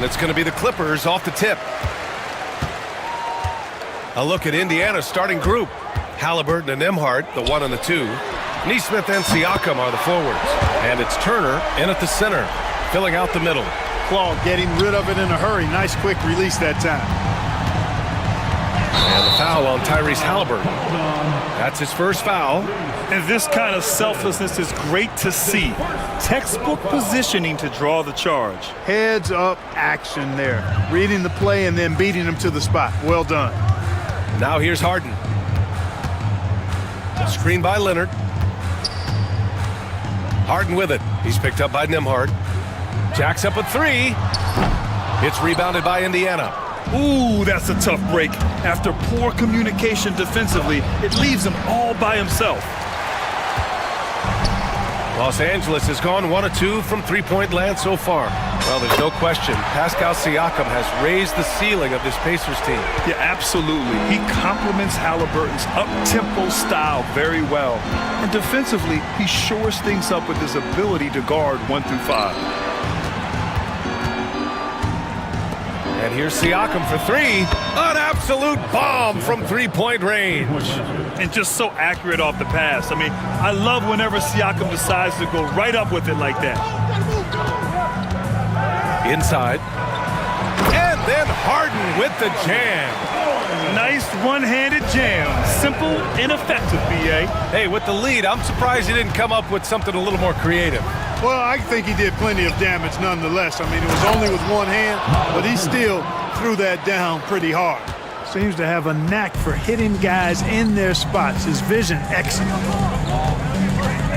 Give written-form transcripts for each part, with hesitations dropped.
And it's going to be the Clippers off the tip. A look at Indiana's starting group. Halliburton and Nembhard, the 1 and the 2. Nesmith and Siakam are the forwards. And it's Turner in at the center, filling out the middle. Claw getting rid of it in a hurry. Nice quick release that time. And the foul on Tyrese Halliburton. That's his first foul. And this kind of selflessness is great to see. Textbook positioning to draw the charge. Heads up action there. Reading the play and then beating him to the spot. Well done. Now here's Harden. Screen by Leonard. Harden with it. He's picked up by Nembhard. Jacks up a 3. It's rebounded by Indiana. Ooh, that's a tough break. After poor communication defensively, it leaves him all by himself. Los Angeles has gone 1 of 2 from three-point land so far. Well, there's no question. Pascal Siakam has raised the ceiling of this Pacers team. Yeah, absolutely. He complements Halliburton's up-tempo style very well. And defensively, he shores things up with his ability to guard 1 through 5. And here's Siakam for 3. An absolute bomb from three-point range. And just so accurate off the pass. I mean, I love whenever Siakam decides to go right up with it like that. Inside. And then Harden with the jam. Nice one-handed jam. Simple and effective, B.A. Hey, with the lead, I'm surprised he didn't come up with something a little more creative. Well, I think he did plenty of damage nonetheless. I mean, it was only with one hand, but he still threw that down pretty hard. Seems to have a knack for hitting guys in their spots. His vision, excellent.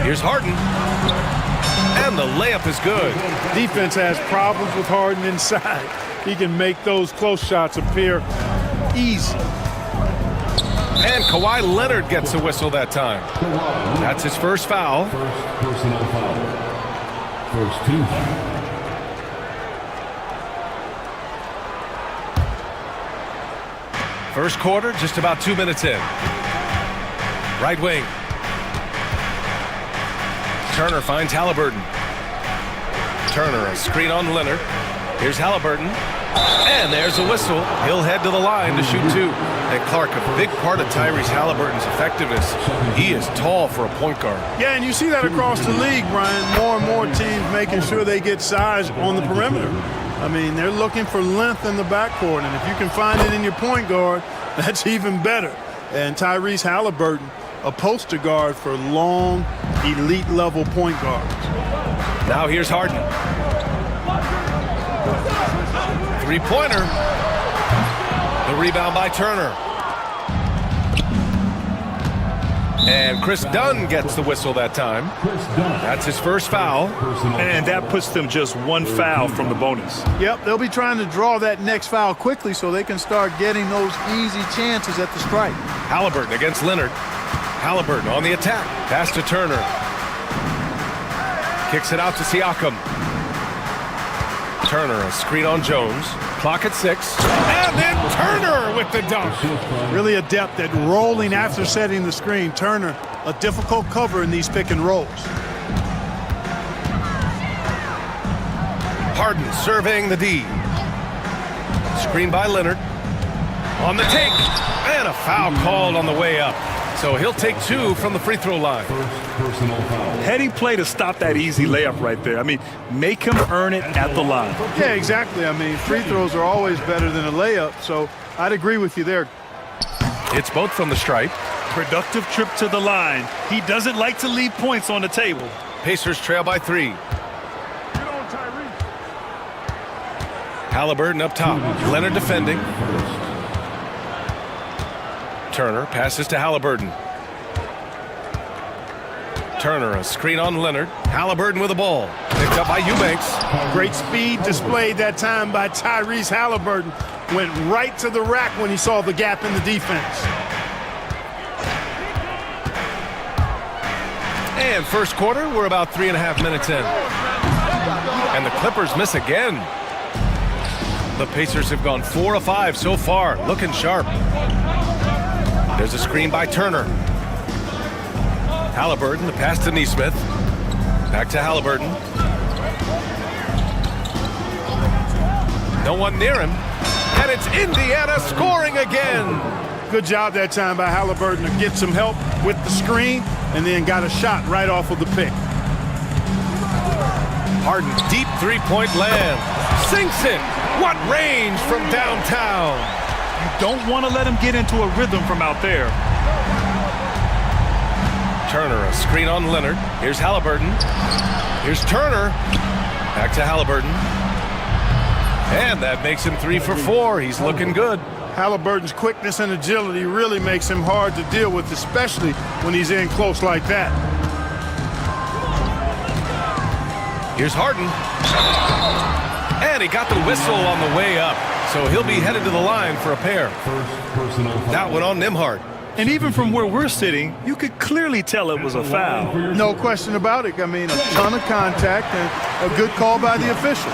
Here's Harden. And the layup is good. Defense has problems with Harden inside. He can make those close shots appear easy. And Kawhi Leonard gets a whistle that time. That's his first foul. First personal foul. First team. First quarter, just about 2 minutes in. Right wing. Turner finds Halliburton. Turner, a screen on Leonard. Here's Halliburton. And there's a whistle. He'll head to the line to shoot 2. And Clark, a big part of Tyrese Halliburton's effectiveness. He is tall for a point guard. Yeah, and you see that across the league, Brian. More and more teams making sure they get size on the perimeter. I mean, they're looking for length in the backcourt, and if you can find it in your point guard, that's even better. And Tyrese Halliburton, a poster guard for long, elite-level point guards. Now here's Harden. Three-pointer. The rebound by Turner. And Chris Dunn gets the whistle that time. That's his first foul. And that puts them just 1 foul from the bonus. Yep, they'll be trying to draw that next foul quickly so they can start getting those easy chances at the strike. Halliburton against Leonard. Halliburton on the attack. Pass to Turner. Kicks it out to Siakam. Turner, a screen on Jones. Clock at 6. And then Turner with the dunk. Really adept at rolling after setting the screen. Turner, a difficult cover in these pick and rolls. Harden surveying the D. Screen by Leonard. On the take. And a foul called on the way up. So he'll take 2 from the free throw line. Heady play to stop that easy layup right there. I mean, make him earn it at the line. Yeah, exactly. I mean, free throws are always better than a layup, so I'd agree with you there. It's both from the stripe. Productive trip to the line. He doesn't like to leave points on the table. Pacers trail by 3. Halliburton up top. Leonard defending. Turner passes to Halliburton. Turner, a screen on Leonard. Halliburton with the ball. Picked up by Eubanks. Great speed displayed that time by Tyrese Halliburton. Went right to the rack when he saw the gap in the defense. And first quarter, we're about 3.5 minutes in. And the Clippers miss again. The Pacers have gone 4 of 5 so far, looking sharp. There's a screen by Turner. Halliburton, the pass to Nesmith. Back to Halliburton. No one near him. And it's Indiana scoring again. Good job that time by Halliburton to get some help with the screen and then got a shot right off of the pick. Harden, deep three-point land. Sinks it. What range from downtown. You don't want to let him get into a rhythm from out there. Turner, a screen on Leonard. Here's Halliburton. Here's Turner. Back to Halliburton. And that makes him 3 for 4. He's looking good. Halliburton's quickness and agility really makes him hard to deal with, especially when he's in close like that. Here's Harden. And he got the whistle on the way up. So he'll be headed to the line for a pair. That one on Nembhard. And even from where we're sitting, you could clearly tell it was a foul. No question about it. I mean, a ton of contact and a good call by the official.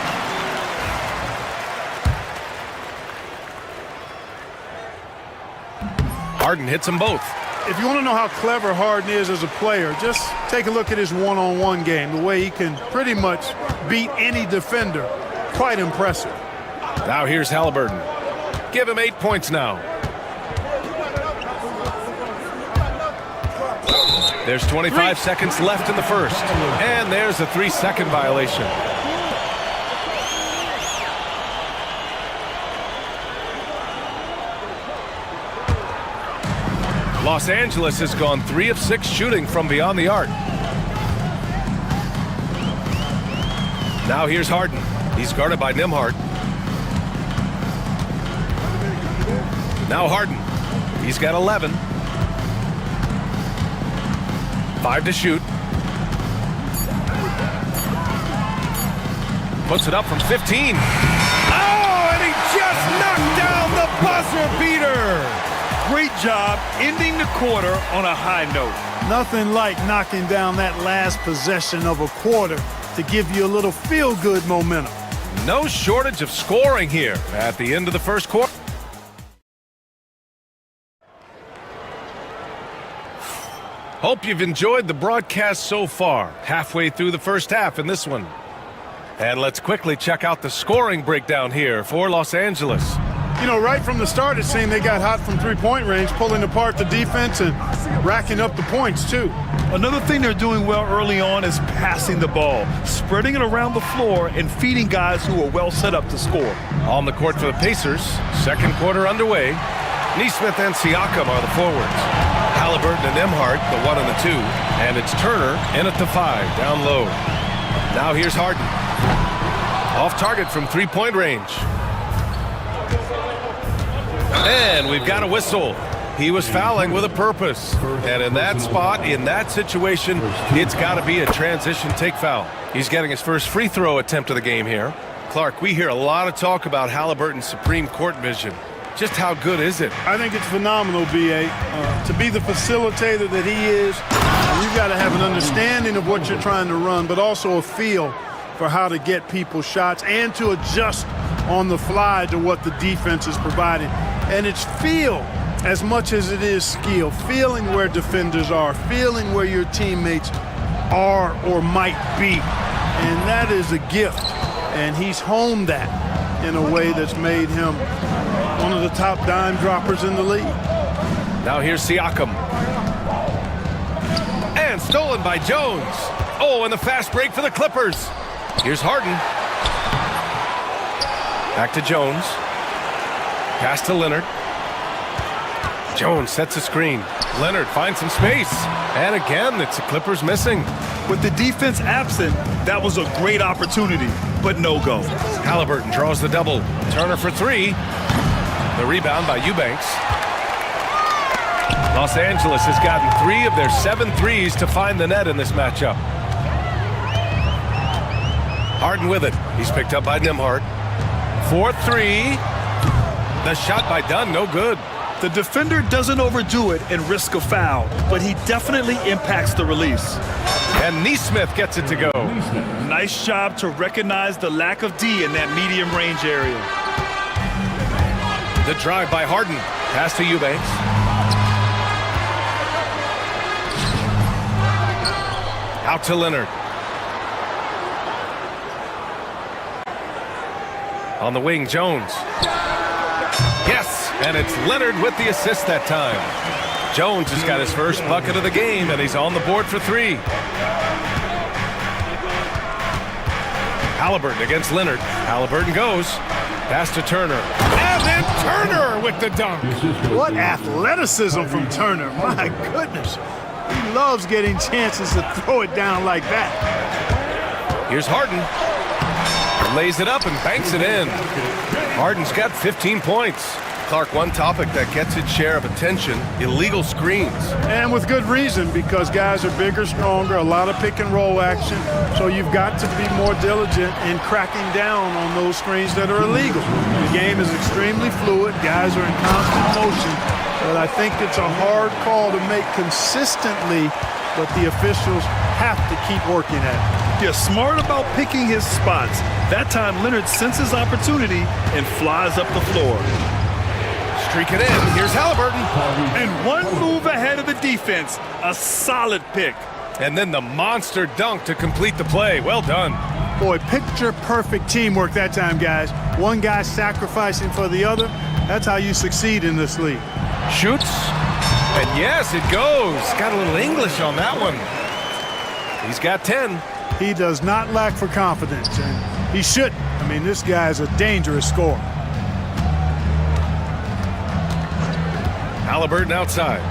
Harden hits them both. If you want to know how clever Harden is as a player, just take a look at his one-on-one game, the way he can pretty much beat any defender. Quite impressive. Now here's Halliburton. Give him 8 points now. There's 25 seconds left in the first. And there's a 3-second violation. Los Angeles has gone 3 of 6 shooting from beyond the arc. Now here's Harden. He's guarded by Nembhard. Now Harden. He's got 11. 5 to shoot. Puts it up from 15. Oh, and he just knocked down the buzzer beater. Great job ending the quarter on a high note. Nothing like knocking down that last possession of a quarter to give you a little feel-good momentum. No shortage of scoring here at the end of the first quarter. Hope you've enjoyed the broadcast so far. Halfway through the first half in this one. And let's quickly check out the scoring breakdown here for Los Angeles. You know, right from the start, it seemed they got hot from three-point range, pulling apart the defense and racking up the points, too. Another thing they're doing well early on is passing the ball, spreading it around the floor and feeding guys who are well set up to score. On the court for the Pacers, second quarter underway. Nesmith and Siakam are the forwards. Halliburton and Nembhard, the 1 and the 2. And it's Turner in at the 5, down low. Now here's Harden. Off target from three-point range. And we've got a whistle. He was fouling with a purpose. And in that spot, in that situation, it's got to be a transition take foul. He's getting his first free throw attempt of the game here. Clark, we hear a lot of talk about Halliburton's supreme court vision. Just how good is it? I think it's phenomenal, B.A. To be the facilitator that he is, you've got to have an understanding of what you're trying to run, but also a feel for how to get people shots and to adjust on the fly to what the defense is providing. And it's feel as much as it is skill, feeling where defenders are, feeling where your teammates are or might be. And that is a gift. And he's honed that in a way that's made him one of the top dime droppers in the league. Now here's Siakam. And stolen by Jones. Oh, and the fast break for the Clippers. Here's Harden. Back to Jones. Pass to Leonard. Jones sets a screen. Leonard finds some space. And again, it's the Clippers missing. With the defense absent, that was a great opportunity, but no go. Halliburton draws the double. Turner for 3. The rebound by Eubanks. Los Angeles has gotten 3 of their 7 threes to find the net in this matchup. Harden with it. He's picked up by Nembhard. 4-3. The shot by Dunn, no good. The defender doesn't overdo it and risk a foul, but he definitely impacts the release. And Nesmith gets it to go. Nice job to recognize the lack of D in that medium range area. The drive by Harden. Pass to Eubanks. Out to Leonard. On the wing, Jones. Yes, and it's Leonard with the assist that time. Jones has got his first bucket of the game, and he's on the board for three. Halliburton against Leonard. Halliburton goes. Pass to Turner. And then Turner with the dunk. What athleticism from Turner. My goodness. He loves getting chances to throw it down like that. Here's Harden. Lays it up and banks it in. Harden's got 15 points. Clark, one topic that gets its share of attention, illegal screens. And with good reason, because guys are bigger, stronger, a lot of pick and roll action. So you've got to be more diligent in cracking down on those screens that are illegal. The game is extremely fluid. Guys are in constant motion. But I think it's a hard call to make consistently, but the officials have to keep working at it. You're smart about picking his spots. That time Leonard senses opportunity and flies up the floor. Streak it in. Here's Halliburton. And one move ahead of the defense. A solid pick. And then the monster dunk to complete the play. Well done. Boy, picture-perfect teamwork that time, guys. One guy sacrificing for the other. That's how you succeed in this league. Shoots. And yes, it goes. Got a little English on that one. He's got 10. He does not lack for confidence, and he shouldn't. I mean, this guy is a dangerous scorer. Halliburton outside.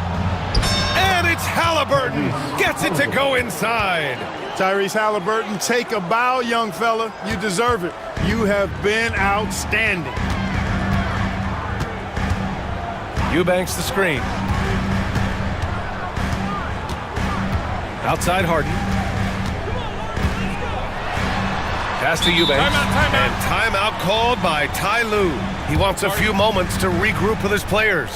And it's Halliburton. Gets it to go inside. Tyrese Halliburton, take a bow, young fella. You deserve it. You have been outstanding. Eubanks the screen. Outside Harden. Pass to Eubanks. And timeout called by Ty Lue. He wants a few moments to regroup with his players.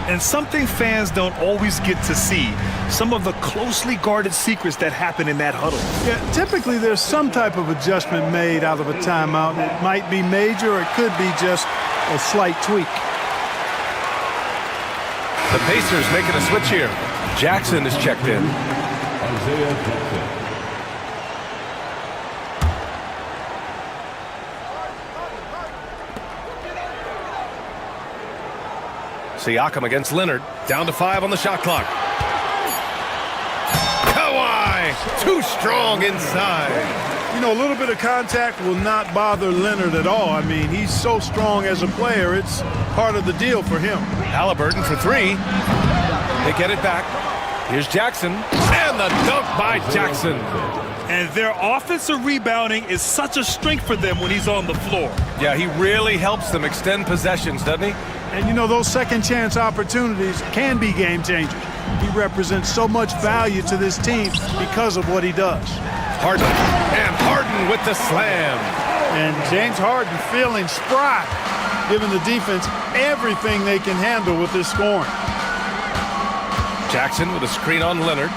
And something fans don't always get to see, some of the closely guarded secrets that happen in that huddle. Yeah, typically there's some type of adjustment made out of a timeout. It might be major or it could be just a slight tweak. The Pacers making a switch here. Jackson is checked in. Isaiah Jackson. Siakam against Leonard. Down to 5 on the shot clock. Kawhi! Too strong inside. You know, a little bit of contact will not bother Leonard at all. I mean, he's so strong as a player. It's part of the deal for him. Halliburton for 3. They get it back. Here's Jackson. And the dunk by Jackson. And their offensive rebounding is such a strength for them when he's on the floor. Yeah, he really helps them extend possessions, doesn't he? And you know, those second chance opportunities can be game changers. He represents so much value to this team because of what he does. Harden. And Harden with the slam. And James Harden feeling spry, giving the defense everything they can handle with this scoring. Jackson with a screen on Leonard.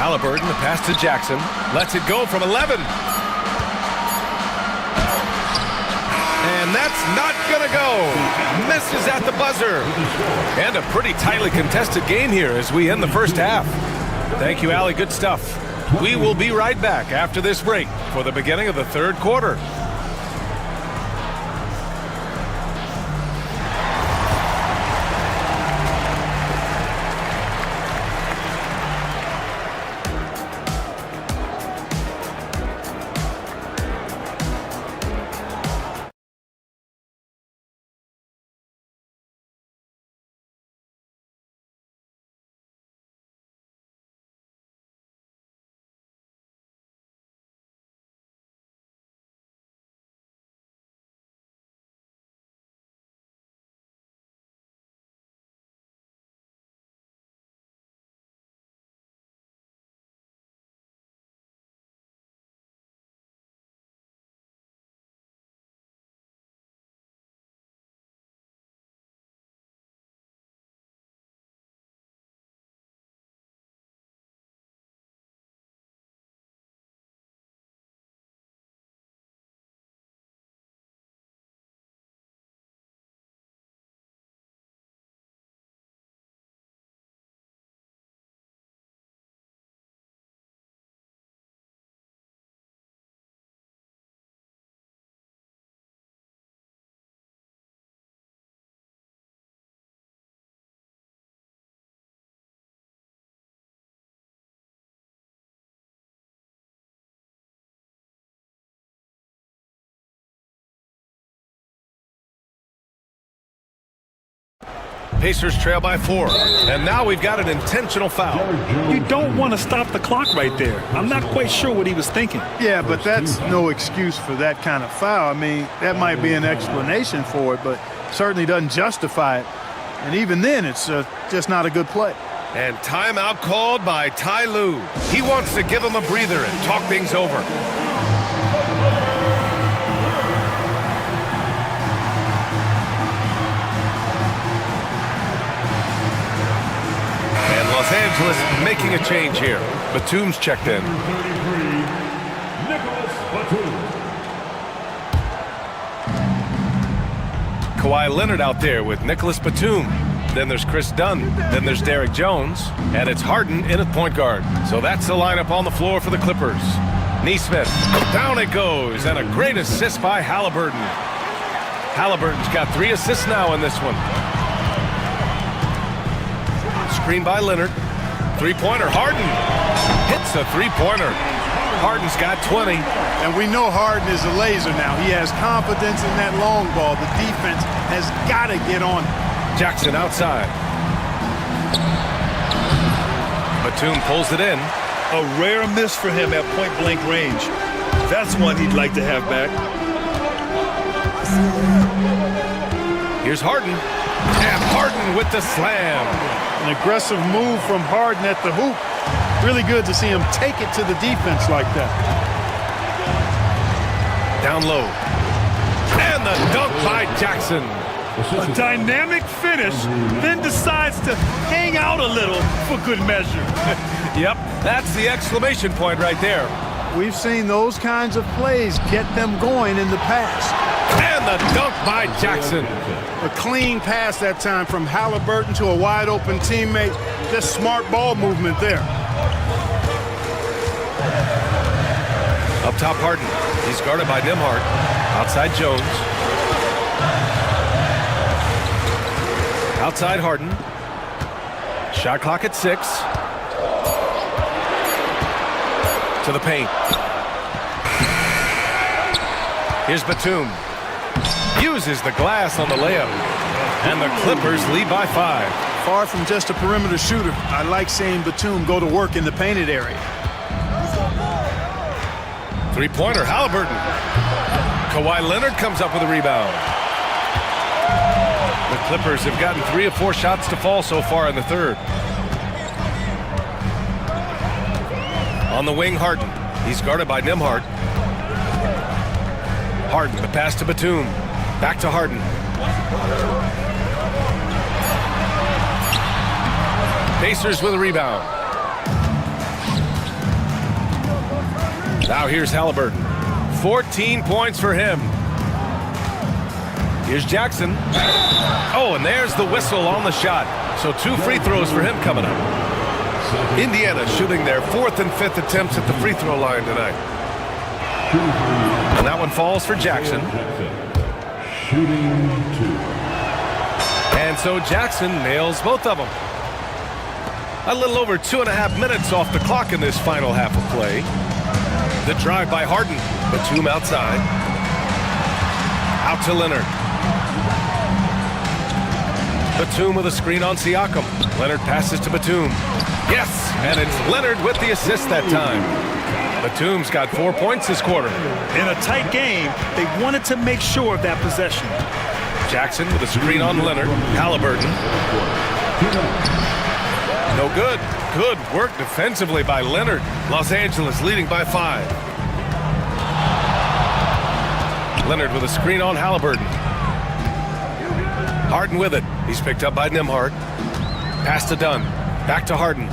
Halliburton, the pass to Jackson. Lets it go from 11. And that's not going to go. Misses at the buzzer. And a pretty tightly contested game here as we end the first half. Thank you, Allie. Good stuff. We will be right back after this break for the beginning of the third quarter. Pacers trail by 4. And now we've got an intentional foul. You don't want to stop the clock right there. I'm not quite sure what he was thinking. Yeah, but that's no excuse for that kind of foul. I mean, that might be an explanation for it, but certainly doesn't justify it. And even then, it's just not a good play. And timeout called by Ty Lue. He wants to give him a breather and talk things over. And Los Angeles making a change here. Batum's checked in. Kawhi Leonard out there with Nicholas Batum. Then there's Chris Dunn. Then there's Derek Jones. And it's Harden in at point guard. So that's the lineup on the floor for the Clippers. Neesmith. Down it goes. And a great assist by Halliburton. Halliburton's got 3 assists now in this one. Screen by Leonard. Three-pointer. Harden hits a three-pointer. Harden's got 20. And we know Harden is a laser now. He has confidence in that long ball. The defense has got to get on it. Jackson outside. Batum pulls it in. A rare miss for him at point-blank range. That's one he'd like to have back. Here's Harden. And Harden with the slam. An aggressive move from Harden at the hoop. Really good to see him take it to the defense like that. Down low. And the dunk by Jackson. A dynamic finish, then decides to hang out a little for good measure. Yep, that's the exclamation point right there. We've seen those kinds of plays get them going in the past. And the dunk by Jackson. A clean pass that time from Halliburton to a wide-open teammate. Just smart ball movement there. Up top, Harden. He's guarded by Nembhard. Outside, Jones. Outside, Harden. Shot clock at 6. To the paint. Here's Batum. Uses the glass on the layup. And the Clippers lead by 5. Far from just a perimeter shooter, I like seeing Batum go to work in the painted area. Three-pointer, Halliburton. Kawhi Leonard comes up with a rebound. The Clippers have gotten 3 of 4 shots to fall so far in the third. On the wing, Harden. He's guarded by Nembhard. Harden, the pass to Batum. Back to Harden. Pacers with a rebound. Now here's Halliburton. 14 points for him. Here's Jackson. Oh, and there's the whistle on the shot. So 2 free throws for him coming up. Indiana shooting their 4th and 5th attempts at the free throw line tonight. And that one falls for Jackson. Shooting 2. And so Jackson nails both of them. A little over 2.5 minutes off the clock in this final half of play. The drive by Harden. Batum outside. Out to Leonard. Batum with a screen on Siakam. Leonard passes to Batum. Yes, and it's Leonard with the assist that time. Batum's got 4 points this quarter. In a tight game, they wanted to make sure of that possession. Jackson with a screen on Leonard. Halliburton. No good. Good work defensively by Leonard. Los Angeles leading by 5. Leonard with a screen on Halliburton. Harden with it. He's picked up by Nembhard. Pass to Dunn. Back to Harden.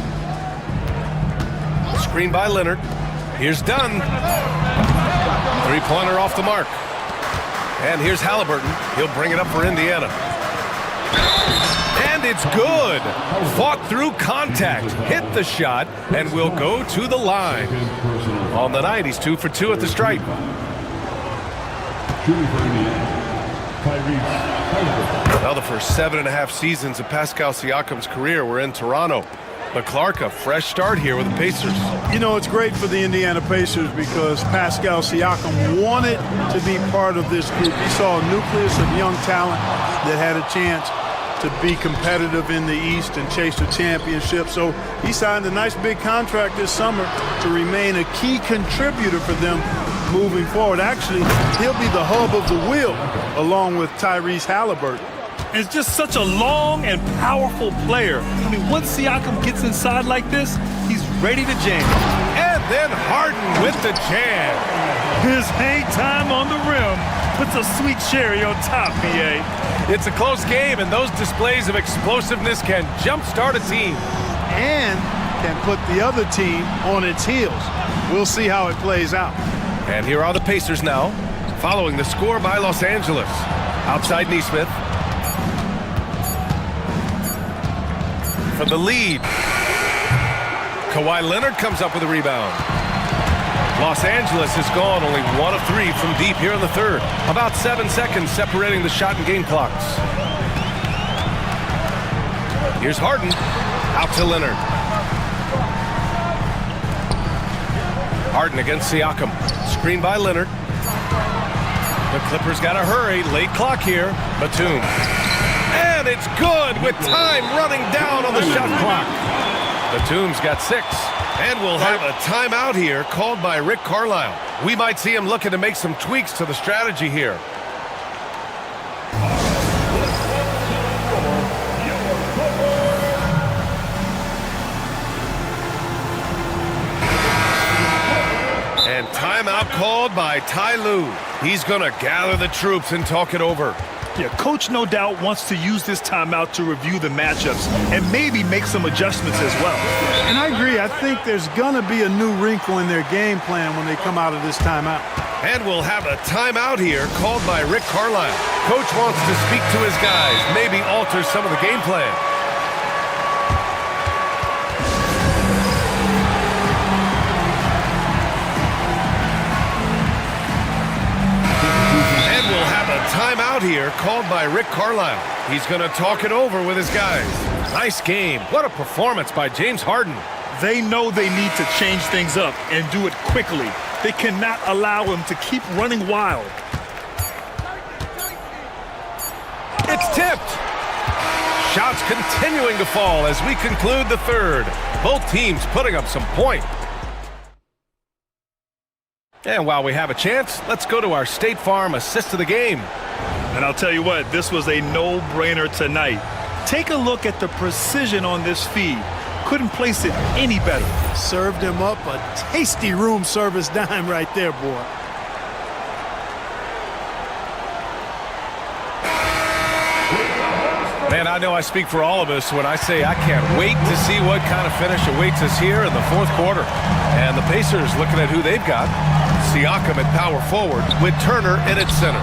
Screen by Leonard. Here's Dunn. Three-pointer off the mark. And here's Halliburton. He'll bring it up for Indiana. And it's good. Fought through contact. Hit the shot and will go to the line. On the night, he's 2 for 2 at the stripe. Well, the first 7.5 seasons of Pascal Siakam's career were in Toronto. But Clark, a fresh start here with the Pacers. You know, it's great for the Indiana Pacers because Pascal Siakam wanted to be part of this group. He saw a nucleus of young talent that had a chance to be competitive in the East and chase the championship. So he signed a nice big contract this summer to remain a key contributor for them moving forward. Actually, he'll be the hub of the wheel along with Tyrese Halliburton. It's just such a long and powerful player. I mean, once Siakam gets inside like this, he's ready to jam. And then Harden with the jam. His hang time on the rim puts a sweet cherry on top, BA. It's a close game, and those displays of explosiveness can jumpstart a team. And can put the other team on its heels. We'll see how it plays out. And here are the Pacers now, following the score by Los Angeles. Outside Neesmith. For the lead. Kawhi Leonard comes up with a rebound. Los Angeles has gone only 1 of 3 from deep here in the third. About 7 seconds separating the shot and game clocks. Here's Harden. Out to Leonard. Harden against Siakam. Screen by Leonard. The Clippers got to hurry. Late clock here. Batum. And it's good with time running down on the shot clock. Batum's got 6. And we'll have a timeout here called by Rick Carlisle. We might see him looking to make some tweaks to the strategy here. And timeout called by Ty Lue. He's going to gather the troops and talk it over. Yeah, coach no doubt wants to use this timeout to review the matchups and maybe make some adjustments as well. And I agree. I think there's going to be a new wrinkle in their game plan when they come out of this timeout. And we'll have a timeout here called by Rick Carlisle. Coach wants to speak to his guys, maybe alter some of the game plan. Timeout here called by Rick Carlisle. He's going to talk it over with his guys. Nice game. What a performance by James Harden. They know they need to change things up and do it quickly. They cannot allow him to keep running wild. It's tipped. Shots continuing to fall as we conclude the third. Both teams putting up some points. And while we have a chance, let's go to our State Farm assist of the game. And I'll tell you what, this was a no-brainer tonight. Take a look at the precision on this feed. Couldn't place it any better. Served him up a tasty room service dime right there, boy. Man, I know I speak for all of us when I say I can't wait to see what kind of finish awaits us here in the fourth quarter. And the Pacers looking at who they've got. Siakam at power forward with Turner in at center.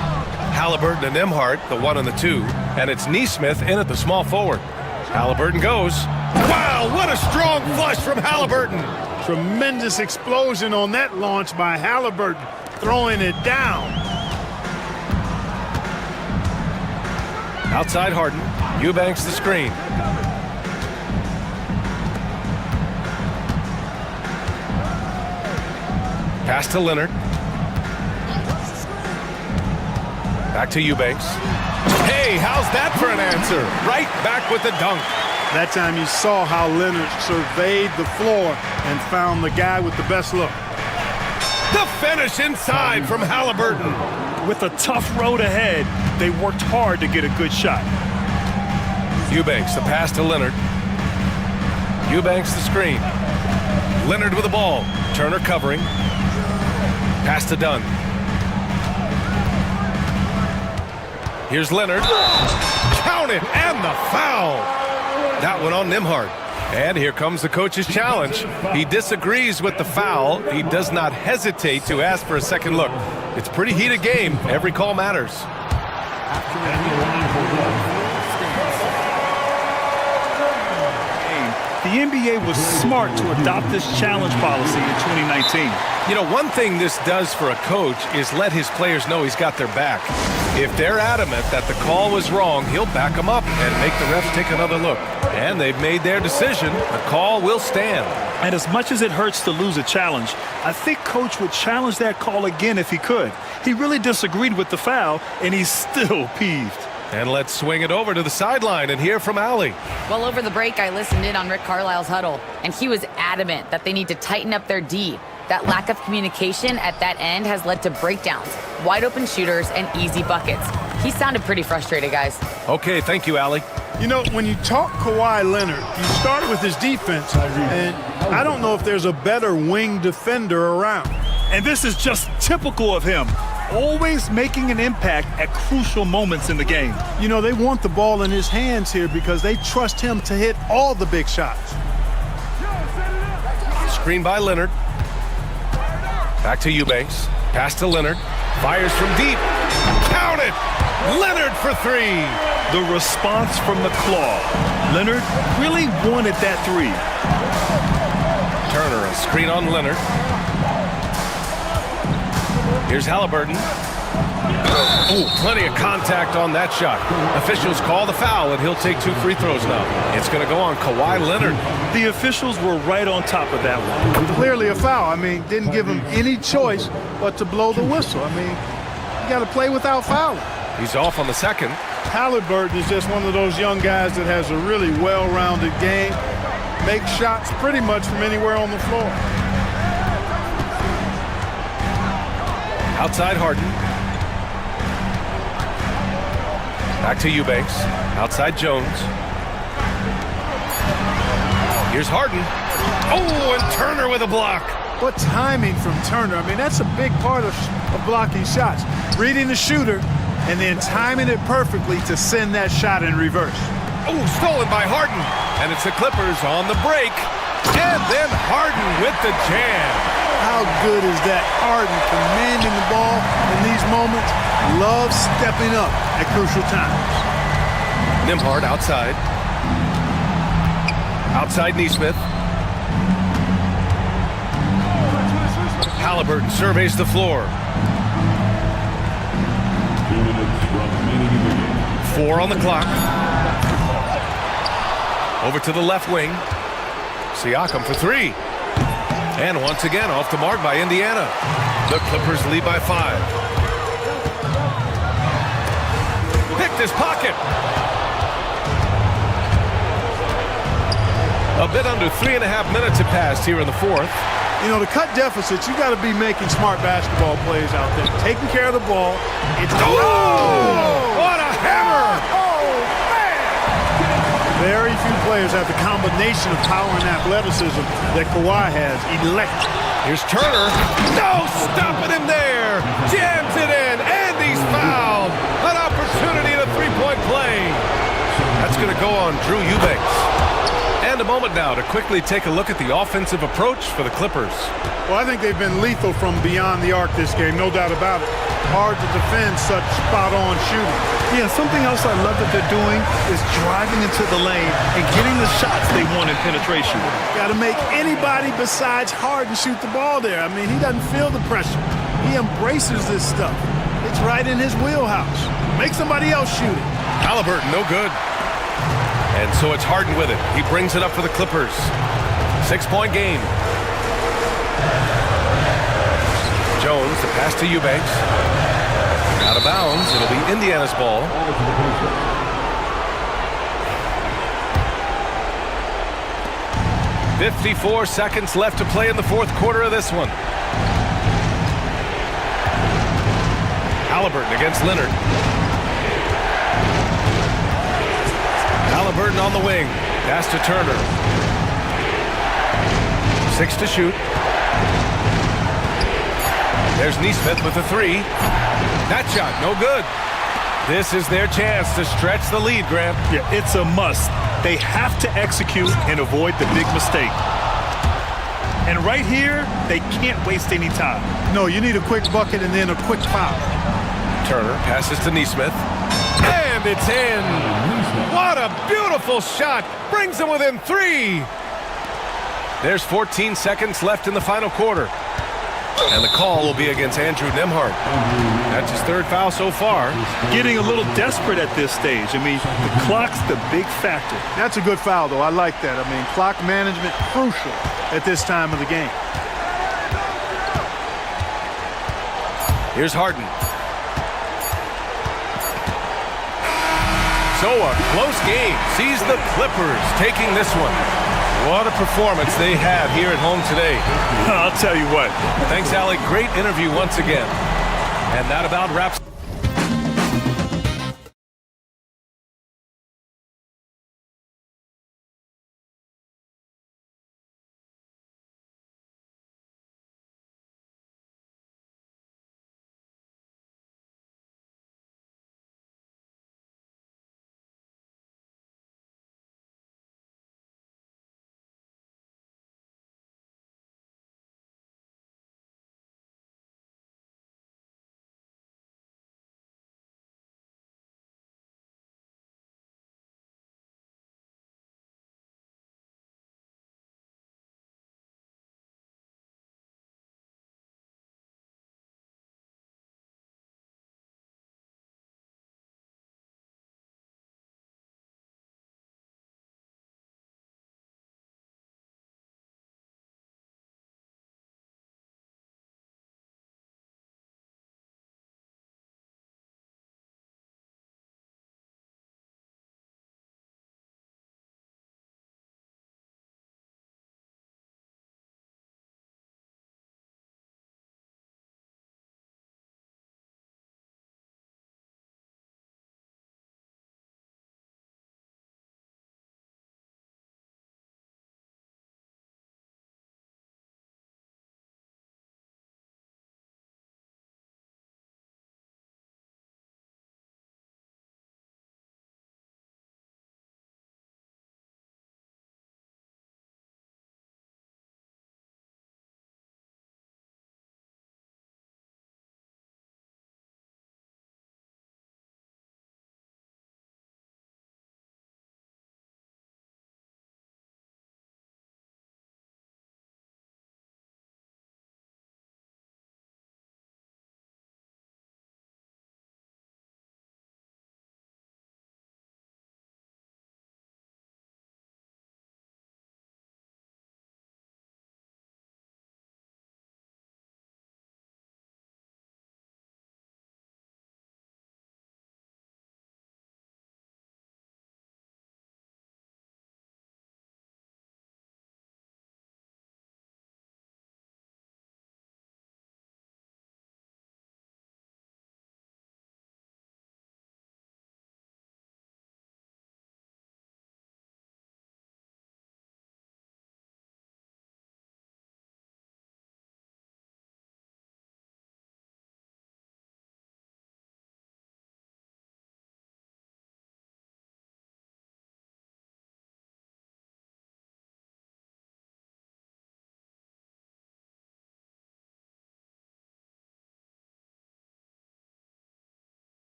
Halliburton and Nembhard, the 1 and the 2. And it's Neesmith in at the small forward. Halliburton goes. Wow, what a strong flush from Halliburton. Tremendous explosion on that launch by Halliburton, throwing it down. Outside Harden. Eubanks the screen. Pass to Leonard. Back to Eubanks. Hey, how's that for an answer? Right back with the dunk. That time you saw how Leonard surveyed the floor and found the guy with the best look. The finish inside from Halliburton. With a tough road ahead, they worked hard to get a good shot. Eubanks, the pass to Leonard. Eubanks the screen. Leonard with the ball. Turner covering. Pass to Dunn. Here's Leonard. Count it, and the foul. That one on Nembhard. And here comes the coach's challenge. He disagrees with the foul. He does not hesitate to ask for a second look. It's a pretty heated game. Every call matters. The NBA was smart to adopt this challenge policy in 2019. You know, one thing this does for a coach is let his players know he's got their back. If they're adamant that the call was wrong, he'll back them up and make the refs take another look. And they've made their decision. The call will stand. And as much as it hurts to lose a challenge, I think Coach would challenge that call again if he could. He really disagreed with the foul, and he's still peeved. And let's swing it over to the sideline and hear from Allie. Well, over the break, I listened in on Rick Carlisle's huddle, and he was adamant that they need to tighten up their D. That lack of communication at that end has led to breakdowns, wide open shooters, and easy buckets. He sounded pretty frustrated, guys. Okay, thank you, Allie. You know, when you talk Kawhi Leonard, you start with his defense, and I don't know if there's a better wing defender around. And this is just typical of him, always making an impact at crucial moments in the game. You know, they want the ball in his hands here because they trust him to hit all the big shots. Screen by Leonard. Back to Eubanks. Pass to Leonard. Fires from deep. Count it! Leonard for three. The response from the claw. Leonard really wanted that three. Turner, a screen on Leonard. Here's Halliburton. Ooh, plenty of contact on that shot. Officials call the foul, and he'll take 2 free throws now. It's going to go on Kawhi Leonard. The officials were right on top of that one. Clearly a foul. I mean, didn't give him any choice but to blow the whistle. I mean, you got to play without fouling. He's off on the second. Halliburton is just one of those young guys that has a really well-rounded game. Makes shots pretty much from anywhere on the floor. Outside Harden. Back to Eubanks. Outside Jones. Here's Harden. Oh, and Turner with a block. What timing from Turner. I mean, that's a big part of blocking shots. Reading the shooter and then timing it perfectly to send that shot in reverse. Oh, stolen by Harden. And it's the Clippers on the break. And then Harden with the jam. How good is that? Harden commanding the ball in these moments. Loves stepping up at crucial times. Nembhard outside. Outside Neesmith. Halliburton surveys the floor. 2 minutes remaining in the game. 4 on the clock. Over to the left wing. Siakam for 3. And once again off the mark by Indiana. The Clippers lead by 5. Picked his pocket. A bit under 3.5 minutes have passed here in the fourth. You know, to cut deficits, you got to be making smart basketball plays out there. Taking care of the ball. It's What a hammer! Oh, man! Very few players have the combination of power and athleticism that Kawhi has. Electric. Here's Turner. No, stopping him there. Jams it in, and he's fouled. An opportunity to three-point play. That's going to go on Drew Eubanks. And a moment now to quickly take a look at the offensive approach for the Clippers. Well, I think they've been lethal from beyond the arc this game, no doubt about it. Hard to defend such spot-on shooting. Yeah, something else I love that they're doing is driving into the lane and getting the shots they want in penetration. Got to make anybody besides Harden shoot the ball there. I mean, he doesn't feel the pressure. He embraces this stuff. It's right in his wheelhouse. Make somebody else shoot it. Halliburton, no good. And so it's Harden with it. He brings it up for the Clippers. 6-point game. Jones, the pass to Eubanks. Out of bounds. It'll be Indiana's ball. .54 seconds left to play in the fourth quarter of this one. Halliburton against Leonard. Halliburton on the wing. Pass to Turner. 6 to shoot. There's Neesmith with a 3. That shot, no good. This is their chance to stretch the lead, Grant. Yeah, it's a must. They have to execute and avoid the big mistake. And right here, they can't waste any time. No, you need a quick bucket and then a quick foul. Turner passes to Neesmith. And it's in. What a beautiful shot. Brings them within 3. There's 14 seconds left in the final quarter. And the call will be against Andrew Nembhard. That's his 3rd foul so far. Getting a little desperate at this stage. I mean, the clock's the big factor. That's a good foul, though. I like that. I mean, clock management crucial at this time of the game. Here's Harden. So a close game sees the Clippers taking this one. What a performance they have here at home today. I'll tell you what. Thanks, Allie. Great interview once again. And that about wraps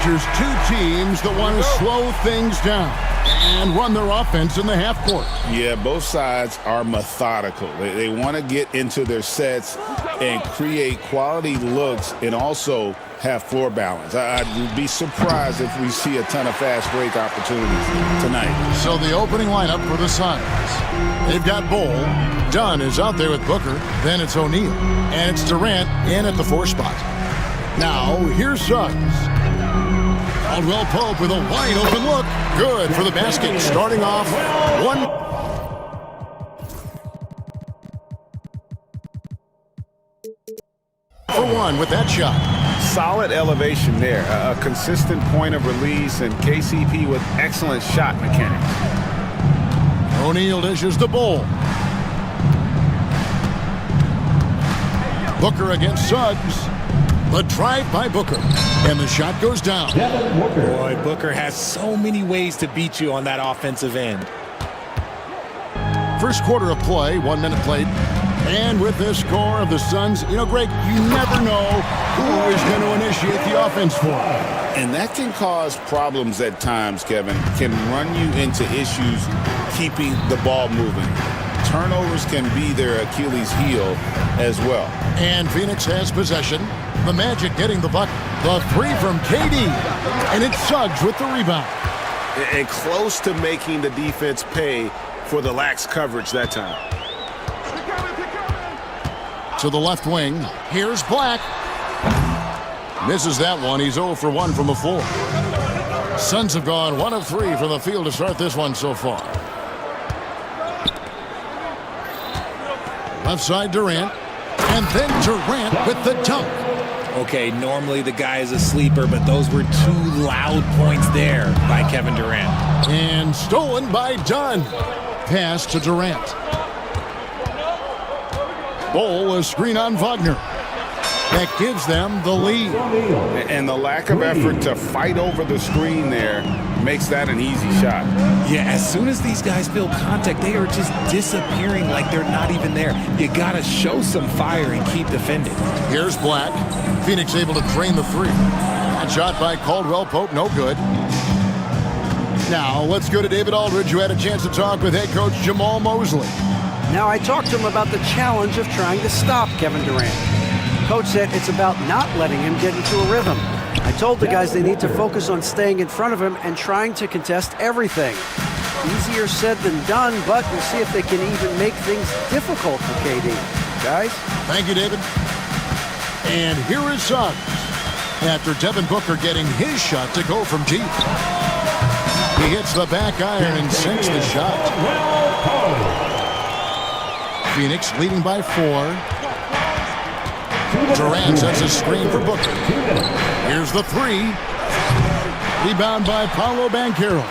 features two teams that want to slow things down and run their offense in the half court. Yeah, both sides are methodical. They want to get into their sets and create quality looks and also have floor balance. I'd be surprised if we see a ton of fast break opportunities tonight. So the opening lineup for the Suns. They've got Bull. Dunn is out there with Booker. Then it's O'Neal. And it's Durant in at the 4 spot. Now, here's Suggs. Caldwell Pope with a wide open look. Good for the basket. Starting off 1. For 1 with that shot. Solid elevation there. A consistent point of release, and KCP with excellent shot mechanics. O'Neal dishes the Bull. Booker against Suggs. The drive by Booker. And the shot goes down. Boy, Booker has so many ways to beat you on that offensive end. First quarter of play, 1 minute played. And with this score of the Suns, you know, Greg, you never know who is going to initiate the offense for them. And that can cause problems at times, Kevin. Can run you into issues keeping the ball moving. Turnovers can be their Achilles heel as well. And Phoenix has possession. The Magic getting the bucket. The 3 from KD. And it's Suggs with the rebound. And close to making the defense pay for the lax coverage that time. To the left wing. Here's Black. Misses that one. He's 0 for 1 from the floor. Suns have gone 1 of 3 from the field to start this one so far. Left side Durant. And then Durant with the dunk. Okay, normally the guy is a sleeper, but those were 2 loud points there by Kevin Durant. And stolen by Dunn. Pass to Durant. Bull, a screen on Wagner. That gives them the lead. And the lack of effort to fight over the screen there makes that an easy shot. Yeah, as soon as these guys feel contact, they are just disappearing like they're not even there. You gotta show some fire and keep defending. Here's Black. Phoenix able to drain the 3. That shot by Caldwell Pope, no good. Now, let's go to David Aldridge, who had a chance to talk with head coach Jamal Mosley. Now, I talked to him about the challenge of trying to stop Kevin Durant. Coach said it's about not letting him get into a rhythm. I told the guys they need to focus on staying in front of him and trying to contest everything. Easier said than done, but we'll see if they can even make things difficult for KD. Guys? Thank you, David. And here is Suggs. After Devin Booker getting his shot to go from deep. He hits the back iron and sinks the shot. Phoenix leading by 4. Durant sets a screen for Booker. Here's the 3. Rebound by Paolo Banchero.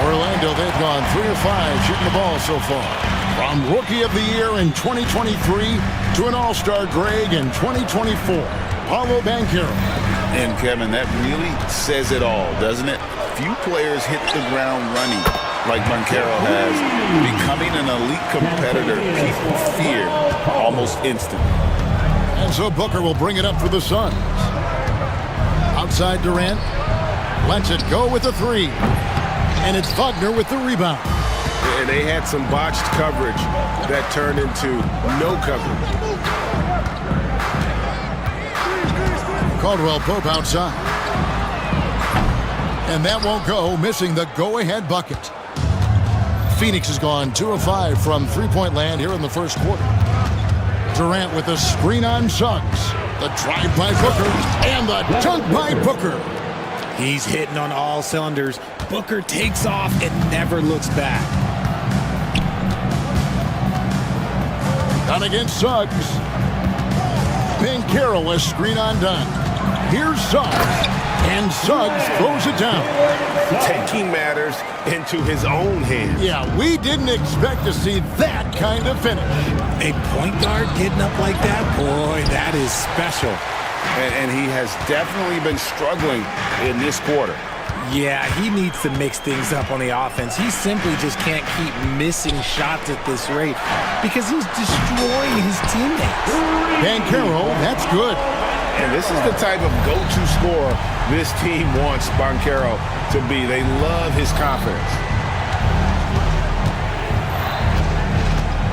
Orlando, they've gone 3 of 5 shooting the ball so far. From Rookie of the Year in 2023 to an All-Star Greg in 2024. Paolo Banchero. And Kevin, that really says it all, doesn't it? Few players hit the ground running like Banchero has, becoming an elite competitor people fear almost instantly. And so Booker will bring it up for the Suns. Outside Durant. Lets it go with the 3. And it's Wagner with the rebound. And they had some botched coverage that turned into no coverage. Caldwell Pope outside. And that won't go, missing the go-ahead bucket. Phoenix has gone 2 of 5 from three-point land here in the first quarter. Durant with a screen on Suggs. The drive by Booker and the dunk by Booker. He's hitting on all cylinders. Booker takes off and never looks back. Down against Suggs. Banchero, a screen on Dunn. Here's Suggs. And Suggs throws it down. Taking matters into his own hands. Yeah, we didn't expect to see that kind of finish. A point guard getting up like that? Boy, that is special. And he has definitely been struggling in this quarter. Yeah, he needs to mix things up on the offense. He simply just can't keep missing shots at this rate because he's destroying his teammates. Banchero, that's good. And this is the type of go-to scorer this team wants Banchero to be. They love his confidence.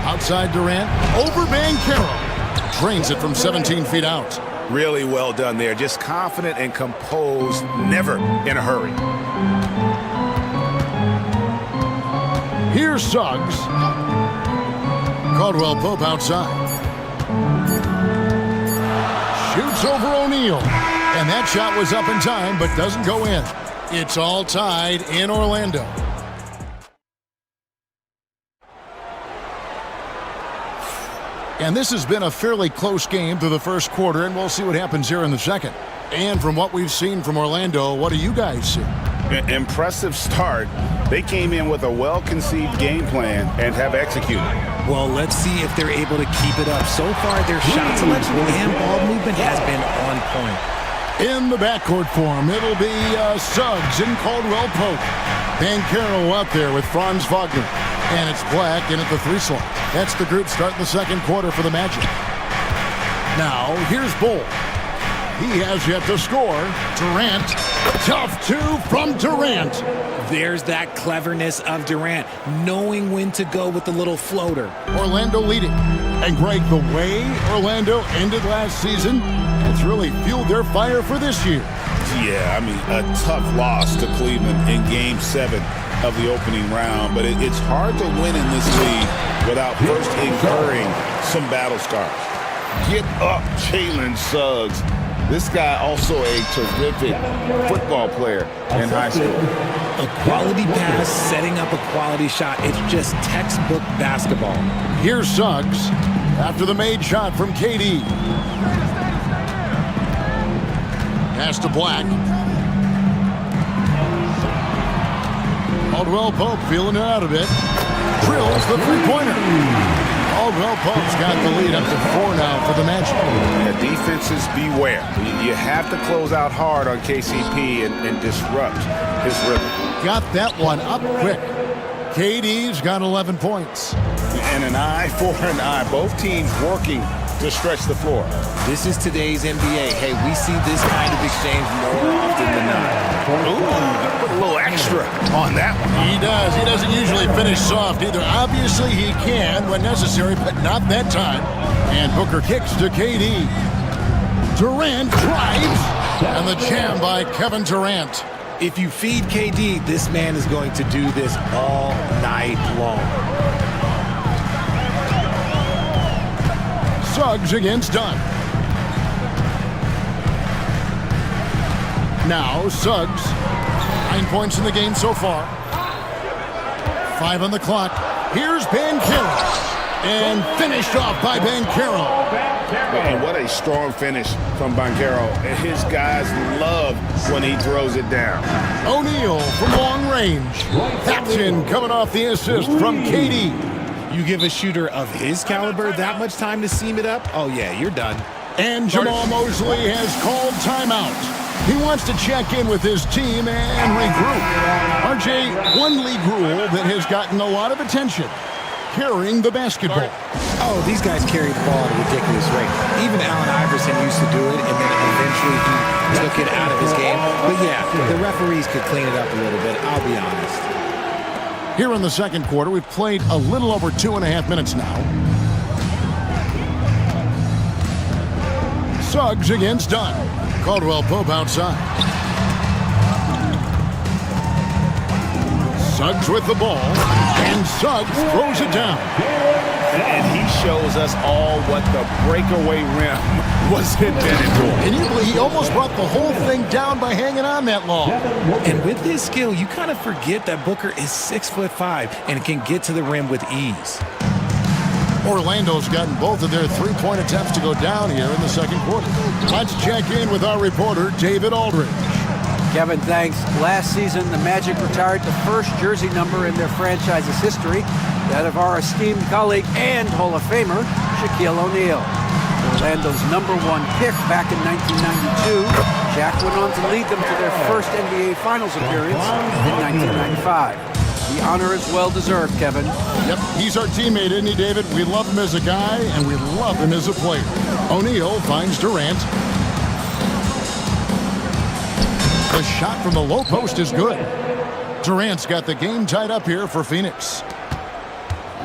Outside Durant, over Banchero. Drains it from 17 feet out. Really well done there. Just confident and composed, never in a hurry. Here's Suggs. Caldwell Pope outside. Shoots over O'Neal. And that shot was up in time, but doesn't go in. It's all tied in Orlando. And this has been a fairly close game through the first quarter, and we'll see what happens here in the second. And from what we've seen from Orlando, what do you guys see? Impressive start. They came in with a well-conceived game plan and have executed. Well, let's see if they're able to keep it up. So far, their shot selection and ball movement has been on point. In the backcourt form, it'll be Suggs and Caldwell Pope. Banchero up there with Franz Wagner. And it's Black in at the 3 slot. That's the group starting the second quarter for the Magic. Now, here's Bull. He has yet to score. Durant. Tough 2 from Durant. There's that cleverness of Durant, knowing when to go with the little floater. Orlando leading. And Greg, the way Orlando ended last season, it's really fueled their fire for this year. Yeah, I mean, a tough loss to Cleveland in Game 7 of the opening round, but it's hard to win in this league without first incurring some battle scars. Get up, Jalen Suggs. This guy also a terrific football player in high school. A quality pass, setting up a quality shot. It's just textbook basketball. Here's Suggs after the made shot from KD. Pass to Black. Caldwell Pope feeling it out a bit. Drills the three-pointer. Caldwell Pope's got the lead up to 4 now for the Magic. Yeah, defenses beware. You have to close out hard on KCP and disrupt his rhythm. Got that one up quick. KD's got 11 points. And an eye for an eye. Both teams working to stretch the floor. This is today's NBA. Hey, we see this kind of exchange more often than not. Ooh, put a little extra on that one. He does. He doesn't usually finish soft either. Obviously, he can when necessary, but not that time. And Booker kicks to KD. Durant drives. And the jam by Kevin Durant. If you feed KD, this man is going to do this all night long. Suggs against Dunn. Now Suggs. 9 points in the game so far. 5 on the clock. Here's Banchero. And finished off by Banchero. And what a strong finish from Banchero. His guys love when he throws it down. O'Neal from long range. Captain coming off the assist from KD. You give a shooter of his caliber that much time to seam it up? Oh, yeah, you're done. And Jamal Mosley has called timeout. He wants to check in with his team and regroup. RJ, one league rule that has gotten a lot of attention. Carrying the basketball. Oh, these guys carry the ball at a ridiculous rate. Even Allen Iverson used to do it, and then eventually he took it out of his game. But yeah, the referees could clean it up a little bit, I'll be honest. Here in the second quarter, we've played a little over 2.5 minutes now. Suggs against Dunn. Caldwell Pope outside. Suggs with the ball, and Suggs throws it down. And he shows us all what the breakaway rim was intended for. Can you believe he almost brought the whole thing down by hanging on that long? And with this skill, you kind of forget that Booker is 6'5" and can get to the rim with ease. Orlando's gotten both of their three-point attempts to go down here in the second quarter. Let's check in with our reporter, David Aldridge. Kevin, thanks. Last season, the Magic retired the first jersey number in their franchise's history, that of our esteemed colleague and Hall of Famer, Shaquille O'Neal. Orlando's #1 pick back in 1992, Shaq went on to lead them to their first NBA Finals appearance in 1995. The honor is well-deserved, Kevin. Yep, he's our teammate, isn't he, David? We love him as a guy, and we love him as a player. O'Neal finds Durant. The shot from the low post is good. Durant's got the game tied up here for Phoenix.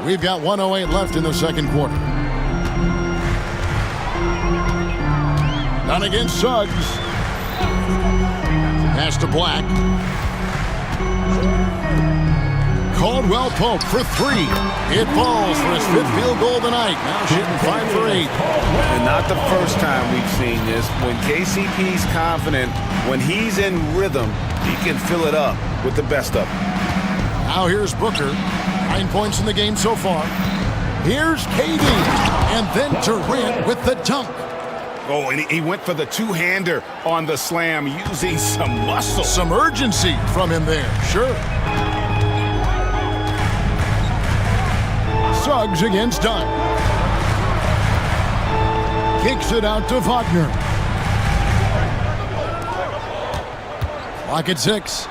We've got 1:08 left in the second quarter. Done against Suggs. Pass to Black. Caldwell Pope for three. It falls for his fifth field goal tonight. Now shooting 5 for 8. And not the first time we've seen this. When KCP's confident, when he's in rhythm, he can fill it up with the best of them. Now here's Booker. 9 points in the game so far. Here's KD. And then Durant with the dunk. Oh, and he went for the two-hander on the slam, using some muscle. Some urgency from him there, sure. Suggs against Dunn. Kicks it out to Wagner. Clock at 6.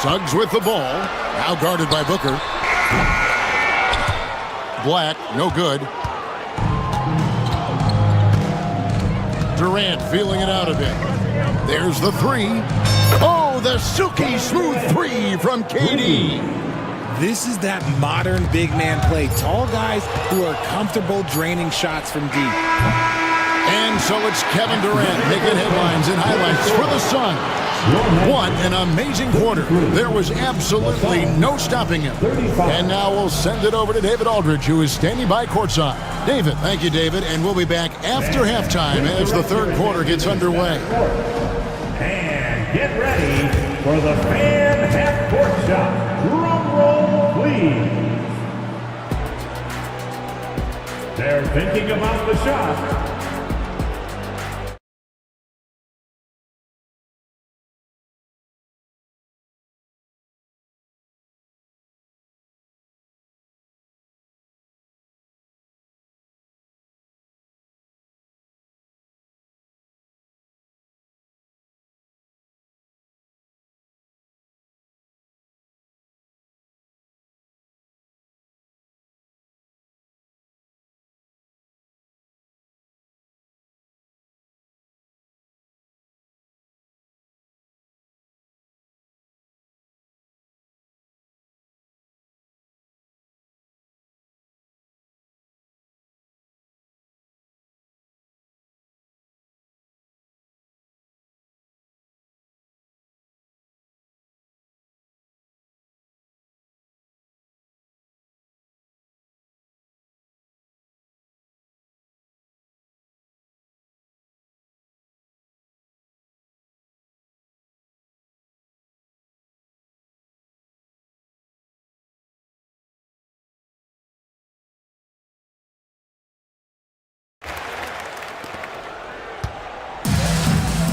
Suggs with the ball. Now guarded by Booker. Black, no good. Durant feeling it out a bit. There's the three. Oh, the silky smooth three from KD. This is that modern big man play. Tall guys who are comfortable draining shots from deep. And so it's Kevin Durant making headlines and highlights for the Suns. What an amazing quarter. There was absolutely no stopping him. And now we'll send it over to David Aldridge, who is standing by courtside. David, thank you, David. And we'll be back after halftime as the third quarter gets underway. And get ready for the fan half-court shot. Drum roll, please. They're thinking about the shot.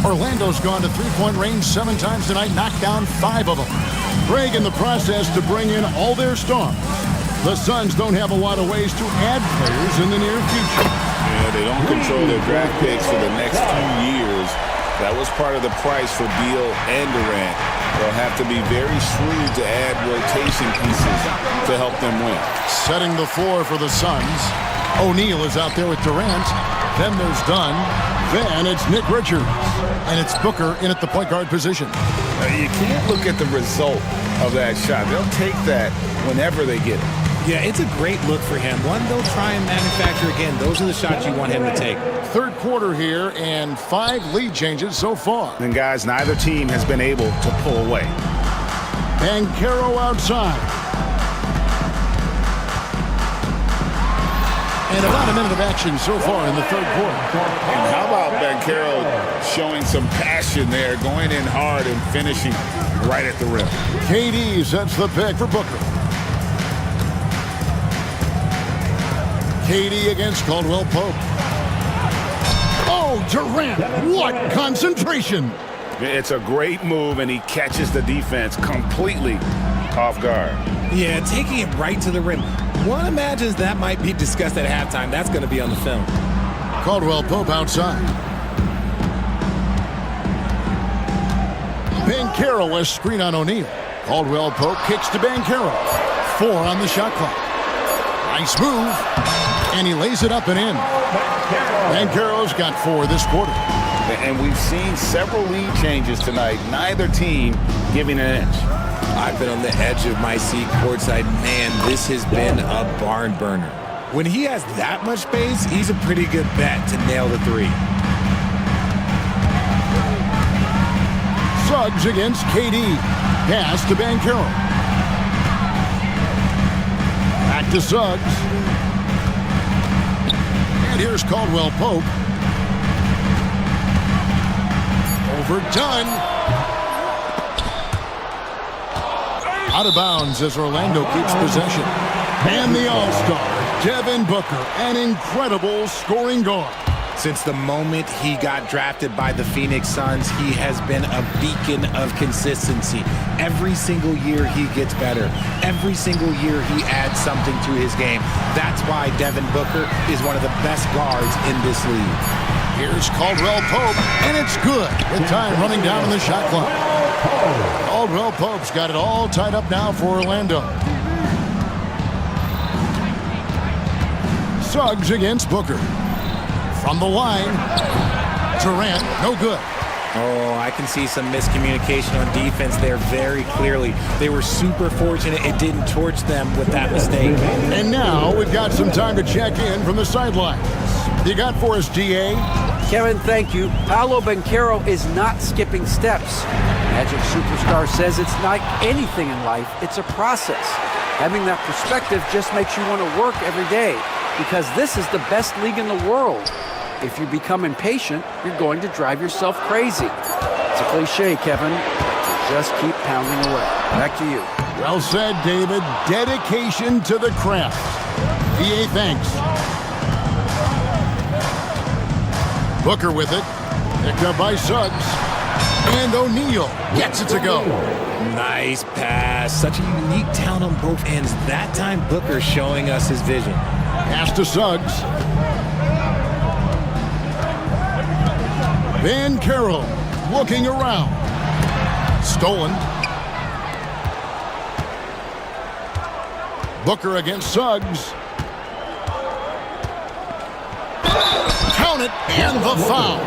Orlando's gone to three-point range 7 times tonight, knocked down 5 of them. Craig in the process to bring in all their stars. The Suns don't have a lot of ways to add players in the near future. Yeah, they don't control their draft picks for the next few years. That was part of the price for Beal and Durant. They'll have to be very shrewd to add rotation pieces to help them win. Setting the floor for the Suns. O'Neal is out there with Durant. Then there's Dunn. Then it's Nick Richards. And it's Booker in at the point guard position. You can't look at the result of that shot. They'll take that whenever they get it. Yeah, it's a great look for him. One they'll try and manufacture again. Those are the shots you want him to take. Third quarter here and 5 lead changes so far. And guys, neither team has been able to pull away. Banchero outside. And about a minute of action so far in the third quarter. And how about Banchero showing some passion there, going in hard and finishing right at the rim. KD sets the pick for Booker. KD against Caldwell Pope. Oh, Durant, what concentration. It's a great move, and he catches the defense completely off guard. Yeah, taking it right to the rim. One imagines that might be discussed at halftime. That's going to be on the film. Caldwell Pope outside. Banchero a screen on O'Neal. Caldwell Pope kicks to Banchero. 4 on the shot clock. Nice move. And he lays it up and in. Banchero's got 4 this quarter. And we've seen several lead changes tonight, neither team giving an inch. I've been on the edge of my seat courtside. Man, this has been a barn burner. When he has that much space, he's a pretty good bet to nail the three. Suggs against KD. Pass to Banchero. Back to Suggs. And here's Caldwell Pope. Overdone. Out of bounds as Orlando keeps possession. And the All-Star, Devin Booker, an incredible scoring guard. Since the moment he got drafted by the Phoenix Suns, he has been a beacon of consistency. Every single year he gets better. Every single year he adds something to his game. That's why Devin Booker is one of the best guards in this league. Here's Caldwell Pope, and it's good with time running down on the shot clock. Caldwell Pope's got it all tied up now for Orlando. Suggs against Booker. From the line, Durant, no good. Oh, I can see some miscommunication on defense there very clearly. They were super fortunate it didn't torch them with that mistake. And now we've got some time to check in from the sidelines. You got for us, GA? Kevin, thank you. Paolo Banchero is not skipping steps. Magic Superstar says it's like anything in life, it's a process. Having that perspective just makes you want to work every day, because this is the best league in the world. If you become impatient, you're going to drive yourself crazy. It's a cliche, Kevin. Just keep pounding away. Back to you. Well said, David. Dedication to the craft. EA, thanks. Booker with it. Picked up by Suggs. And O'Neal gets it to go. Nice pass. Such a unique talent on both ends. That time, Booker showing us his vision. Pass to Suggs. Banchero looking around. Stolen. Booker against Suggs. Count it, and the foul.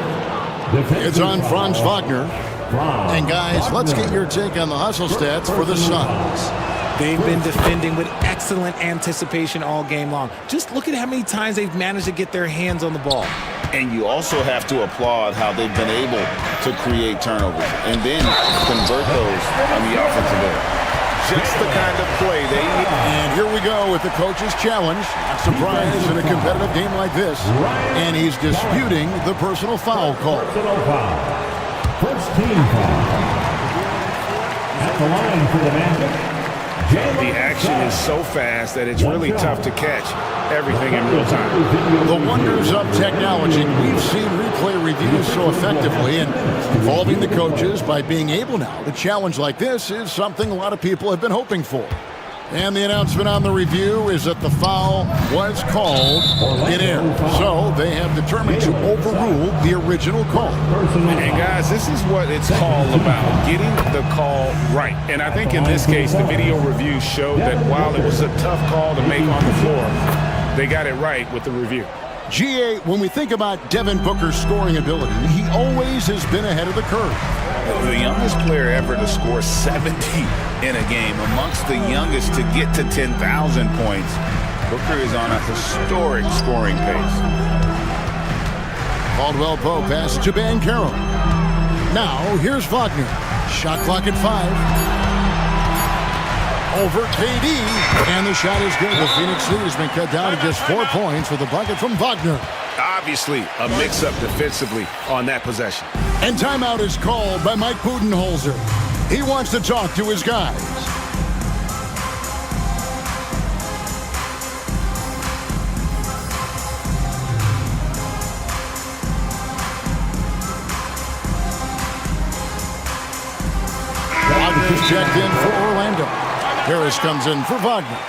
It's on Franz Wagner. And guys, let's get your take on the hustle stats for the Suns. They've been defending with excellent anticipation all game long. Just look at how many times they've managed to get their hands on the ball. And you also have to applaud how they've been able to create turnovers and then convert those on the offensive end. Just the kind of play they need. And here we go with the coach's challenge. Not surprised in a competitive game like this. And he's disputing the personal foul call. First team foul. At the line for the Magic. The action is so fast that it's really tough to catch everything in real time. The wonders of technology. We've seen replay reviews so effectively, and involving the coaches by being able now to challenge like this is something a lot of people have been hoping for. And the announcement on the review is that the foul was called in air. So they have determined to overrule the original call. And guys, this is what it's all about, getting the call right. And I think in this case, the video review showed that while it was a tough call to make on the floor, they got it right with the review. GA, when we think about Devin Booker's scoring ability, he always has been ahead of the curve. The youngest player ever to score 70 in a game, amongst the youngest to get to 10,000 points. Booker is on a historic scoring pace. Caldwell Pope passes to Banchero. Now, here's Wagner. Shot clock at 5. Over KD, and the shot is good. The Phoenix lead has been cut down to just 4 points with a bucket from Wagner. Obviously, a mix-up defensively on that possession. And timeout is called by Mike Budenholzer. He wants to talk to his guys. Wagner's checked in for Orlando. Harris comes in for Wagner.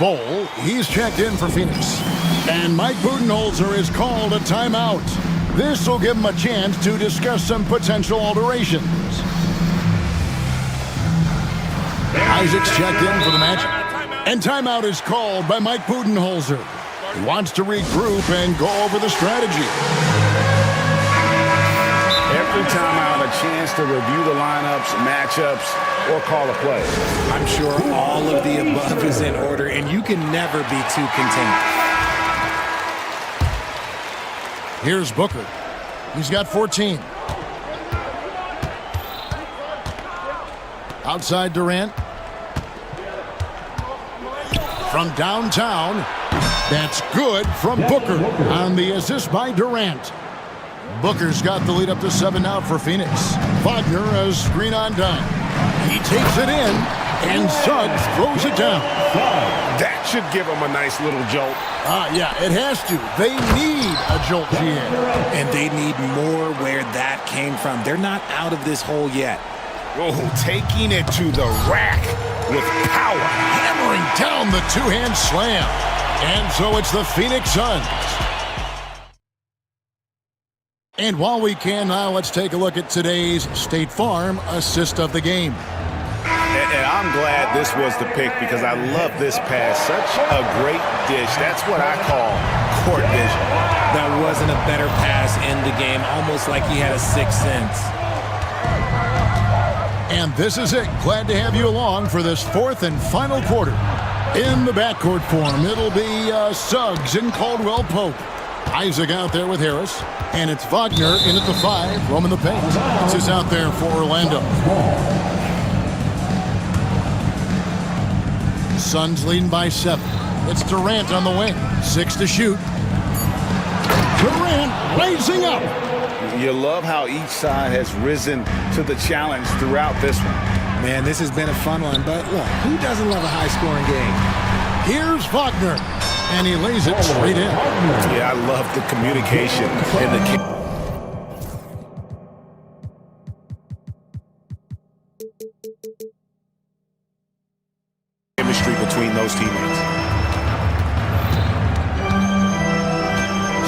Bowl, he's checked in for Phoenix. And Mike Budenholzer is called a timeout. This will give him a chance to discuss some potential alterations. Isaac's checked in for the Magic. And timeout is called by Mike Budenholzer. He wants to regroup and go over the strategy. every timeout a chance to review the lineups, matchups, or call a play. I'm sure all of the above is in order, and you can never be too content. Here's Booker. He's got 14. Outside Durant. From downtown. That's good from Booker on the assist by Durant. Booker's got the lead up to 7 now for Phoenix. Wagner, a screen on dime. He takes it in, and Suggs throws it down. That should give them a nice little jolt. Yeah, it has to. They need a jolt, GM. And they need more where that came from. They're not out of this hole yet. Oh, taking it to the rack with power. Hammering down the two-hand slam. And so it's the Phoenix Suns. And while we can now, let's take a look at today's State Farm assist of the game. And I'm glad this was the pick because I love this pass. Such a great dish. That's what I call court vision. That wasn't a better pass in the game, almost like he had a sixth sense. And this is it. Glad to have you along for this fourth and final quarter. In the backcourt form, it'll be Suggs and Caldwell Pope. Isaac out there with Harris. And it's Wagner in at the 5, roaming the paint. This is out there for Orlando. Suns leading by 7. It's Durant on the wing. 6 to shoot. Durant raising up. You love how each side has risen to the challenge throughout this one. Man, this has been a fun one, but look, who doesn't love a high-scoring game? Here's Wagner, and he lays it straight in. Yeah, I love the communication and the chemistry between those teammates.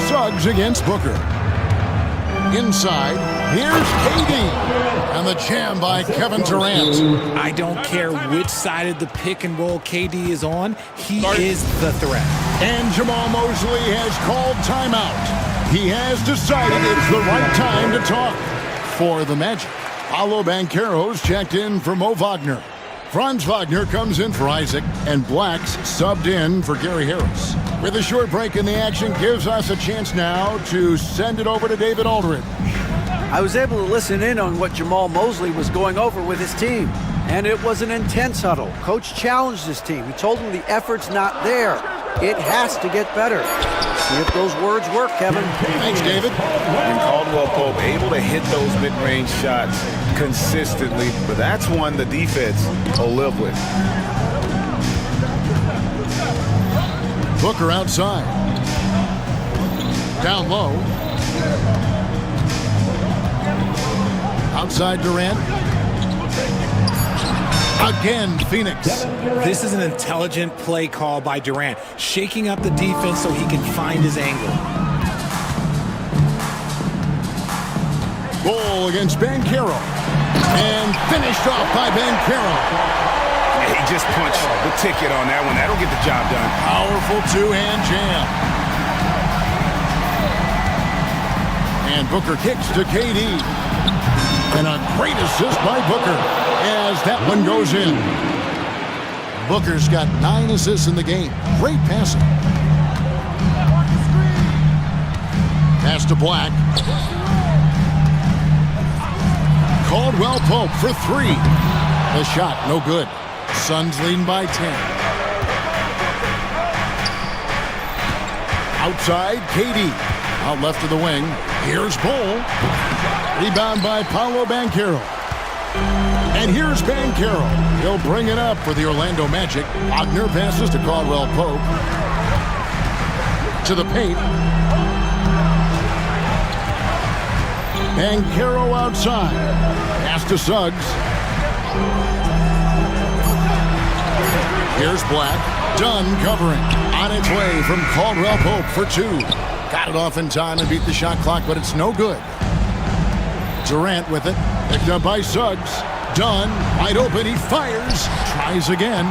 Suggs against Booker. Inside, here's KD. And the jam by Kevin Durant. I don't care which side of the pick and roll KD is on, he is the threat. And Jamal Mosley has called timeout. He has decided it's the right time to talk. For the Magic, Paolo Banchero's checked in for Mo Wagner. Franz Wagner comes in for Isaac, and Black's subbed in for Gary Harris. With a short break in the action, gives us a chance now to send it over to David Aldridge. I was able to listen in on what Jamal Mosley was going over with his team, and it was an intense huddle. Coach challenged his team. He told them the effort's not there. It has to get better. See if those words work, Kevin. Thanks, David. And Caldwell Pope able to hit those mid-range shots consistently, but that's one the defense will live with. Booker outside. Down low. Outside Durant. Again, Phoenix. This is an intelligent play call by Durant, shaking up the defense so he can find his angle. Goal against Banchero. And finished off by Banchero. He just punched the ticket on that one. That'll get the job done. Powerful two-hand jam. And Booker kicks to KD. And a great assist by Booker as that one goes in. Booker's got 9 assists in the game. Great passing. Pass to Black. Caldwell Pope for 3. The shot, no good. Suns leading by 10. Outside, KD. Out left of the wing. Here's Bull. Rebound by Paolo Banchero. And here's Banchero. He'll bring it up for the Orlando Magic. Wagner passes to Caldwell Pope. To the paint. Banchero outside. Pass to Suggs. Here's Black. Dunn covering. On its way from Caldwell Pope for 2. Got it off in time and beat the shot clock, but it's no good. Durant with it. Picked up by Suggs. Dunn, wide open, he fires. Tries again.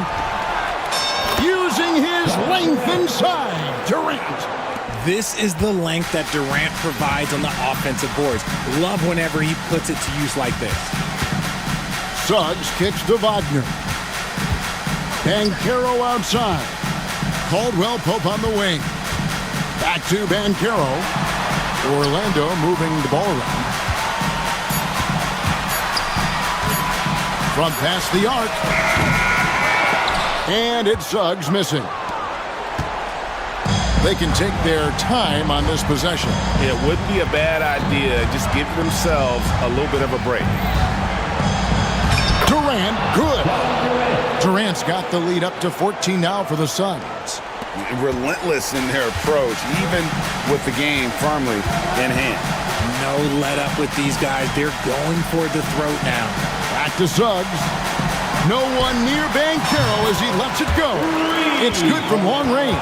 Using his length inside. Durant. This is the length that Durant provides on the offensive boards. Love whenever he puts it to use like this. Suggs kicks to Wagner. Banchero outside. Caldwell Pope on the wing. Back to Banchero. Orlando moving the ball around. From past the arc. And it's Suggs missing. They can take their time on this possession. It wouldn't be a bad idea. Just give themselves a little bit of a break. Durant, good. Durant's got the lead up to 14 now for the Suns. Relentless in their approach, even with the game firmly in hand. No let up with these guys. They're going for the throat now. Back to Suggs. No one near Banchero as he lets it go. It's good from long range.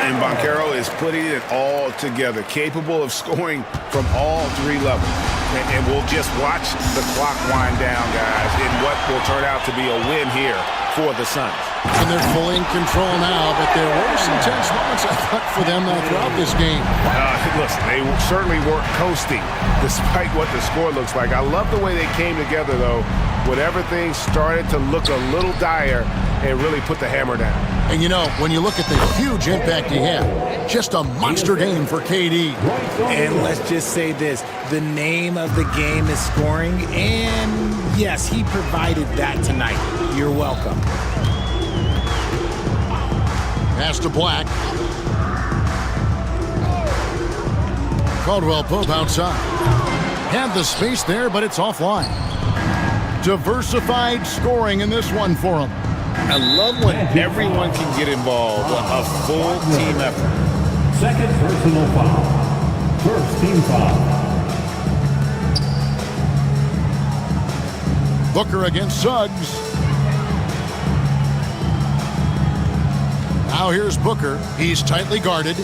And Banchero is putting it all together, capable of scoring from all three levels. And we'll just watch the clock wind down, guys, in what will turn out to be a win here for the Suns. And they're fully in control now, but there were some tense moments, I thought, for them throughout this game. Listen, they certainly weren't coasting, despite what the score looks like. I love the way they came together, though, when everything started to look a little dire and really put the hammer down. And, you know, when you look at the huge impact he had, just a monster game for KD. And let's just say this, the name of the game is scoring, and yes, he provided that tonight. You're welcome. Pass to Black. Caldwell Pope outside. Had the space there, but it's offline. Diversified scoring in this one for him. I love when everyone can get involved, a full team effort. Second personal foul. First team foul. Booker against Suggs. Now here's Booker. He's tightly guarded.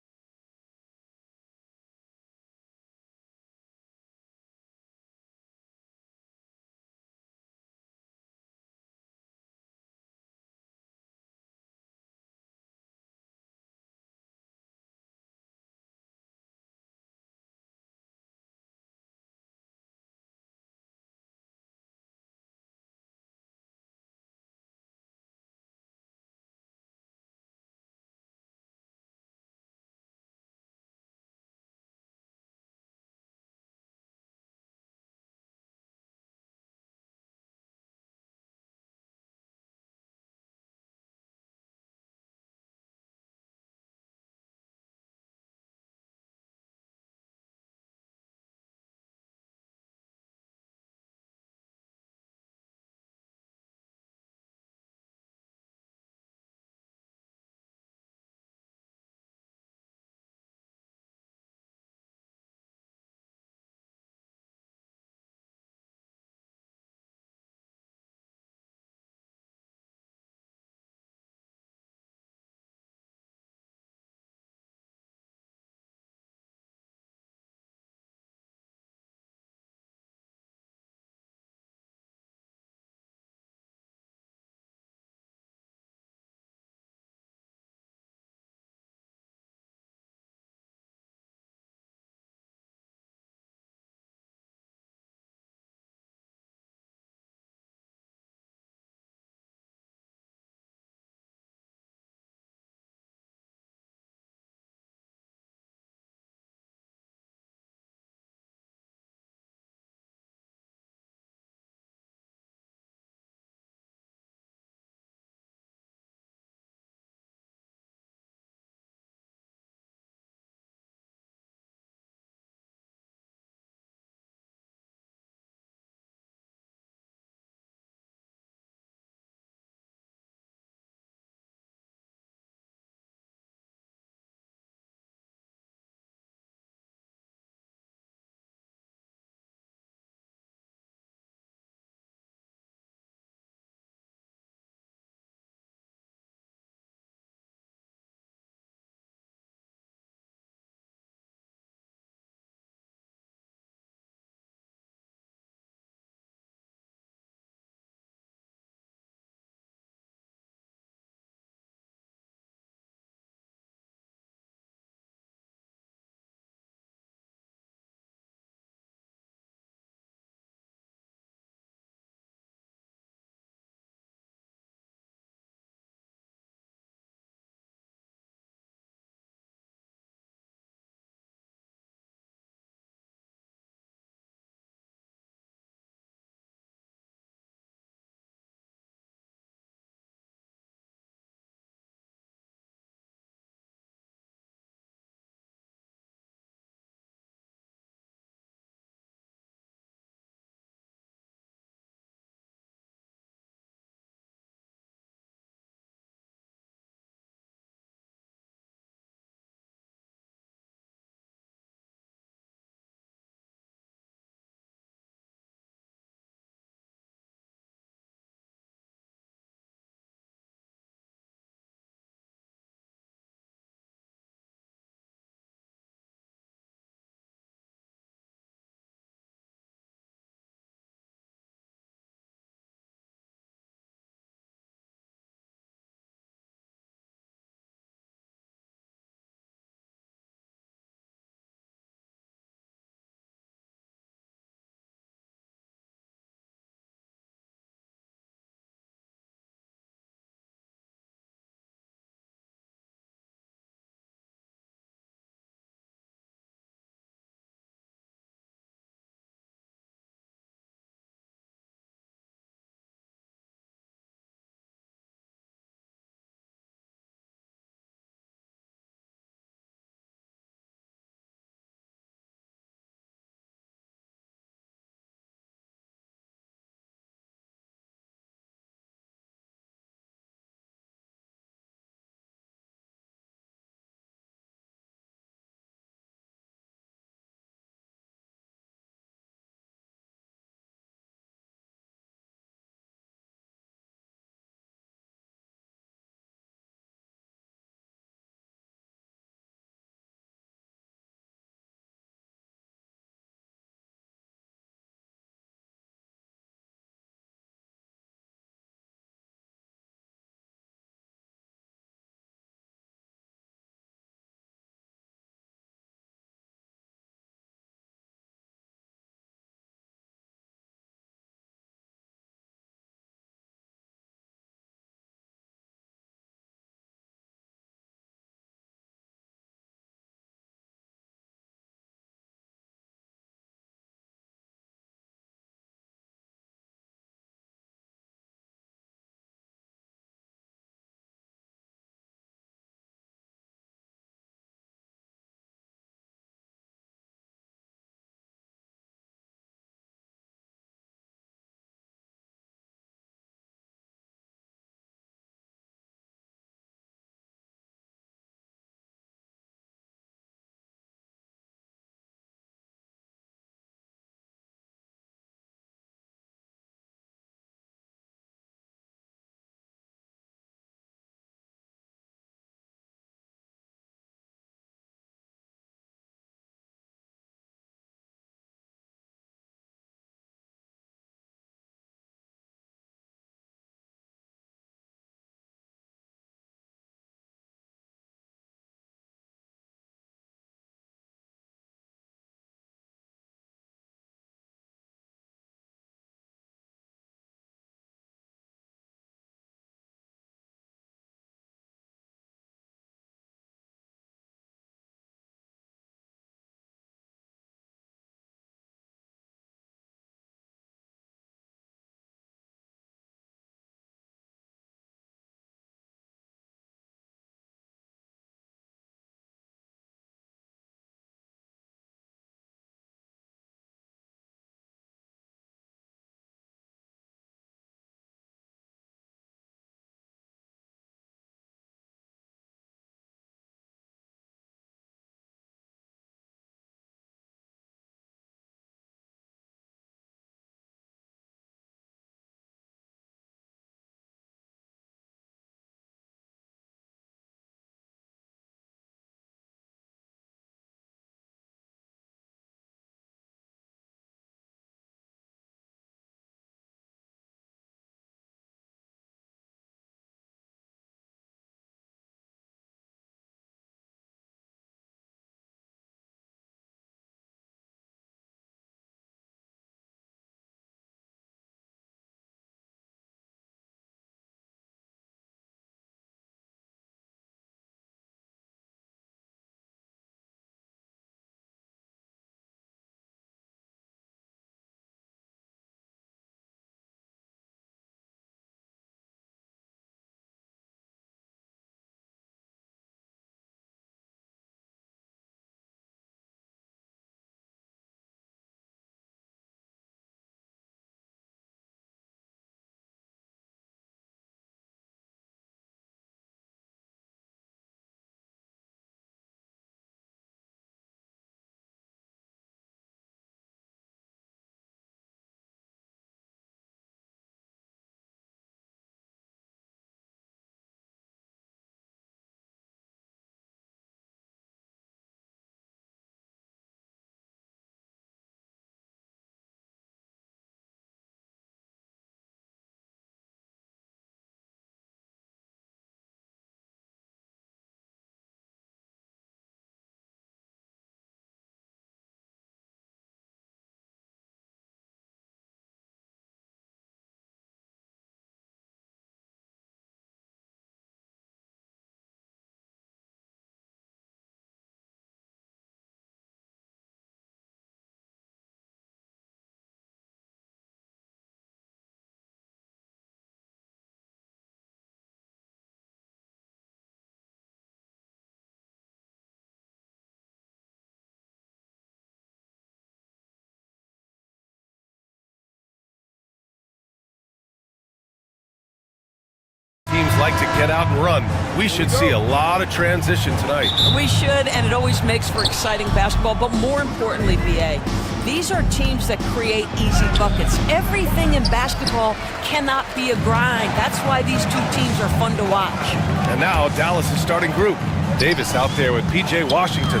like to get out and run. We should see a lot of transition tonight. We should, and it always makes for exciting basketball. But more importantly, BA, these are teams that create easy buckets. Everything in basketball cannot be a grind. That's why these two teams are fun to watch. And now Dallas' starting group. Davis out there with P.J. Washington.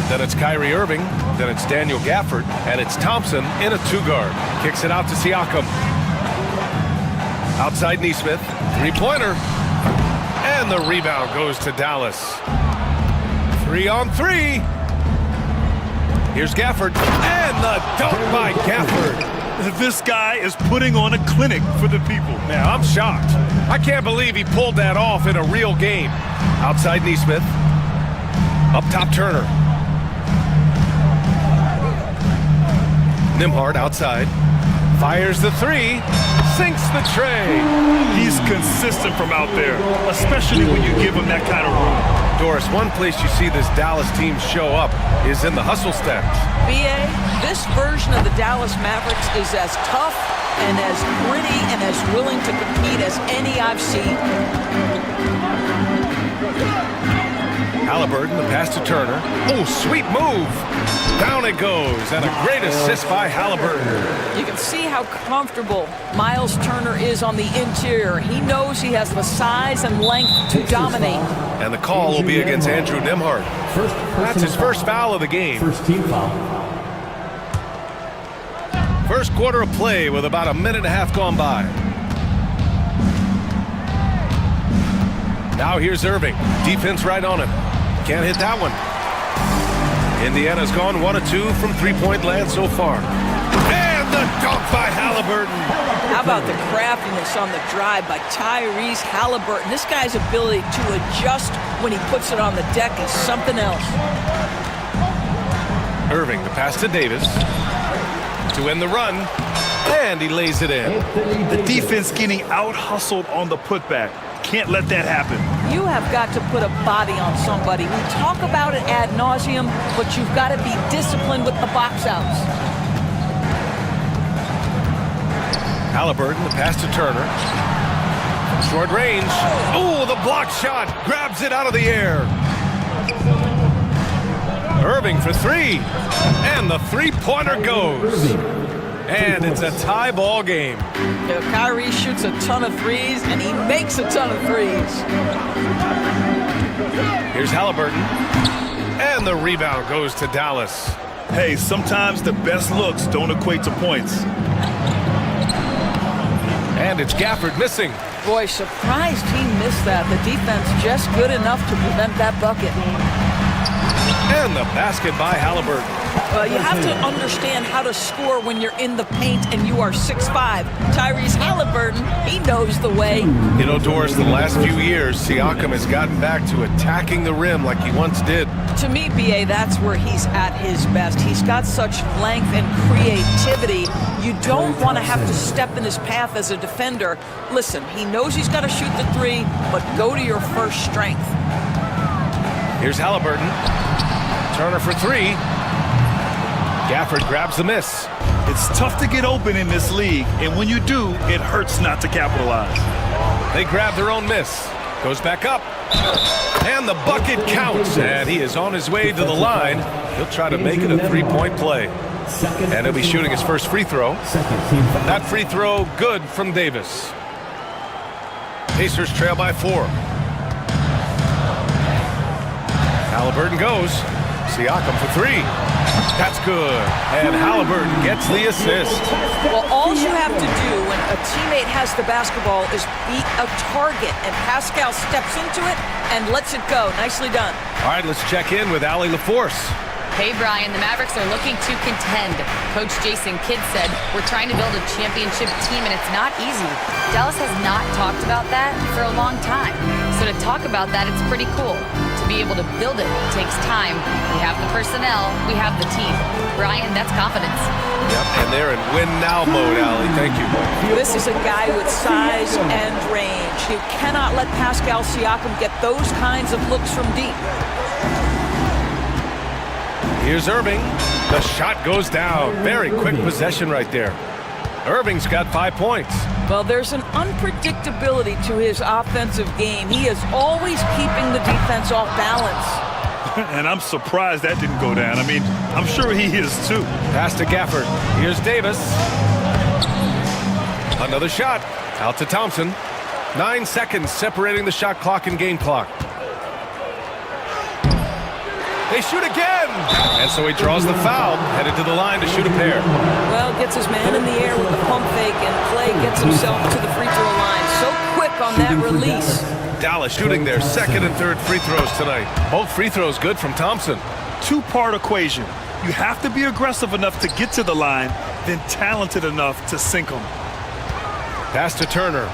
Then it's Kyrie Irving. Then it's Daniel Gafford. And it's Thompson in a two-guard. Kicks it out to Siakam. Outside Nesmith. Three-pointer. And the rebound goes to Dallas. 3-on-3. Here's Gafford. And the dunk by Gafford. This guy is putting on a clinic for the people. Man, I'm shocked. I can't believe he pulled that off in a real game. Outside Nesmith. Up top Turner. Nembhard outside. Fires the three. Sinks the tray. He's consistent from out there, especially when you give him that kind of room. Doris, one place you see this Dallas team show up is in the hustle stacks. BA, this version of the Dallas Mavericks is as tough and as gritty and as willing to compete as any I've seen. Halliburton, the pass to Turner. Oh, sweet move. Down it goes, and a great assist by Halliburton. You can see how comfortable Miles Turner is on the interior. He knows he has the size and length to dominate. And the call will be against Andrew Nembhard. That's his first foul of the game. First team foul. First quarter of play with about a minute and a half gone by. Now here's Irving. Defense right on him. Can't hit that one. Indiana's gone 1 of 2 from three-point land so far. And the dunk by Halliburton. How about the craftiness on the drive by Tyrese Halliburton? This guy's ability to adjust when he puts it on the deck is something else. Irving, the pass to Davis. To end the run. And he lays it in. The defense getting out-hustled on the putback. Can't let that happen. You have got to put a body on somebody. We talk about it ad nauseum, but you've got to be disciplined with the box outs. Halliburton, the pass to Turner. Short range. Oh, the block shot. Grabs it out of the air. Irving for three. And the three-pointer goes. And it's a tie ball game. You know, Kyrie shoots a ton of threes, and he makes a ton of threes. Here's Halliburton. And the rebound goes to Dallas. Hey, sometimes the best looks don't equate to points. And it's Gafford missing. Boy, surprised he missed that. The defense just good enough to prevent that bucket. And the basket by Halliburton. You have to understand how to score when you're in the paint and you are 6'5". Tyrese Halliburton, he knows the way. You know, Doris, the last few years, Siakam has gotten back to attacking the rim like he once did. To me, BA, that's where he's at his best. He's got such length and creativity. You don't want to have to step in his path as a defender. Listen, he knows he's got to shoot the three, but go to your first strength. Here's Halliburton. Turner for three. Gafford grabs the miss. It's tough to get open in this league, and when you do, it hurts not to capitalize. They grab their own miss. Goes back up. And the bucket counts. And he is on his way to the line. He'll try to make it a three-point play. And he'll be shooting his first free throw. That free throw good from Davis. Pacers trail by 4. Halliburton goes. Siakam for three. That's good. And Halliburton gets the assist. Well, all you have to do when a teammate has the basketball is beat a target, and Pascal steps into it and lets it go. Nicely done. All right, let's check in with Allie LaForce. Hey, Brian, the Mavericks are looking to contend. Coach Jason Kidd said, we're trying to build a championship team, and it's not easy. Dallas has not talked about that for a long time. So to talk about that, it's pretty cool. To be able to build it takes time. We have the personnel, we have the team. Brian, that's confidence. Yep, and they're in win-now mode, Allie. Thank you. This is a guy with size and range. You cannot let Pascal Siakam get those kinds of looks from deep. Here's Irving. The shot goes down. Very quick possession right there. Irving's got 5 points. Well, there's an unpredictability to his offensive game. He is always keeping the defense off balance. And I'm surprised that didn't go down. I mean, I'm sure he is too. Pass to Gafford. Here's Davis. Another shot. Out to Thompson. 9 seconds separating the shot clock and game clock. They shoot again! And so he draws the foul, headed to the line to shoot a pair. Well, gets his man in the air with the pump fake, and Clay gets himself to the free throw line. So quick on that release. Dallas shooting their second and third free throws tonight. Both free throws good from Thompson. Two-part equation. You have to be aggressive enough to get to the line, then talented enough to sink them. Pass to Turner.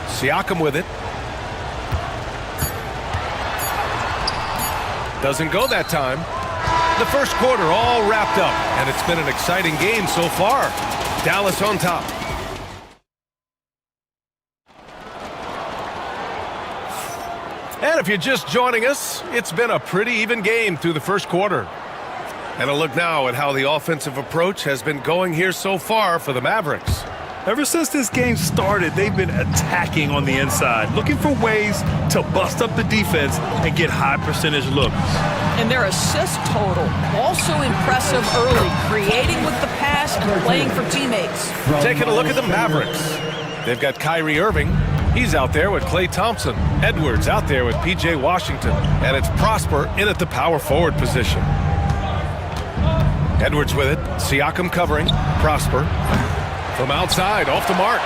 Siakam with it. Doesn't go that time. The first quarter all wrapped up, and it's been an exciting game so far. Dallas on top. And if you're just joining us, it's been a pretty even game through the first quarter. And a look now at how the offensive approach has been going here so far for the Mavericks. Ever since this game started, they've been attacking on the inside, looking for ways to bust up the defense and get high percentage looks. And their assist total, also impressive early, creating with the pass and playing for teammates. Taking a look at the Mavericks. They've got Kyrie Irving. He's out there with Klay Thompson. Edwards out there with P.J. Washington. And it's Prosper in at the power forward position. Edwards with it. Siakam covering. Prosper. From outside, off the mark.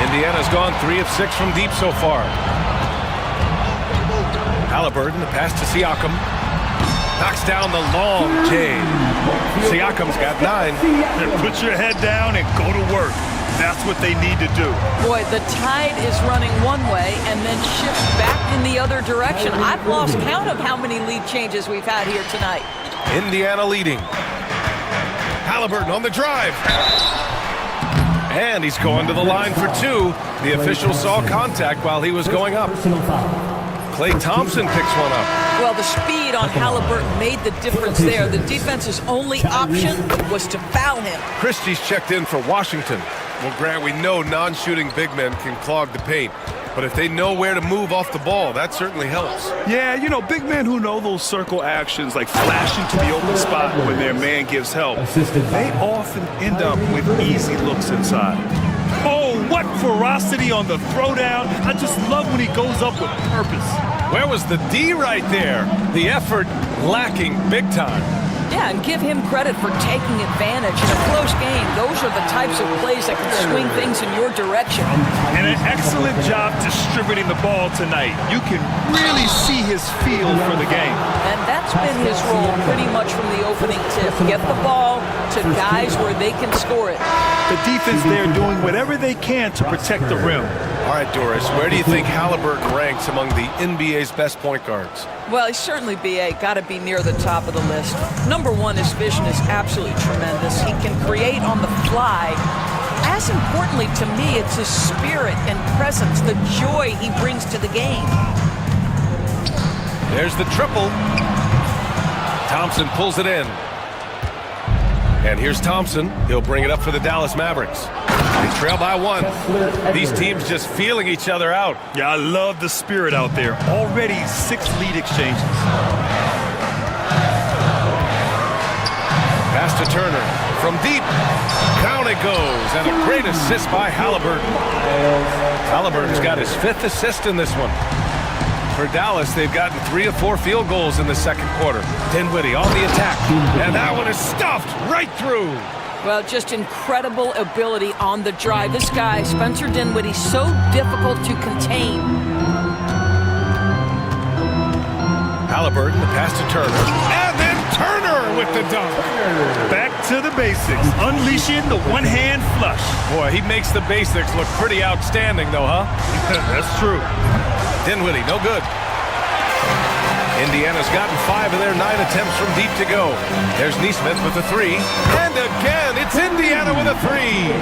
Indiana's gone 3 of 6 from deep so far. Halliburton, the pass to Siakam. Knocks down the long J. Siakam's got 9. Put your head down and go to work. That's what they need to do. Boy, the tide is running one way and then shifts back in the other direction. I've lost count of how many lead changes we've had here tonight. Indiana leading. Halliburton on the drive. And he's going to the line for 2. The official saw contact while he was going up. Klay Thompson picks one up. Well, the speed on Halliburton made the difference there. The defense's only option was to foul him. Christie's checked in for Washington. Well, Grant, we know non-shooting big men can clog the paint. But if they know where to move off the ball, that certainly helps. Yeah, you know, big men who know those circle actions, like flashing to the open spot when their man gives help, they often end up with easy looks inside. Oh, what ferocity on the throwdown. I just love when he goes up with purpose. Where was the D right there? The effort lacking big time. Yeah, and give him credit for taking advantage. In a close game, those are the types of plays that can swing things in your direction. And an excellent job distributing the ball tonight. You can really see his feel for the game. And that's been his role pretty much from the opening tip. Get the ball to guys where they can score it. The defense there doing whatever they can to protect the rim. All right, Doris, where do you think Halliburton ranks among the NBA's best point guards? Well, he's certainly, B.A., got to be near the top of the list. Number one, his vision is absolutely tremendous. He can create on the fly. As importantly to me, it's his spirit and presence, the joy he brings to the game. There's the triple. Thompson pulls it in. And here's Thompson. He'll bring it up for the Dallas Mavericks. They trail by 1. These teams just feeling each other out. Yeah, I love the spirit out there. Already 6 lead exchanges. Pass to Turner. From deep. Down it goes. And a great assist by Halliburton. Halliburton's got his 5th assist in this one. For Dallas, they've gotten 3 of 4 field goals in the second quarter. Dinwiddie on the attack. And that one is stuffed right through. Well, just incredible ability on the drive. This guy, Spencer Dinwiddie, so difficult to contain. Halliburton, the pass to Turner. And then Turner with the dunk. Back to the basics. Unleashing the one-hand flush. Boy, he makes the basics look pretty outstanding, though, huh? That's true. Dinwiddie, no good. Indiana's gotten 5 of their 9 attempts from deep to go. There's Neesmith with a 3. And again, it's Indiana with a 3.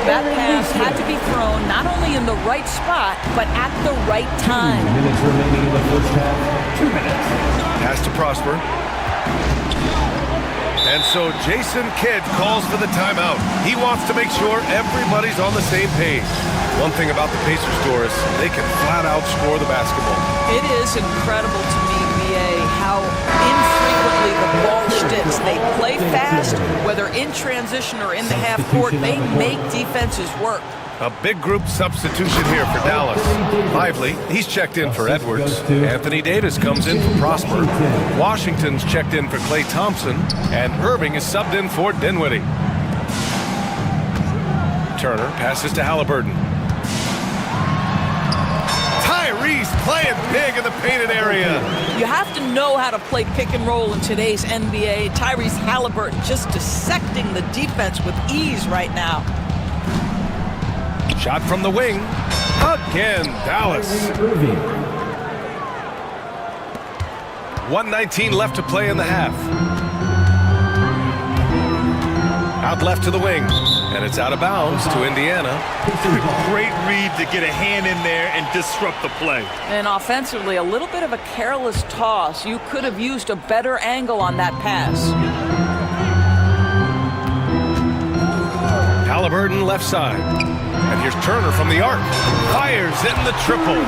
That pass had to be thrown not only in the right spot, but at the right time. 2 minutes remaining in the first half. 2 minutes. Pass to Prosper. And so Jason Kidd calls for the timeout. He wants to make sure everybody's on the same page. One thing about the Pacers, Doris, they can flat out score the basketball. It is incredible to me, BA, how infrequently the ball sticks. They play fast, whether in transition or in the half court. They make defenses work. A big group substitution here for Dallas. Lively, he's checked in for Edwards. Anthony Davis comes in for Prosper. Washington's checked in for Klay Thompson. And Irving is subbed in for Dinwiddie. Turner passes to Halliburton. Tyrese playing big in the painted area. You have to know how to play pick and roll in today's NBA. Tyrese Halliburton just dissecting the defense with ease right now. Shot from the wing. Again, Dallas. 1:19 left to play in the half. Out left to the wing. And it's out of bounds to Indiana. Great read to get a hand in there and disrupt the play. And offensively, a little bit of a careless toss. You could have used a better angle on that pass. Halliburton left side. And here's Turner from the arc. Fires in the triple.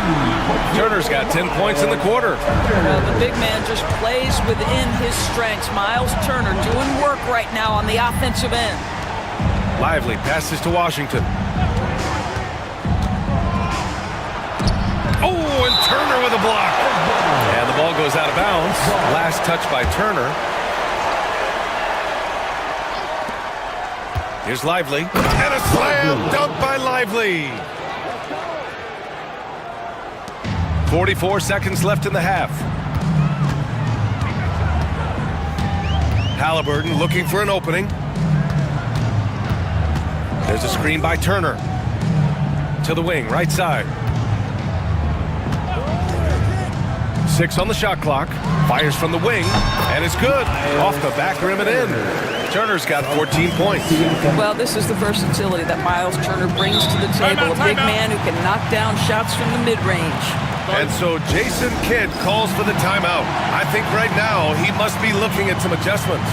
Turner's got 10 points in the quarter. The big man just plays within his strengths. Miles Turner doing work right now on the offensive end. Lively passes to Washington. Oh, and Turner with a block. And the ball goes out of bounds. Last touch by Turner. Here's Lively. And a slam dunk by Lively. 44 seconds left in the half. Halliburton looking for an opening. There's a screen by Turner. To the wing, right side. 6 on the shot clock. Fires from the wing. And it's good. Off the back rim and in. Turner's got 14 points. Well, this is the versatility that Miles Turner brings to the table. A big man who can knock down shots from the mid-range. And so Jason Kidd calls for the timeout. I think right now he must be looking at some adjustments.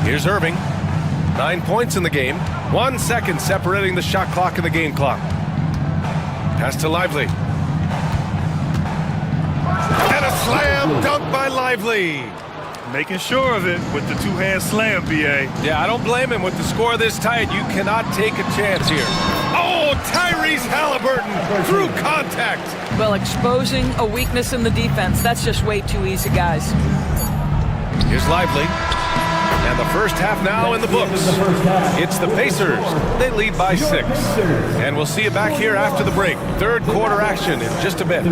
Here's Irving. 9 points in the game. 1 second separating the shot clock and the game clock. Pass to Lively. And a slam dunk by Lively. Making sure of it with the two-hand slam, BA. Yeah, I don't blame him. With the score this tight, you cannot take a chance here. Oh, Tyrese Halliburton through contact. Well, exposing a weakness in the defense, that's just way too easy, guys. Here's Lively. And the first half now in the books. It's the Pacers. They lead by 6. And we'll see you back here after the break. Third quarter action in just a bit.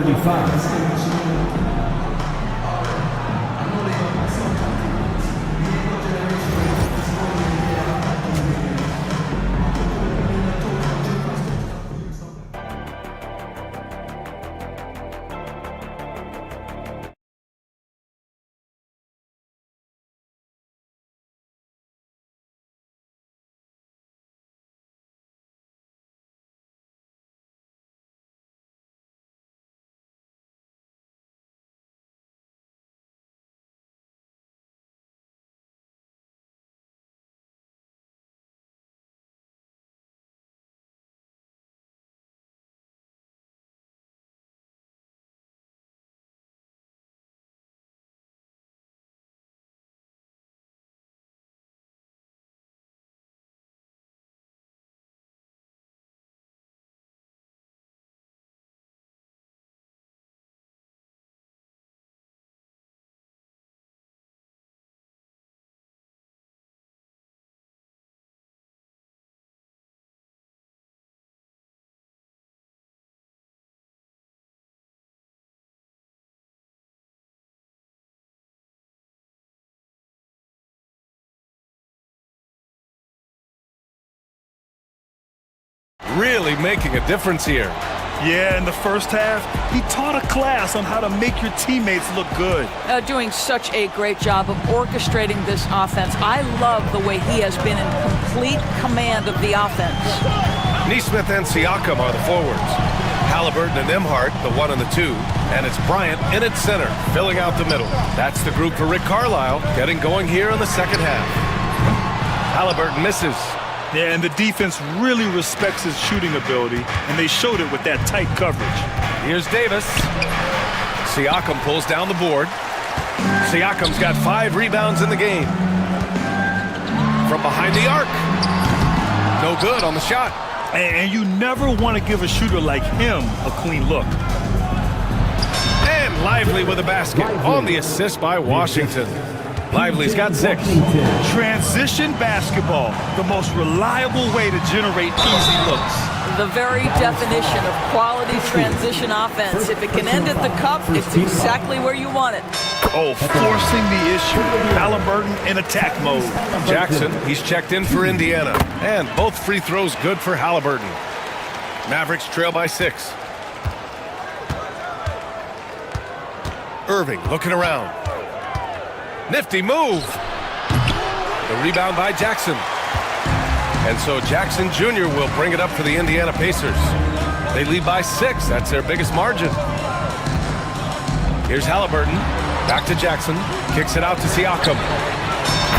Really making a difference here. Yeah, in the first half, he taught a class on how to make your teammates look good. Doing such a great job of orchestrating this offense. I love the way he has been in complete command of the offense. Nesmith and Siakam are the forwards. Halliburton and Emhart, the 1 and the 2. And it's Bryant in at center, filling out the middle. That's the group for Rick Carlisle, getting going here in the second half. Halliburton misses. Yeah, and the defense really respects his shooting ability, and they showed it with that tight coverage. Here's Davis. Siakam pulls down the board. Siakam's got 5 rebounds in the game. From behind the arc. No good on the shot. And you never want to give a shooter like him a clean look. And Lively with a basket on the assist by Washington. Lively's got 6. Transition basketball, the most reliable way to generate easy looks. The very definition of quality transition offense. If it can end at the cup, it's exactly where you want it. Oh, forcing the issue. Halliburton in attack mode. Jackson, he's checked in for Indiana. And both free throws good for Halliburton. Mavericks trail by 6. Irving looking around. Nifty move. The rebound by Jackson. And so Jackson Jr. will bring it up for the Indiana Pacers. They lead by 6. That's their biggest margin. Here's Halliburton. Back to Jackson. Kicks it out to Siakam.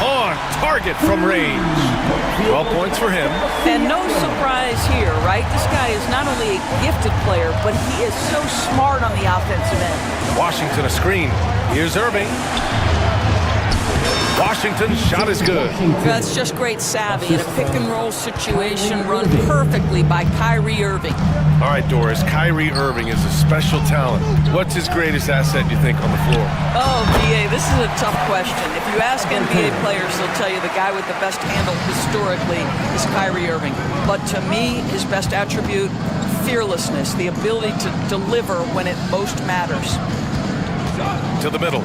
On target from range. 12 points for him. And no surprise here, right? This guy is not only a gifted player, but he is so smart on the offensive end. Washington a screen. Here's Irving. Washington's shot is good. That's just great savvy in a pick-and-roll situation run perfectly by Kyrie Irving. All right, Doris, Kyrie Irving is a special talent. What's his greatest asset, you think, on the floor? Oh, B.A., this is a tough question. If you ask NBA players, they'll tell you the guy with the best handle historically is Kyrie Irving. But to me, his best attribute, fearlessness, the ability to deliver when it most matters. To the middle.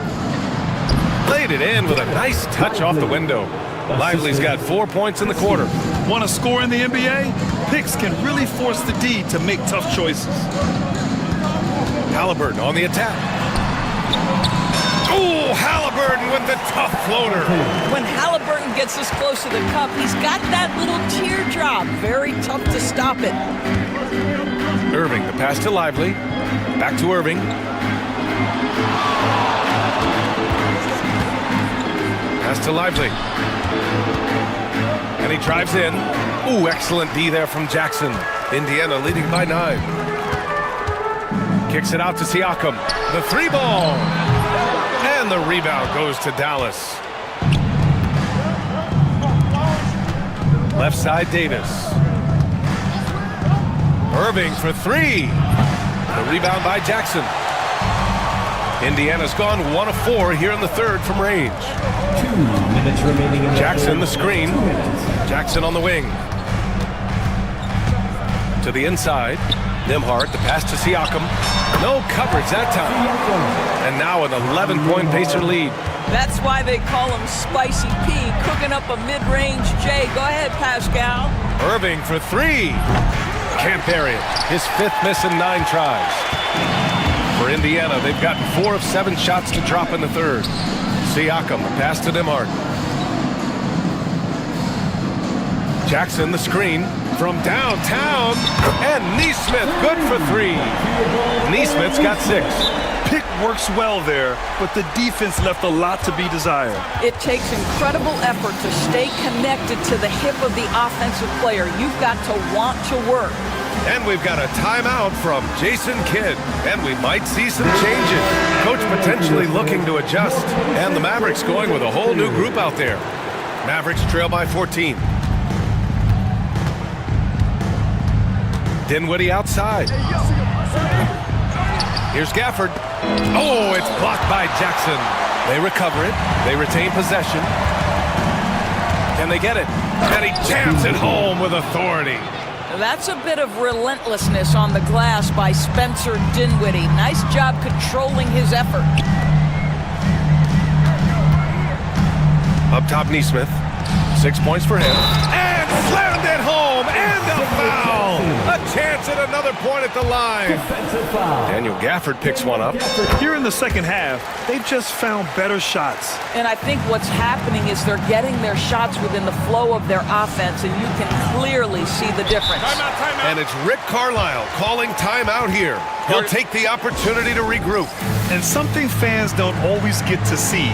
Laid it in with a nice touch off the window. Lively's got 4 points in the quarter. Want to score in the NBA? Picks can really force the D to make tough choices. Halliburton on the attack. Oh, Halliburton with the tough floater. When Halliburton gets this close to the cup, he's got that little teardrop. Very tough to stop it. Irving, the pass to Lively. Back to Irving. Pass to Lively. And he drives in. Ooh, excellent D there from Jackson. Indiana leading by 9. Kicks it out to Siakam. The 3-ball. And the rebound goes to Dallas. Left side, Davis. Irving for 3. The rebound by Jackson. Indiana's gone 1 of 4 here in the third from range. 2 minutes remaining. Jackson the screen. Jackson on the wing. To the inside. Nembhard, the pass to Siakam. No coverage that time. And now an 11-point Pacer lead. That's why they call him Spicy P, cooking up a mid-range J. Go ahead, Pascal. Irving for 3. Can't bury it. His 5th miss in 9 tries. For Indiana, they've gotten 4 of 7 shots to drop in the third. Siakam, the pass to Nembhard. Jackson, the screen from downtown. And Neesmith, good for 3. Neesmith's got 6. Pick works well there, but the defense left a lot to be desired. It takes incredible effort to stay connected to the hip of the offensive player. You've got to want to work. And we've got a timeout from Jason Kidd. And we might see some changes. Coach potentially looking to adjust. And the Mavericks going with a whole new group out there. Mavericks trail by 14. Dinwiddie outside. Here's Gafford. Oh, it's blocked by Jackson. They recover it. They retain possession. Can they get it? And he jams it home with authority. That's a bit of relentlessness on the glass by Spencer Dinwiddie. Nice job controlling his effort. Up top, Neesmith. 6 points for him. And slammed it home. And a foul. A chance at another point at the line. Daniel Gafford picks one up. Here in the second half, they've just found better shots. And I think what's happening is they're getting their shots within the flow of their offense, and you can clearly see the difference. Timeout. And it's Rick Carlisle calling timeout here. He'll take the opportunity to regroup. And something fans don't always get to see,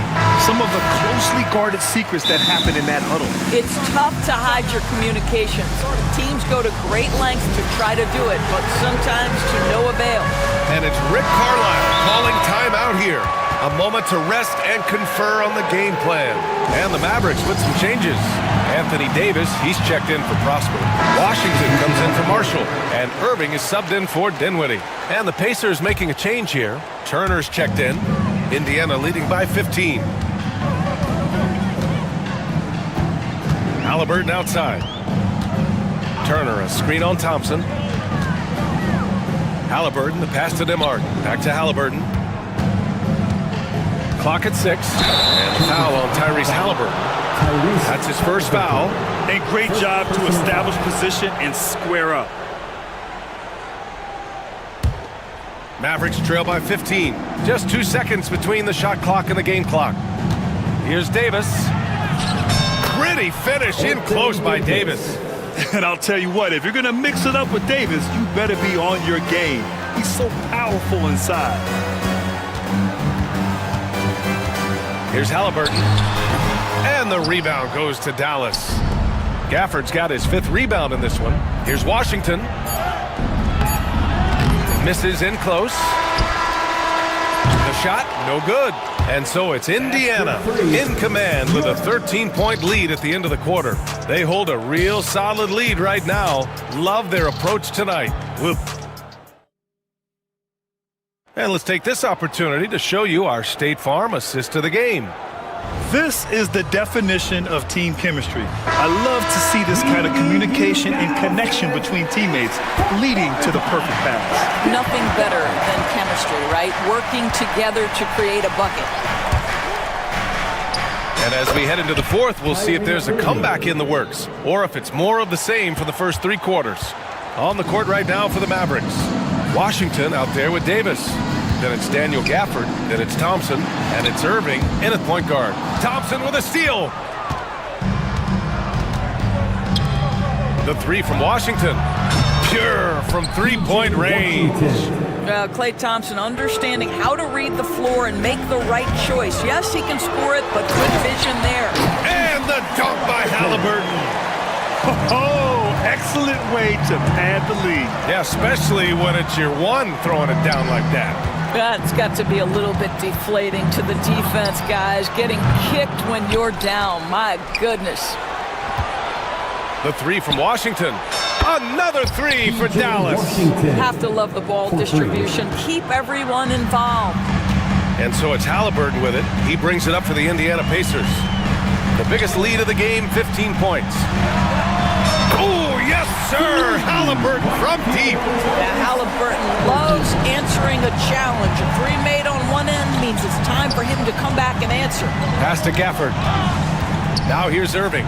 some of the closely guarded secrets that happen in that huddle. It's tough to hide your communications. Teams go to great lengths to try to do it, but sometimes to no avail. And it's Rick Carlisle calling timeout here. A moment to rest and confer on the game plan. And the Mavericks with some changes. Anthony Davis, he's checked in for Prosper. Washington comes in for Marshall. And Irving is subbed in for Dinwiddie. And the Pacers making a change here. Turner's checked in. Indiana leading by 15. Halliburton outside. Turner, a screen on Thompson. Halliburton, the pass to DeMartin. Back to Halliburton. Clock at 6. And a foul on Tyrese Halliburton. That's his first foul. A great job to establish position and square up. Mavericks trail by 15. Just 2 seconds between the shot clock and the game clock. Here's Davis. Pretty finish in close by Davis. And I'll tell you what, if you're going to mix it up with Davis, you better be on your game. He's so powerful inside. Here's Halliburton. And the rebound goes to Dallas. Gafford's got his 5th rebound in this one. Here's Washington. Misses in close. The shot, no good. And so it's Indiana in command with a 13-point lead at the end of the quarter. They hold a real solid lead right now. Love their approach tonight. Whoop. And let's take this opportunity to show you our State Farm assist to the game. This is the definition of team chemistry. I love to see this kind of communication and connection between teammates leading to the perfect pass. Nothing better than chemistry, right? Working together to create a bucket. And as we head into the fourth, we'll see if there's a comeback in the works or if it's more of the same for the first 3 quarters. On the court right now for the Mavericks. Washington out there with Davis. Then it's Daniel Gafford. Then it's Thompson. And it's Irving in at point guard. Thompson with a steal. The 3 from Washington. Pure from 3-point range. Klay Thompson understanding how to read the floor and make the right choice. Yes, he can score it, but good vision there. And the dunk by Halliburton. Oh, excellent way to pad the lead. Yeah, especially when it's your one throwing it down like that. That's got to be a little bit deflating to the defense, guys. Getting kicked when you're down. My goodness. The 3 from Washington. Another 3 for Dallas. Have to love the ball distribution. Keep everyone involved. And so it's Halliburton with it. He brings it up for the Indiana Pacers. The biggest lead of the game, 15 points. Oh, yes, sir! Halliburton from deep. Yeah, Halliburton loves answering a challenge. A 3 made on one end means it's time for him to come back and answer. Pass to Gafford. Now here's Irving.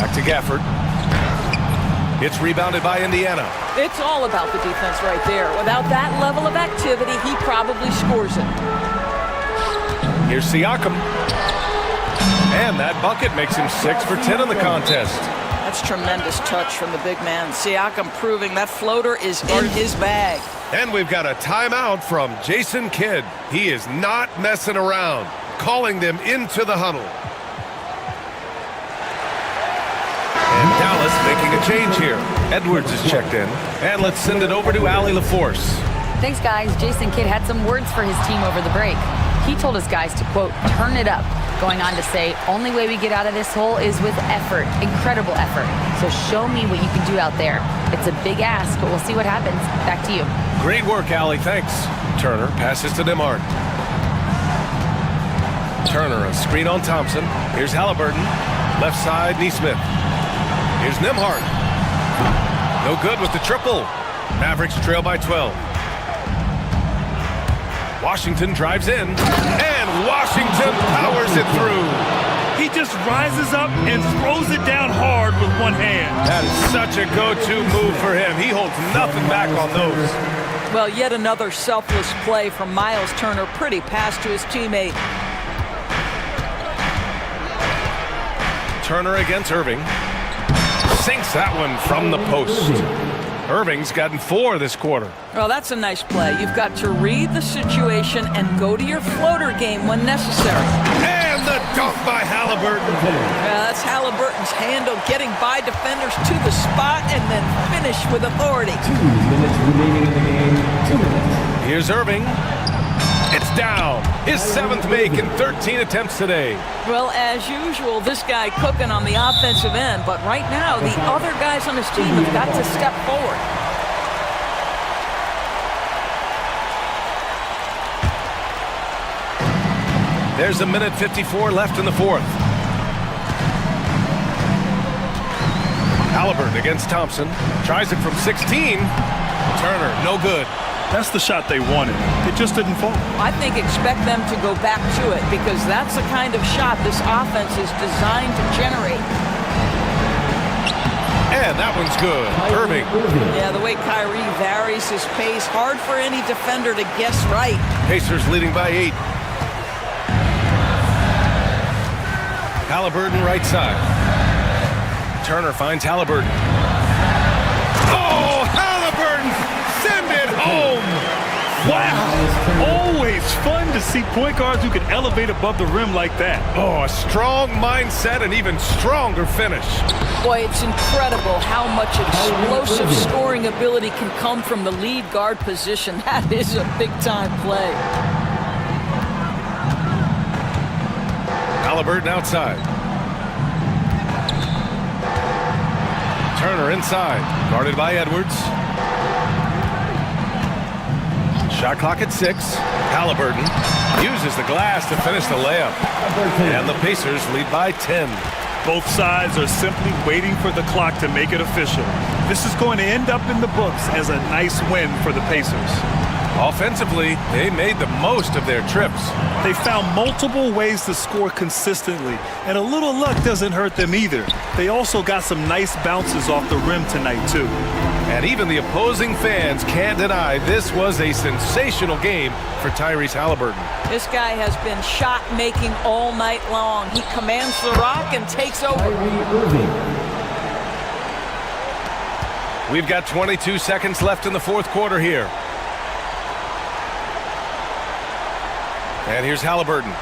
Back to Gafford. It's rebounded by Indiana. It's all about the defense right there. Without that level of activity, he probably scores it. Here's Siakam. And that bucket makes him 6 for 10 in the contest. That's tremendous touch from the big man. Siakam proving that floater is in his bag. And we've got a timeout from Jason Kidd. He is not messing around, calling them into the huddle. And Dallas making a change here. Edwards is checked in. And let's send it over to Allie LaForce. Thanks, guys. Jason Kidd had some words for his team over the break. He told his guys to, quote, turn it up, going on to say, only way we get out of this hole is with effort, incredible effort. So show me what you can do out there. It's a big ask, but we'll see what happens. Back to you. Great work, Allie. Thanks. Turner passes to DeMartin. Turner, a screen on Thompson. Here's Halliburton. Left side, Neesmith. Here's Nembhard. No good with the triple. Mavericks trail by 12. Washington drives in, and Washington powers it through. He just rises up and throws it down hard with one hand. That is such a go-to move for him. He holds nothing back on those. Well, yet another selfless play from Miles Turner. Pretty pass to his teammate. Turner against Irving. Sinks that one from the post. Irving's gotten 4 this quarter. Well, that's a nice play. You've got to read the situation and go to your floater game when necessary. And the dunk by Halliburton. That's Halliburton's handle, getting by defenders to the spot and then finish with authority. 2 minutes remaining in the game. 2 minutes. Here's Irving. It's down. His 7th make in 13 attempts today. Well, as usual, this guy cooking on the offensive end, but right now the other guys on his team have got to step forward. There's a minute 54 left in the 4th. Halliburton against Thompson. Tries it from 16. Turner, no good. That's the shot they wanted. It just didn't fall. I think expect them to go back to it because that's the kind of shot this offense is designed to generate. And that one's good. Irving. Yeah, the way Kyrie varies his pace, hard for any defender to guess right. Pacers leading by 8. Halliburton right side. Turner finds Halliburton. Oh, Halliburton! Send it home! Wow! Always fun to see point guards who can elevate above the rim like that. Oh, a strong mindset and even stronger finish. Boy, it's incredible how much explosive scoring ability can come from the lead guard position. That is a big-time play. Halliburton outside. Turner inside, guarded by Edwards. Shot clock at 6. Halliburton uses the glass to finish the layup. And the Pacers lead by 10. Both sides are simply waiting for the clock to make it official. This is going to end up in the books as a nice win for the Pacers. Offensively, they made the most of their trips. They found multiple ways to score consistently, and a little luck doesn't hurt them either. They also got some nice bounces off the rim tonight, too. And even the opposing fans can't deny this was a sensational game for Tyrese Halliburton. This guy has been shot-making all night long. He commands the rock and takes over. We've got 22 seconds left in the 4th quarter here. And here's Halliburton.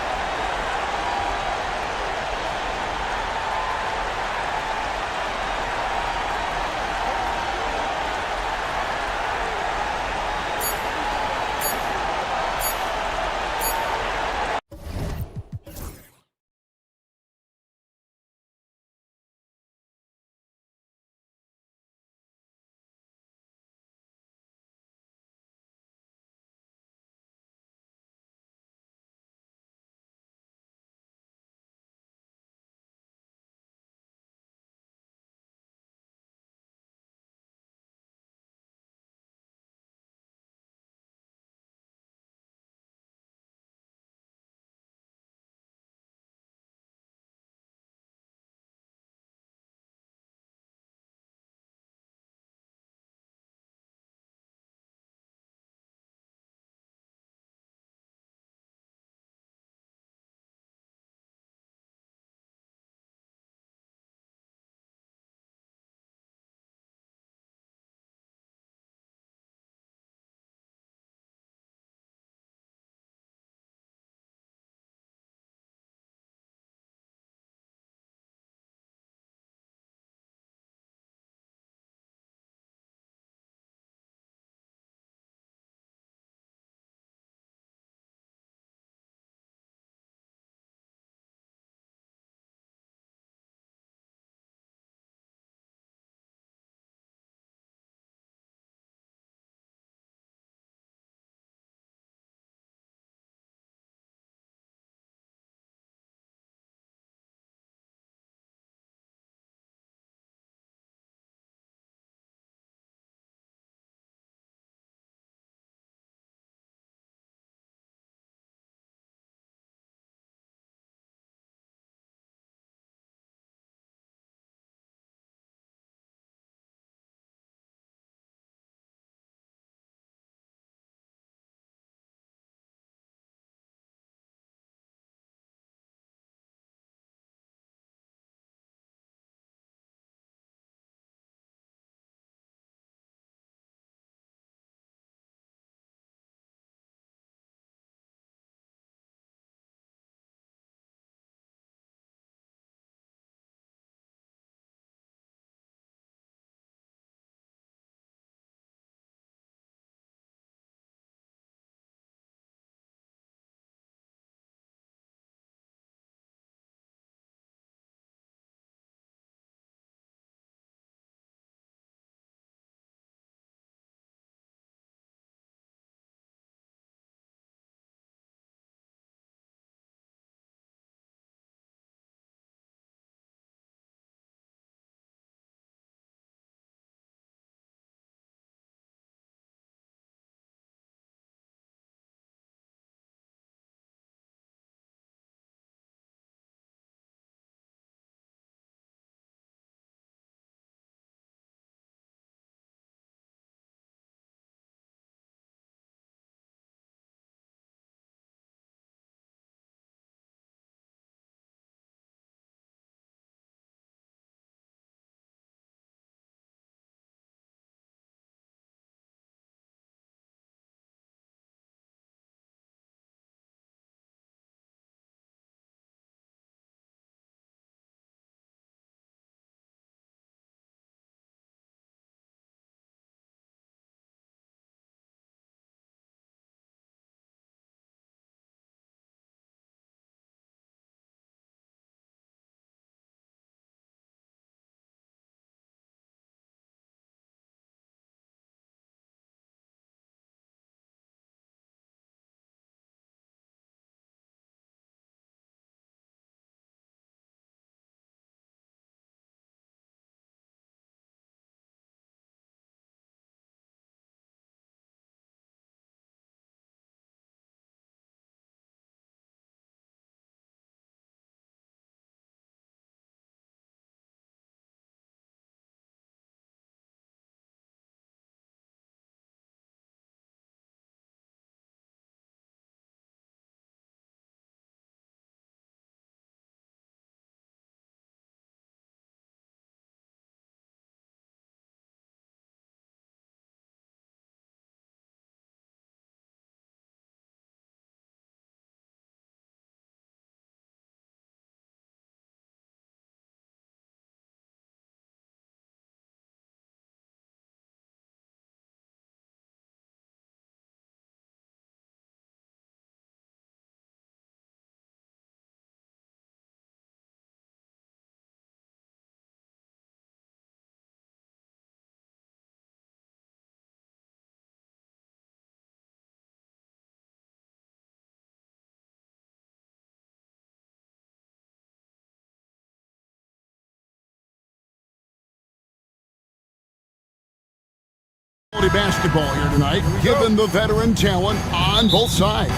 Basketball here tonight, given the veteran talent on both sides.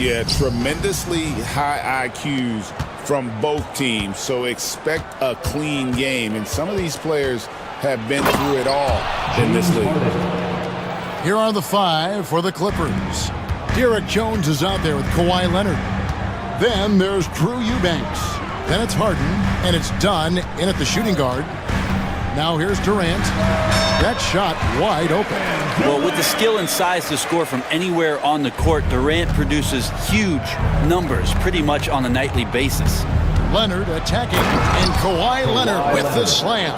Yeah, tremendously high IQs from both teams, so expect a clean game. And some of these players have been through it all in this league. Here are the 5 for the Clippers. Derek Jones is out there with Kawhi Leonard. Then there's Drew Eubanks. Then it's Harden, and it's Dunn in at the shooting guard. Now here's Durant. That shot wide open. Well, with the skill and size to score from anywhere on the court, Durant produces huge numbers pretty much on a nightly basis. Leonard attacking, and Kawhi Leonard with the slam.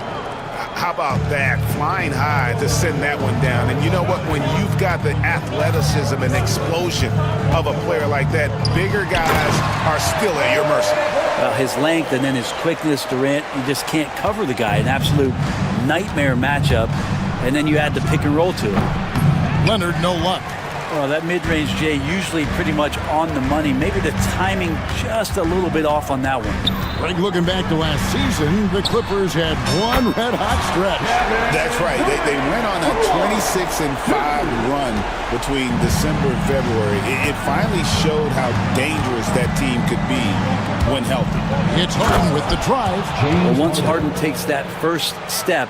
How about that? Flying high to send that one down. And you know what? When you've got the athleticism and explosion of a player like that, bigger guys are still at your mercy. His length and then his quickness, Durant, you just can't cover the guy. An absolute nightmare matchup. And then you add the pick and roll to it. Leonard, no luck. Well, that mid-range, Jay, usually pretty much on the money. Maybe the timing just a little bit off on that one. Greg, looking back to last season, the Clippers had one red-hot stretch. That's right. They went on a 26-5 run between December and February. It finally showed how dangerous that team could be when healthy. It's Harden with the drive. Well, once Harden takes that first step,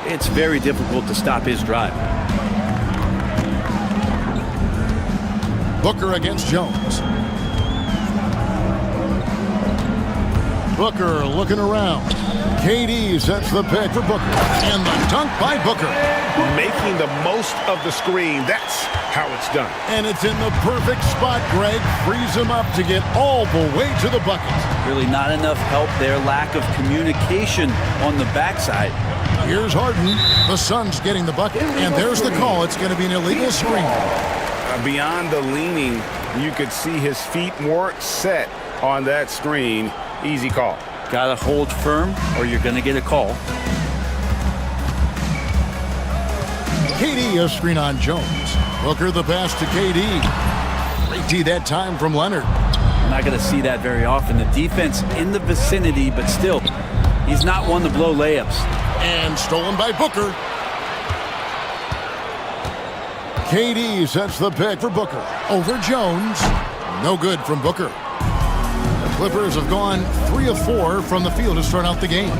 it's very difficult to stop his drive. Booker against Jones. Booker looking around. KD sets the pick for Booker. And the dunk by Booker. Making the most of the screen. That's how it's done. And it's in the perfect spot, Greg. Frees him up to get all the way to the bucket. Really not enough help there. Lack of communication on the backside. Here's Harden. The Suns getting the bucket. And there's the call. It's going to be an illegal screen. Beyond the leaning, you could see his feet weren't set on that screen. Easy call. Gotta hold firm or you're gonna get a call. KD a screen on Jones. Booker the pass to KD. Great D that time from Leonard. I'm not gonna see that very often. The defense in the vicinity, but still, he's not one to blow layups. And stolen by Booker. KD sets the pick for Booker. Over Jones. No good from Booker. The Clippers have gone 3 of 4 from the field to start out the game.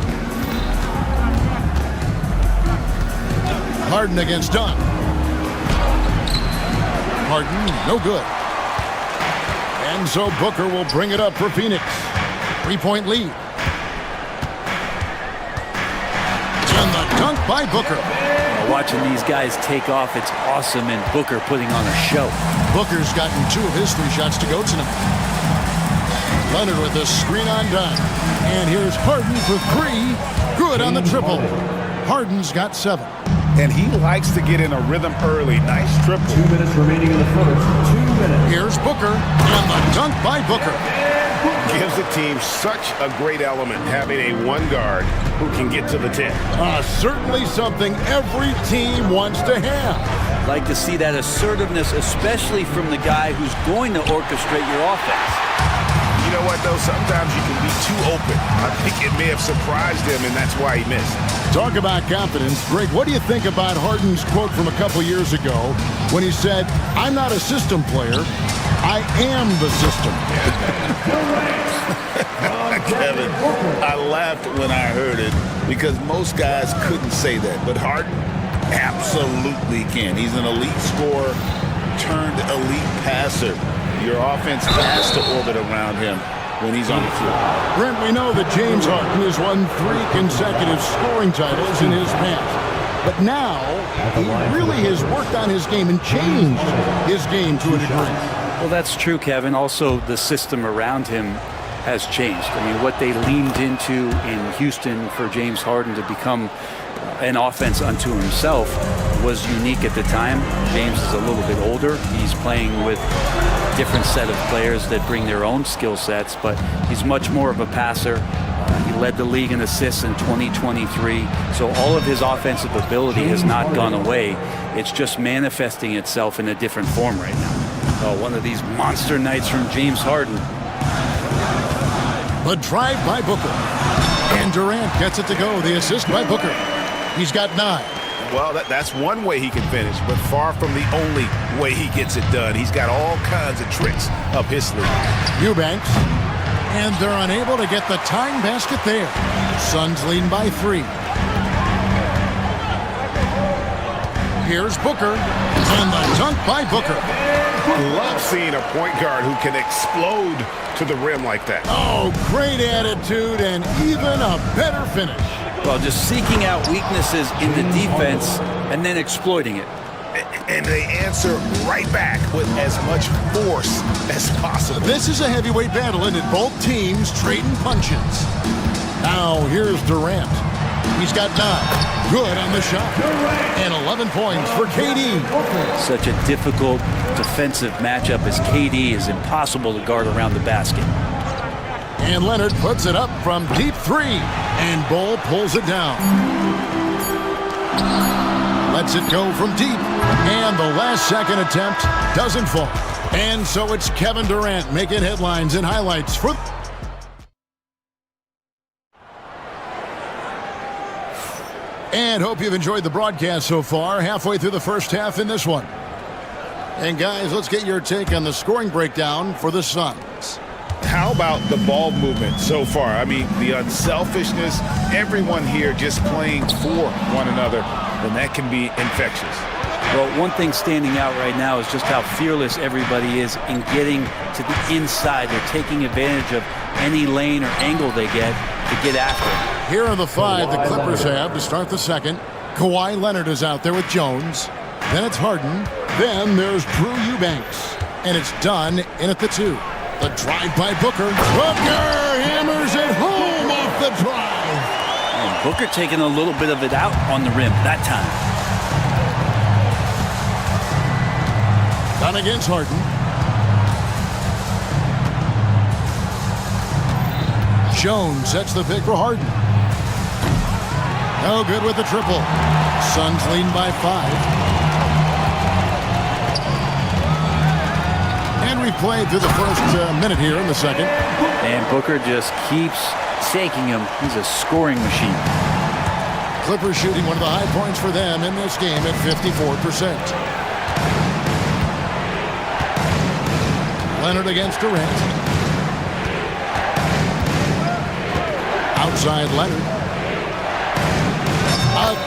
Harden against Dunn. Harden, no good. And so Booker will bring it up for Phoenix. 3-point lead. And the dunk by Booker. Watching these guys take off, it's awesome, and Booker putting on a show. Booker's gotten 2 of his 3 shots to go tonight. Leonard with a screen on Dunn. And here's Harden for 3. Good on the triple. Harden's got 7. And he likes to get in a rhythm early. Nice triple. 2 minutes remaining in the first. 2 minutes. Here's Booker. And the dunk by Booker. Gives the team such a great element having a one guard who can get to the 10. Certainly something every team wants to have. Like to see that assertiveness, especially from the guy who's going to orchestrate your offense. You know what, though? Sometimes you can be too open. I think it may have surprised him, and that's why he missed. Talk about confidence. Greg, what do you think about Harden's quote from a couple years ago when he said, "I'm not a system player. I am the system." Kevin, I laughed when I heard it because most guys couldn't say that, but Harden absolutely can. He's an elite scorer turned elite passer. Your offense has to orbit around him when he's on the floor. Brent, we know that James Harden has won 3 consecutive scoring titles in his past. But now, he really has worked on his game and changed his game to a degree. Well, that's true, Kevin. Also, the system around him has changed. I mean, what they leaned into in Houston for James Harden to become an offense unto himself was unique at the time. James is a little bit older. He's playing with a different set of players that bring their own skill sets, but he's much more of a passer. He led the league in assists in 2023. So all of his offensive ability has not gone away. It's just manifesting itself in a different form right now. Oh, one of these monster nights from James Harden. The drive by Booker. And Durant gets it to go. The assist by Booker. He's got 9. Well, that's one way he can finish, but far from the only way he gets it done. He's got all kinds of tricks up his sleeve. Eubanks, and they're unable to get the tying basket there. Suns lead by 3. Here's Booker, and the dunk by Booker. Love seeing a point guard who can explode to the rim like that. Oh, great attitude and even a better finish. Well, just seeking out weaknesses in the defense and then exploiting it. And they answer right back with as much force as possible. This is a heavyweight battle, and both teams trading punches. Now, here's Durant. He's got 9. Good on the shot. And 11 points for KD. Such a difficult defensive matchup as KD is impossible to guard around the basket. And Leonard puts it up from deep 3. And Bull pulls it down. Lets it go from deep. And the last second attempt doesn't fall. And so it's Kevin Durant making headlines and highlights for... And hope you've enjoyed the broadcast so far. Halfway through the first half in this one. And guys, let's get your take on the scoring breakdown for the Suns. How about the ball movement so far? I mean, the unselfishness, everyone here just playing for one another, and that can be infectious. Well, one thing standing out right now is just how fearless everybody is in getting to the inside. They're taking advantage of any lane or angle they get to get after it. Here are the 5 the Clippers have to start the second. Kawhi Leonard is out there with Jones. Then it's Harden. Then there's Drew Eubanks. And it's done in at the 2. The drive by Booker. Booker hammers it home off the drive. And Booker taking a little bit of it out on the rim that time. Done against Harden. Jones sets the pick for Harden. No good with the triple. Suns lead by 5. And we played through the first minute here in the second. And Booker just keeps taking him. He's a scoring machine. Clippers shooting one of the high points for them in this game at 54%. Leonard against Durant. Outside Leonard.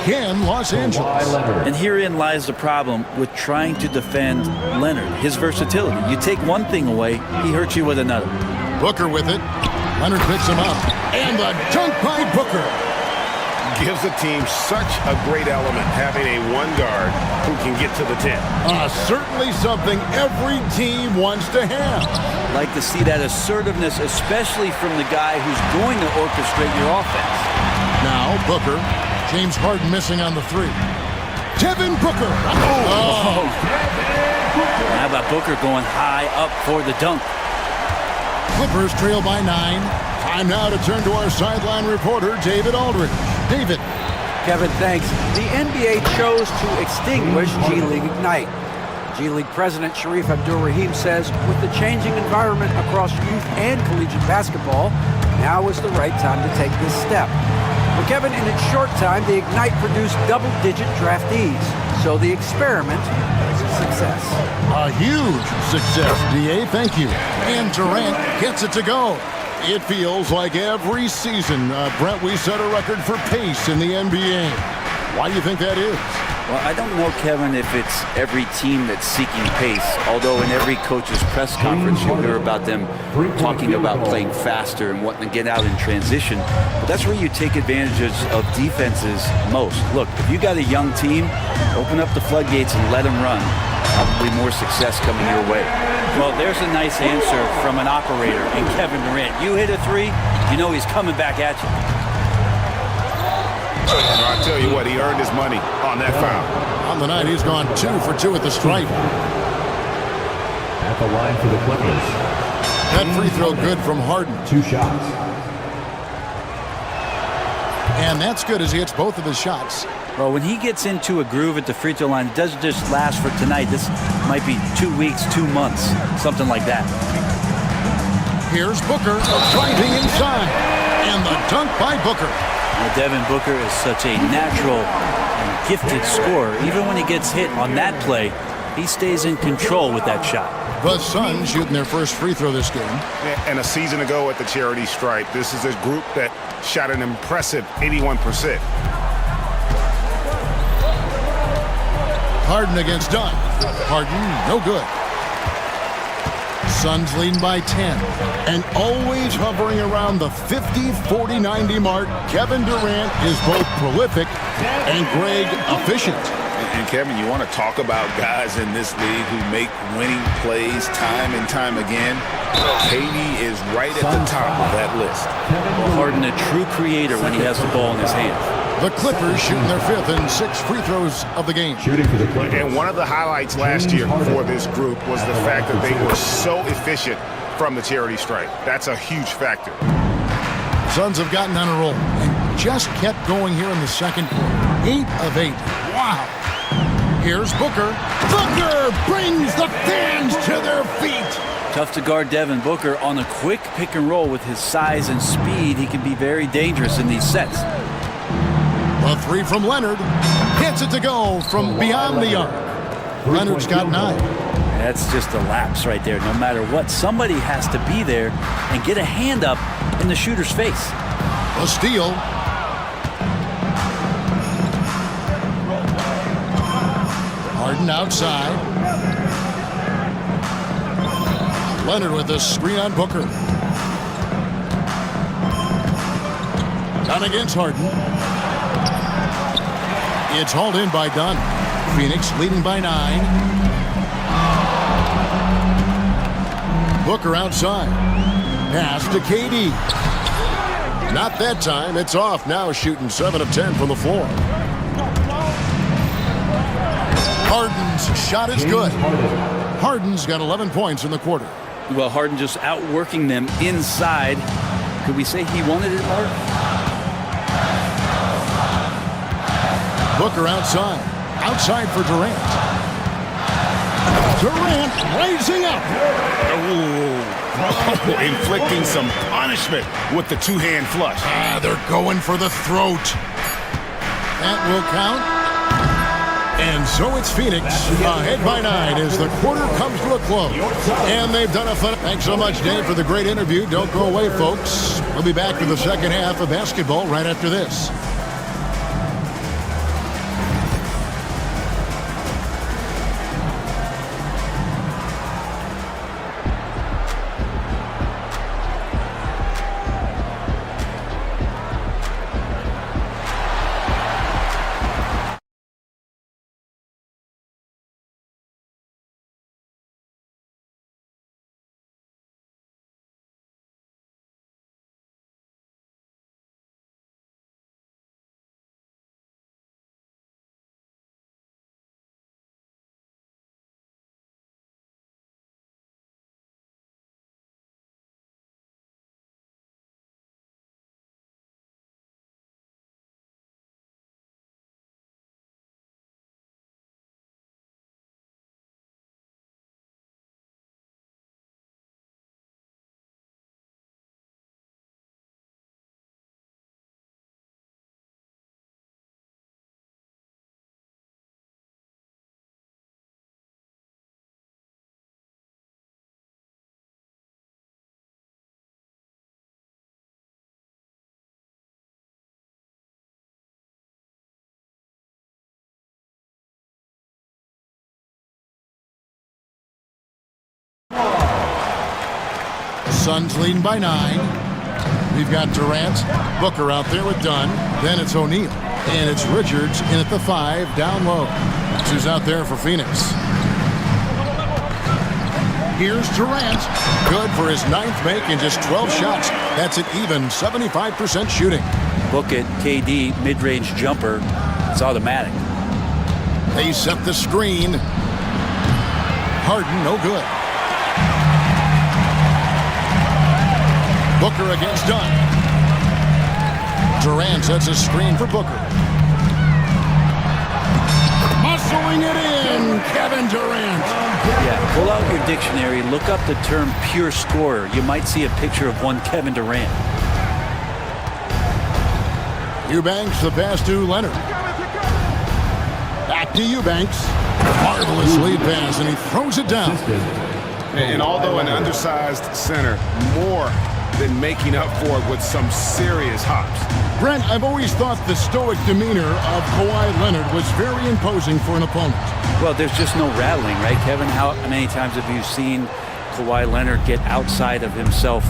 Again, Los Angeles. And herein lies the problem with trying to defend Leonard. His versatility. You take one thing away, he hurts you with another. Booker with it. Leonard picks him up. And the dunk by Booker. Gives the team such a great element having a one guard who can get to the 10. Certainly something every team wants to have. Like to see that assertiveness, especially from the guy who's going to orchestrate your offense. Now Booker. James Harden missing on the 3. Devin Booker. Oh. How about Booker going high up for the dunk? Clippers trail by 9. Time now to turn to our sideline reporter, David Aldridge. David. Kevin, thanks. The NBA chose to extinguish G League Ignite. G League President Sharif Abdur-Rahim says with the changing environment across youth and collegiate basketball, now is the right time to take this step. Well, Kevin, in its short time, the Ignite produced double-digit draftees, so the experiment was a success. A huge success, D.A. Thank you. And Durant gets it to go. It feels like every season, Brent, we set a record for pace in the NBA. Why do you think that is? Well, I don't know, Kevin, if it's every team that's seeking pace, although in every coach's press conference you'll hear about them talking about playing faster and wanting to get out in transition. But that's where you take advantage of defenses most. Look, if you got a young team, open up the floodgates and let them run. Probably more success coming your way. Well, there's a nice answer from an operator in Kevin Durant. You hit a 3, you know he's coming back at you. I'll tell you what, he earned his money on that foul. On the night, he's gone 2 for 2 at the stripe. At the line for the Clippers. That free throw good from Harden. 2 shots. And that's good as he hits both of his shots. Well, when he gets into a groove at the free throw line, it doesn't just last for tonight. This might be 2 weeks, 2 months, something like that. Here's Booker driving inside. And the dunk by Booker. Well, Devin Booker is such a natural and gifted scorer. Even when he gets hit on that play, he stays in control with that shot. The Suns shooting their first free throw this game. And a season ago at the charity stripe, this is a group that shot an impressive 81%. Harden against Dunn. Harden, no good. Suns leading by 10. And always hovering around the 50, 40, 90 mark, Kevin Durant is both prolific and Greg efficient. And Kevin, you want to talk about guys in this league who make winning plays time and time again? KD is right at the top of that list. Well, Harden, a true creator when he has the ball in his hands. The Clippers shooting their 5th and 6th free throws of the game. And one of the highlights last year for this group was the fact that they were so efficient from the charity stripe. That's a huge factor. Suns have gotten on a roll and just kept going here in the second quarter. 8 of 8. Wow. Here's Booker. Booker brings the fans to their feet. Tough to guard Devin Booker on a quick pick and roll with his size and speed. He can be very dangerous in these sets. A 3 from Leonard. Gets it to go from beyond the arc. Leonard's got 9. That's just a lapse right there. No matter what, somebody has to be there and get a hand up in the shooter's face. A steal. Harden outside. Leonard with a screen on Booker. Dunn against Harden. It's hauled in by Dunn. Phoenix leading by 9. Booker outside. Pass to KD. Not that time. It's off now, shooting 7 of 10 from the floor. Harden's shot is good. Harden's got 11 points in the quarter. Well, Harden just outworking them inside. Could we say he wanted it, Mark? Booker outside. Outside for Durant. Durant raising up. Oh, inflicting some punishment with the two-hand flush. They're going for the throat. That will count. And so it's Phoenix ahead by 9 as the quarter comes to a close. And they've done a fun. Thanks so much, Dave, for the great interview. Don't go away, folks. We'll be back to the second half of basketball right after this. Suns leading by 9. We've got Durant, Booker out there with Dunn. Then it's O'Neal. And it's Richards in at the 5, down low. Who's out there for Phoenix. Here's Durant. Good for his 9th make in just 12 shots. That's an even 75% shooting. Book it, KD, mid-range jumper. It's automatic. They set the screen. Harden, no good. Booker against Dunn. Durant sets a screen for Booker. Muscling it in, Kevin Durant. Yeah, pull out your dictionary, look up the term pure scorer. You might see a picture of one Kevin Durant. Eubanks the pass to Leonard. Back to Eubanks. Marvelous lead pass, and he throws it down. And although an undersized center, more than making up for it with some serious hops. Brent, I've always thought the stoic demeanor of Kawhi Leonard was very imposing for an opponent. Well, there's just no rattling, right, Kevin? How many times have you seen Kawhi Leonard get outside of himself,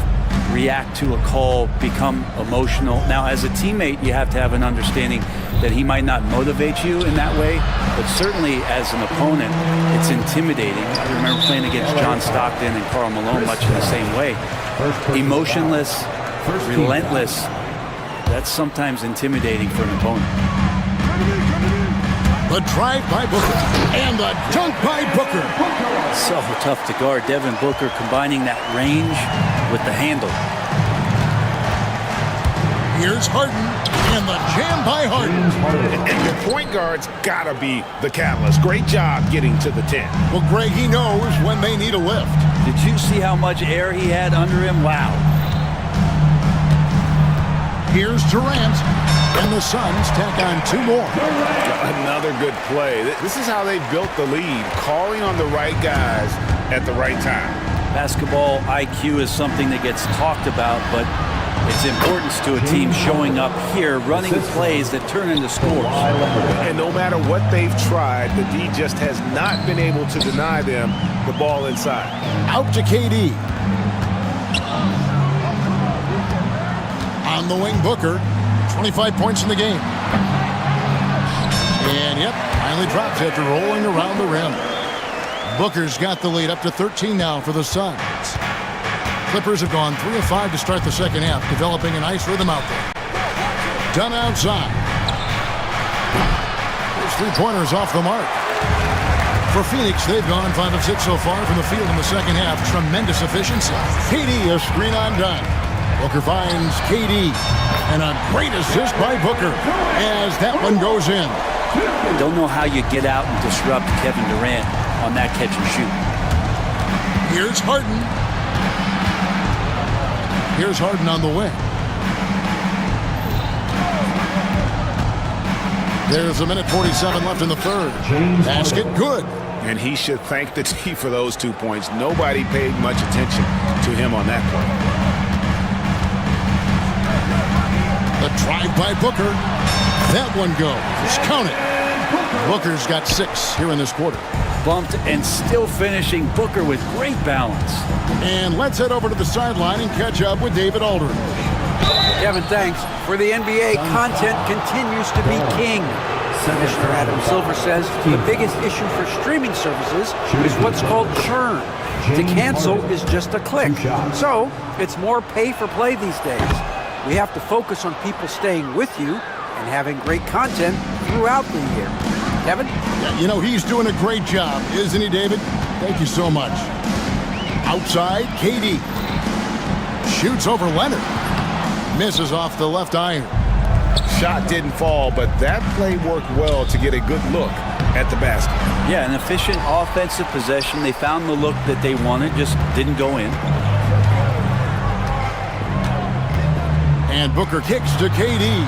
react to a call, become emotional? Now, as a teammate, you have to have an understanding that he might not motivate you in that way, but certainly as an opponent, it's intimidating. I remember playing against John Stockton and Karl Malone much in the same way. Emotionless, relentless. That's sometimes intimidating for an opponent. The drive by Booker and the dunk by Booker. So tough to guard. Devin Booker combining that range with the handle. Here's Harden and the jam by Harden. And your point guard's gotta be the catalyst. Great job getting to the 10. Well, Greg, he knows when they need a lift. Did you see how much air he had under him? Wow. Here's Durant, and the Suns tack on 2 more. Another good play. This is how they built the lead, calling on the right guys at the right time. Basketball IQ is something that gets talked about, but its importance to a team showing up here, running plays that turn into scores. And no matter what they've tried, the D just has not been able to deny them the ball inside. Out to KD. On the wing, Booker. 25 points in the game. And, yep, finally drops after rolling around the rim. Booker's got the lead up to 13 now for the Suns. Clippers have gone 3 of 5 to start the second half, developing a nice rhythm out there. Done outside. There's 3-pointers off the mark. For Phoenix, they've gone 5 of 6 so far from the field in the second half. Tremendous efficiency. KD, a screen on done. Booker finds KD, and a great assist by Booker as that one goes in. I don't know how you get out and disrupt Kevin Durant on that catch and shoot. Here's Harden. Here's Harden on the wing. There's 1:47 left in the third. Basket good. And he should thank the D for those 2 points. Nobody paid much attention to him on that play. The drive by Booker. That one goes. Count it. Booker's got 6 here in this quarter. Bumped and still finishing. Booker with great balance. And let's head over to the sideline and catch up with David Aldridge. Kevin, thanks. For the NBA, content continues to be king. Commissioner Adam Silver says the biggest issue for streaming services is what's called churn. To cancel is just a click. So it's more pay for play these days. We have to focus on people staying with you and having great content throughout the year. Kevin? Yeah, you know, he's doing a great job, isn't he, David? Thank you so much. Outside, KD. Shoots over Leonard. Misses off the left iron. Shot didn't fall, but that play worked well to get a good look at the basket. Yeah, an efficient offensive possession. They found the look that they wanted, just didn't go in. And Booker kicks to KD.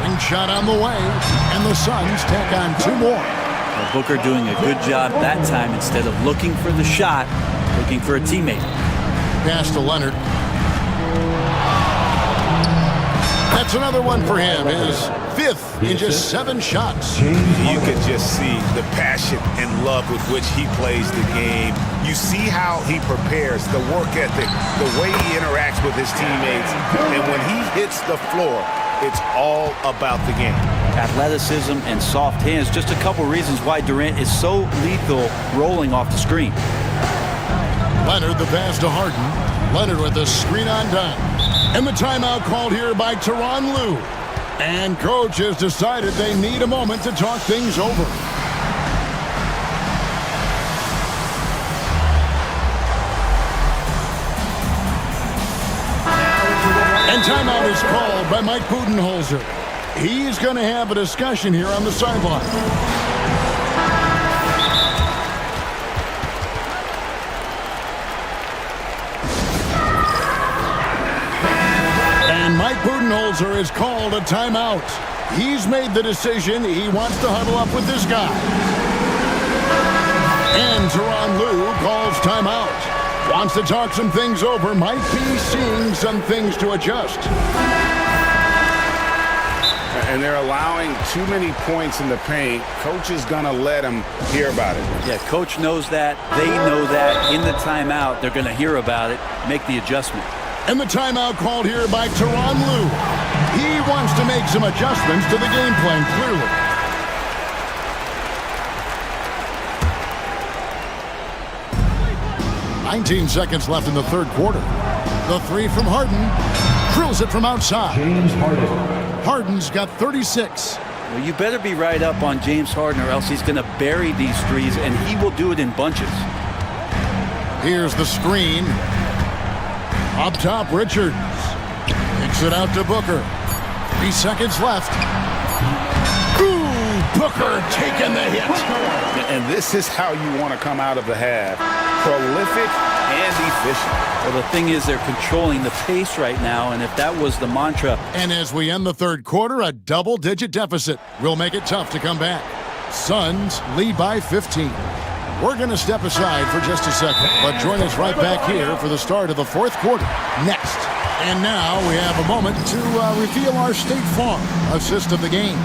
Wing shot on the way, and the Suns tack on 2 more. Well, Booker doing a good job that time. Instead of looking for the shot, looking for a teammate. Pass to Leonard. That's another one for him. His 5th in just 7 shots. You could just see the passion and love with which he plays the game. You see how he prepares, the work ethic, the way he interacts with his teammates. And when he hits the floor, it's all about the game. Athleticism and soft hands. Just a couple reasons why Durant is so lethal rolling off the screen. Leonard, the pass to Harden. Leonard with the screen on done. And the timeout called here by Tyronn Lue. And coach has decided they need a moment to talk things over. And timeout is called by Mike Budenholzer. He's going to have a discussion here on the sideline. And Mike Budenholzer has called a timeout. He's made the decision. He wants to huddle up with this guy. And Tyronn Lue calls timeout. Wants to talk some things over. Might be seeing some things to adjust. And they're allowing too many points in the paint. Coach is going to let them hear about it. Yeah, coach knows that. They know that. In the timeout, they're going to hear about it, make the adjustment. And the timeout called here by Tyronn Lue. He wants to make some adjustments to the game plan, clearly. "19 seconds left in the third quarter. The three from Harden. Drills it from outside. James Harden. Harden's got 36. Well, you better be right up on James Harden or else he's going to bury these threes, and he will do it in bunches. Here's the screen. Up top, Richards. Kicks it out to Booker. 3 seconds left. Ooh, Booker taking the hit. And this is how you want to come out of the half. Prolific and efficient. Well, the thing is, they're controlling the pace right now, and if that was the mantra. And as we end the third quarter, a double-digit deficit will make it tough to come back. Suns lead by 15. We're going to step aside for just a second, but join us right back here for the start of the fourth quarter next. And now we have a moment to reveal our State Farm assist of the game.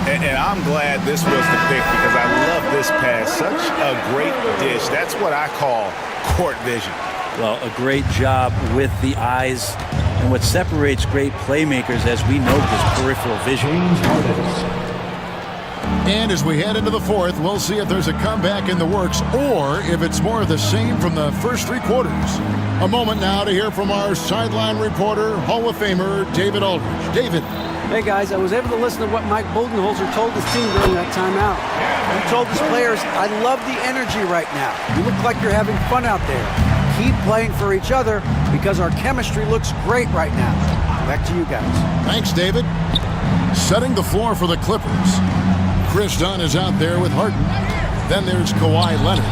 And I'm glad this was the pick because I love this pass. Such a great dish. That's what I call court vision. Well, a great job with the eyes. And what separates great playmakers, as we know, is peripheral vision. And as we head into the fourth, we'll see if there's a comeback in the works or if it's more of the same from the first three quarters. A moment now to hear from our sideline reporter, Hall of Famer David Aldridge. David. Hey guys, I was able to listen to what Mike Budenholzer told his team during that timeout. He told his players, "I love the energy right now. You look like you're having fun out there. Keep playing for each other because our chemistry looks great right now." Back to you guys. Thanks, David. Setting the floor for the Clippers. Chris Dunn is out there with Harden. Then there's Kawhi Leonard.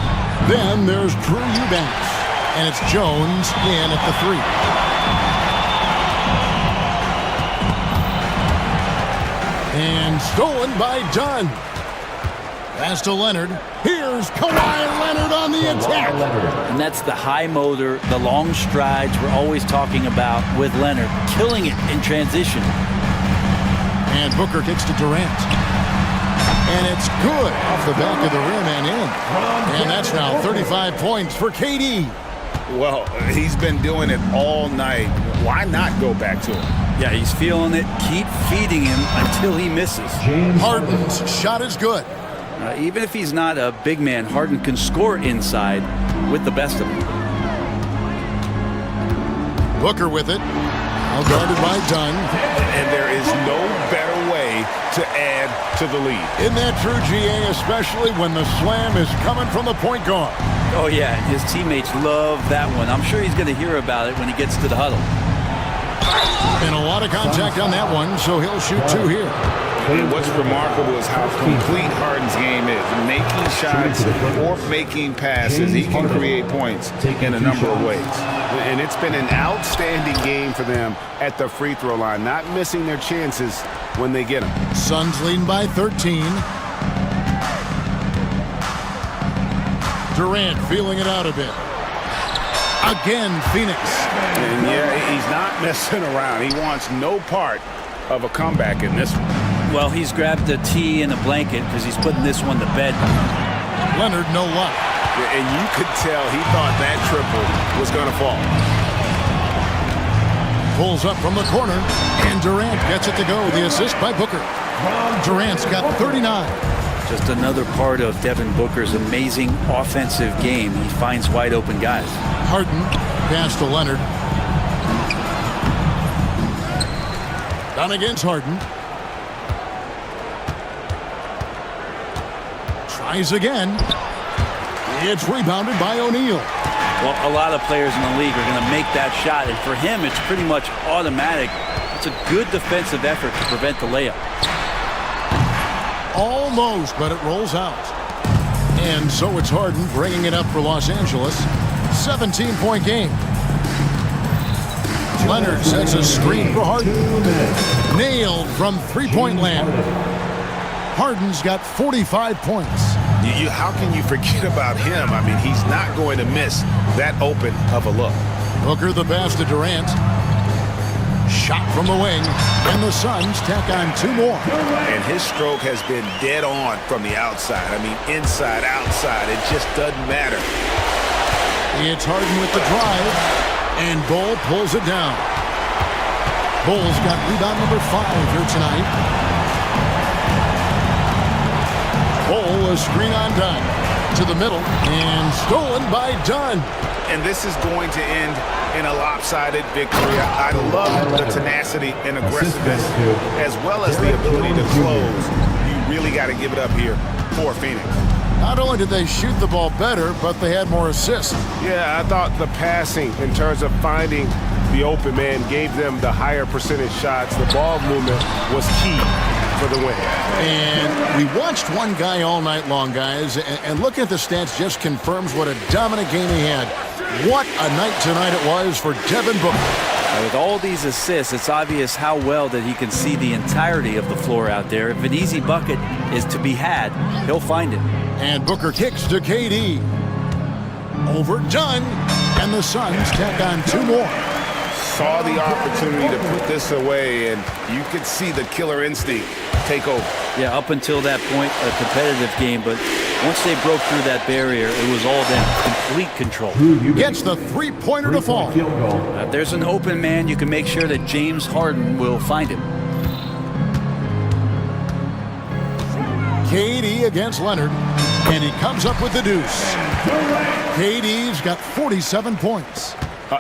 Then there's Drew Eubanks. And it's Jones in at the three. And stolen by Dunn. Pass to Leonard. Here's Kawhi Leonard on the attack. And that's the high motor, the long strides we're always talking about with Leonard. Killing it in transition. And Booker kicks to Durant. And it's good off the back of the rim and in. And that's now 35 points for KD. Well, he's been doing it all night. Why not go back to him? Yeah, he's feeling it. Keep feeding him until he misses. Harden's shot is good. Even if he's not a big man, Harden can score inside with the best of them. Booker with it. Now guarded by Dunn. And there is no better way to add to the lead. Isn't that true, GA, especially when the slam is coming from the point guard? Oh, yeah, his teammates love that one. I'm sure he's going to hear about it when he gets to the huddle. And a lot of contact on that one, so he'll shoot two here. And what's remarkable is how complete Harden's game is. Making shots or making passes, he can create points in a number of ways. And it's been an outstanding game for them at the free throw line, not missing their chances when they get them. Suns leading by 13. Durant feeling it out a bit. Again, Phoenix. And yeah, he's not messing around. He wants no part of a comeback in this one. Well, he's grabbed a tee and a blanket because he's putting this one to bed. Leonard, no luck. Yeah, and you could tell he thought that triple was going to fall. Pulls up from the corner, and Durant gets it to go. The assist by Booker. Durant's got 39. Just another part of Devin Booker's amazing offensive game. He finds wide open guys. Harden, pass to Leonard. Down against Harden. Tries again. It's rebounded by O'Neal. Well, a lot of players in the league are going to make that shot, and for him, it's pretty much automatic. It's a good defensive effort to prevent the layup. Almost, but it rolls out. And so it's Harden bringing it up for Los Angeles. 17-point game. Leonard sets a screen for Harden. Nailed from three-point land. Harden's got 45 points. How can you forget about him? I mean, he's not going to miss that open of a look. Booker the pass to Durant. Shot from the wing, and the Suns tack on two more. And his stroke has been dead on from the outside. I mean, inside, outside, it just doesn't matter. It's Harden with the drive, and Bull pulls it down. Bull's got rebound number 5 here tonight. Bull, a screen on Dunn. To the middle, and stolen by Dunn. And this is going to end in a lopsided victory. I love the tenacity and aggressiveness, as well as the ability to close. You really got to give it up here for Phoenix. Not only did they shoot the ball better, but they had more assists. Yeah, I thought the passing in terms of finding the open man gave them the higher percentage shots. The ball movement was key for the win. And we watched one guy all night long, guys, and looking at the stats just confirms what a dominant game he had. What a night tonight it was for Devin Booker. With all these assists, it's obvious how well that he can see the entirety of the floor out there. If an easy bucket is to be had, he'll find it. And Booker kicks to KD. Overdone, and the Suns tack on two more. Saw the opportunity to put this away, and you could see the killer instinct take over. Yeah, up until that point, a competitive game, but once they broke through that barrier, it was all then complete control. Gets the three-pointer to fall. If there's an open man, you can make sure that James Harden will find him. KD against Leonard, and he comes up with the deuce. KD's got 47 points.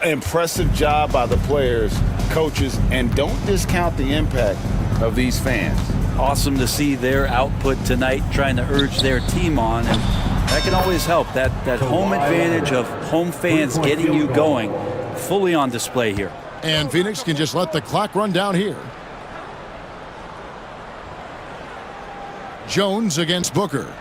Impressive job by the players, coaches, and don't discount the impact of these fans. Awesome to see their output tonight, trying to urge their team on, and that can always help. That home advantage of home fans getting you going, fully on display here. And Phoenix can just let the clock run down here. Jones against Booker.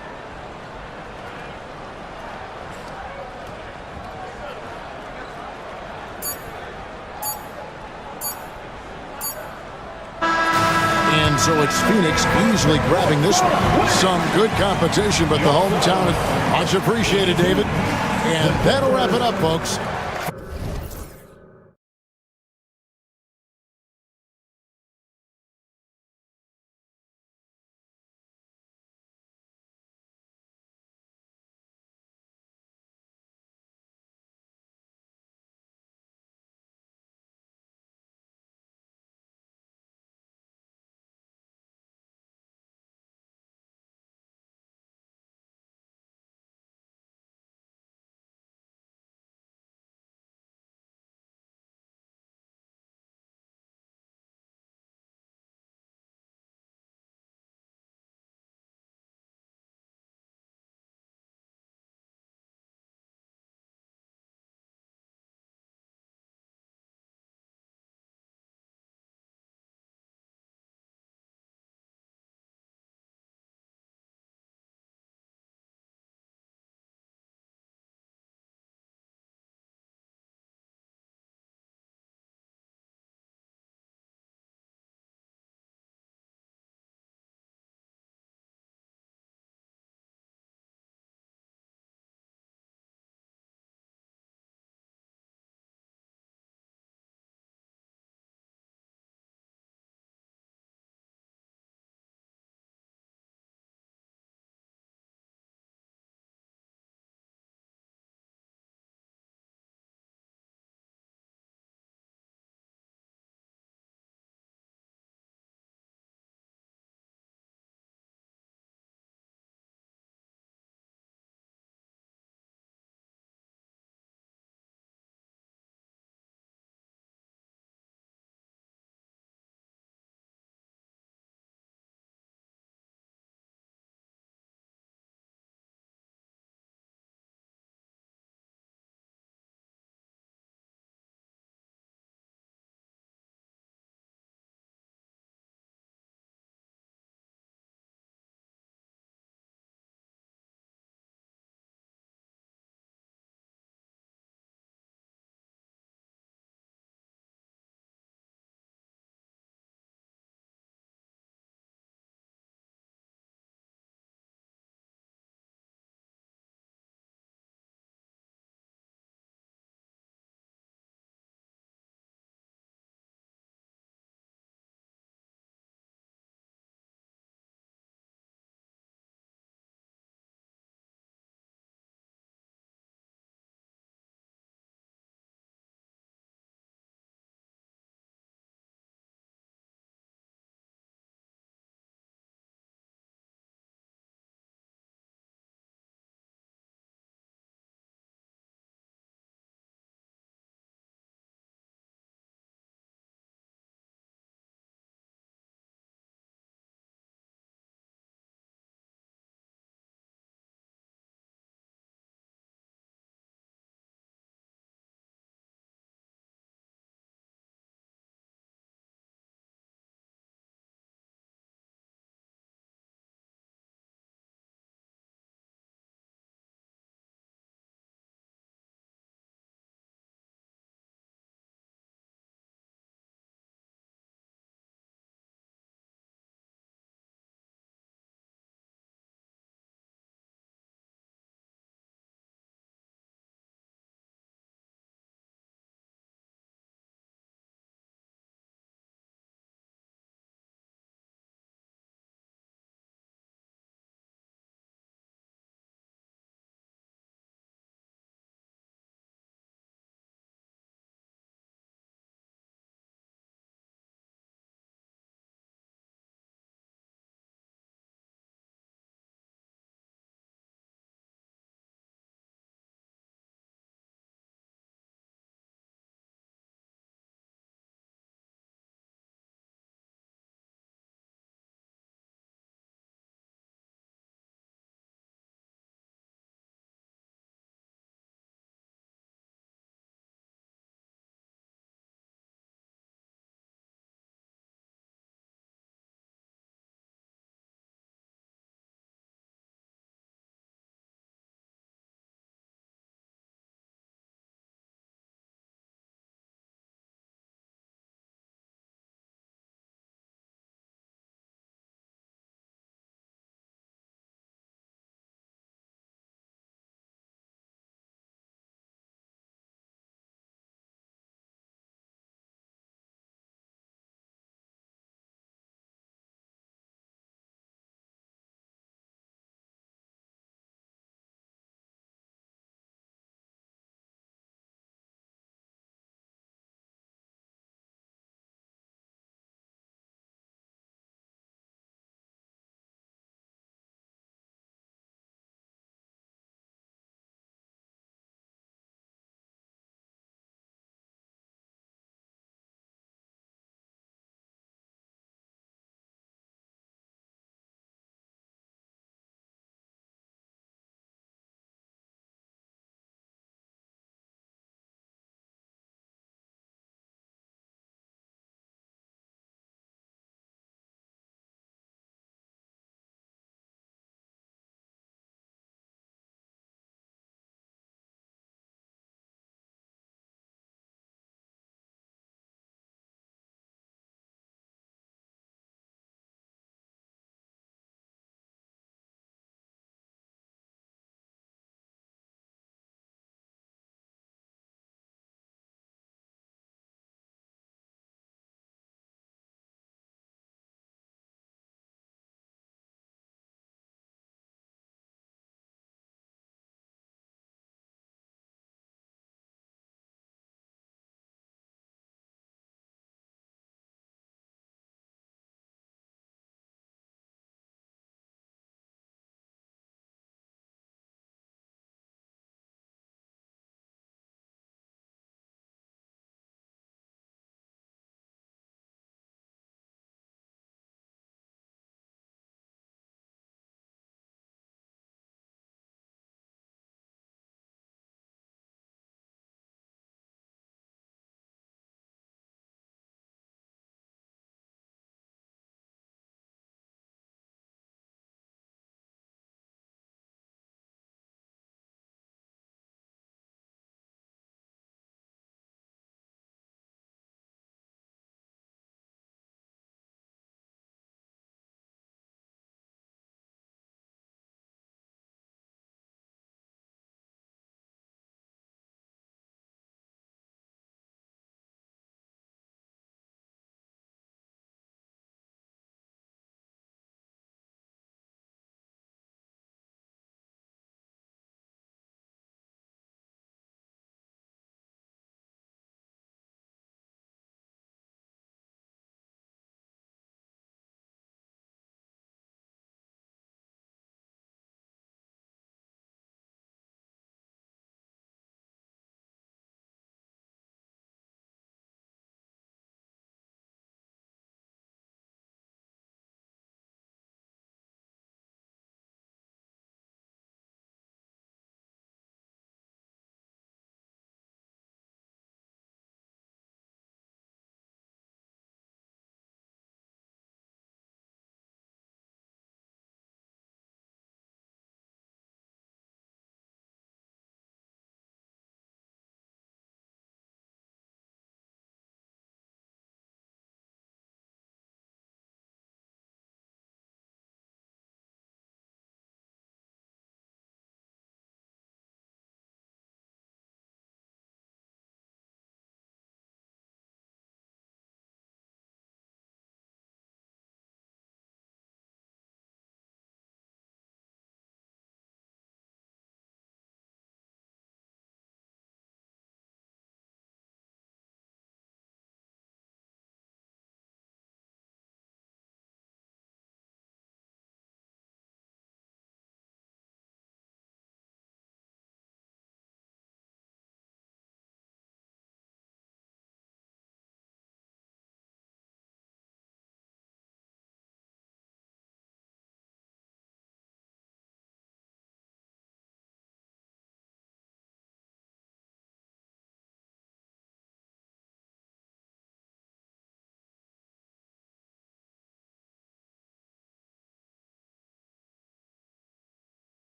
And so it's Phoenix easily grabbing this one. Some good competition, but the hometown is much appreciated, David. And that'll wrap it up, folks.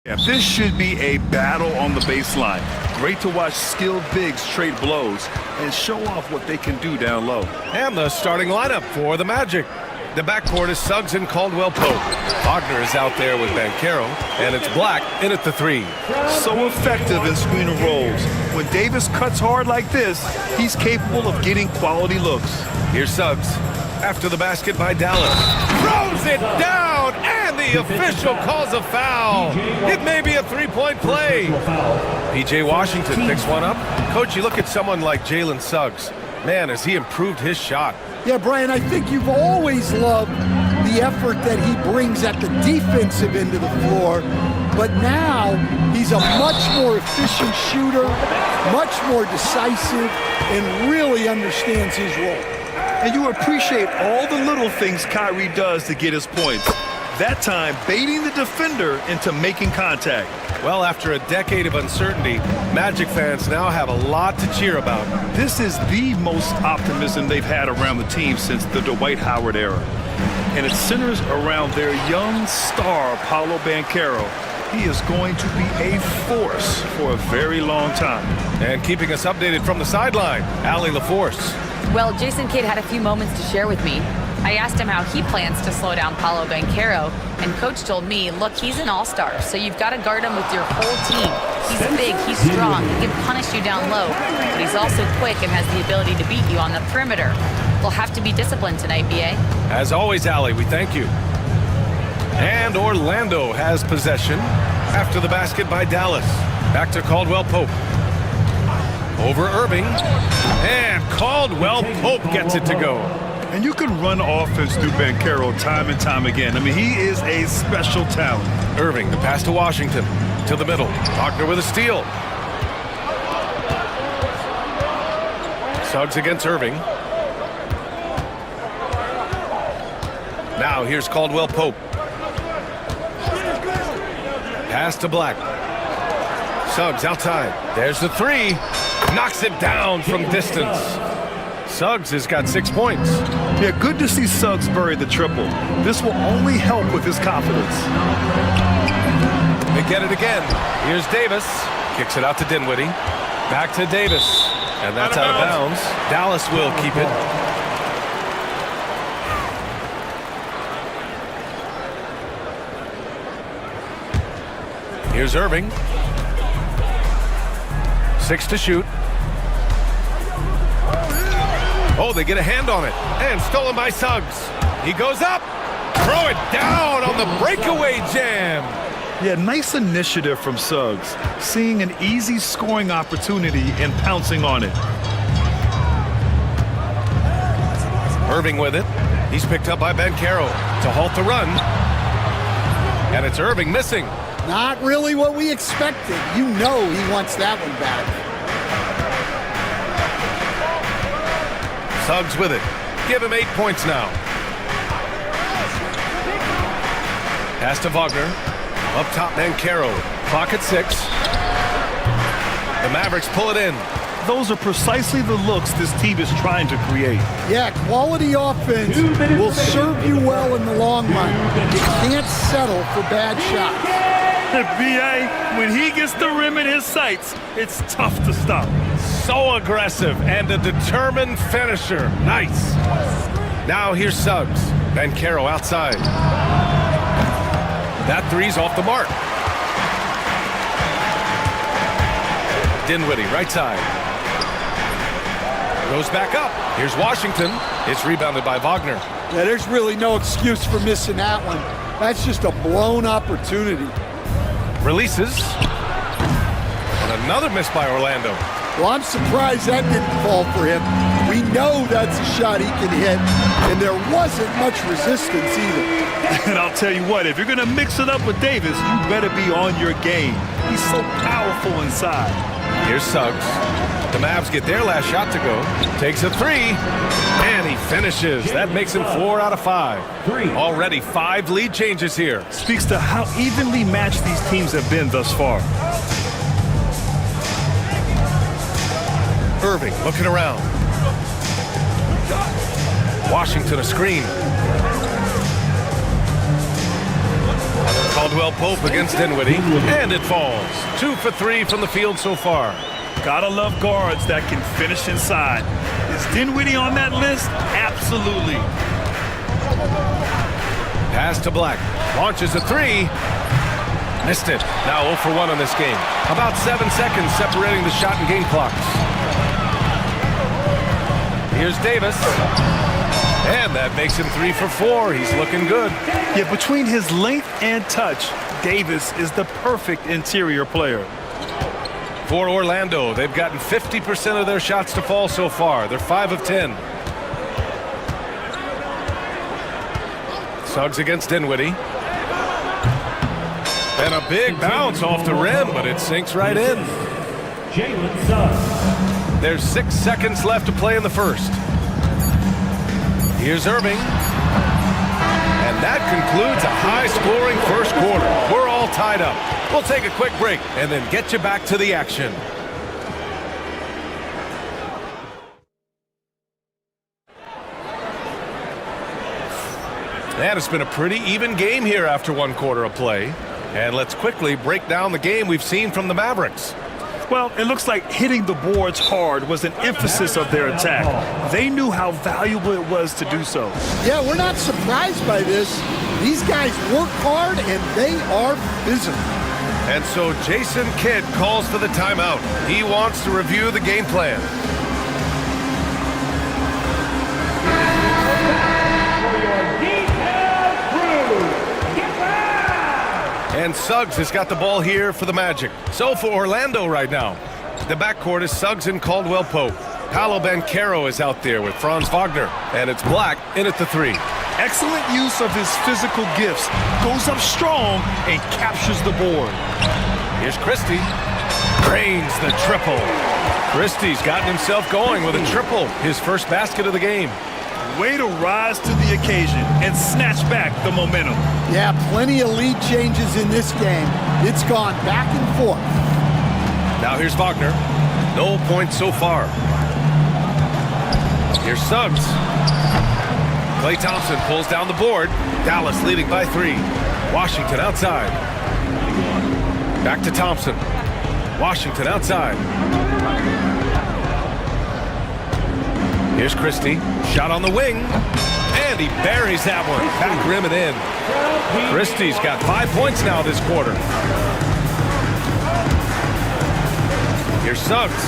Yeah, this should be a battle on the baseline. Great to watch skilled bigs trade blows and show off what they can do down low. And the starting lineup for the Magic. The backcourt is Suggs and Caldwell-Pope. Wagner is out there with Banchero, and it's Black in at the 3. So effective in screen and rolls. When Davis cuts hard like this, he's capable of getting quality looks. Here's Suggs. After the basket by Dallas. Throws it down, and the official calls a foul. It may be a three-point play. P.J. Washington picks one up. Coach, you look at someone like Jalen Suggs. Man, has he improved his shot. Yeah, Brian, I think you've always loved the effort that he brings at the defensive end of the floor, but now he's a much more efficient shooter, much more decisive, and really understands his role. And you appreciate all the little things Kyrie does to get his points. That time, baiting the defender into making contact. Well, after a decade of uncertainty, Magic fans now have a lot to cheer about. This is the most optimism they've had around the team since the Dwight Howard era. And it centers around their young star, Paolo Banchero. He is going to be a force for a very long time. And keeping us updated from the sideline, Allie LaForce. Well, Jason Kidd had a few moments to share with me. I asked him how he plans to slow down Paolo Banchero, and Coach told me, look, he's an all-star, so you've got to guard him with your whole team. He's big, he's strong, he can punish you down low, but he's also quick and has the ability to beat you on the perimeter. We'll have to be disciplined tonight, B.A. As always, Allie, we thank you. And Orlando has possession after the basket by Dallas. Back to Caldwell-Pope. Over Irving, and Caldwell-Pope gets it to go. And you can run offense through Banchero time and time again. I mean, he is a special talent. Irving, the pass to Washington, to the middle. Wagner with a steal. Suggs against Irving. Now here's Caldwell-Pope. Pass to Black. Suggs outside. There's the 3. Knocks it down from distance. Suggs has got 6 points. Yeah, good to see Suggs bury the triple. This will only help with his confidence. They get it again. Here's Davis. Kicks it out to Dinwiddie. Back to Davis. And that's out of bounds. Dallas will keep it. Here's Irving. 6 to shoot. Oh, they get a hand on it. And stolen by Suggs. He goes up. Throw it down on the breakaway jam. Yeah, nice initiative from Suggs. Seeing an easy scoring opportunity and pouncing on it. Irving with it. He's picked up by Banchero to halt the run. And it's Irving missing. Not really what we expected. You know he wants that one back. Suggs with it. Give him 8 points now. Pass to Wagner. Up top, Banchero. Clock at 6. The Mavericks pull it in. Those are precisely the looks this team is trying to create. Yeah, quality offense will serve you well in the long run. You can't settle for bad shots. B.A., when he gets the rim in his sights, it's tough to stop. So aggressive and a determined finisher. Nice. Now here's Suggs. Banchero outside. That 3's off the mark. Dinwiddie, right side. Goes back up. Here's Washington. It's rebounded by Wagner. Yeah, there's really no excuse for missing that one. That's just a blown opportunity. Releases. And another miss by Orlando. Well, I'm surprised that didn't fall for him. We know that's a shot he can hit, and there wasn't much resistance either. And I'll tell you what, if you're going to mix it up with Davis, you better be on your game. He's so powerful inside. Here's Suggs. The Mavs get their last shot to go. Takes a 3, and he finishes. That makes him 4 out of 5. Already 5 lead changes here. Speaks to how evenly matched these teams have been thus far. Irving looking around. Washington a screen. Caldwell Pope against Dinwiddie, and it falls. 2 for 3 from the field so far. Gotta love guards that can finish inside. Is Dinwiddie on that list? Absolutely. Pass to Black. Launches a 3. Missed it. Now 0 for 1 on this game. About 7 seconds separating the shot and game clocks. Here's Davis. And that makes him 3 for 4. He's looking good. Yeah, between his length and touch, Davis is the perfect interior player. For Orlando, they've gotten 50% of their shots to fall so far. They're 5 of 10. Suggs against Dinwiddie. And a big bounce off the rim, but it sinks right in. Jalen Suggs. There's 6 seconds left to play in the first. Here's Irving. And that concludes a high-scoring first quarter. We're all tied up. We'll take a quick break and then get you back to the action. And it's been a pretty even game here after 1 quarter of play. And let's quickly break down the game we've seen from the Mavericks. Well, it looks like hitting the boards hard was an emphasis of their attack. They knew how valuable it was to do so. Yeah, we're not surprised by this. These guys work hard and they are physical. And so Jason Kidd calls for the timeout. He wants to review the game plan. And Suggs has got the ball here for the Magic. So for Orlando right now, the backcourt is Suggs and Caldwell Pope. Paolo Banchero is out there with Franz Wagner. And it's Black in at the 3. Excellent use of his physical gifts. Goes up strong and captures the board. Here's Christie. Drains the triple. Christie's gotten himself going with a triple. His first basket of the game. Way to rise to the occasion and snatch back the momentum. Yeah, plenty of lead changes in this game. It's gone back and forth. Now here's Wagner. No points so far. Here's Suggs. Klay Thompson pulls down the board. Dallas leading by 3. Washington outside. Back to Thompson. Washington outside. Here's Christie. Shot on the wing. And he buries that one. Back rim and in. Christie's got 5 points now this quarter. Here's Suggs.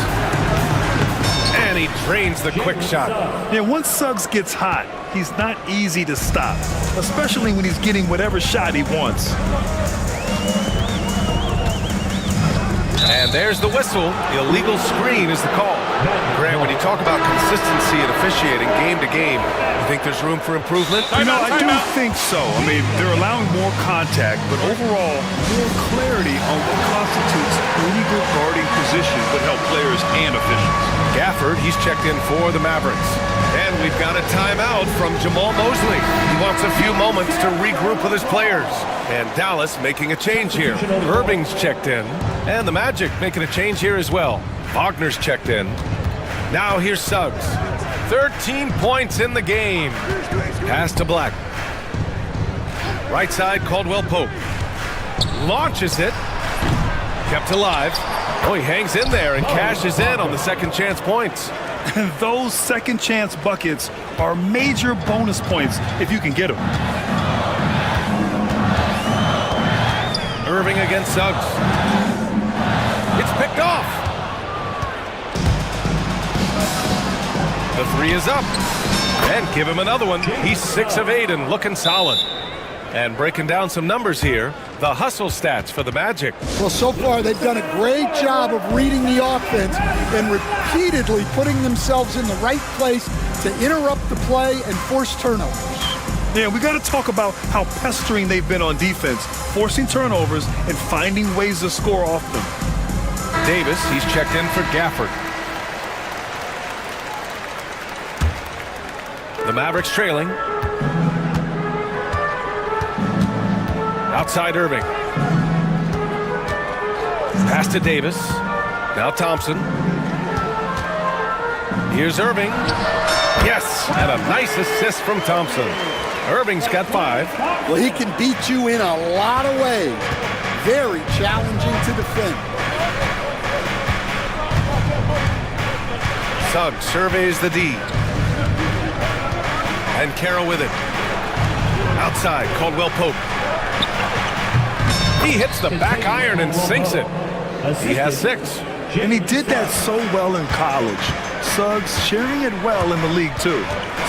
And he drains the quick shot. Yeah, once Suggs gets hot, he's not easy to stop, especially when he's getting whatever shot he wants. And there's the whistle. Illegal screen is the call. Grant, when you talk about consistency and officiating game to game, you think there's room for improvement? You know, I do think so. I mean, they're allowing more contact, but overall, more clarity on what constitutes legal guarding position would help players and officials. Gafford, he's checked in for the Mavericks. And we've got a timeout from Jamal Mosley. He wants a few moments to regroup with his players. And Dallas making a change here. Irving's checked in. And the Magic making a change here as well. Wagner's checked in. Now here's Suggs. 13 points in the game. Pass to Black. Right side, Caldwell Pope. Launches it. Kept alive. Oh, he hangs in there and cashes in on the second chance points. And those second chance buckets are major bonus points if you can get them. Irving against Suggs. It's picked off. The 3 is up. And give him another one. He's 6 of 8 and looking solid. And breaking down some numbers here, the hustle stats for the Magic. Well, so far they've done a great job of reading the offense and repeatedly putting themselves in the right place to interrupt the play and force turnovers. Yeah, we got to talk about how pestering they've been on defense, forcing turnovers and finding ways to score off them. Davis, he's checked in for Gafford. The Mavericks trailing. Outside Irving. Pass to Davis. Now Thompson. Here's Irving. Yes, and a nice assist from Thompson. Irving's got 5. Well, he can beat you in a lot of ways. Very challenging to defend. Suggs surveys the D. And Carroll with it. Outside, Caldwell Pope. He hits the back iron and sinks it. He has 6. And he did that so well in college. Suggs sharing it well in the league, too.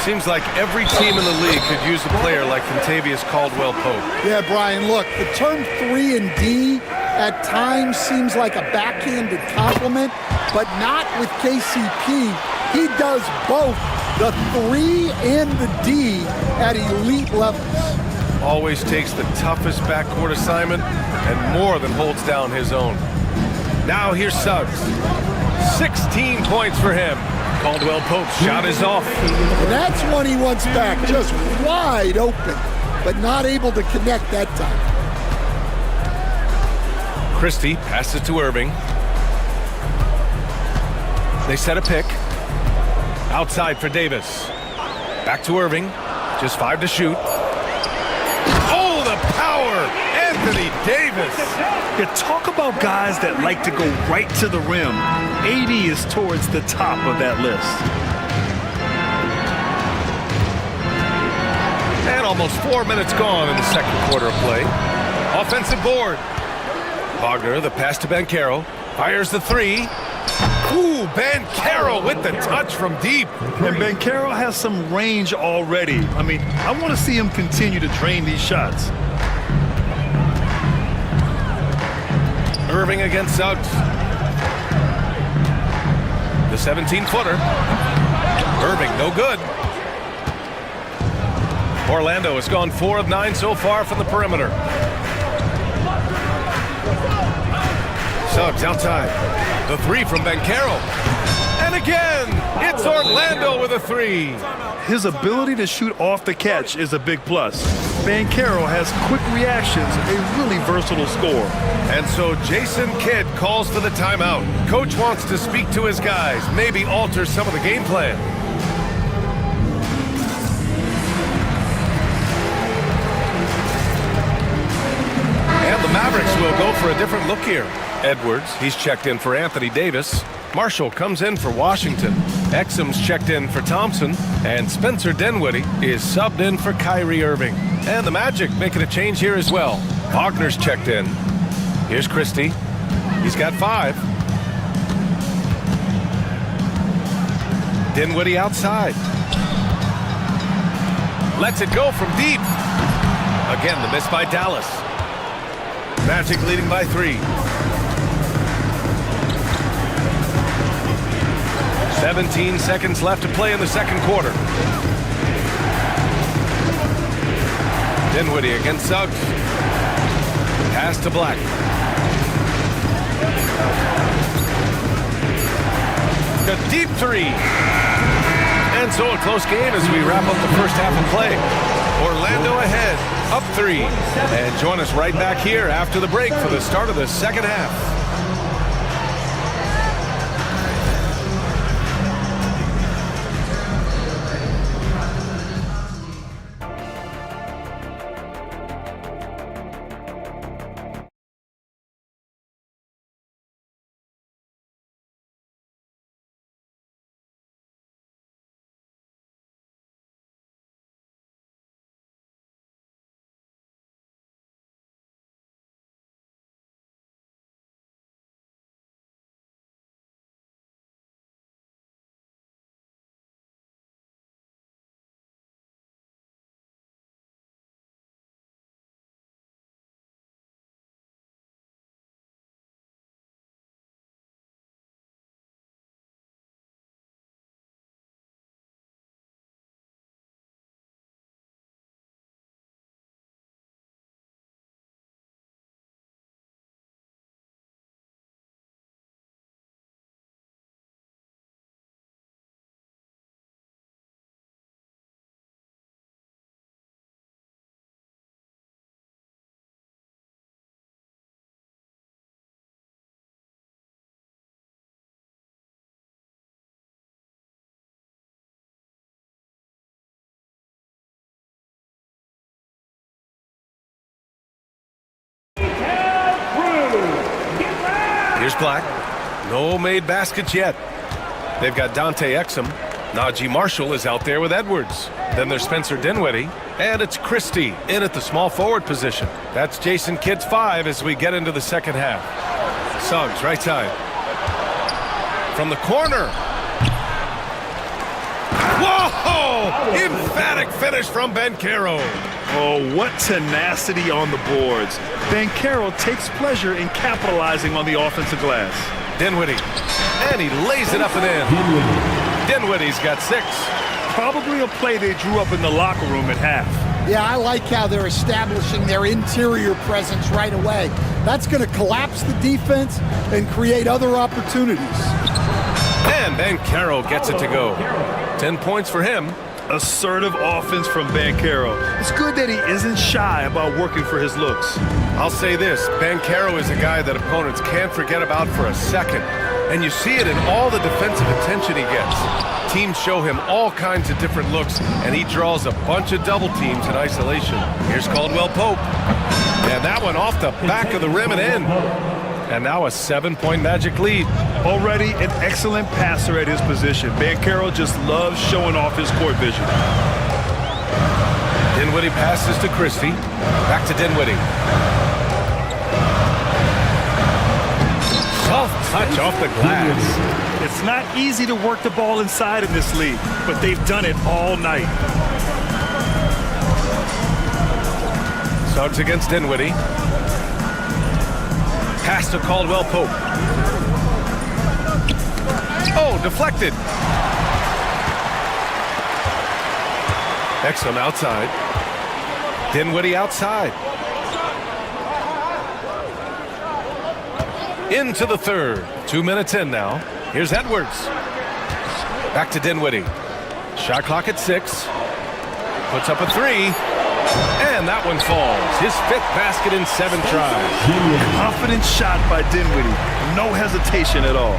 Seems like every team in the league could use a player like Contavious Caldwell Pope. Yeah, Brian, look, the term 3 and D at times seems like a backhanded compliment, but not with KCP. He does both the 3 and the D at elite levels. Always takes the toughest backcourt assignment and more than holds down his own. Now here's Suggs. 16 points for him. Caldwell Pope's shot is off. And that's one he wants back, just wide open, but not able to connect that time. Christie passes to Irving. They set a pick. Outside for Davis. Back to Irving. Just 5 to shoot. Oh, the power! Anthony Davis! Yeah, talk about guys that like to go right to the rim. AD is towards the top of that list. And almost 4 minutes gone in the second quarter of play. Offensive board. Wagner, the pass to Banchero. Fires the 3. Ooh, Banchero with the touch from deep. And Banchero has some range already. I mean, I want to see him continue to drain these shots. Irving against Suggs. The 17-footer. Irving, no good. Orlando has gone 4 of 9 so far from the perimeter. Suggs outside. The 3 from Banchero. And again, it's Orlando with a 3. His ability to shoot off the catch is a big plus. Banchero has quick reactions, a really versatile scorer. And so Jason Kidd calls for the timeout. Coach wants to speak to his guys, maybe alter some of the game plan. And the Mavericks will go for a different look here. Edwards, he's checked in for Anthony Davis. Marshall comes in for Washington. Exum's checked in for Thompson. And Spencer Dinwiddie is subbed in for Kyrie Irving. And the Magic making a change here as well. Wagner's checked in. Here's Christie. He's got 5. Dinwiddie outside. Lets it go from deep. Again, the miss by Dallas. Magic leading by 3. 17 seconds left to play in the second quarter. Dinwiddie against Suggs. Pass to Black. A deep 3. And so a close game as we wrap up the first half of play. Orlando ahead, up 3. And join us right back here after the break for the start of the second half. Here's Black. No made baskets yet. They've got Dante Exum. Najee Marshall is out there with Edwards. Then there's Spencer Dinwiddie. And it's Christie in at the small forward position. That's Jason Kidd's 5 as we get into the second half. Suggs, right side. From the corner. Whoa! Emphatic finish from Banchero. Oh, what tenacity on the boards. Banchero takes pleasure in capitalizing on the offensive glass. Dinwiddie. And he lays it up and in. Dinwiddie's got 6. Probably a play they drew up in the locker room at half. Yeah, I like how they're establishing their interior presence right away. That's going to collapse the defense and create other opportunities. And Banchero gets it to go. 10 points for him. Assertive offense from Banchero. It's good that he isn't shy about working for his looks. I'll say this, Banchero is a guy that opponents can't forget about for a second. And you see it in all the defensive attention he gets. Teams show him all kinds of different looks, and he draws a bunch of double teams in isolation. Here's Caldwell Pope. And that one off the back of the rim and in. And now a 7-point Magic lead. Already an excellent passer at his position. Banchero just loves showing off his court vision. Dinwiddie passes to Christie. Back to Dinwiddie. Soft touch off the glass. It's not easy to work the ball inside in this league, but they've done it all night. Suggs against Dinwiddie. Pass to Caldwell Pope. Oh, deflected. Exum outside. Dinwiddie outside. Into the third. 2 minutes in now. Here's Edwards. Back to Dinwiddie. Shot clock at 6. Puts up a 3. And that one falls. His 5th basket in 7 tries. Confident shot by Dinwiddie. No hesitation at all.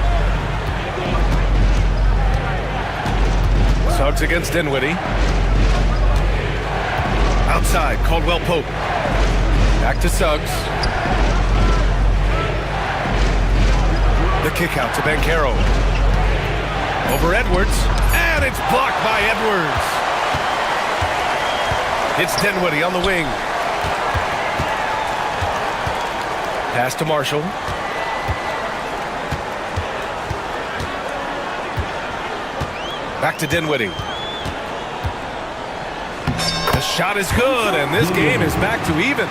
Suggs against Dinwiddie. Outside, Caldwell Pope. Back to Suggs. The kick out to Banchero. Over Edwards. And it's blocked by Edwards. It's Dinwiddie on the wing. Pass to Marshall. Back to Dinwiddie. The shot is good, and this game is back to even.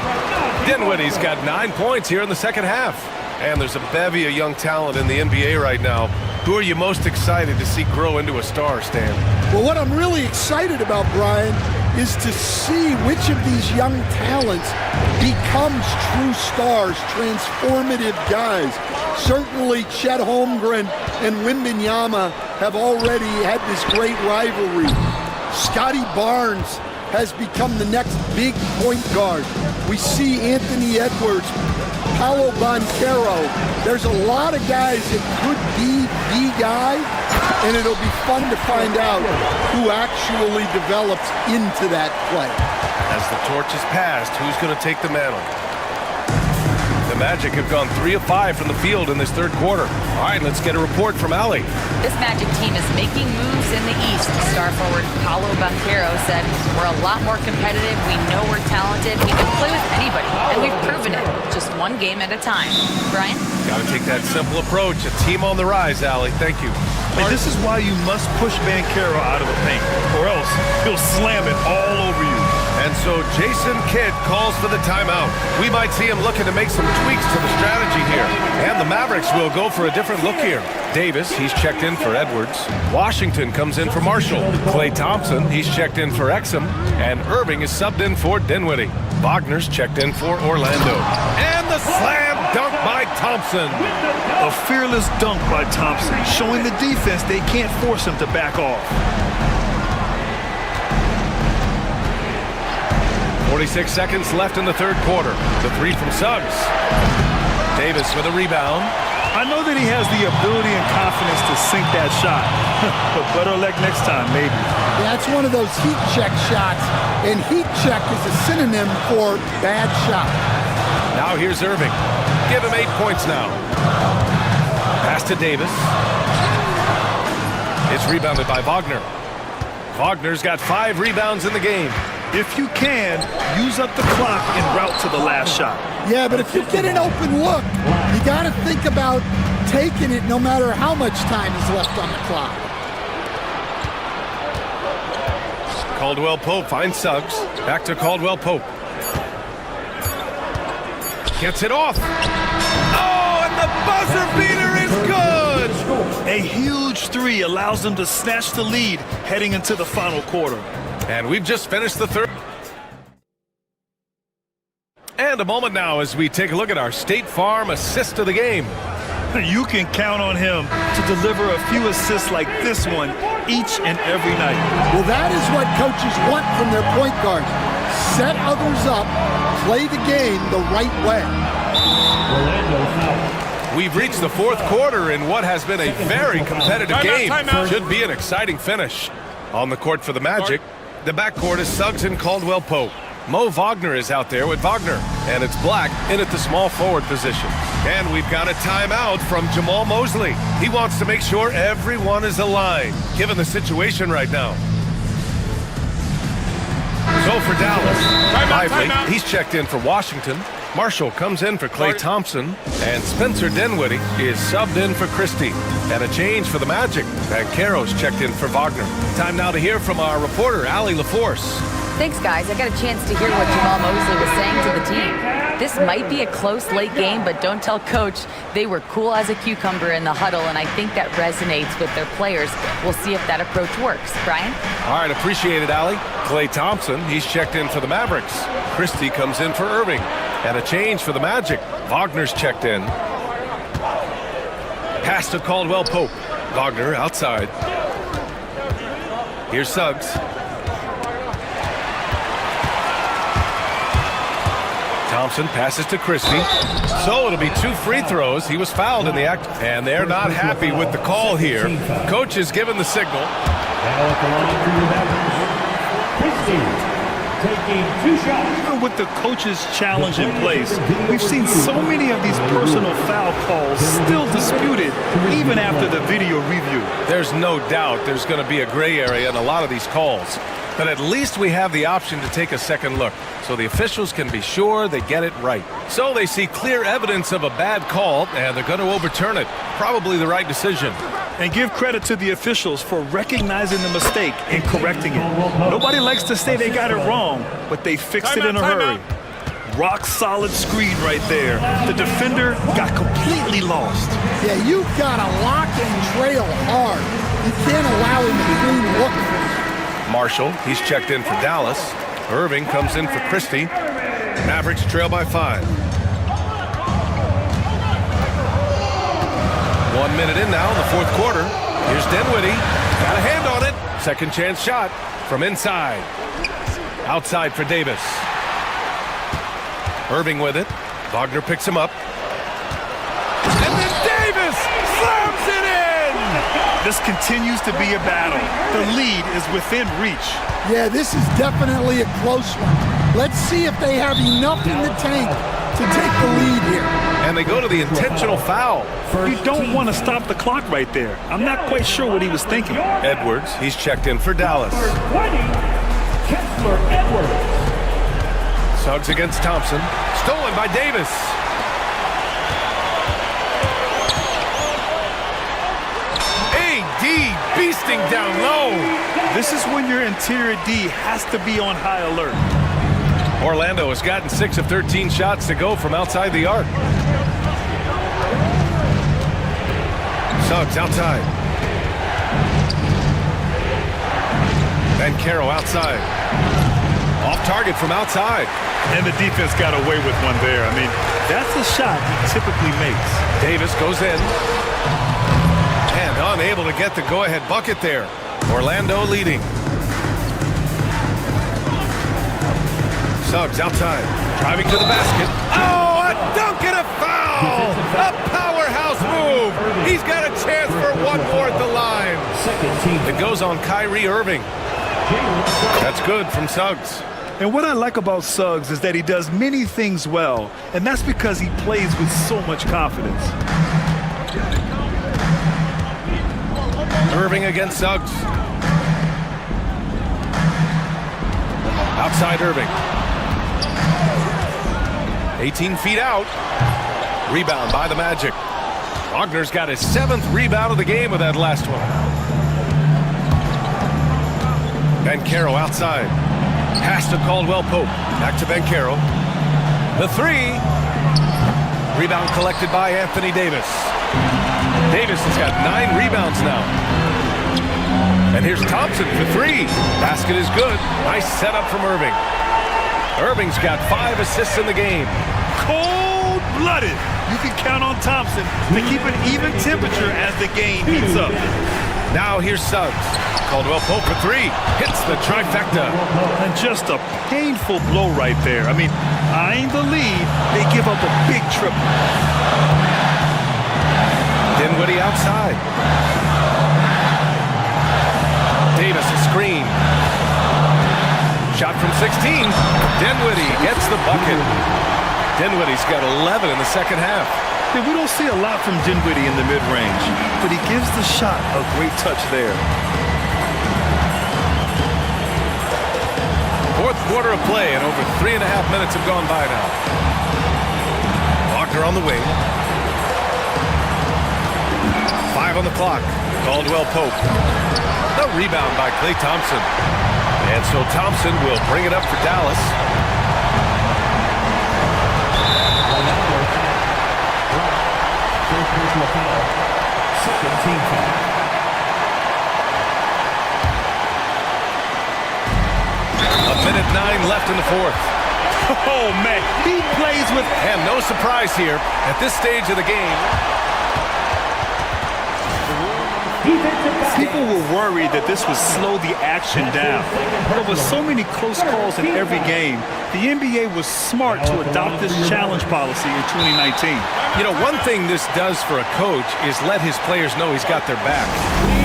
Dinwiddie's got 9 points here in the second half. And there's a bevy of young talent in the NBA right now. Who are you most excited to see grow into a star, Stan? Well, what I'm really excited about, Brian, is to see which of these young talents becomes true stars, transformative guys. Certainly Chet Holmgren and Wembanyama have already had this great rivalry. Scotty Barnes has become the next big point guard. We see Anthony Edwards, Paolo Banchero. There's a lot of guys that could be the guy, and it'll be fun to find out who actually develops into that play. As the torch is passed, who's going to take the mantle? The Magic have gone 3 of 5 from the field in this third quarter. All right, let's get a report from Allie. This Magic team is making moves in the East. Star forward Paolo Banchero said, "We're a lot more competitive. We know we're talented. We can play with anybody, and we've proven it. Just one game at a time." Brian? Got to take that simple approach. A team on the rise, Allie. Thank you. And this is why you must push Banchero out of the paint, or else he'll slam it all over you. And so Jason Kidd calls for the timeout. We might see him looking to make some tweaks to the strategy here. And the Mavericks will go for a different look here. Davis, he's checked in for Edwards. Washington comes in for Marshall. Klay Thompson, he's checked in for Exum. And Irving is subbed in for Dinwiddie. Wagner's checked in for Orlando. And the slam dunk by Thompson. A fearless dunk by Thompson, showing the defense they can't force him to back off. 46 seconds left in the third quarter. The 3 from Suggs. Davis with a rebound. I know that he has the ability and confidence to sink that shot, but better luck next time, maybe. Yeah, it's one of those heat check shots, and heat check is a synonym for bad shot. Now here's Irving. Give him 8 points now. to Davis. It's rebounded by Wagner. Wagner's got 5 rebounds in the game. If you can, use up the clock en route to the last shot. Yeah, but if you get an open look, you got to think about taking it no matter how much time is left on the clock. Caldwell Pope finds Suggs. Back to Caldwell Pope. Gets it off. Oh, and the buzzer beater is good! A huge 3 allows them to snatch the lead heading into the final quarter. And we've just finished the third. And a moment now as we take a look at our State Farm assist of the game. You can count on him to deliver a few assists like this one each and every night. Well, that is what coaches want from their point guard. Set others up, play the game the right way. We've reached the fourth quarter in what has been a very competitive game. Should be an exciting finish. On the court for the Magic, the backcourt is Suggs and Caldwell Pope. Mo Wagner is out there with Wagner, and it's Black in at the small forward position. And we've got a timeout from Jamal Mosley. He wants to make sure everyone is aligned, given the situation right now. So for Dallas, Lively, he's checked in for Washington. Marshall comes in for Klay Thompson, and Spencer Dinwiddie is subbed in for Christie. And a change for the Magic. Banchero's checked in for Wagner. Time now to hear from our reporter, Allie LaForce. Thanks, guys. I got a chance to hear what Jamal Mosley was saying to the team. This might be a close late game, but don't tell Coach. They were cool as a cucumber in the huddle, and I think that resonates with their players. We'll see if that approach works. Brian? All right, appreciate it, Allie. Klay Thompson, he's checked in for the Mavericks. Christie comes in for Irving. And a change for the Magic. Wagner's checked in. Pass to Caldwell Pope. Wagner outside. Here's Suggs. Thompson passes to Christie. So it'll be 2 free throws. He was fouled in the act, and they're not happy with the call here. Coach is given the signal. Now at the line for your Mavericks, Christie. Taking 2 shots. Even with the coach's challenge in place, we've seen so many of these personal foul calls still disputed even after the video review. There's no doubt there's going to be a gray area in a lot of these calls. But at least we have the option to take a second look, so the officials can be sure they get it right. So they see clear evidence of a bad call, and they're going to overturn it. Probably the right decision. And give credit to the officials for recognizing the mistake and correcting it. Nobody likes to say they got it wrong, but they fixed it in a hurry. Rock solid screen right there. The defender got completely lost. Yeah, you've got to lock and trail hard. You can't allow him to clean look. Marshall, he's checked in for Dallas. Irving comes in for Christie. Mavericks trail by 5. 1 minute in now in the fourth quarter. Here's Dinwiddie. Got a hand on it. Second chance shot from inside. Outside for Davis. Irving with it. Wagner picks him up. And then Davis slams it in! This continues to be a battle. The lead is within reach. Yeah, this is definitely a close one. Let's see if they have enough in the tank to take the lead here. And they go to the intentional foul. You don't want to stop the clock right there. I'm not quite sure what he was thinking. Edwards, he's checked in for Dallas. Edwards. Suggs against Thompson. Stolen by Davis. AD beasting down low. This is when your interior D has to be on high alert. Orlando has gotten 6 of 13 shots to go from outside the arc. Suggs outside. Banchero outside. Off target from outside. And the defense got away with one there. I mean, that's a shot he typically makes. Davis goes in. And unable to get the go-ahead bucket there. Orlando leading. Suggs outside. Driving to the basket. Oh, a dunk and a foul! A powerhouse move! He's got a chance for one more at the line. It goes on Kyrie Irving. That's good from Suggs. And what I like about Suggs is that he does many things well, and that's because he plays with so much confidence. Irving against Suggs. Outside Irving. 18 feet out. Rebound by the Magic. Wagner's got his 7th rebound of the game with that last one. Bencaro outside. Pass to Caldwell Pope. Back to Bencaro. The three. Rebound collected by Anthony Davis. Davis has got 9 rebounds now. And here's Thompson for 3. Basket is good. Nice setup from Irving. Irving's got 5 assists in the game. Cold-blooded. You can count on Thompson to keep an even temperature as the game heats up. Now here's Suggs. Caldwell Pope for 3. Hits the trifecta. And just a painful blow right there. I mean, eyeing the lead, they give up a big triple. Dinwiddie outside. Davis a screen. Shot from 16. Dinwiddie gets the bucket. Dinwiddie's got 11 in the second half. Yeah, we don't see a lot from Dinwiddie in the mid-range, but he gives the shot a great touch there. Fourth quarter of play, and over 3.5 minutes have gone by now. Wagner on the wing. 5 on the clock. Caldwell Pope. The rebound by Klay Thompson. And so Thompson will bring it up for Dallas. A minute 9 left in the fourth. Oh, man, he plays with... And no surprise here at this stage of the game. People were worried that this would slow the action down. But with so many close calls in every game, the NBA was smart to adopt this challenge policy in 2019. You know, one thing this does for a coach is let his players know he's got their back.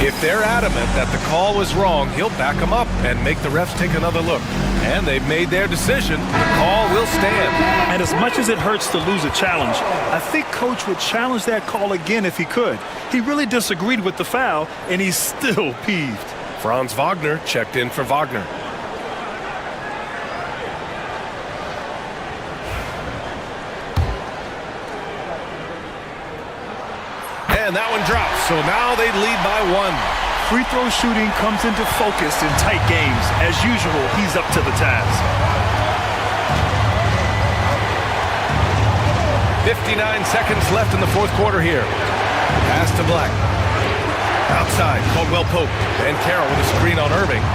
If they're adamant that the call was wrong, he'll back them up and make the refs take another look. And they've made their decision. The call will stand. And as much as it hurts to lose a challenge, I think Coach would challenge that call again if he could. He really disagreed with the foul, and he's still peeved. Franz Wagner checked in for Wagner. And that one drops, so now they lead by 1. Free throw shooting comes into focus in tight games. As usual, he's up to the task. 59 seconds left in the fourth quarter here. Pass to Black. Outside, Caldwell Pope. And Carroll with a screen on Irving.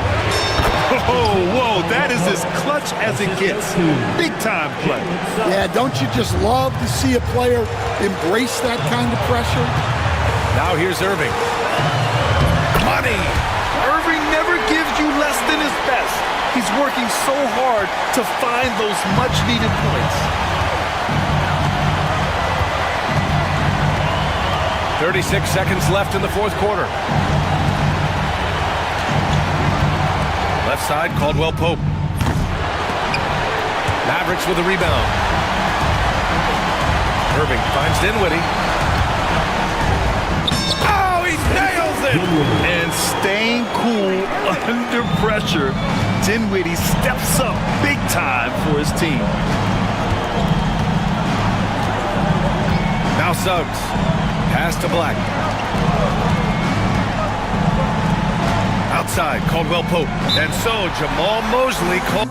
Oh, whoa, that is as clutch as it gets. Big time play. Yeah, don't you just love to see a player embrace that kind of pressure? Now here's Irving. Money! Irving never gives you less than his best. He's working so hard to find those much-needed points. 36 seconds left in the fourth quarter. Left side, Caldwell Pope. Mavericks with a rebound. Irving finds Dinwiddie. Oh, he nails it! And staying cool under pressure, Dinwiddie steps up big time for his team. Now Suggs. Pass to Black. Outside, Caldwell Pope. And so Jamal Mosley calls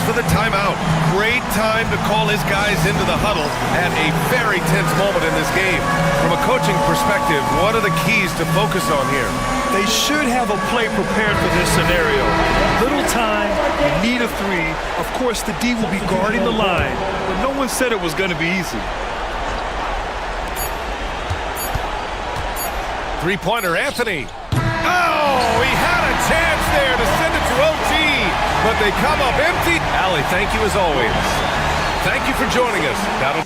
for the timeout. Great time to call his guys into the huddle at a very tense moment in this game. From a coaching perspective, what are the keys to focus on here? They should have a play prepared for this scenario. Little time, you need a 3. Of course, the D will be guarding the line, but no one said it was going to be easy. Three-pointer, Anthony. Oh, he had a chance there to send it to OT, but they come up empty. Allie, thank you as always. Thank you for joining us. That'll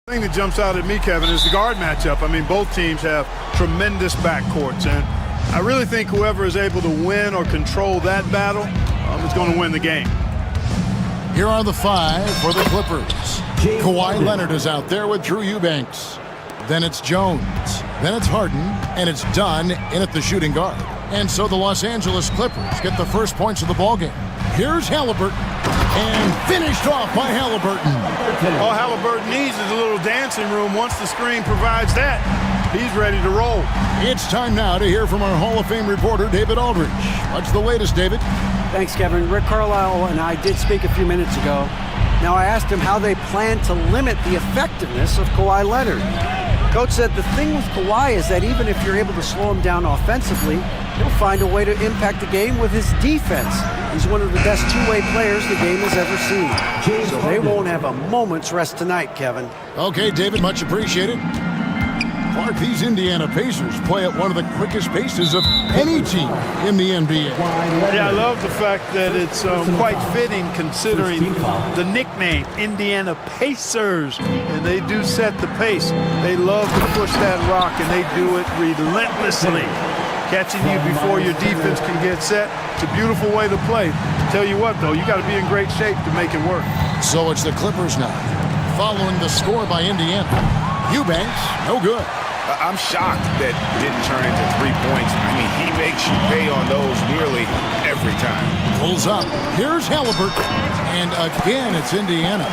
The thing that jumps out at me, Kevin, is the guard matchup. I mean, both teams have tremendous backcourts, and I really think whoever is able to win or control that battle is going to win the game. Here are the five for the Clippers. Kawhi Leonard is out there with Drew Eubanks. Then it's Jones. Then it's Harden, and it's Dunn in at the shooting guard. And so the Los Angeles Clippers get the first points of the ballgame. Here's Halliburton, and finished off by Halliburton. All Halliburton needs is a little dancing room. Once the screen provides that, he's ready to roll. It's time now to hear from our Hall of Fame reporter, David Aldridge. What's the latest, David? Thanks, Kevin. Rick Carlisle and I did speak a few minutes ago. Now, I asked him how they plan to limit the effectiveness of Kawhi Leonard. Coach said the thing with Kawhi is that even if you're able to slow him down offensively, he'll find a way to impact the game with his defense. He's one of the best two-way players the game has ever seen. So they won't have a moment's rest tonight, Kevin. Okay, David, much appreciated. Clark, these Indiana Pacers play at one of the quickest paces of any team in the NBA. Yeah, I love the fact that it's quite fitting considering the nickname, Indiana Pacers. And they do set the pace. They love to push that rock, and they do it relentlessly. Catching you before your defense can get set. It's a beautiful way to play. Tell you what, though, you got to be in great shape to make it work. So it's the Clippers now, following the score by Indiana. Eubanks, no good. I'm shocked that didn't turn into 3 points. I mean, he makes you pay on those nearly every time. Pulls up. Here's Halliburton. And again, it's Indiana.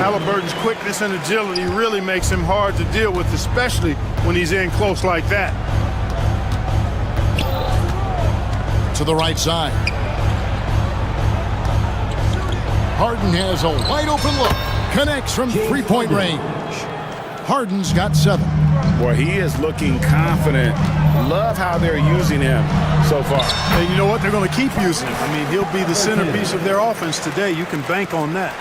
Halliburton's quickness and agility really makes him hard to deal with, especially when he's in close like that. To the right side. Harden has a wide open look. Connects from three-point range. Harden's got 7. Boy, he is looking confident. Love how they're using him so far. And you know what? They're going to keep using him. I mean, he'll be the centerpiece of their offense today. You can bank on that.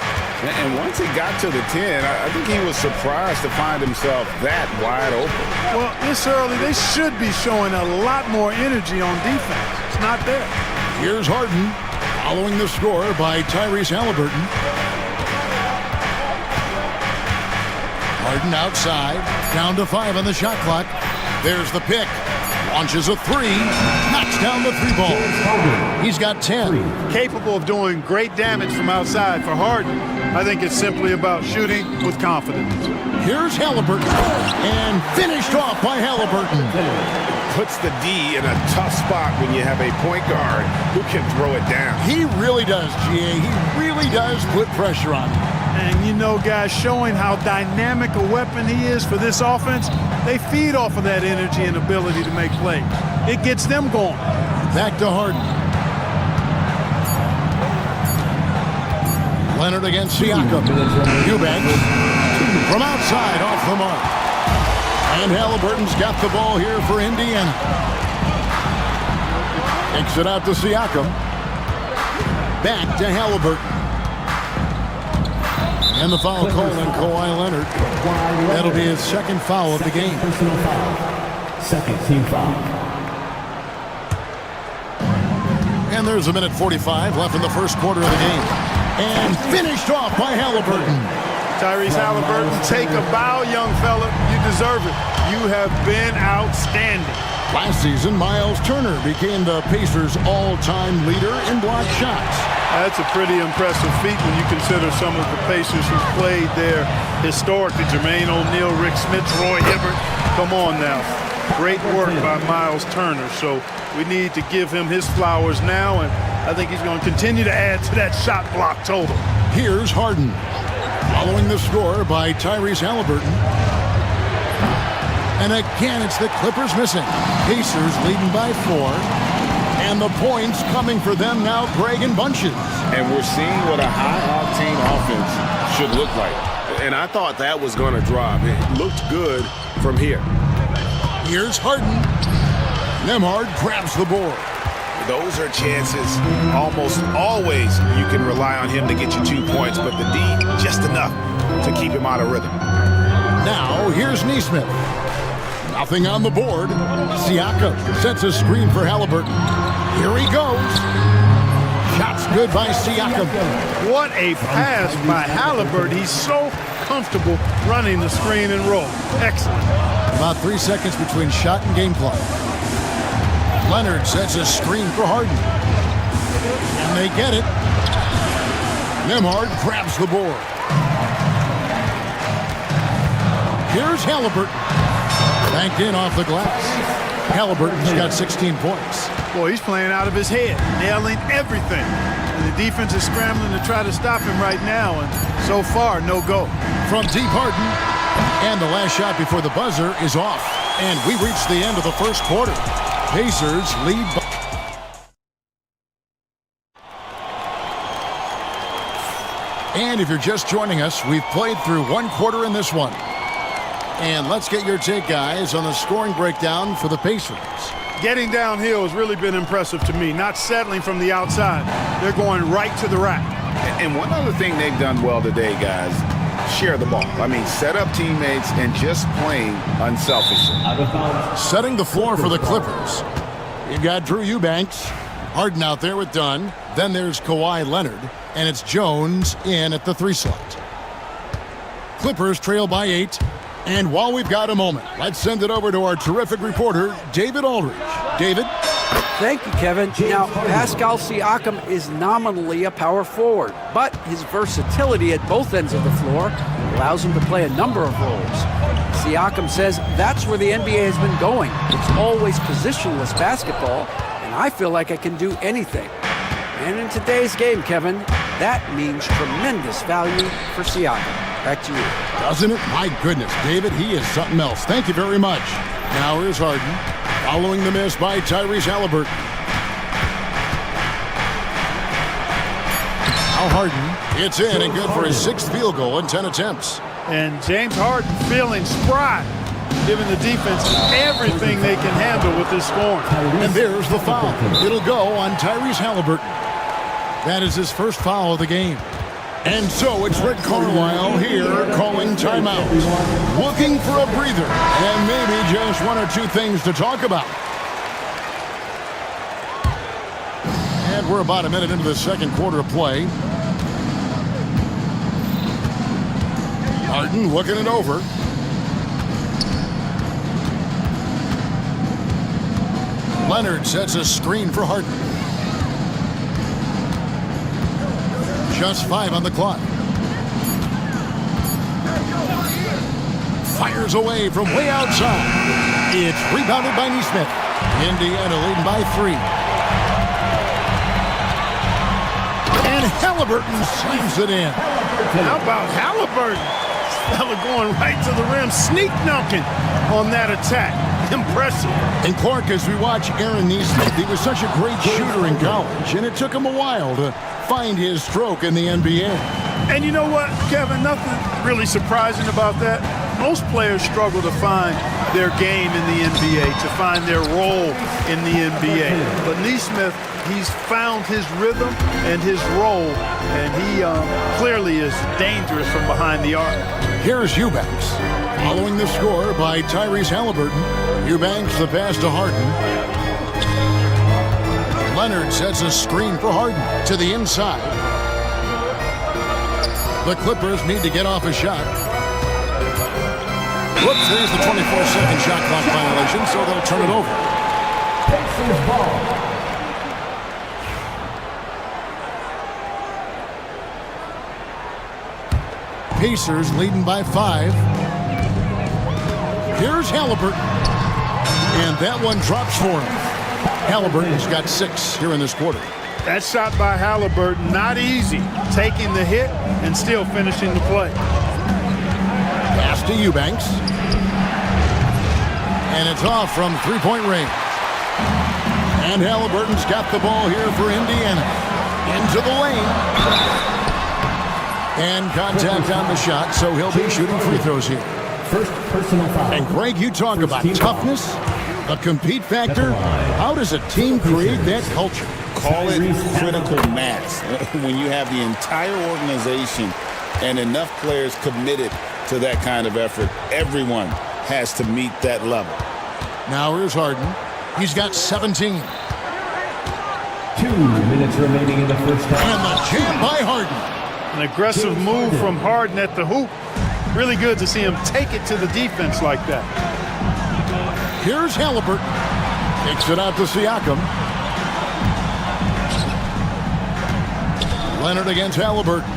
And once he got to the 10, I think he was surprised to find himself that wide open. Well, this early, they should be showing a lot more energy on defense. It's not there. Here's Harden, following the score by Tyrese Halliburton. Harden outside, down to 5 on the shot clock. There's the pick. Launches a 3, knocks down the 3 ball. He's got 10. Capable of doing great damage from outside for Harden. I think it's simply about shooting with confidence. Here's Halliburton, and finished off by Halliburton. Puts the D in a tough spot when you have a point guard who can throw it down. He really does, GA. He really does put pressure on him. And you know, guys, showing how dynamic a weapon he is for this offense, they feed off of that energy and ability to make plays. It gets them going. Back to Harden. Leonard against Siakam. Eubanks from outside, off the mark. And Halliburton's got the ball here for Indiana. Takes it out to Siakam. Back to Halliburton. And the foul call on Kawhi Leonard. That'll be his second foul of the game. Second team foul. And there's a minute 45 left in the first quarter of the game. And finished off by Halliburton. Tyrese Halliburton, take a bow, young fella. You deserve it. You have been outstanding. Last season, Miles Turner became the Pacers' all-time leader in block shots. That's a pretty impressive feat when you consider some of the Pacers who've played there historically. Jermaine O'Neal, Rick Smith, Roy Hibbert. Come on now. Great work by Miles Turner. So we need to give him his flowers now, and I think he's going to continue to add to that shot block total. Here's Harden, following the score by Tyrese Halliburton. And again, it's the Clippers missing. Pacers leading by 4. And the points coming for them now, Greg, in bunches. And we're seeing what a high-octane offense should look like. And I thought that was going to drop. It looked good from here. Here's Harden. Nembhard grabs the board. Those are chances. Almost always you can rely on him to get you 2 points, but the D, just enough to keep him out of rhythm. Now, here's Nesmith. Nothing on the board. Siakam sets a screen for Halliburton. Here he goes. Shot It's good by Siakam. What a pass by Halliburton. He's so comfortable running the screen and roll. Excellent. About 3 seconds between shot and game clock. Leonard sets a screen for Harden. And they get it. Nembhard grabs the board. Here's Halliburton. Banked in off the glass. Halliburton's got 16 points. Boy, he's playing out of his head, nailing everything. And the defense is scrambling to try to stop him right now, and so far, no go. From deep, Harden. And the last shot before the buzzer is off. And we reach the end of the first quarter. Pacers lead by... And if you're just joining us, we've played through one quarter in this one. And let's get your take, guys, on the scoring breakdown for the Pacers. Getting downhill has really been impressive to me, not settling from the outside. They're going right to the rack. And one other thing they've done well today, guys, share the ball. I mean, set up teammates and just playing unselfishly. Setting the floor for the Clippers. You've got Drew Eubanks, Harden out there with Dunn. Then there's Kawhi Leonard, and it's Jones in at the 3 slot. Clippers trail by 8. And while we've got a moment, let's send it over to our terrific reporter, David Aldridge. David? Thank you, Kevin. Now, Pascal Siakam is nominally a power forward, but his versatility at both ends of the floor allows him to play a number of roles. Siakam says that's where the NBA has been going. It's always positionless basketball, and I feel like I can do anything. And in today's game, Kevin, that means tremendous value for Siakam. Back to you. Doesn't it? My goodness, David, he is something else. Thank you very much. Now here's Harden, following the miss by Tyrese Halliburton. Now Harden, it's in and good for his 6th field goal in 10 attempts. And James Harden feeling spry, giving the defense everything they can handle with this scoring. And there's the foul. It'll go on Tyrese Halliburton. That is his first foul of the game. And so it's Rick Carlisle here calling timeout. Looking for a breather and maybe just 1 or 2 things to talk about. And we're about a minute into the second quarter of play. Harden looking it over. Leonard sets a screen for Harden. Just 5 on the clock. Fires away from way outside. It's rebounded by Nesmith. Indiana leading by 3. And Halliburton slams it in. How about Halliburton? Fella going right to the rim, sneak dunking on that attack. Impressive. And Clark, as we watch Aaron Nesmith, he was such a great shooter in college, and it took him a while to find his stroke in the NBA. And you know what, Kevin, nothing really surprising about that. Most players struggle to find their game in the NBA, to find their role in the NBA. But Nesmith, he's found his rhythm and his role, and he clearly is dangerous from behind the arc. Here's Eubanks, following the score by Tyrese Halliburton. Eubanks the pass to Harden. Leonard sets a screen for Harden to the inside. The Clippers need to get off a shot. Whoops, there's the 24-second shot clock violation, so they'll turn it over. Pacers ball. Pacers leading by 5. Here's Halliburton. And that one drops for him. Halliburton's got 6 here in this quarter. That shot by Halliburton, not easy. Taking the hit and still finishing the play. Pass to Eubanks. And it's off from 3-point range. And Halliburton's got the ball here for Indiana. Into the lane. And contact on the shot, so he'll be shooting free throws here. First personal foul. And Greg, you talk about toughness, a compete factor. How does a team create that culture? Call it critical mass. When you have the entire organization and enough players committed to that kind of effort, everyone has to meet that level. Now here's Harden. He's got 17. 2 minutes remaining in the first half. And the jam by Harden. An aggressive move from Harden at the hoop. Really good to see him take it to the defense like that. Here's Halliburton. Kicks it out to Siakam. Leonard against Halliburton.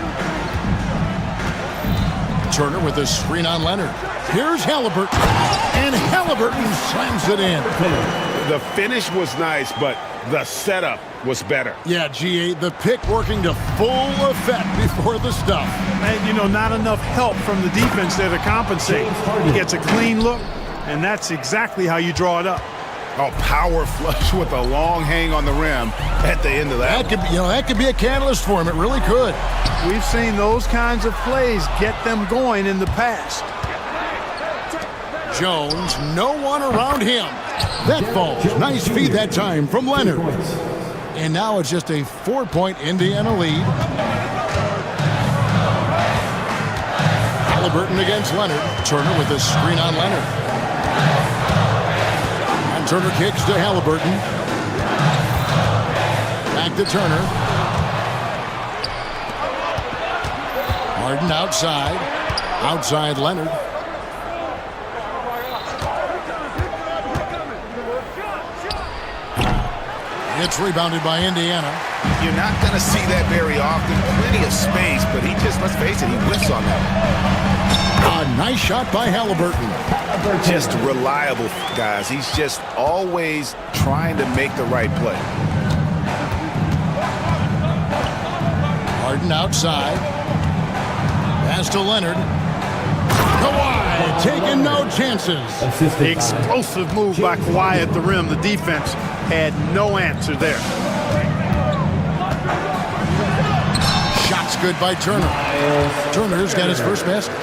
Turner with a screen on Leonard. Here's Halliburton. And Halliburton slams it in. The finish was nice, but the setup was better. Yeah, GA, the pick working to full effect before the stuff. And, you know, not enough help from the defense there to compensate. He gets a clean look, and that's exactly how you draw it up. Oh, power flush with a long hang on the rim at the end of that. That could be a catalyst for him. It really could. We've seen those kinds of plays get them going in the past. Jones, no one around him. That falls. Nice feed that time from Leonard. And now it's just a 4-point Indiana lead. Halliburton against Leonard. Turner with a screen on Leonard. And Turner kicks to Halliburton. Back to Turner. Harden outside. Outside Leonard. It's rebounded by Indiana. You're not going to see that very often. Plenty of space, but he just, let's face it, he whiffs on that. A nice shot by Halliburton. Just reliable, guys. He's just always trying to make the right play. Harden outside. Pass to Leonard. Kawhi taking no chances. The explosive move by Kawhi at the rim. The defense had no answer there. Shots good by Turner. Turner's got his first basket.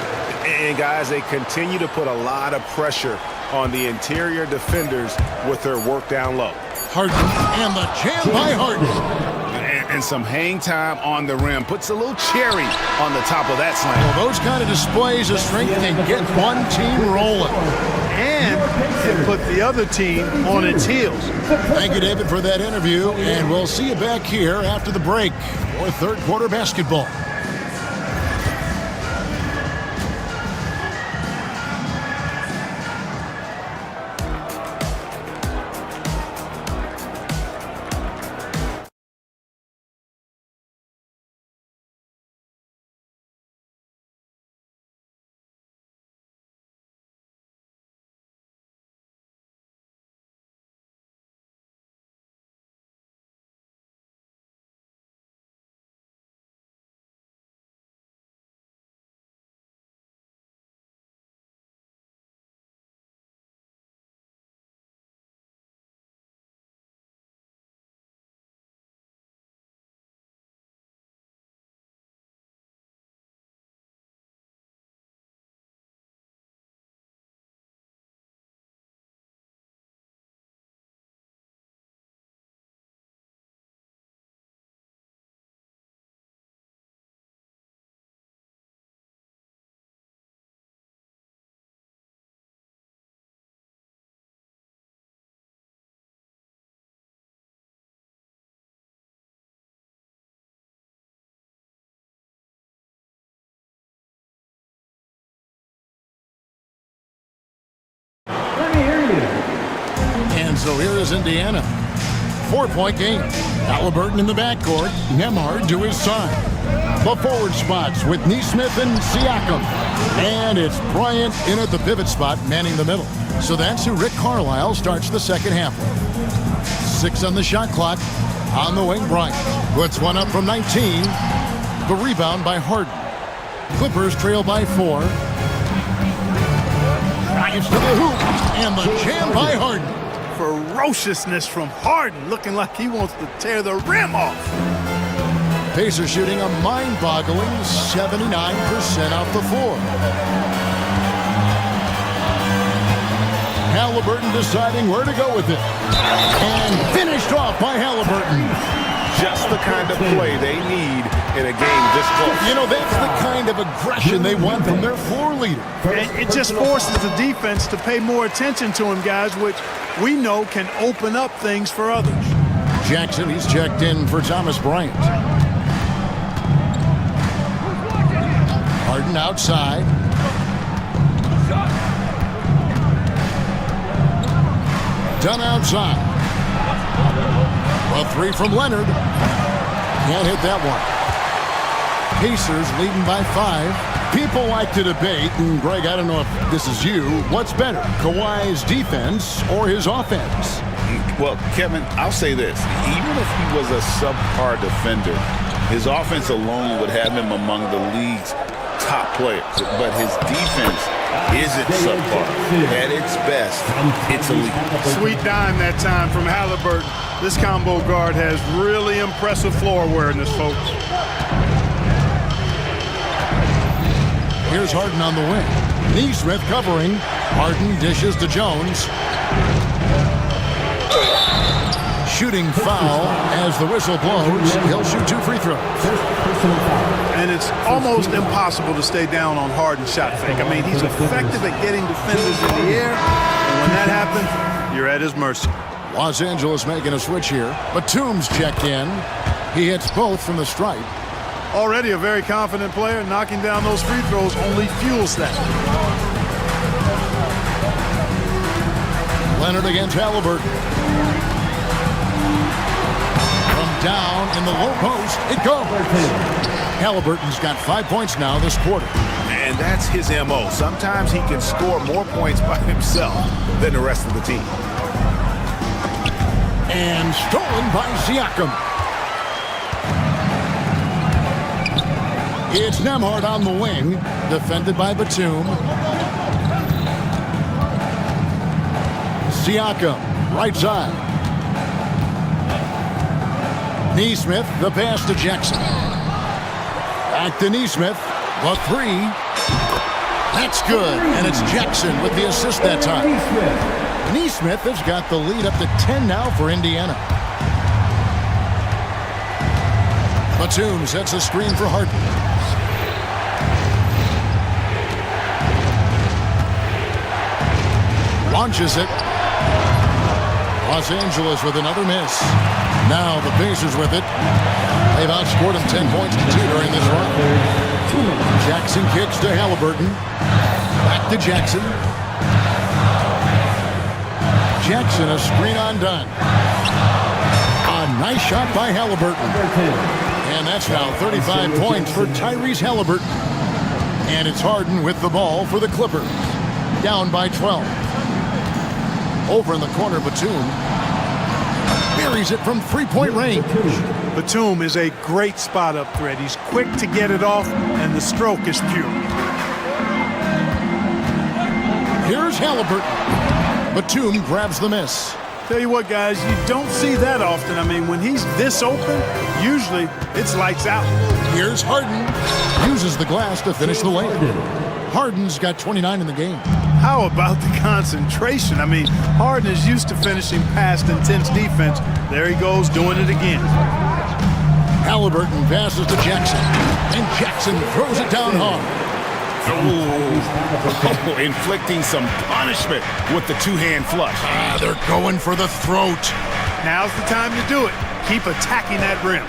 And guys, they continue to put a lot of pressure on the interior defenders with their work down low. Harden and the jam by Harden. And some hang time on the rim. Puts a little cherry on the top of that slam. Well, those kind of displays of strength can get one team rolling. And it put the other team on its heels. Thank you, David, for that interview. And we'll see you back here after the break for third quarter basketball. And so here is Indiana. 4-point game. Halliburton in the backcourt. Nembhard to his side. The forward spots with Nesmith and Siakam. And it's Bryant in at the pivot spot, manning the middle. So that's who Rick Carlisle starts the second half with. 6 on the shot clock. On the wing, Bryant puts one up from 19. The rebound by Harden. Clippers trail by 4. Drives to the hoop. And the jam by Harden. Ferociousness from Harden, looking like he wants to tear the rim off. Pacers shooting a mind-boggling 79% off the floor. Halliburton deciding where to go with it. And finished off by Halliburton. Just the kind of play they need in a game this close. You know, that's the kind of aggression they want from their floor leader. And it just forces the defense to pay more attention to him, guys, which we know can open up things for others. Jackson, he's checked in for Thomas Bryant. Harden outside. Dunn outside. A three from Leonard. Can't hit that one. Pacers leading by 5. People like to debate, and Greg, I don't know if this is you, what's better, Kawhi's defense or his offense? Well, Kevin, I'll say this. Even if he was a subpar defender, his offense alone would have him among the league's top players. But his defense isn't subpar. At its best, it's elite. Sweet dime that time from Halliburton. This combo guard has really impressive floor awareness, folks. Here's Harden on the wing. Neesmith covering. Harden dishes to Jones. Shooting foul as the whistle blows. He'll shoot 2 free throws. And it's almost impossible to stay down on Harden's shot fake. I mean, he's effective at getting defenders in the air. And when that happens, you're at his mercy. Los Angeles making a switch here. Batum's checked in. He hits both from the stripe. Already a very confident player. Knocking down those free throws only fuels that. Leonard against Halliburton. From down in the low post, it goes. Halliburton's got 5 points now this quarter. And that's his MO. Sometimes he can score more points by himself than the rest of the team. And stolen by Siakam. It's Nembhard on the wing, defended by Batum. Siakam, right side. Neesmith, the pass to Jackson. Back to Neesmith, the 3. That's good, and it's Jackson with the assist that time. Neesmith has got the lead up to 10 now for Indiana. Batum sets a screen for Harden. Launches it. Los Angeles with another miss. Now the Pacers with it. They've outscored them 10 points to 2 during this run. Jackson kicks to Halliburton. Back to Jackson. Jackson, a screen on Dunn. A nice shot by Halliburton. And that's now 35 points for Tyrese Halliburton. And it's Harden with the ball for the Clippers. Down by 12. Over in the corner, Batum buries it from 3-point range. Batum is a great spot-up threat. He's quick to get it off, and the stroke is pure. Here's Halliburton. Batum grabs the miss. Tell you what, guys, you don't see that often. I mean, when he's this open, usually it's lights out. Here's Harden. Uses the glass to finish the layup. Harden's got 29 in the game. How about the concentration? I mean, Harden is used to finishing past intense defense. There he goes, doing it again. Halliburton passes to Jackson, and Jackson throws it down hard. Oh, inflicting some punishment with the 2-hand flush. They're going for the throat. Now's the time to do it. Keep attacking that rim.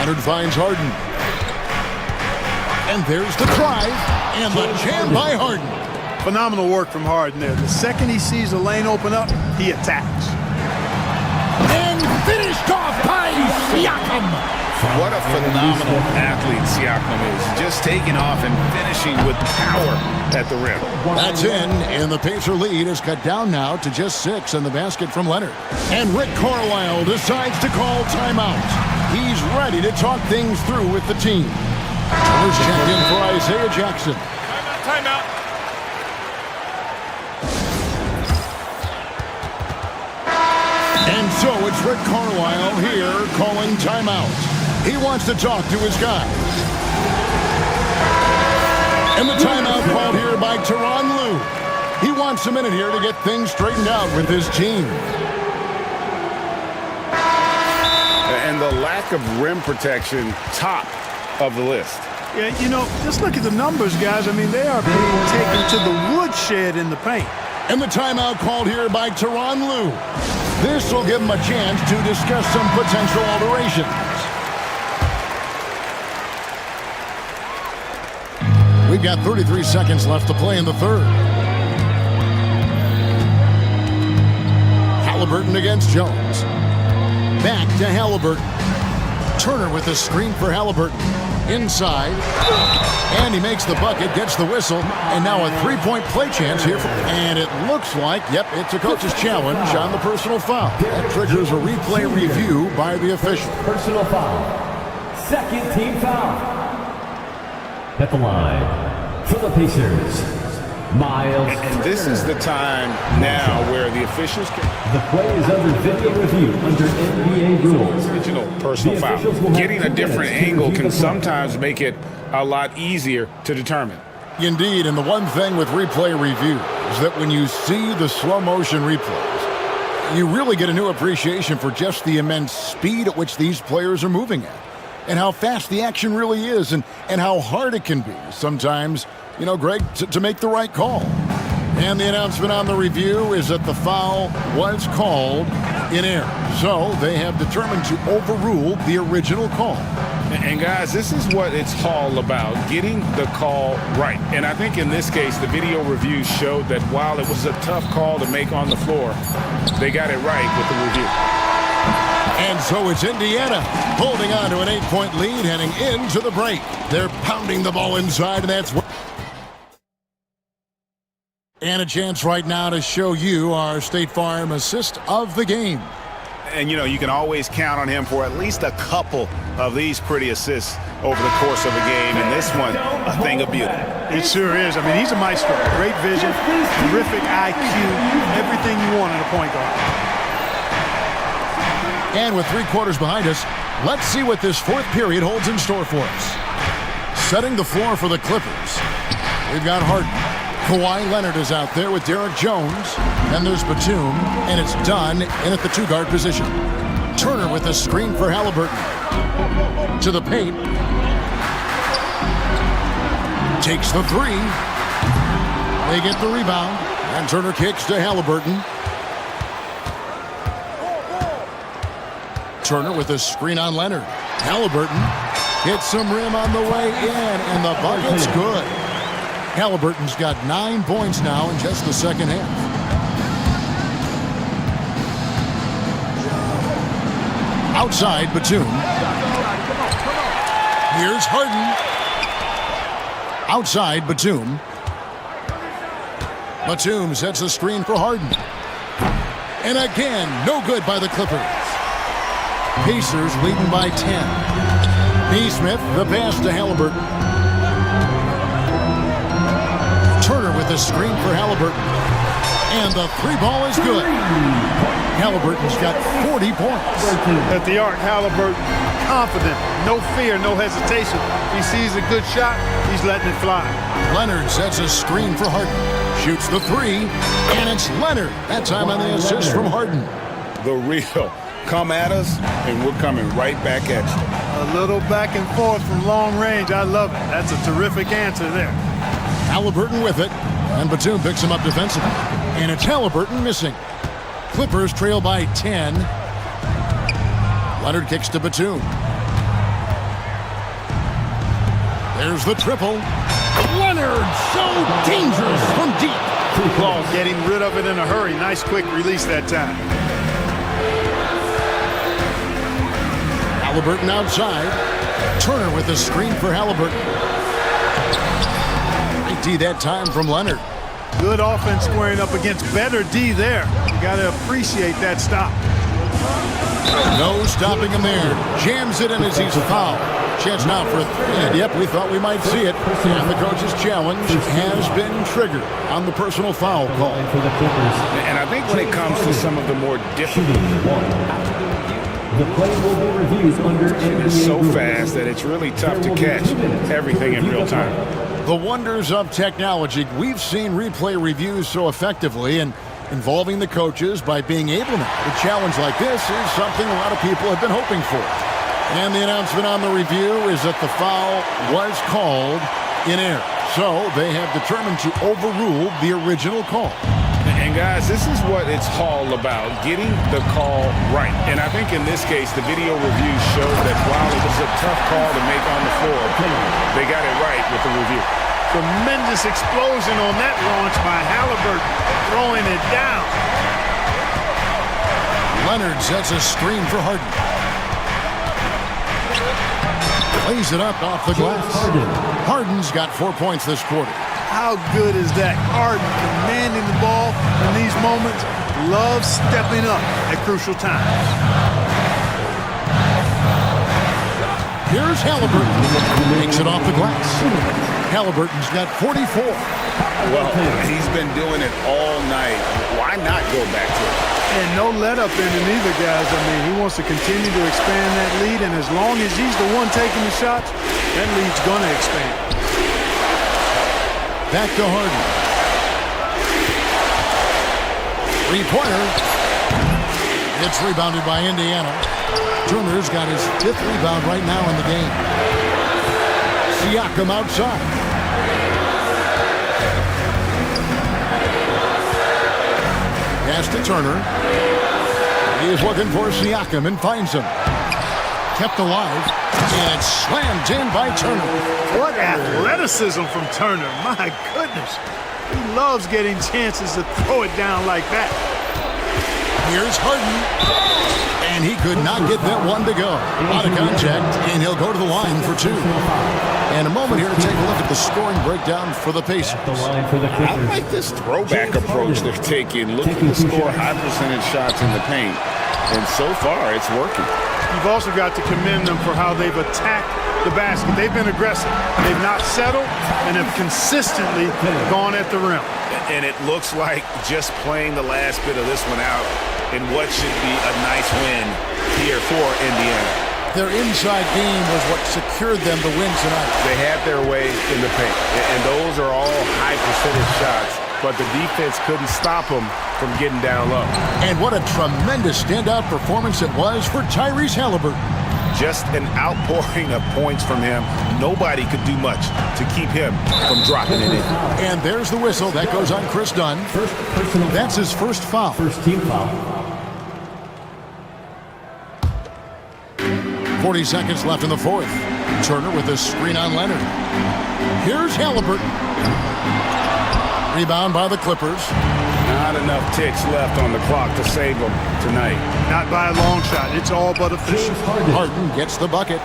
Leonard finds Harden. And there's the drive, and the jam by Harden. Phenomenal work from Harden there. The second he sees a lane open up, he attacks. And finished off by Siakam. What a phenomenal athlete Siakam is. Just taking off and finishing with power at the rim. That's in, and the Pacer lead is cut down now to just 6 in the basket from Leonard. And Rick Carlisle decides to call timeout. He's ready to talk things through with the team. First checked in for Isaiah Jackson. Timeout. And so it's Rick Carlisle here calling timeout. He wants to talk to his guys. And the timeout called here by Tyronn Lue. He wants a minute here to get things straightened out with his team. And the lack of rim protection, top of the list. Yeah, you know, just look at the numbers, guys. I mean, they are being taken to the woodshed in the paint. And the timeout called here by Tyronn Lue. This will give him a chance to discuss some potential alterations. We've got 33 seconds left to play in the third. Halliburton against Jones. Back to Halliburton. Turner with a screen for Halliburton. Inside. And he makes the bucket, gets the whistle, and now a three-point play chance here. And it looks like, yep, it's a coach's challenge on the personal foul. That triggers a replay review by the official. Personal foul. Second team foul. At the line for the Pacers, Miles. And this is the time now where the officials can... The play is under video review under NBA rules. You know, personal foul. Getting a different angle can sometimes make it a lot easier to determine. Indeed, and the one thing with replay review is that when you see the slow motion replays, you really get a new appreciation for just the immense speed at which these players are moving at, and how fast the action really is, and how hard it can be sometimes, you know, Greg, to make the right call. And the announcement on the review is that the foul was called in error. So they have determined to overrule the original call. And guys, this is what it's all about, getting the call right. And I think in this case, the video review showed that while it was a tough call to make on the floor, they got it right with the review. And so it's Indiana holding on to an 8-point lead heading into the break. They're pounding the ball inside, and that's what... And a chance right now to show you our State Farm assist of the game. And, you know, you can always count on him for at least a couple of these pretty assists over the course of a game. And this one, a thing of beauty. It sure is. I mean, he's a maestro. Great vision, terrific IQ, everything you want in a point guard. And with 3 quarters behind us, let's see what this fourth period holds in store for us. Setting the floor for the Clippers, we've got Harden. Kawhi Leonard is out there with Derek Jones. Then there's Batum, and it's Dunn in at the 2-guard position. Turner with a screen for Halliburton. To the paint. Takes the 3. They get the rebound, and Turner kicks to Halliburton. Turner with a screen on Leonard. Halliburton hits some rim on the way in, and the bucket's good. Halliburton's got 9 points now in just the second half. Outside, Batum. Here's Harden. Outside, Batum. Batum sets a screen for Harden. And again, no good by the Clippers. Pacers leading by 10. Neesmith, the pass to Halliburton. Turner with a screen for Halliburton. And the 3-ball is good. Halliburton's got 40 points. At the arc, Halliburton, confident, no fear, no hesitation. He sees a good shot, he's letting it fly. Leonard sets a screen for Harden. Shoots the 3, and it's Leonard. That time on the assist from Harden. The real. Come at us, and we're coming right back at you. A little back and forth from long range. I love it. That's a terrific answer there. Halliburton with it, and Batum picks him up defensively. And it's Halliburton missing. Clippers trail by 10. Leonard kicks to Batum. There's the triple. Leonard, so dangerous from deep. Getting rid of it in a hurry. Nice quick release that time. Halliburton outside. Turner with a screen for Halliburton. Great D that time from Leonard. Good offense squaring up against better D there. You got to appreciate that stop. No stopping him there. Jams it in as he's fouled. Chance now for a 3. And yep, we thought we might see it. And the coach's challenge has been triggered on the personal foul call. And I think when it comes to some of the more difficult... The play will be reviewed under NBA It's so rules. fast that it's really tough to catch everything in real time. The wonders of technology. We've seen replay reviews so effectively, and involving the coaches by being able now to challenge like this is something a lot of people have been hoping for. And the announcement on the review is that the foul was called in error. So they have determined to overrule the original call. And guys, this is what it's all about, getting the call right. And I think in this case, the video review showed that while it was a tough call to make on the floor, they got it right with the review. Tremendous explosion on that launch by Halliburton, throwing it down. Leonard sets a screen for Harden. Lays it up off the glass. Harden's got 4 points this quarter. How good is that? Harden commanding the ball in these moments. Loves stepping up at crucial times. Here's Halliburton. Makes it off the glass. Halliburton's got 44. Well, he's been doing it all night. Why not go back to it? And no let up in it either, guys. I mean, he wants to continue to expand that lead, and as long as he's the one taking the shots, that lead's going to expand. Back to Harden. Three-pointer. It's rebounded by Indiana. Turner's got his 5th rebound right now in the game. Siakam outside. Pass to Turner. He is looking for Siakam and finds him. Kept alive and slammed in by Turner. What athleticism from Turner. My goodness. He loves getting chances to throw it down like that. Here's Harden. And he could not get that one to go. Out of contact, and he'll go to the line for 2. And a moment here to take a look at the scoring breakdown for the Pacers. I like this throwback approach they're taking, looking to score high percentage shots in the paint. And so far, it's working. You've also got to commend them for how they've attacked the basket. They've been aggressive. They've not settled and have consistently gone at the rim. And it looks like just playing the last bit of this one out in what should be a nice win here for Indiana. Their inside game was what secured them the win tonight. They had their way in the paint, and those are all high percentage shots, but the defense couldn't stop them from getting down low. And what a tremendous standout performance it was for Tyrese Halliburton. Just an outpouring of points from him. Nobody could do much to keep him from dropping it in. And there's the whistle. That goes on Chris Dunn. That's his first foul. First team foul. 40 seconds left in the fourth. Turner with a screen on Leonard. Here's Halliburton. Rebound by the Clippers. Not enough ticks left on the clock to save them tonight. Not by a long shot. It's all but official. Harden gets the bucket.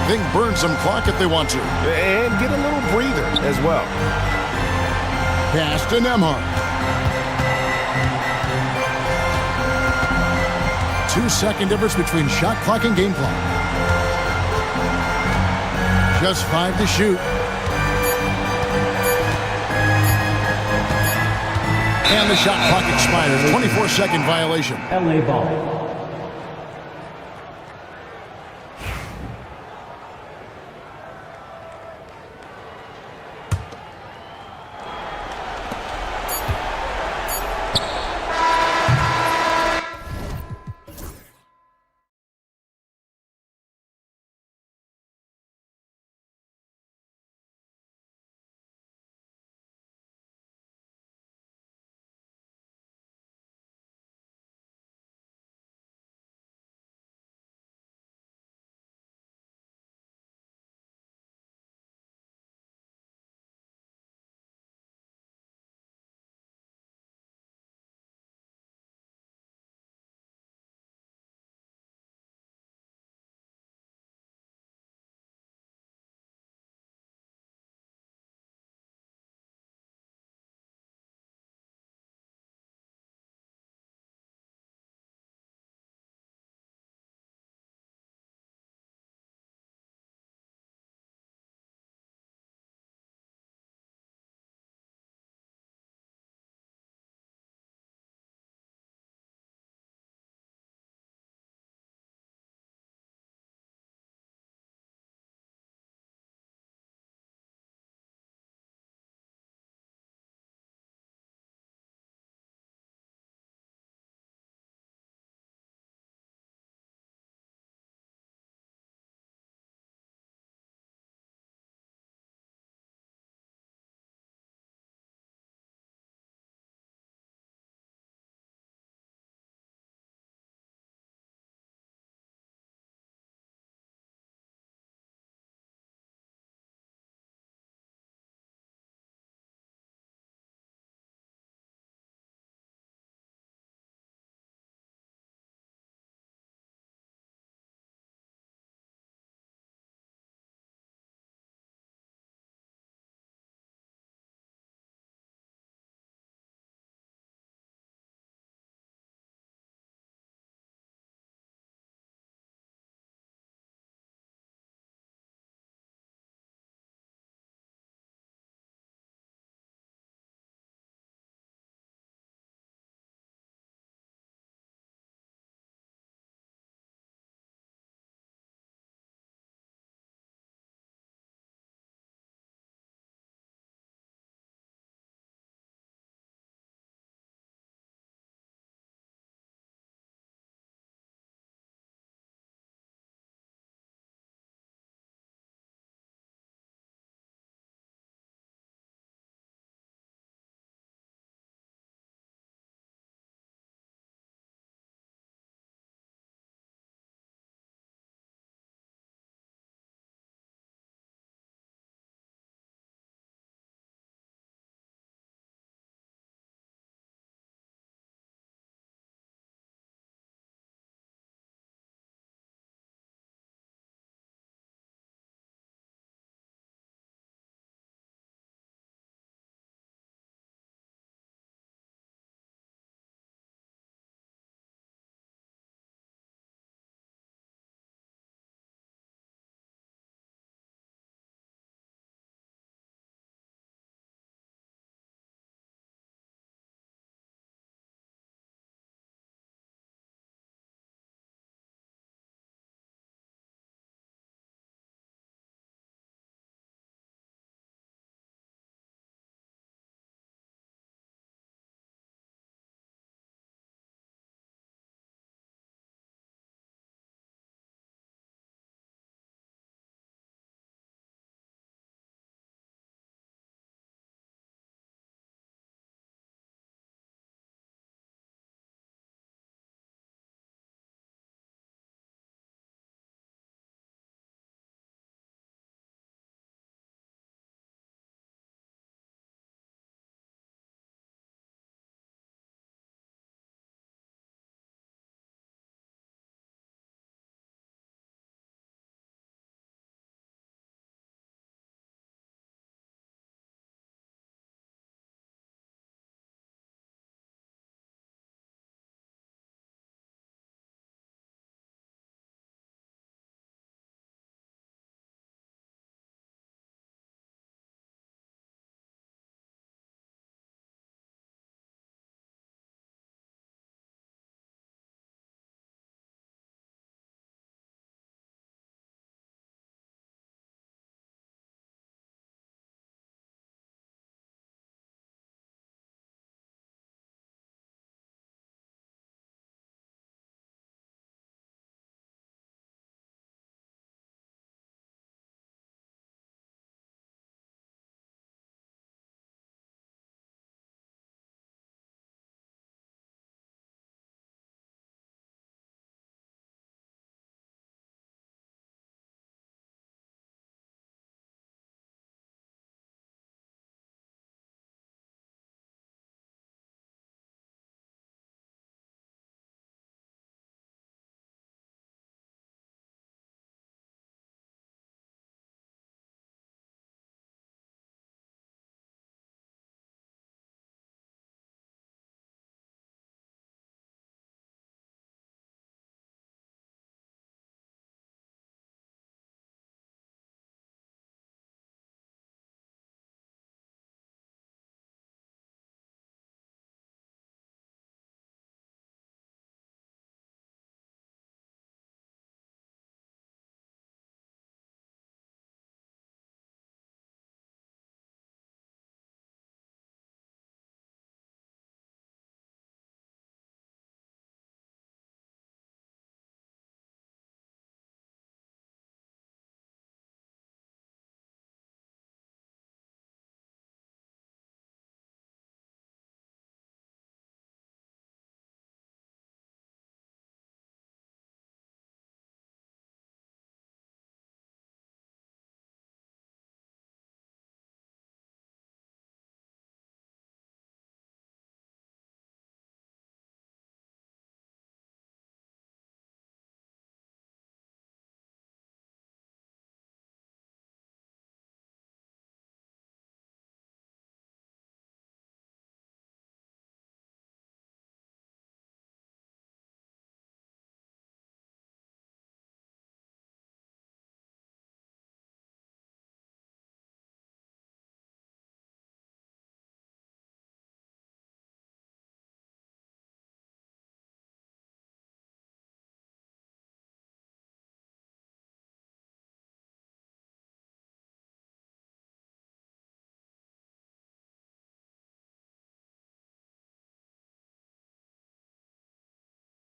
They can burn some clock if they want to. And get a little breather as well. Pass to Nembhard. 2-second difference between shot clock and game clock. Just 5 to shoot. And the shot clock expires. 24-second violation. LA ball.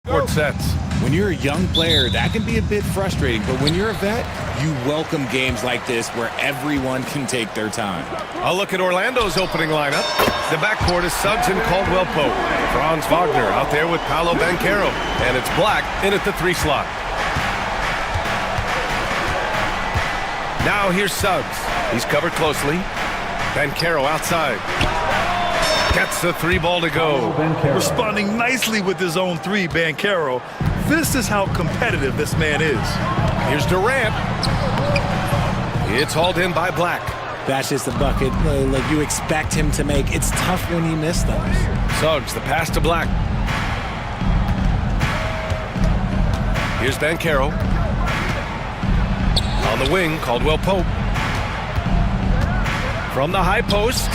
Court sets. When you're a young player, that can be a bit frustrating, but when you're a vet, you welcome games like this where everyone can take their time. A look at Orlando's opening lineup. The backcourt is Suggs and Caldwell Pope. Franz Wagner out there with Paolo Banchero. And it's Black in at the 3 slot. Now here's Suggs. He's covered closely. Banchero outside. Gets the 3 ball to go. Responding nicely with his own 3, Banchero. This is how competitive this man is. Here's Durant. It's hauled in by Black. That's just the bucket like you expect him to make. It's tough when you miss those. Suggs, the pass to Black. Here's Banchero. On the wing, Caldwell Pope. From the high post.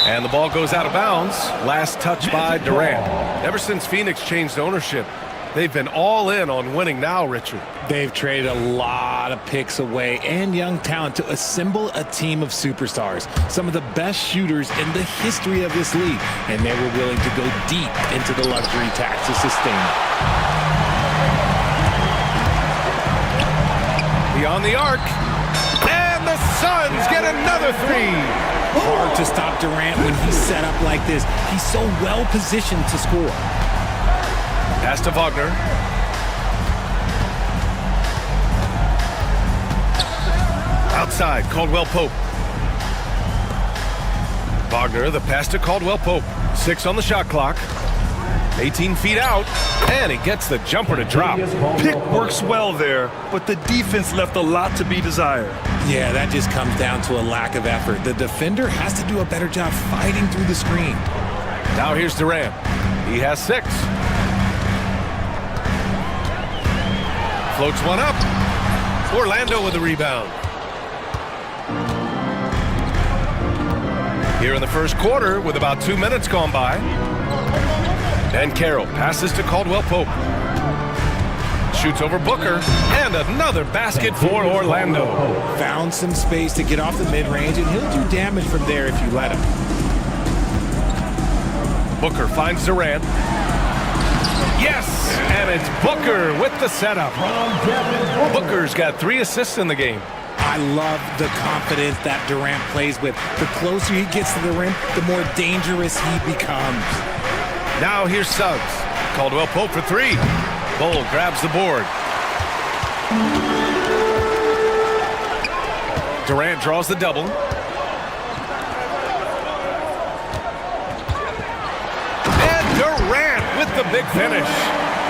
And the ball goes out of bounds. Last touch by Durant. Ever since Phoenix changed ownership, they've been all in on winning now, Richard. They've traded a lot of picks away and young talent to assemble a team of superstars. Some of the best shooters in the history of this league. And they were willing to go deep into the luxury tax to sustain it. Beyond the arc. And the Suns get another 3. Hard to stop Durant when he's set up like this. He's so well positioned to score. Pass to Wagner. Outside, Caldwell Pope. Wagner, the pass to Caldwell Pope. 6 on the shot clock. 18 feet out, and he gets the jumper to drop. Pick works well there, but the defense left a lot to be desired. Yeah, that just comes down to a lack of effort. The defender has to do a better job fighting through the screen. Now here's Durant. He has 6. Floats one up. Orlando with the rebound. Here in the first quarter, with about 2 minutes gone by. Banchero passes to Caldwell Pope. Shoots over Booker, and another basket for Orlando. Found some space to get off the mid-range, and he'll do damage from there if you let him. Booker finds Durant. Yes, and it's Booker with the setup. Booker's got 3 assists in the game. I love the confidence that Durant plays with. The closer he gets to the rim, the more dangerous he becomes. Now here's Suggs. Caldwell Pope for 3. Bull grabs the board. Durant draws the double. And Durant with the big finish.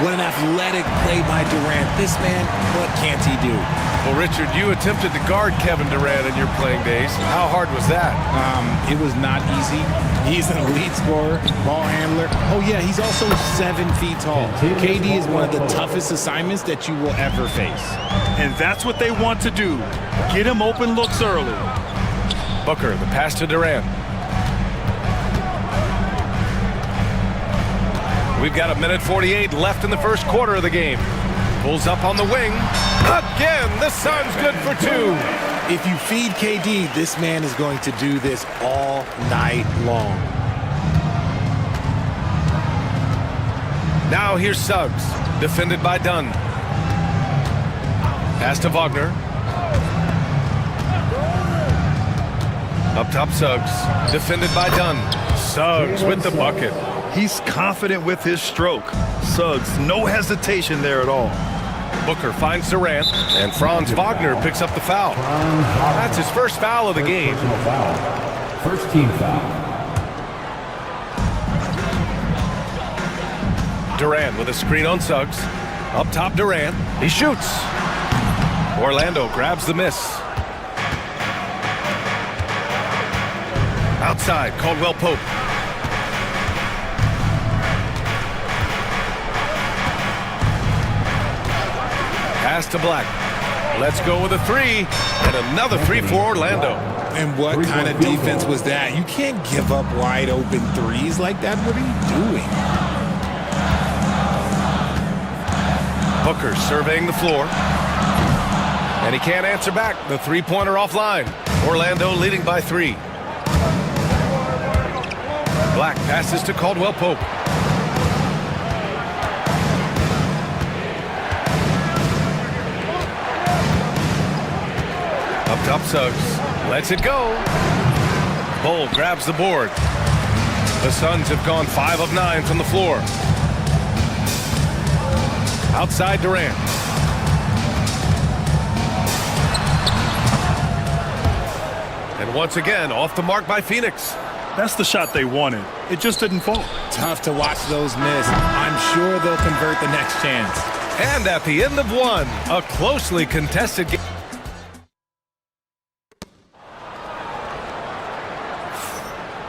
What an athletic play by Durant. This man, what can't he do? Well, Richard, you attempted to guard Kevin Durant in your playing days. How hard was that? It was not easy. He's an elite scorer, ball handler. Oh, yeah, he's also 7 feet tall. KD is one of the toughest assignments that you will ever face. And that's what they want to do. Get him open looks early. Booker, the pass to Durant. We've got 1:48 left in the first quarter of the game. Pulls up on the wing. Again, the Suns good for 2. If you feed KD, this man is going to do this all night long. Now here's Suggs, defended by Dunn. Pass to Wagner. Up top, Suggs, defended by Dunn. Suggs with the bucket. He's confident with his stroke. Suggs, no hesitation there at all. Booker finds Durant, and Franz Wagner picks up the foul. That's his first foul of the game. First team foul. Durant with a screen on Suggs. Up top, Durant. He shoots. Orlando grabs the miss. Outside, Caldwell Pope. Pass to Black. Let's go with a 3. And another 3 for Orlando. And what kind of defense was that? You can't give up wide open 3s like that. What are you doing? Booker surveying the floor. And he can't answer back. The 3-pointer offline. Orlando leading by 3. Black passes to Caldwell Pope. Up top, Suggs lets it go. Bull grabs the board. The Suns have gone 5 of 9 from the floor. Outside Durant. And once again, off the mark by Phoenix. That's the shot they wanted. It just didn't fall. Tough to watch those miss. I'm sure they'll convert the next chance. And at the end of one, a closely contested game.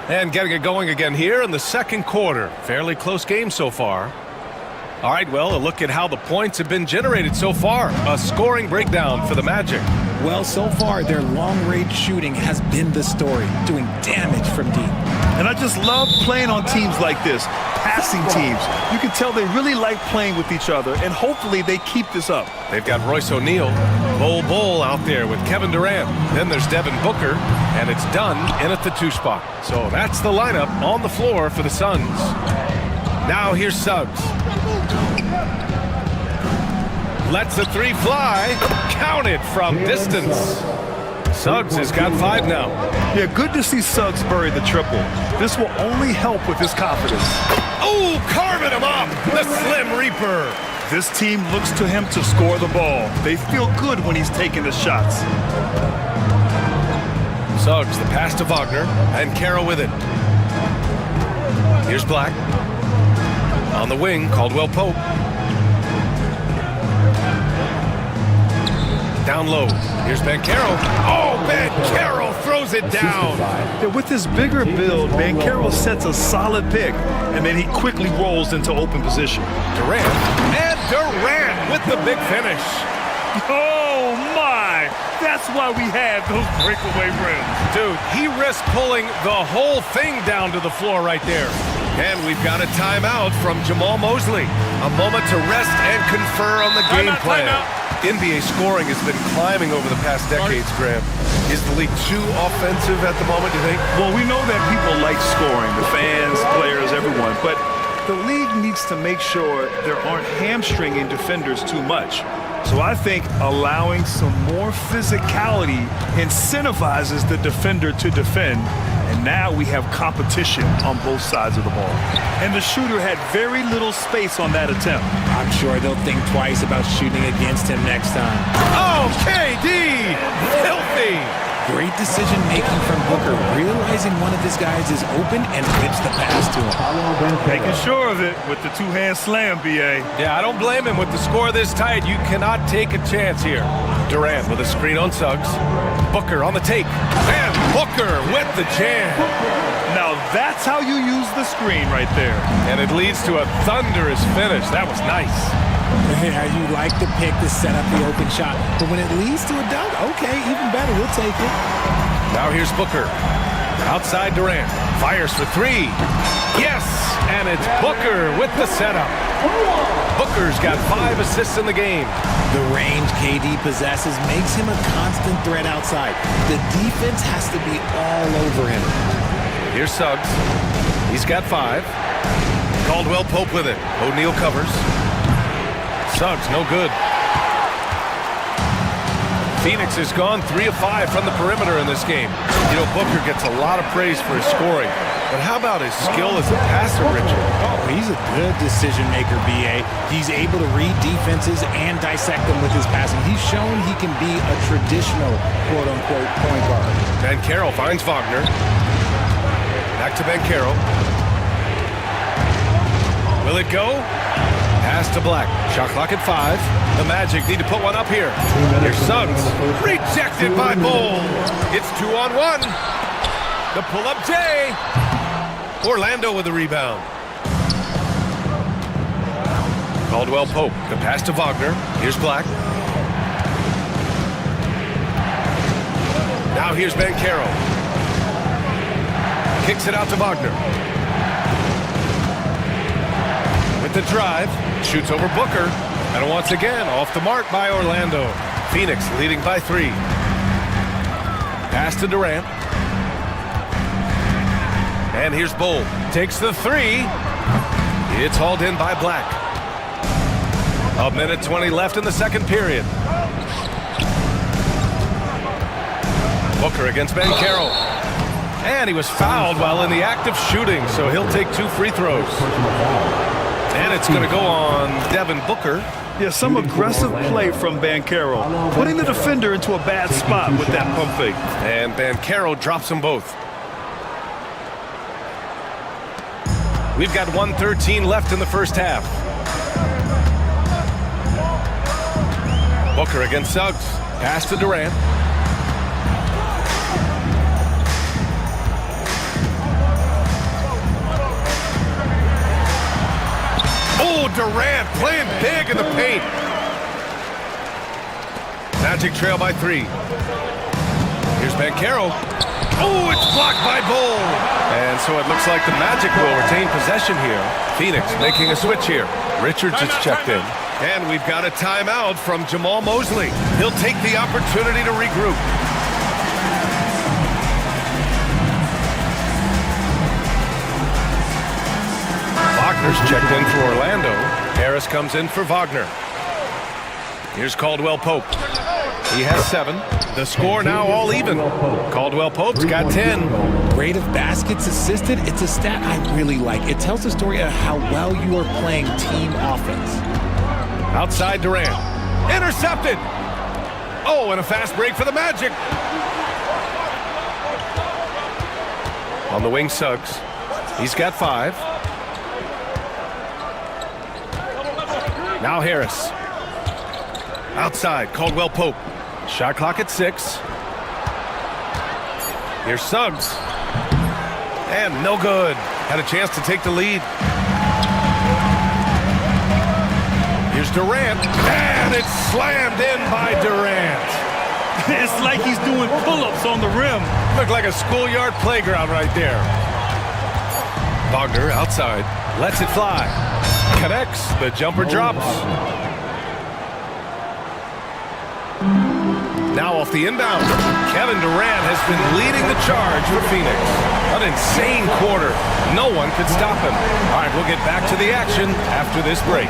And getting it going again here in the second quarter. Fairly close game so far. All right, well, a look at how the points have been generated so far. A scoring breakdown for the Magic. Well, so far, their long-range shooting has been the story, doing damage from deep. And I just love playing on teams like this, passing teams. You can tell they really like playing with each other, and hopefully they keep this up. They've got Royce O'Neal, Bull out there with Kevin Durant. Then there's Devin Booker, and it's done in at the 2 spot. So that's the lineup on the floor for the Suns. Now here's Suggs. Lets the 3 fly. Counted from distance. Suggs has got 5 now. Yeah, good to see Suggs bury the triple. This will only help with his confidence. Oh, carving him up. The Slim Reaper. This team looks to him to score the ball. They feel good when he's taking the shots. Suggs, the pass to Wagner, and Carroll with it. Here's Black. On the wing, Caldwell Pope. Down low. Here's Banchero. Oh, Banchero throws it down. Yeah, with his bigger build, Banchero sets a solid pick, and then he quickly rolls into open position. Durant. And Durant with the big finish. Oh, my. That's why we have those breakaway rims. Dude, he risked pulling the whole thing down to the floor right there. And we've got a timeout from Jamal Mosley. A moment to rest and confer on the game plan. NBA scoring has been climbing over the past decades, Graham. Is the league too offensive at the moment, do you think? Well, we know that people like scoring, the fans, players, everyone, but the league needs to make sure there aren't hamstringing defenders too much. So I think allowing some more physicality incentivizes the defender to defend. And now we have competition on both sides of the ball. And the shooter had very little space on that attempt. I'm sure they'll think twice about shooting against him next time. Oh, KD! Filthy! Great decision-making from Booker, realizing one of his guys is open and whips the pass to him. Making sure of it with the 2-hand slam, B.A. Yeah, I don't blame him. With the score this tight, you cannot take a chance here. Durant with a screen on Suggs. Booker on the take. And Booker with the jam. Now that's how you use the screen right there. And it leads to a thunderous finish. That was nice. Yeah, you like the pick to set up the open shot. But when it leads to a dunk, okay, even better, we'll take it. Now here's Booker. Outside Durant. Fires for 3. Yes! And it's Booker with the setup. Booker's got 5 assists in the game. The range KD possesses makes him a constant threat outside. The defense has to be all over him. Here's Suggs. He's got 5. Caldwell Pope with it. O'Neal covers. Suggs, no good. Phoenix has gone 3 of 5 from the perimeter in this game. You know, Booker gets a lot of praise for his scoring. But how about his skill as a passer, Richard? Oh, he's a good decision maker, B.A. He's able to read defenses and dissect them with his passing. He's shown he can be a traditional, quote-unquote, point guard. Banchero finds Wagner. Back to Banchero. Will it go? Pass to Black. Shot clock at 5. The Magic need to put one up here. Here's Suggs. Rejected by Bull. It's 2-on-1. The pull-up J. Orlando with the rebound. Caldwell Pope. The pass to Wagner. Here's Black. Now here's Banchero. Kicks it out to Wagner. With the drive. Shoots over Booker. And once again, off the mark by Orlando. Phoenix leading by 3. Pass to Durant. And here's Bull. Takes the three. It's hauled in by Black. 1:20 left in the second period. Booker against Banchero. And he was fouled while in the act of shooting, so he'll take 2 free throws. And it's going to go on Devin Booker. Yeah, some aggressive play from Banchero, putting the defender into a bad spot with that pump fake. And Banchero drops them both. We've got 1:13 left in the first half. Booker against Suggs. Pass to Durant. Oh, Durant playing big in the paint. Magic trail by 3. Here's Banchero. Oh, it's blocked by Bull. And so it looks like the Magic will retain possession here. Phoenix making a switch here. Richards has checked in. And we've got a timeout from Jamal Mosley. He'll take the opportunity to regroup. Wagner's checked in for Orlando. Harris comes in for Wagner. Here's Caldwell Pope. He has 7. The score now all even. Caldwell Pope's got 10. Rate of baskets assisted, it's a stat I really like. It tells the story of how well you are playing team offense. Outside Durant. Intercepted. Oh, and a fast break for the Magic. On the wing, Suggs. He's got 5. Now Harris. Outside, Caldwell Pope. Shot clock at 6. Here's Suggs. And no good. Had a chance to take the lead. Here's Durant. And it's slammed in by Durant. It's like he's doing pull-ups on the rim. Looked like a schoolyard playground right there. Wagner outside. Lets it fly. Connects. The jumper drops. Now off the inbound. Kevin Durant has been leading the charge for Phoenix. An insane quarter. No one could stop him. All right, we'll get back to the action after this break.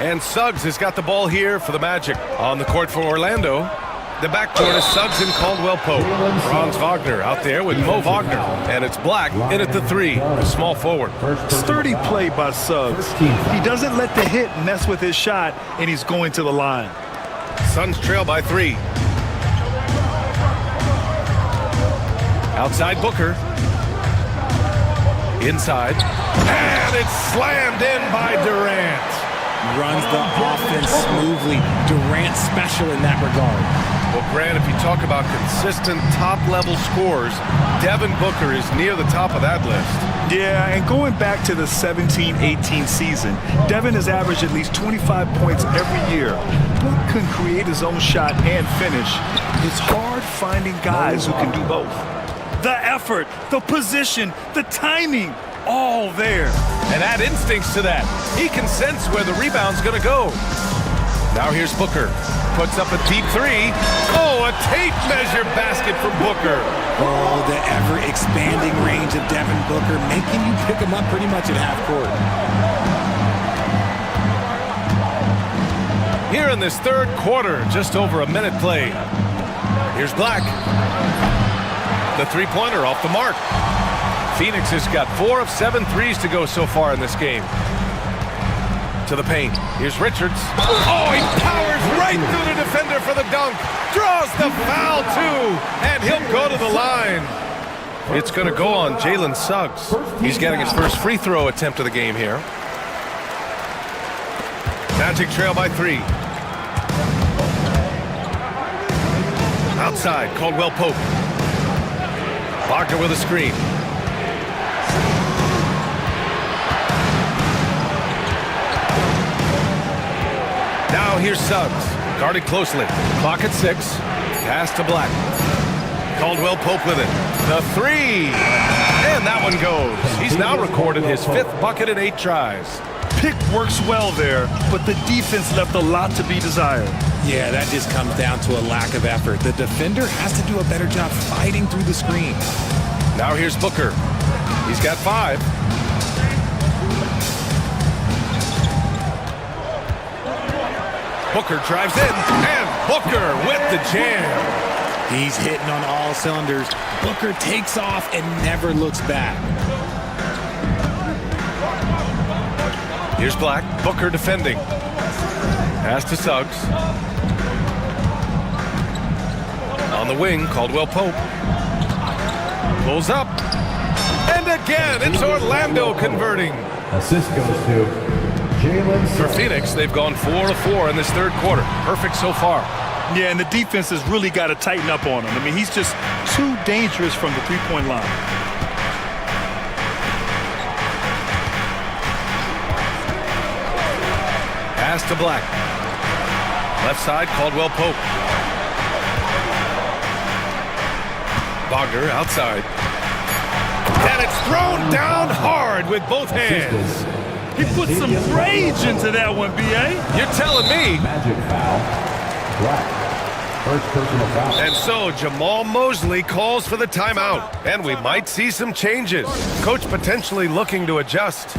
And Suggs has got the ball here for the Magic. On the court for Orlando. The backcourt is Suggs and Caldwell Pope. Franz Wagner out there with Mo Wagner. And it's Black in at the 3, the small forward. Sturdy play by Suggs. He doesn't let the hit mess with his shot, and he's going to the line. Suns trail by 3. Outside Booker. Inside. And it's slammed in by Durant. Runs the offense smoothly. Durant special in that regard. Well, Grant, if you talk about consistent top-level scores, Devin Booker is near the top of that list. Yeah, and going back to the 17-18 season, Devin has averaged at least 25 points every year. Book can create his own shot and finish. It's hard finding guys who can do both. The effort, the position, the timing, all there. And add instincts to that. He can sense where the rebound's going to go. Now here's Booker. Puts up a deep three. Oh, a tape measure basket from Booker. Oh, the ever-expanding range of Devin Booker, making you pick him up pretty much at half court. Here in this third quarter, just over a minute played. Here's Black. The three-pointer off the mark. Phoenix has got 4 of 7 threes to go so far in this game. To the paint. Here's Richards. Oh, he powers right through the defender for the dunk. Draws the foul, too. And he'll go to the line. It's going to go on Jalen Suggs. He's getting his first free throw attempt of the game here. Magic trail by 3. Outside, Caldwell Pope. Wagner with a screen. Now here's Suggs, guarded closely. Clock at 6. Pass to Black. Caldwell Pope with it. The three. And that one goes. He's now recorded his 5th bucket in 8 tries. Pick works well there, but the defense left a lot to be desired. Yeah, that just comes down to a lack of effort. The defender has to do a better job fighting through the screen. Now here's Booker. He's got 5. Booker drives in, and Booker with the jam. He's hitting on all cylinders. Booker takes off and never looks back. Here's Black. Booker defending. Pass to Suggs. On the wing, Caldwell Pope. Pulls up. And again, it's Orlando converting. Assist goes to Jalen. For Phoenix, they've gone 4 of 4 in this third quarter. Perfect so far. Yeah, and the defense has really got to tighten up on him. I mean, he's just too dangerous from the three-point line. Pass to Black. Left side, Caldwell Pope. Wagner outside. And it's thrown down hard with both hands. He put some rage into that one, B.A. You're telling me. Magic foul. Black. First personal foul. And so Jamal Mosley calls for the timeout. And we might see some changes. Coach potentially looking to adjust.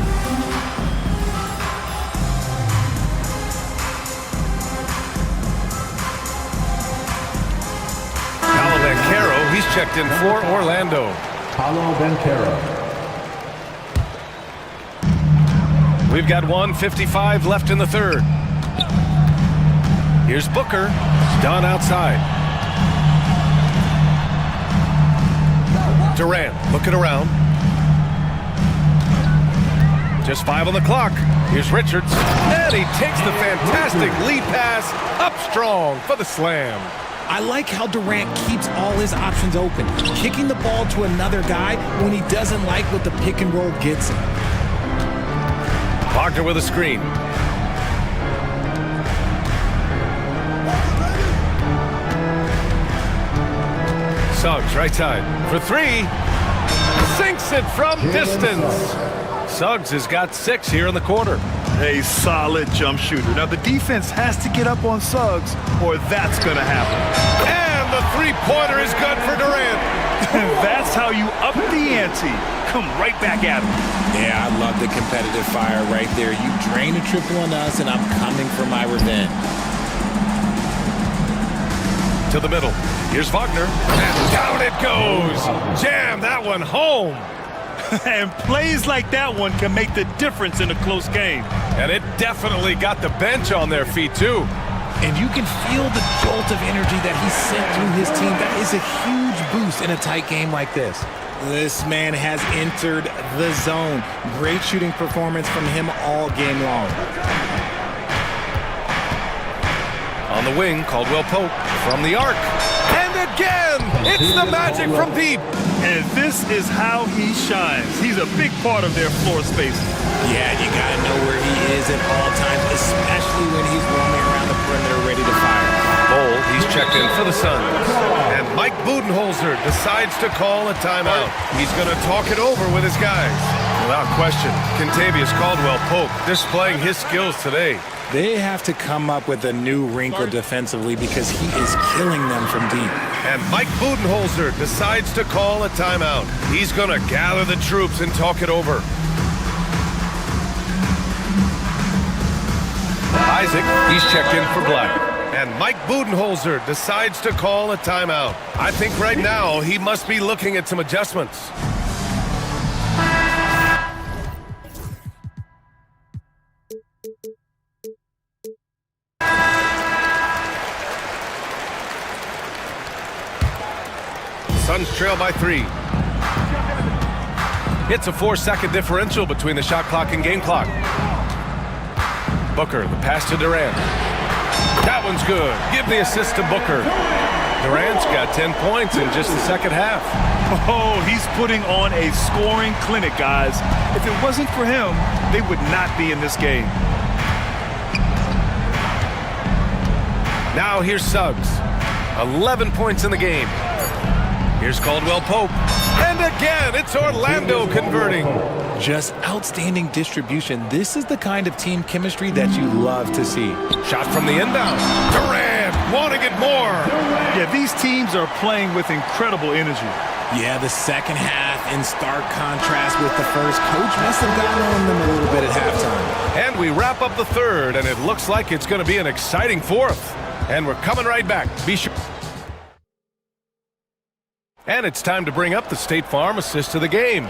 He's checked in for Orlando. Paolo Banchero. We've got 1:55 left in the third. Here's Booker. Done outside. Durant looking around. Just 5 on the clock. Here's Richards. And he takes the fantastic lead pass up strong for the slam. I like how Durant keeps all his options open, kicking the ball to another guy when he doesn't like what the pick and roll gets him. Wagner with a screen. Suggs right side for 3. Sinks it from distance. Suggs has got 6 here in the quarter. A solid jump shooter. Now the defense has to get up on Suggs or that's going to happen. And the three-pointer is good for Durant. That's how you up the ante. Come right back at him. Yeah, I love the competitive fire right there. You drain a triple on us and I'm coming for my revenge. To the middle. Here's Wagner. And down it goes. Jam that one home. And plays like that one can make the difference in a close game. And it definitely got the bench on their feet, too. And you can feel the jolt of energy that he sent through his team. That is a huge boost in a tight game like this. This man has entered the zone. Great shooting performance from him all game long. On the wing, Caldwell Pope from the arc. And again, it's the magic from deep. And this is how he shines. He's a big part of their floor space. Yeah, you got to know where he is at all times, especially when he's roaming around the perimeter ready to fire. Bowl, he's checked in for the Suns. And Mike Budenholzer decides to call a timeout. He's going to talk it over with his guys. Without question, Kentavious Caldwell-Pope displaying his skills today. They have to come up with a new wrinkle defensively because he is killing them from deep. And Mike Budenholzer decides to call a timeout. He's going to gather the troops and talk it over. Isaac, he's checked in for Black. And Mike Budenholzer decides to call a timeout. I think right now he must be looking at some adjustments. Suns trail by 3. It's a 4-second differential between the shot clock and game clock. Booker, the pass to Durant. That one's good. Give the assist to Booker. Durant's got 10 points in just the second half. Oh, he's putting on a scoring clinic, guys. If it wasn't for him, they would not be in this game. Now here's Suggs. 11 points in the game. Here's Caldwell Pope. And again, it's Orlando converting. Just outstanding distribution. This is the kind of team chemistry that you love to see. Shot from the inbound. Durant wanting it more. Yeah, these teams are playing with incredible energy. Yeah, the second half in stark contrast with the first. Coach must have gotten on them a little bit at halftime. And we wrap up the third, and it looks like it's going to be an exciting fourth. And we're coming right back. Be sure. And it's time to bring up the State Farm assist to the game.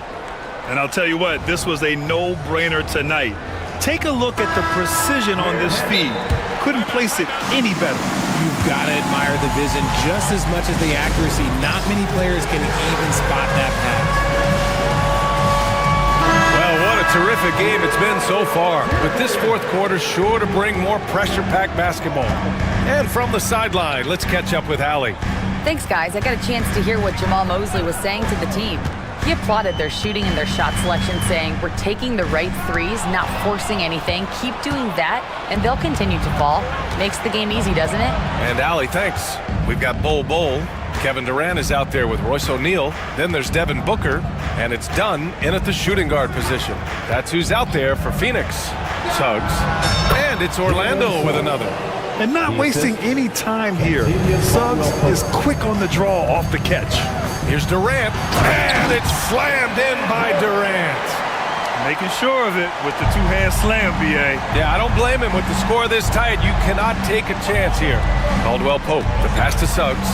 And I'll tell you what, this was a no-brainer tonight. Take a look at the precision on this feed. Couldn't place it any better. You've got to admire the vision just as much as the accuracy. Not many players can even spot that pass. Well, what a terrific game it's been so far. But this fourth quarter sure to bring more pressure-packed basketball. And from the sideline, let's catch up with Allie. Thanks, guys. I got a chance to hear what Jamal Mosley was saying to the team. He applauded their shooting and their shot selection, saying, "We're taking the right threes, not forcing anything. Keep doing that, and they'll continue to fall." Makes the game easy, doesn't it? And Allie, thanks. We've got Bowl. Kevin Durant is out there with Royce O'Neal. Then there's Devin Booker, and it's Dunn in at the shooting guard position. That's who's out there for Phoenix. Suggs. And it's Orlando with another. And not wasting any time here. Suggs is quick on the draw off the catch. Here's Durant, and it's slammed in by Durant. Making sure of it with the two-hand slam, B.A. Yeah, I don't blame him with the score this tight. You cannot take a chance here. Caldwell Pope, the pass to Suggs.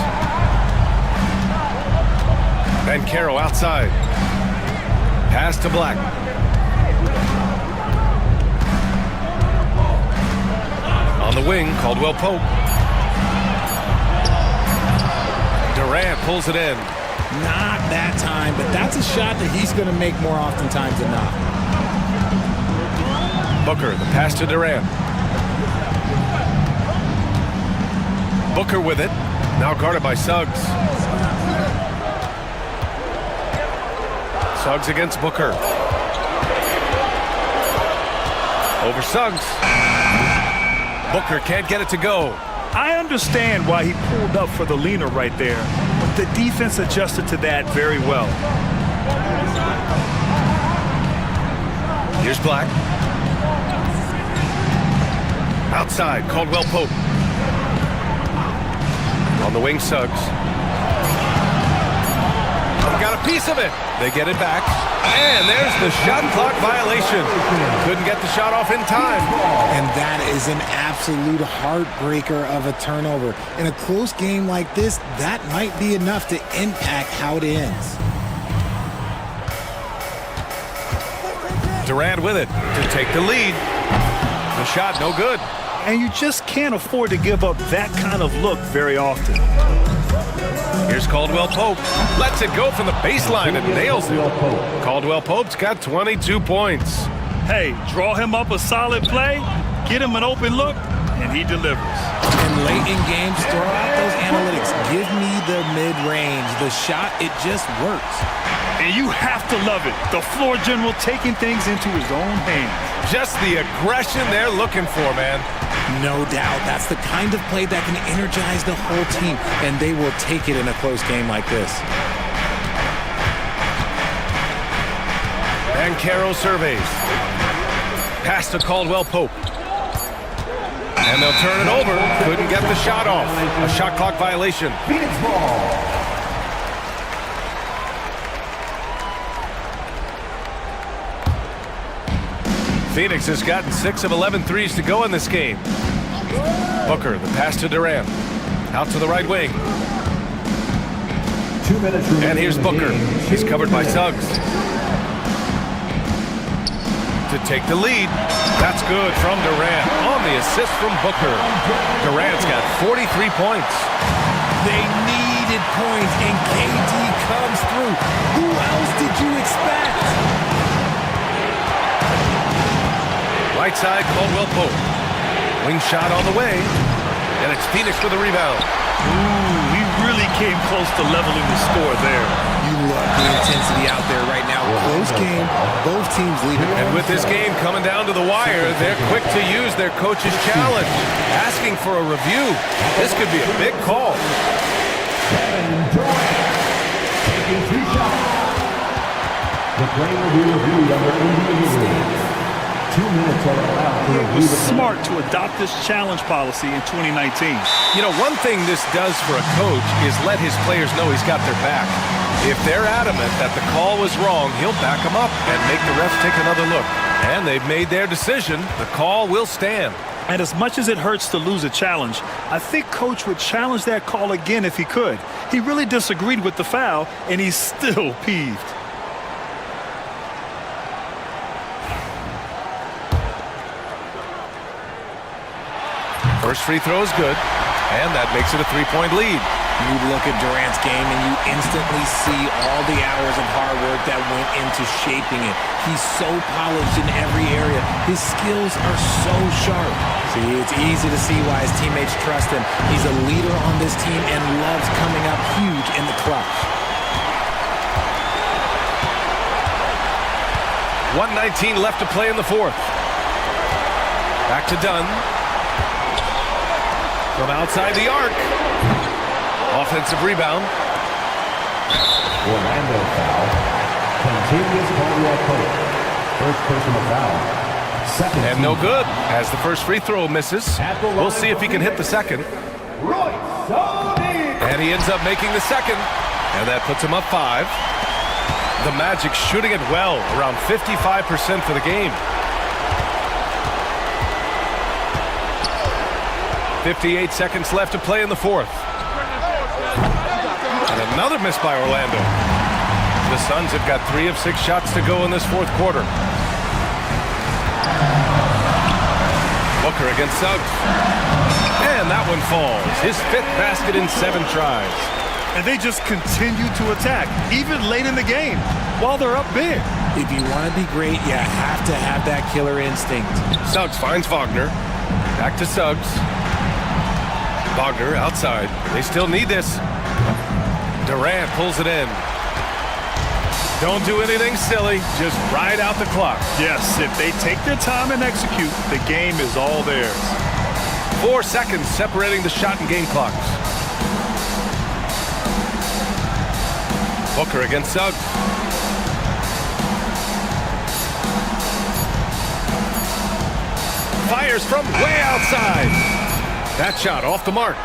Ben Caro outside. Pass to Black. On the wing, Caldwell Pope. Durant pulls it in. Not that time, but that's a shot that he's going to make more oftentimes than not. Booker, the pass to Durant. Booker with it. Now guarded by Suggs. Suggs against Booker. Over Suggs. Booker can't get it to go. I understand why he pulled up for the leaner right there, but the defense adjusted to that very well. Here's Black. Outside, Caldwell Pope. On the wing, Suggs. Got a piece of it. They get it back. And there's the shot clock violation. Couldn't get the shot off in time. And that is an absolute heartbreaker of a turnover. In a close game like this, that might be enough to impact how it ends. Durant with it to take the lead. The shot no good. And you just can't afford to give up that kind of look very often. Here's Caldwell Pope. Lets it go from the baseline and nails it. Caldwell Pope's got 22 points. Hey, draw him up a solid play, get him an open look, and he delivers. And late in games, throw out those analytics. Give me the mid-range. The shot, it just works. And you have to love it. The floor general taking things into his own hands. Just the aggression they're looking for, man. No doubt. That's the kind of play that can energize the whole team, and they will take it in a close game like this. Bancaro surveys. Pass to Caldwell Pope. And they'll turn it over. Couldn't get the shot off. A shot clock violation. Phoenix ball. Phoenix has gotten 6 of 11 threes to go in this game. Booker, the pass to Durant. Out to the right wing. 2 minutes remaining. And here's Booker. He's covered by Suggs. To take the lead. That's good from Durant. On the assist from Booker. Durant's got 43 points. They needed points, and KD comes through. Who else did you expect? Right side, Caldwell Pope. Wing shot on the way. And it's Phoenix with the rebound. Ooh, he really came close to leveling the score there. You love the intensity out there right now. Close game, both teams leading. And with this game coming down to the wire, they're quick to use their coach's challenge. Asking for a review. This could be a big call. Kevin Durant taking 3 shots. The play will be reviewed under NBA rules. 2 minutes are allowed to It review was the smart to adopt this challenge policy in 2019. You know, one thing this does for a coach is let his players know he's got their back. If they're adamant that the call was wrong, he'll back them up and make the refs take another look. And they've made their decision. The call will stand. And as much as it hurts to lose a challenge, I think Coach would challenge that call again if he could. He really disagreed with the foul, and he's still peeved. First free throw is good, and that makes it a 3-point lead. You look at Durant's game and you instantly see all the hours of hard work that went into shaping it. He's so polished in every area. His skills are so sharp. See, it's easy to see why his teammates trust him. He's a leader on this team and loves coming up huge in the clutch. 1:19 left to play in the fourth. Back to Dunn. From outside the arc. Offensive rebound. Orlando foul. Continues Caldwell Pope. First personal foul. Second. And no good as the first free throw misses. We'll see if he can hit the second. And he ends up making the second. And that puts him up 5. The Magic shooting it well, around 55% for the game. 58 seconds left to play in the fourth. And another miss by Orlando. The Suns have got 3 of 6 shots to go in this fourth quarter. Booker against Suggs. And that one falls. His 5th basket in 7 tries. And they just continue to attack, even late in the game, while they're up big. If you want to be great, you have to have that killer instinct. Suggs finds Wagner. Back to Suggs. Wagner outside. They still need this. Durant pulls it in. Don't do anything silly. Just ride out the clock. Yes, if they take their time and execute, the game is all theirs. 4 seconds separating the shot and game clocks. Booker against Suggs. Fires from way outside. That shot off the mark.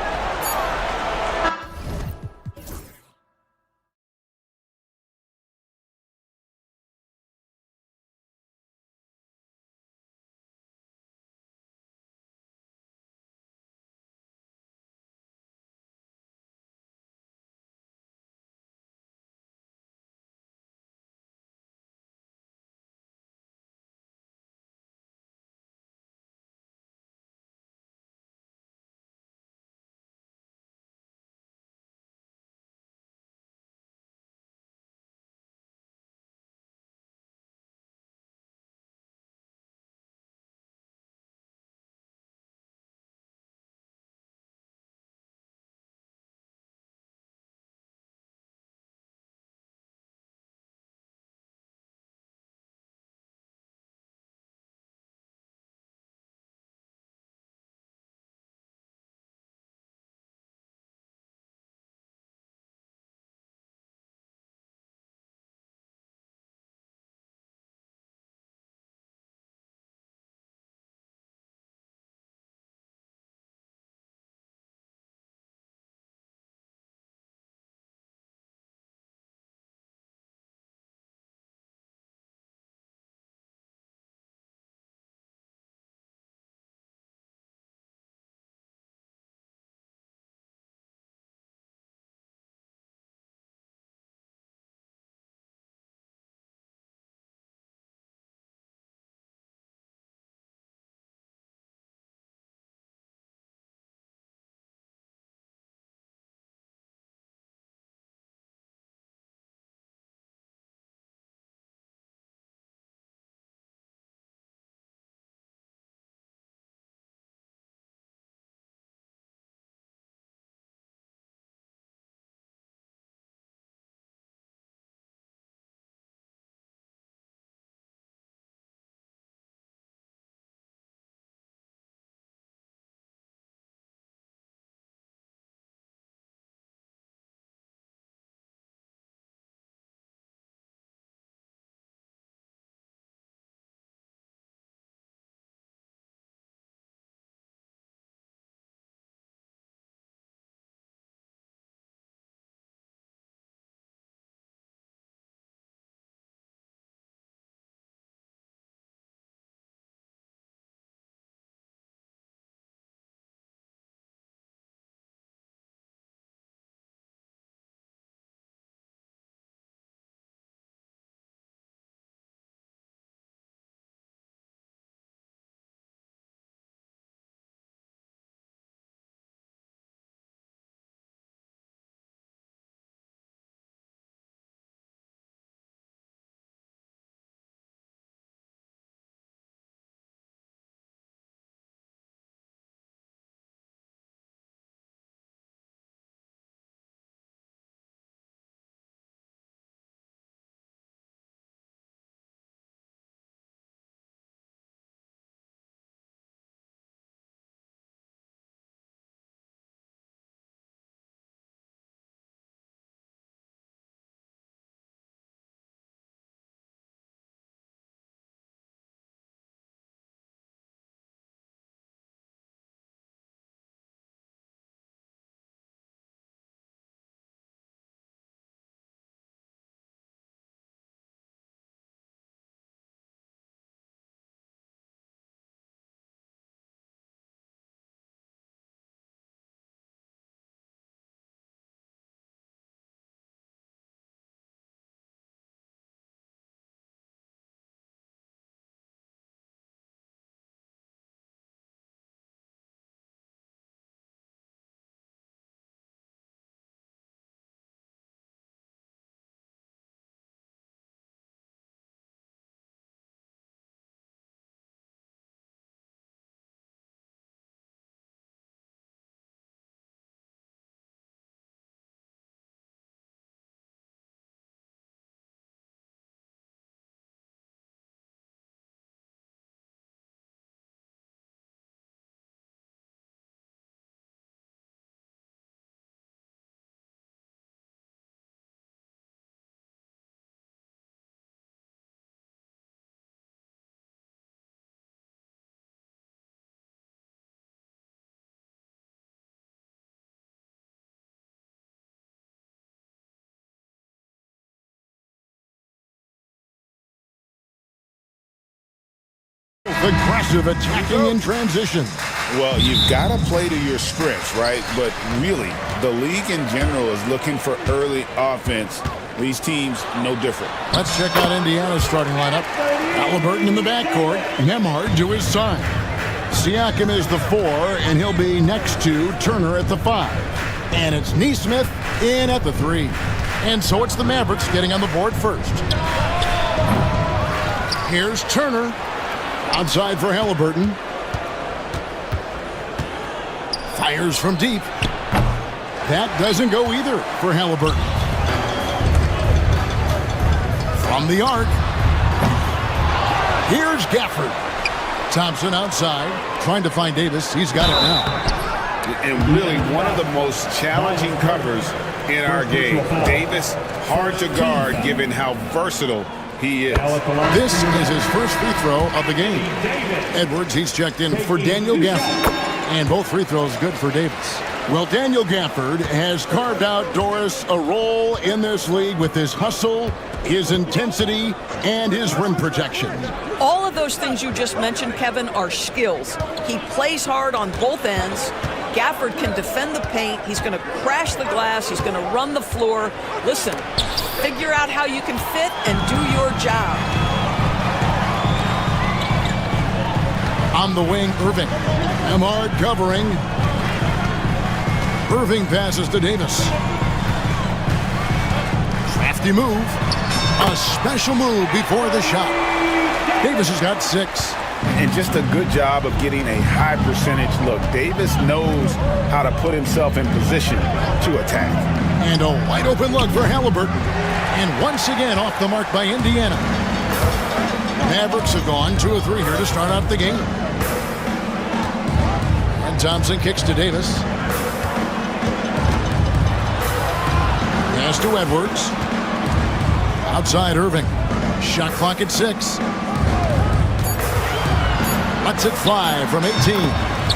aggressive attacking in transition. Well, you've got to play to your strengths, right? But really, the league in general is looking for early offense. These teams, no different. Let's check out Indiana's starting lineup. Halliburton in the backcourt. Nembhard to his side. Siakam is the 4, and he'll be next to Turner at the 5. And it's Nesmith in at the 3. And so it's the Mavericks getting on the board first. Here's Turner. Outside for Halliburton. Fires from deep. That doesn't go either for Halliburton. From the arc. Here's Gafford. Thompson outside, trying to find Davis. He's got it now. And really one of the most challenging covers in our game. Davis, hard to guard given how versatile he is. This is his first free throw of the game. Edwards, he's checked in for Daniel Gafford. And both free throws good for Davis. Well, Daniel Gafford has carved out, Doris, a role in this league with his hustle, his intensity, and his rim protection. All of those things you just mentioned, Kevin, are skills. He plays hard on both ends. Gafford can defend the paint. He's going to crash the glass. He's going to run the floor. Listen, figure out how you can fit and do your job. On the wing, Irving. Nembhard covering. Irving passes to Davis. Crafty move. A special move before the shot. Davis has got 6. And just a good job of getting a high percentage look. Davis knows how to put himself in position to attack. And a wide open look for Halliburton. And once again off the mark by Indiana. Mavericks have gone 2 of 3 here to start out the game. And Thompson kicks to Davis. Pass to Edwards. Outside Irving. Shot clock at 6. Lets it fly from 18.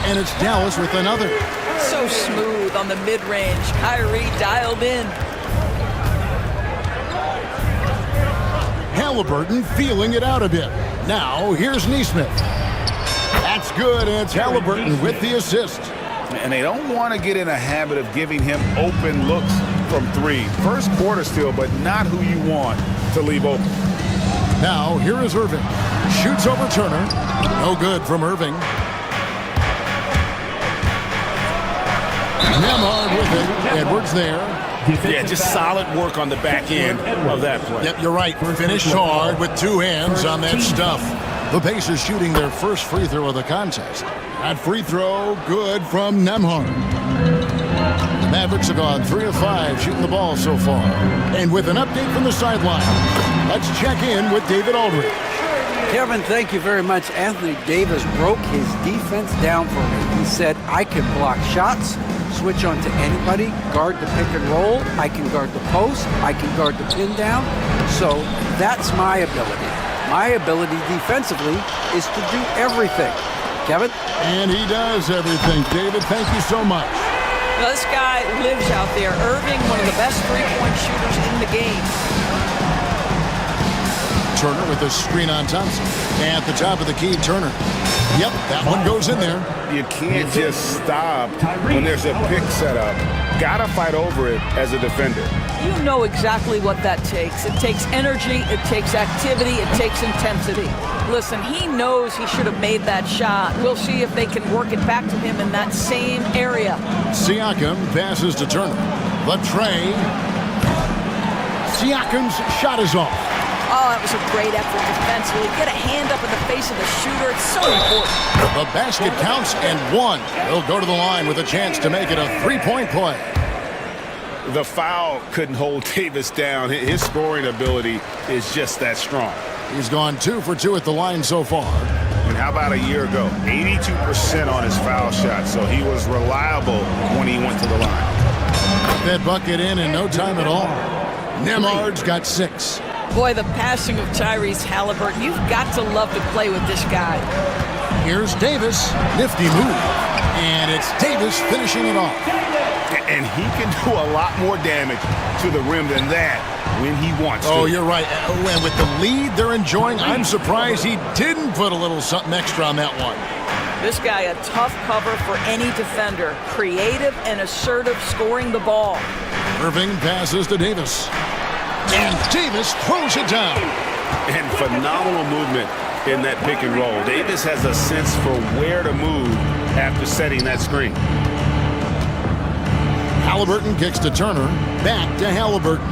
And it's Dallas with another. So smooth on the mid-range. Kyrie dialed in. Halliburton feeling it out a bit. Now here's Nesmith. That's good, and it's Halliburton with the assist. And they don't want to get in a habit of giving him open looks from 3. First quarter still, but not who you want to leave open. Now here is Irving. Shoots over Turner. No good from Irving. Nembhard with it. Edwards there. Yeah, just solid work on the back end of that play. Yep, you're right. Finished hard with 2 hands on that stuff. The Pacers shooting their first free throw of the contest. That free throw good from Nembhard. The Mavericks have gone 3 of 5 shooting the ball so far. And with an update from the sideline, let's check in with David Aldridge. Kevin, thank you very much. Anthony Davis broke his defense down for me. He said, I can block shots, switch on to anybody, guard the pick and roll, I can guard the post, I can guard the pin down. So that's my ability. My ability defensively is to do everything. Kevin? And he does everything. David, thank you so much. Now, this guy lives out there. Irving, one of the best three-point shooters in the game. Turner with a screen on Thompson. And at the top of the key, Turner. Yep, that one goes in there. You can't just stop when there's a pick set up. Gotta fight over it as a defender. You know exactly what that takes. It takes energy, it takes activity, it takes intensity. Listen, he knows he should have made that shot. We'll see if they can work it back to him in that same area. Siakam passes to Turner. The tray. Siakam's shot is off. Oh, that was a great effort defensively. Get a hand up in the face of the shooter. It's so important. The basket counts and 1. He'll go to the line with a chance to make it a 3-point play. The foul couldn't hold Davis down. His scoring ability is just that strong. He's gone 2 for 2 at the line so far. And how about a year ago? 82% on his foul shot, so he was reliable when he went to the line. That bucket in no time at all. Nembhard's got 6. Boy, the passing of Tyrese Halliburton, you've got to love to play with this guy. Here's Davis. Nifty move. And it's Davis finishing it off. And he can do a lot more damage to the rim than that when he wants to. Oh, you're right. And with the lead they're enjoying, I'm surprised he didn't put a little something extra on that one. This guy, a tough cover for any defender. Creative and assertive scoring the ball. Irving passes to Davis. And Davis throws it down. And phenomenal movement in that pick and roll. Davis has a sense for where to move after setting that screen. Halliburton kicks to Turner. Back to Halliburton.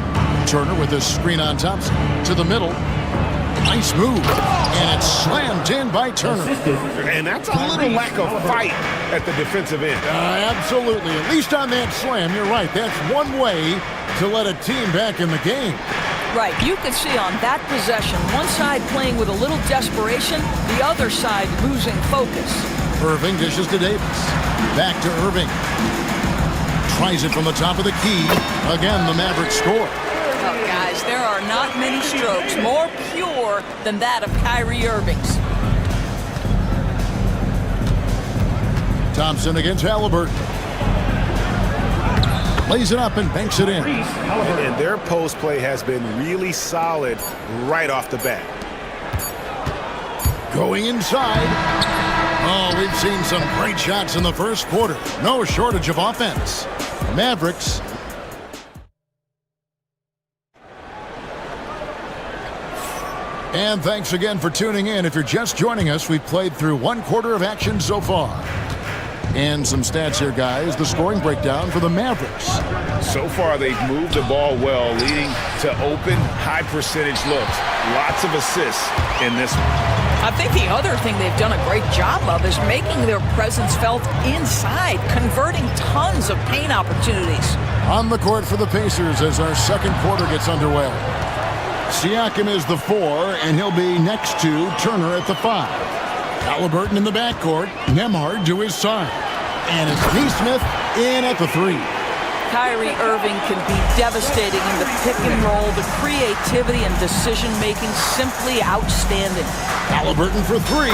Turner with a screen on Thompson. To the middle. Nice move. And it's slammed in by Turner. And that's a little lack of fight at the defensive end. Absolutely. At least on that slam, you're right. That's one way to let a team back in the game. Right. You could see on that possession, one side playing with a little desperation, the other side losing focus. Irving dishes to Davis. Back to Irving. Tries it from the top of the key. Again, the Mavericks score. Oh, guys, there are not many strokes more pure than that of Kyrie Irving's. Thompson against Halliburton. Lays it up and banks it in. And their post play has been really solid right off the bat. Going inside. Oh, we've seen some great shots in the first quarter. No shortage of offense. Mavericks. And thanks again for tuning in. If you're just joining us, we've played through one quarter of action so far. And some stats here, guys. The scoring breakdown for the Mavericks. So far, they've moved the ball well, leading to open, high-percentage looks. Lots of assists in this one. I think the other thing they've done a great job of is making their presence felt inside, converting tons of paint opportunities. On the court for the Pacers as our second quarter gets underway. Siakam is the 4, and he'll be next to Turner at the 5. Halliburton in the backcourt. Nembhard to his side. And it's Neesmith in at the 3. Kyrie Irving can be devastating in the pick and roll. The creativity and decision-making simply outstanding. Halliburton for 3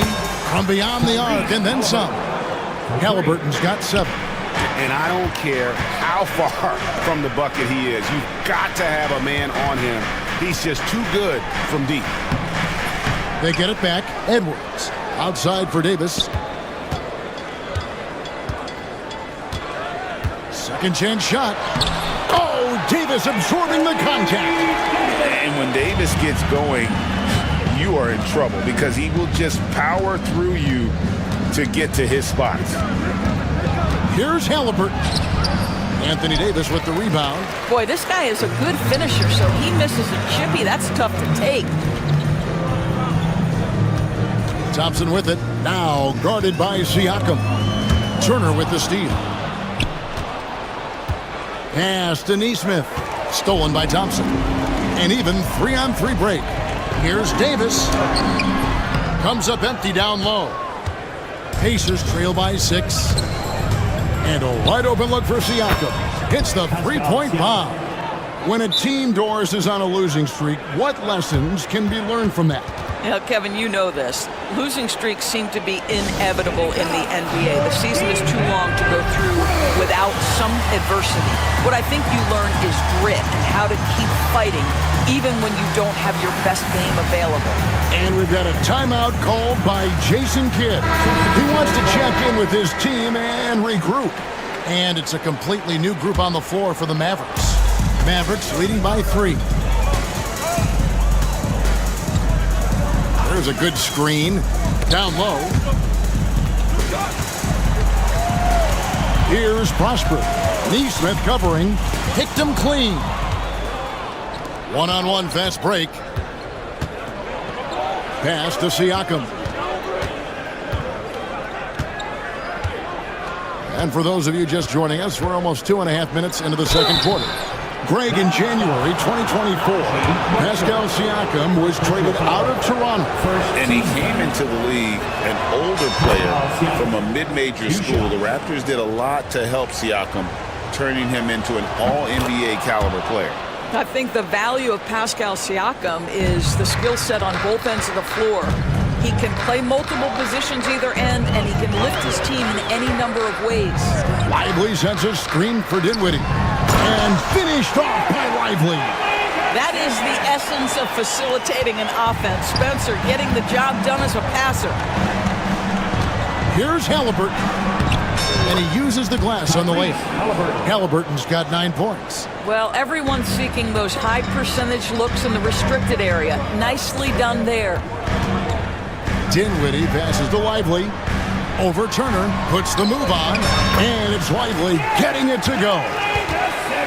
from beyond the arc and then some. Halliburton's got 7. And I don't care how far from the bucket he is. You've got to have a man on him. He's just too good from deep. They get it back. Edwards outside for Davis. Second chance shot. Oh, Davis absorbing the contact. And when Davis gets going, you are in trouble because he will just power through you to get to his spots. Here's Halliburton. Anthony Davis with the rebound. Boy, this guy is a good finisher, so he misses a chippy. That's tough to take. Thompson with it. Now guarded by Siakam. Turner with the steal. Pass to Neesmith. Stolen by Thompson. An even 3-on-3 break. Here's Davis. Comes up empty down low. Pacers trail by 6. And a wide open look for Siakam. Hits the three-point bomb. When a team, Doris, is on a losing streak, what lessons can be learned from that? Yeah, Kevin, you know this. Losing streaks seem to be inevitable in the NBA. The season is too long to go through without some adversity. What I think you learn is grit and how to keep fighting even when you don't have your best game available. And we've got a timeout called by Jason Kidd. He wants to check in with his team and regroup. And it's a completely new group on the floor for the Mavericks. Mavericks leading by 3. There's a good screen. Down low. Here's Prosper. Neesmith covering. Picked him clean. One-on-one fast break. Pass to Siakam. And for those of you just joining us, we're almost 2.5 minutes into the second quarter. Greg, in January 2024, Pascal Siakam was traded out of Toronto. And he came into the league an older player from a mid-major school. The Raptors did a lot to help Siakam, turning him into an all-NBA caliber player. I think the value of Pascal Siakam is the skill set on both ends of the floor. He can play multiple positions either end, and he can lift his team in any number of ways. Lively sends a screen for Dinwiddie. And finished off by Lively. That is the essence of facilitating an offense. Spencer getting the job done as a passer. Here's Halliburton. And he uses the glass on the lane. Halliburton's got 9 points. Well, everyone's seeking those high percentage looks in the restricted area. Nicely done there. Dinwiddie passes to Lively. Over Turner, puts the move on. And it's Lively getting it to go.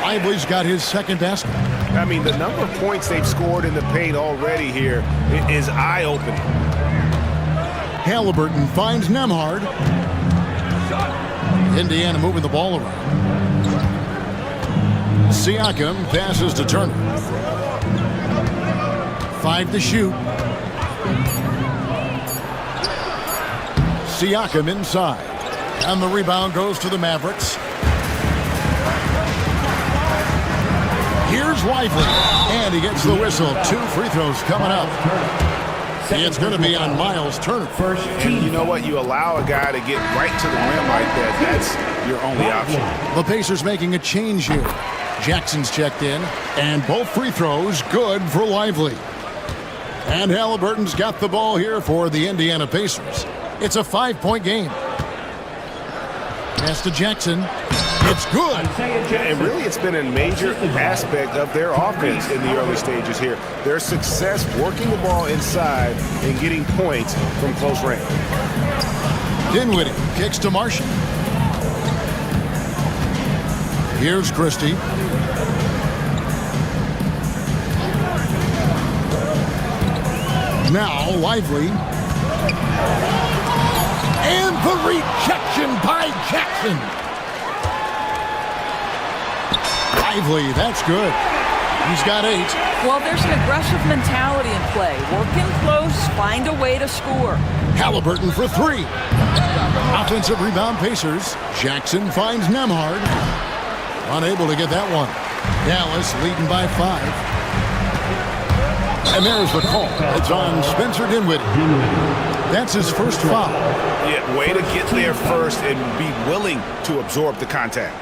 Lively's got his second basket. I mean, the number of points they've scored in the paint already here is eye-opening. Halliburton finds Nemhard. Indiana moving the ball around. Siakam passes to Turner. 5 to shoot. Siakam inside. And the rebound goes to the Mavericks. Here's Lively. And he gets the whistle. 2 free throws coming up. It's going to be on Miles Turner. And you know what? You allow a guy to get right to the rim like that. That's your only option. The Pacers making a change here. Jackson's checked in. And both free throws good for Lively. And Halliburton's got the ball here for the Indiana Pacers. It's a 5-point game. Pass to Jackson. It's good. And really, it's been a major aspect of their offense in the early stages here. Their success working the ball inside and getting points from close range. Dinwiddie kicks to Marshall. Here's Christie. Now Lively. And the rejection by Jackson. Lively, that's good. He's got 8. Well, there's an aggressive mentality in play. Working close, find a way to score. Halliburton for 3. Offensive rebound Pacers. Jackson finds Nemhard. Unable to get that one. Dallas leading by 5. And there's the call. It's on Spencer Dinwiddie. That's his first foul. Yeah, way to get there first and be willing to absorb the contact.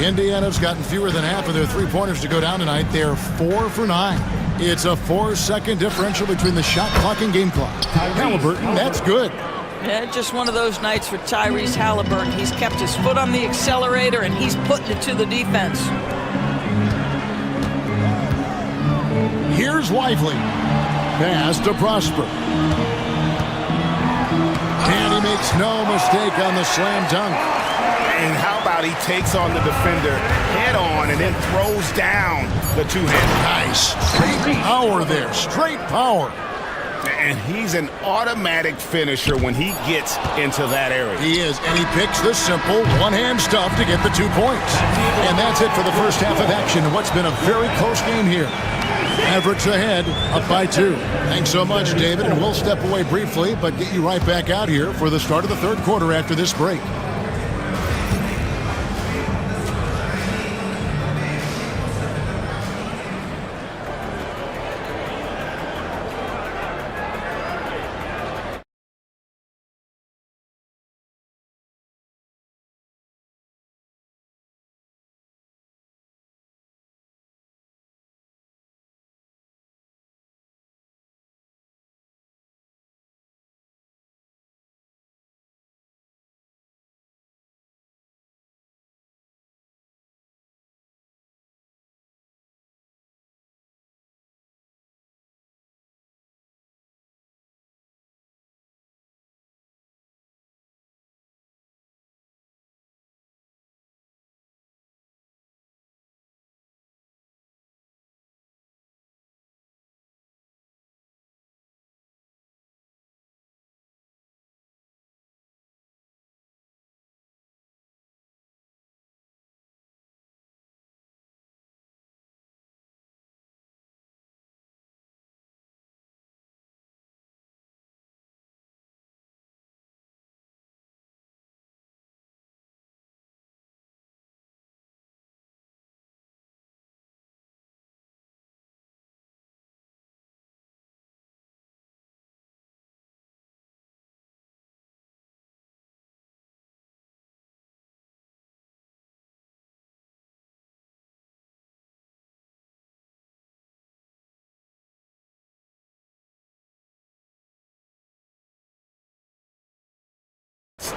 Indiana's gotten fewer than half of their three-pointers to go down tonight. They're 4 for 9. It's a 4-second differential between the shot clock and game clock. Halliburton, that's good. Yeah, just one of those nights for Tyrese Halliburton. He's kept his foot on the accelerator, and he's putting it to the defense. Here's Lively. Pass to Prosper. And he makes no mistake on the slam dunk. And how about he takes on the defender head on and then throws down the two-handed. Nice. Straight power there. Straight power. And he's an automatic finisher when he gets into that area. He is, and he picks the simple one-hand stuff to get the 2 points. And that's it for the first half of action in what's been a very close game here. Mavericks ahead, up by 2. Thanks so much, David, and we'll step away briefly, but get you right back out here for the start of the third quarter after this break.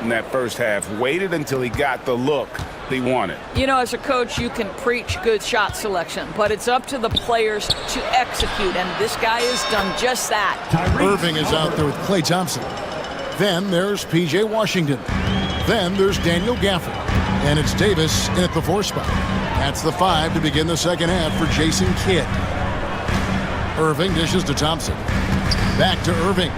in that first half. Waited until he got the look he wanted. You know, as a coach, you can preach good shot selection, but it's up to the players to execute, and this guy has done just that. Irving is out there with Klay Thompson. Then there's P.J. Washington. Then there's Daniel Gafford. And it's Davis in at the 4 spot. That's the 5 to begin the second half for Jason Kidd. Irving dishes to Thompson. Back to Irving.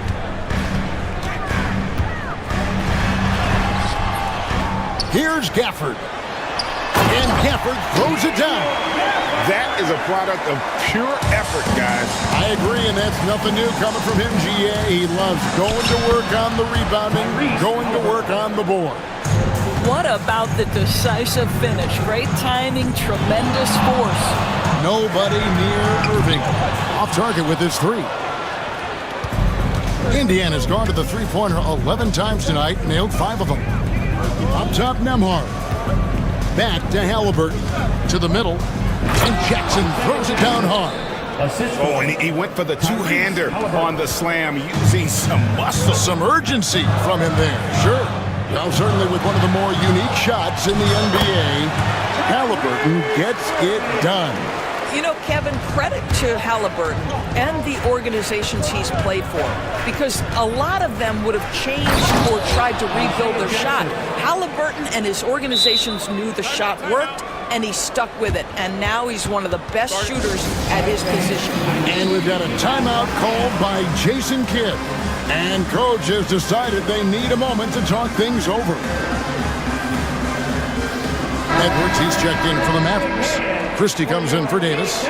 Here's Gafford. And Gafford throws it down. That is a product of pure effort, guys. I agree, and that's nothing new coming from him, GA. He loves going to work on the rebounding, going to work on the board. What about the decisive finish? Great timing, tremendous force. Nobody near Irving. Off target with his 3. Indiana's gone to the three-pointer 11 times tonight, nailed 5 of them. Up top, Nembhard. Back to Halliburton. To the middle. And Jackson throws it down hard. Oh, and he went for the two-hander on the slam, using some muscle. Some urgency from him there. Sure. Now, certainly with one of the more unique shots in the NBA, Halliburton gets it done. You know, Kevin, credit to Halliburton and the organizations he's played for, because a lot of them would have changed or tried to rebuild their shot. Halliburton and his organizations knew the shot worked, and he stuck with it. And now he's one of the best shooters at his position. And we've got a timeout called by Jason Kidd. And coach has decided they need a moment to talk things over. Edwards, he's checked in for the Mavericks. Christie comes in for Davis.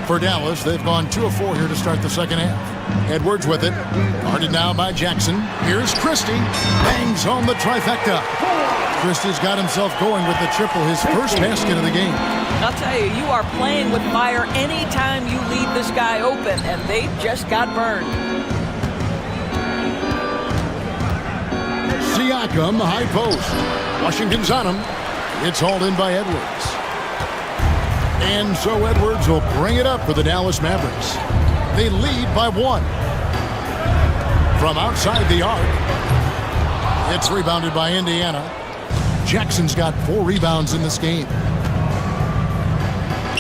For Dallas, they've gone 2 of 4 here to start the second half. Edwards with it. Guarded now by Jackson. Here's Christie. Bangs on the trifecta. Christie's got himself going with the triple, his first basket of the game. I'll tell you, you are playing with fire anytime you leave this guy open, and they just got burned. Siakam, high post. Washington's on him. It's hauled in by Edwards. And so Edwards will bring it up for the Dallas Mavericks. They lead by 1. From outside the arc. It's rebounded by Indiana. Jackson's got 4 rebounds in this game.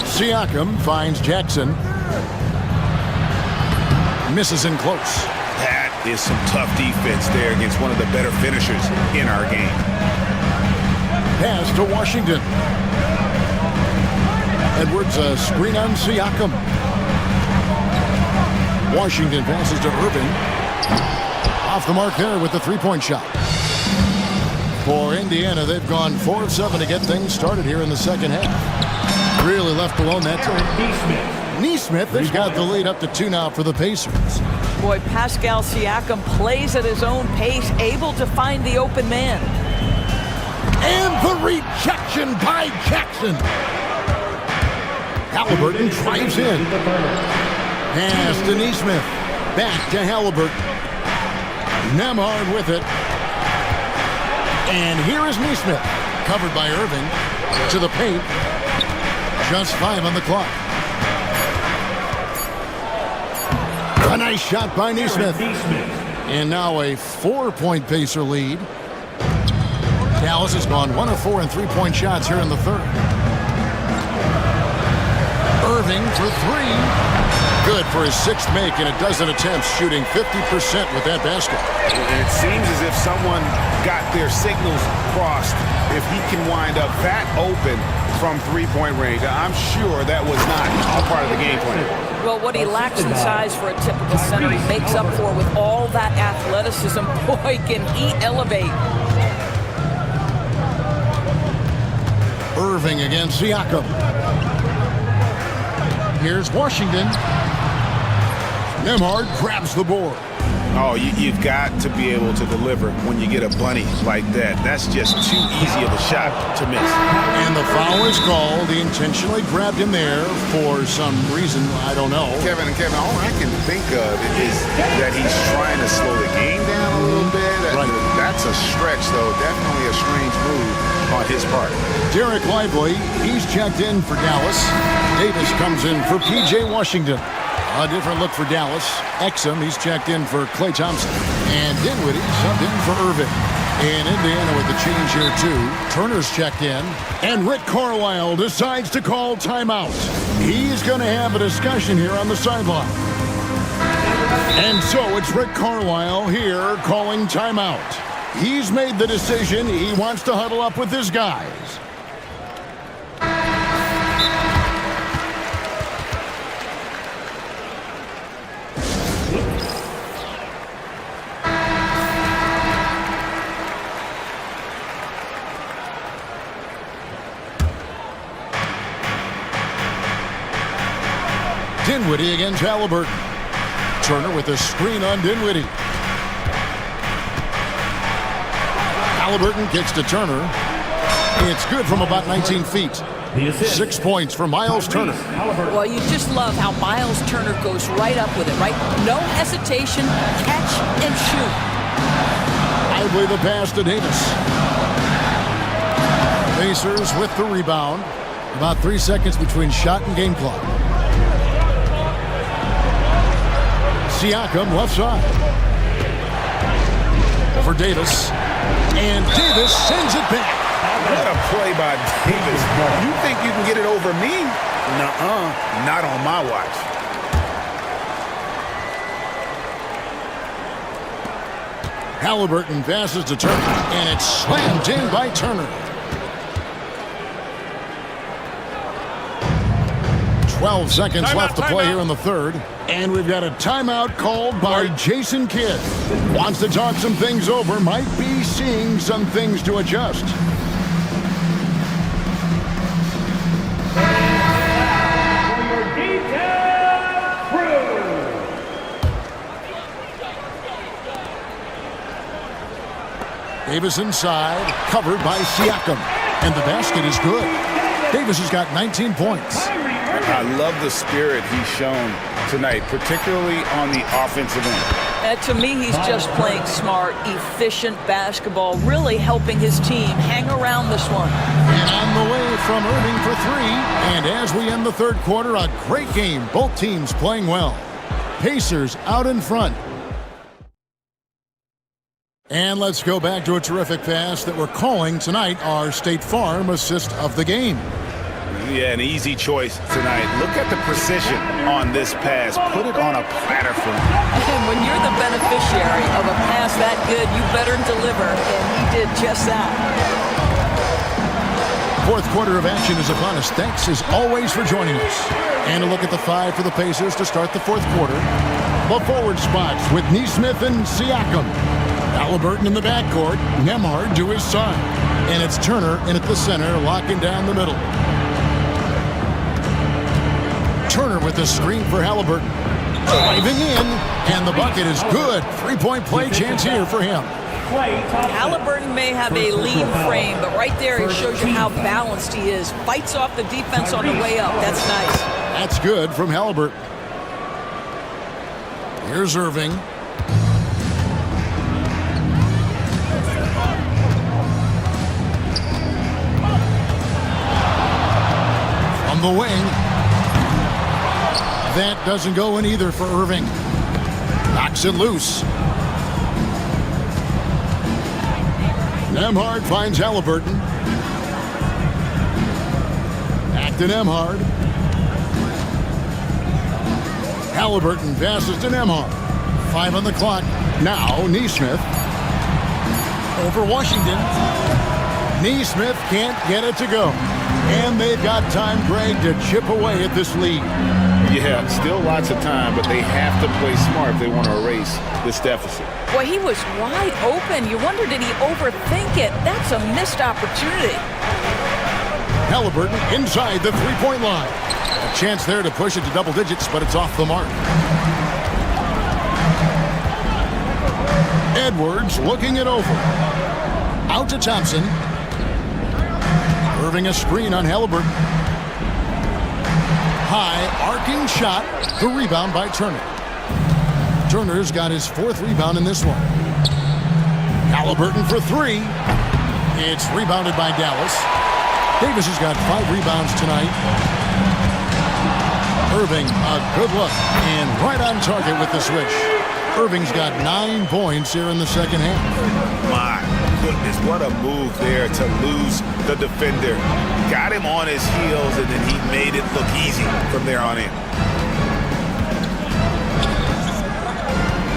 Siakam finds Jackson. Misses in close. That is some tough defense there against one of the better finishers in our game. Pass to Washington. Edwards, a screen on Siakam. Washington passes to Irving. Off the mark there with the 3-point shot. For Indiana, they've gone 4 of 7 to get things started here in the second half. Really left alone that time. Nesmith has got the lead up to 2 now for the Pacers. Boy, Pascal Siakam plays at his own pace, able to find the open man. And the rejection by Jackson. Halliburton drives in. Pass to Nesmith. Back to Halliburton. Nembhard with it. And here is Nesmith. Covered by Irving. To the paint. Just 5 on the clock. A nice shot by Nesmith. And now a 4-point Pacer lead. Dallas has gone 1 of 4 in 3-point shots here in the third. Irving for 3. Good for his 6th make in a dozen attempts, shooting 50% with that basket. It seems as if someone got their signals crossed. If he can wind up that open from 3-point range, I'm sure that was not a part of the game plan. Well, what he lacks in size for a typical center, he makes up for with all that athleticism. Boy, can he elevate. Irving against Siakam. Here's Washington. Nembhard grabs the board. Oh, you've got to be able to deliver when you get a bunny like that. That's just too easy of a shot to miss. And the foul is called. He intentionally grabbed him there for some reason, I don't know. Kevin, all I can think of is that he's trying to slow the game down a little bit. Right. That's a stretch, though. Definitely a strange move on his part. Derek Lively, he's checked in for Dallas. Davis comes in for P.J. Washington. A different look for Dallas. Exum, he's checked in for Klay Thompson. And Dinwiddie subbed in for Irving. And Indiana with the change here, too. Turner's checked in. And Rick Carlisle decides to call timeout. He's going to have a discussion here on the sideline. And so it's Rick Carlisle here calling timeout. He's made the decision. He wants to huddle up with his guys. Dinwiddie against Halliburton. Turner with a screen on Dinwiddie. Halliburton gets to Turner. It's good from about 19 feet. 6 points for Miles Turner. Well, you just love how Miles Turner goes right up with it, right? No hesitation, catch and shoot. Lively the pass to Davis. Pacers with the rebound. About 3 seconds between shot and game clock. Siakam left side. For Davis. And Davis sends it back. What a play by Davis. You think you can get it over me? Nuh-uh. Not on my watch. Halliburton passes to Turner. And it's slammed in by Turner. 12 seconds left to play here in the third. And we've got a timeout called by Jason Kidd. Wants to talk some things over. Might be seeing some things to adjust. Davis inside, covered by Siakam. And the basket is good. Davis has got 19 points. I love the spirit he's shown tonight, particularly on the offensive end. To me, he's just playing smart, efficient basketball, really helping his team hang around this one. And on the way from Irving for three. And as we end the third quarter, a great game. Both teams playing well. Pacers out in front. And let's go back to a terrific pass that we're calling tonight our State Farm assist of the game. Yeah, an easy choice tonight. Look at the precision on this pass. Put it on a platter for him. And when you're the beneficiary of a pass that good, you better deliver, and he did just that. Fourth quarter of action is upon us. Thanks as always for joining us. And a look at the five for the Pacers to start the fourth quarter. The forward spots with Nesmith and Siakam. Halliburton in the backcourt. Nembhard to his side. And it's Turner in at the center, locking down the middle. Turner with the screen for Halliburton. Driving in, and the bucket is good. Three-point play chance here for him. Halliburton may have a lean frame, but right there it shows you how balanced he is. Fights off the defense on the way up. That's nice. That's good from Halliburton. Here's Irving. From the wing. That doesn't go in either for Irving. Knocks it loose. Nembhard finds Halliburton. Back to Nembhard. Halliburton passes to Nembhard. 5 on the clock. Now Nesmith. Over Washington. Nesmith can't get it to go. And they've got time, Greg, to chip away at this lead. Yeah, still lots of time, but they have to play smart if they want to erase this deficit. Boy, he was wide open. You wonder, did he overthink it? That's a missed opportunity. Halliburton inside the three-point line. A chance there to push it to double digits, but it's off the mark. Edwards looking it over. Out to Thompson. Irving a screen on Halliburton. High, arcing shot. The rebound by Turner. Turner's got his fourth rebound in this one. Halliburton for three. It's rebounded by Dallas. Davis has got 5 rebounds tonight. Irving, a good look, and right on target with the switch. Irving's got 9 points here in the second half. My goodness, what a move there to lose the defender. Got him on his heels, and then he made it look easy from there on in.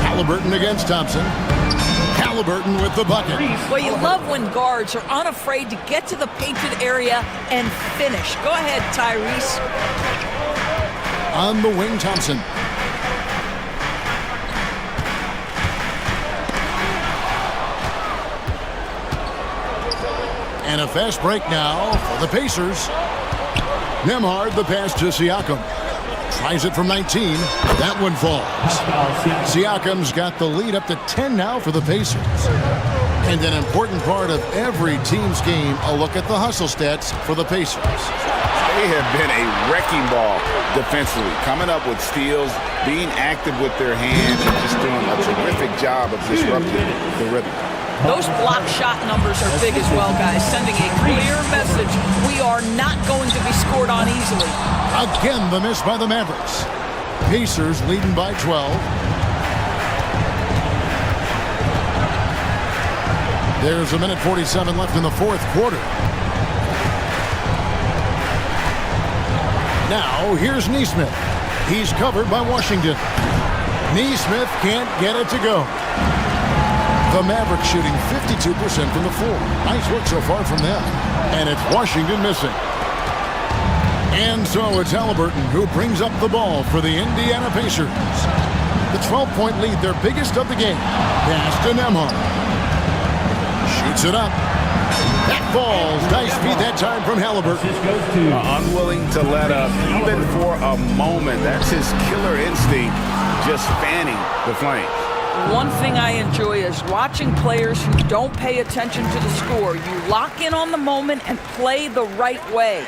Halliburton against Thompson. Halliburton with the bucket. Well, you love when guards are unafraid to get to the painted area and finish. Go ahead, Tyrese. On the wing, Thompson. And a fast break now for the Pacers. Nembhard, the pass to Siakam. Tries it from 19. That one falls. Siakam's got the lead up to 10 now for the Pacers. And an important part of every team's game, a look at the hustle stats for the Pacers. They have been a wrecking ball defensively, coming up with steals, being active with their hands, and just doing a terrific job of disrupting the rhythm. Those block shot numbers are big as well, guys, sending a clear message. We are not going to be scored on easily. Again, the miss by the Mavericks. Pacers leading by 12. There's a minute 47 left in the fourth quarter. Now, here's Nesmith. He's covered by Washington. Nesmith can't get it to go. The Mavericks shooting 52% from the floor. Nice work so far from them. And it's Washington missing. And so it's Halliburton who brings up the ball for the Indiana Pacers. The 12-point lead, their biggest of the game. Pass to Nembhard. Shoots it up. That falls. Nice feed that time from Halliburton. Unwilling to let up even for a moment. That's his killer instinct, just fanning the flames. One thing I enjoy is watching players who don't pay attention to the score. You lock in on the moment and play the right way.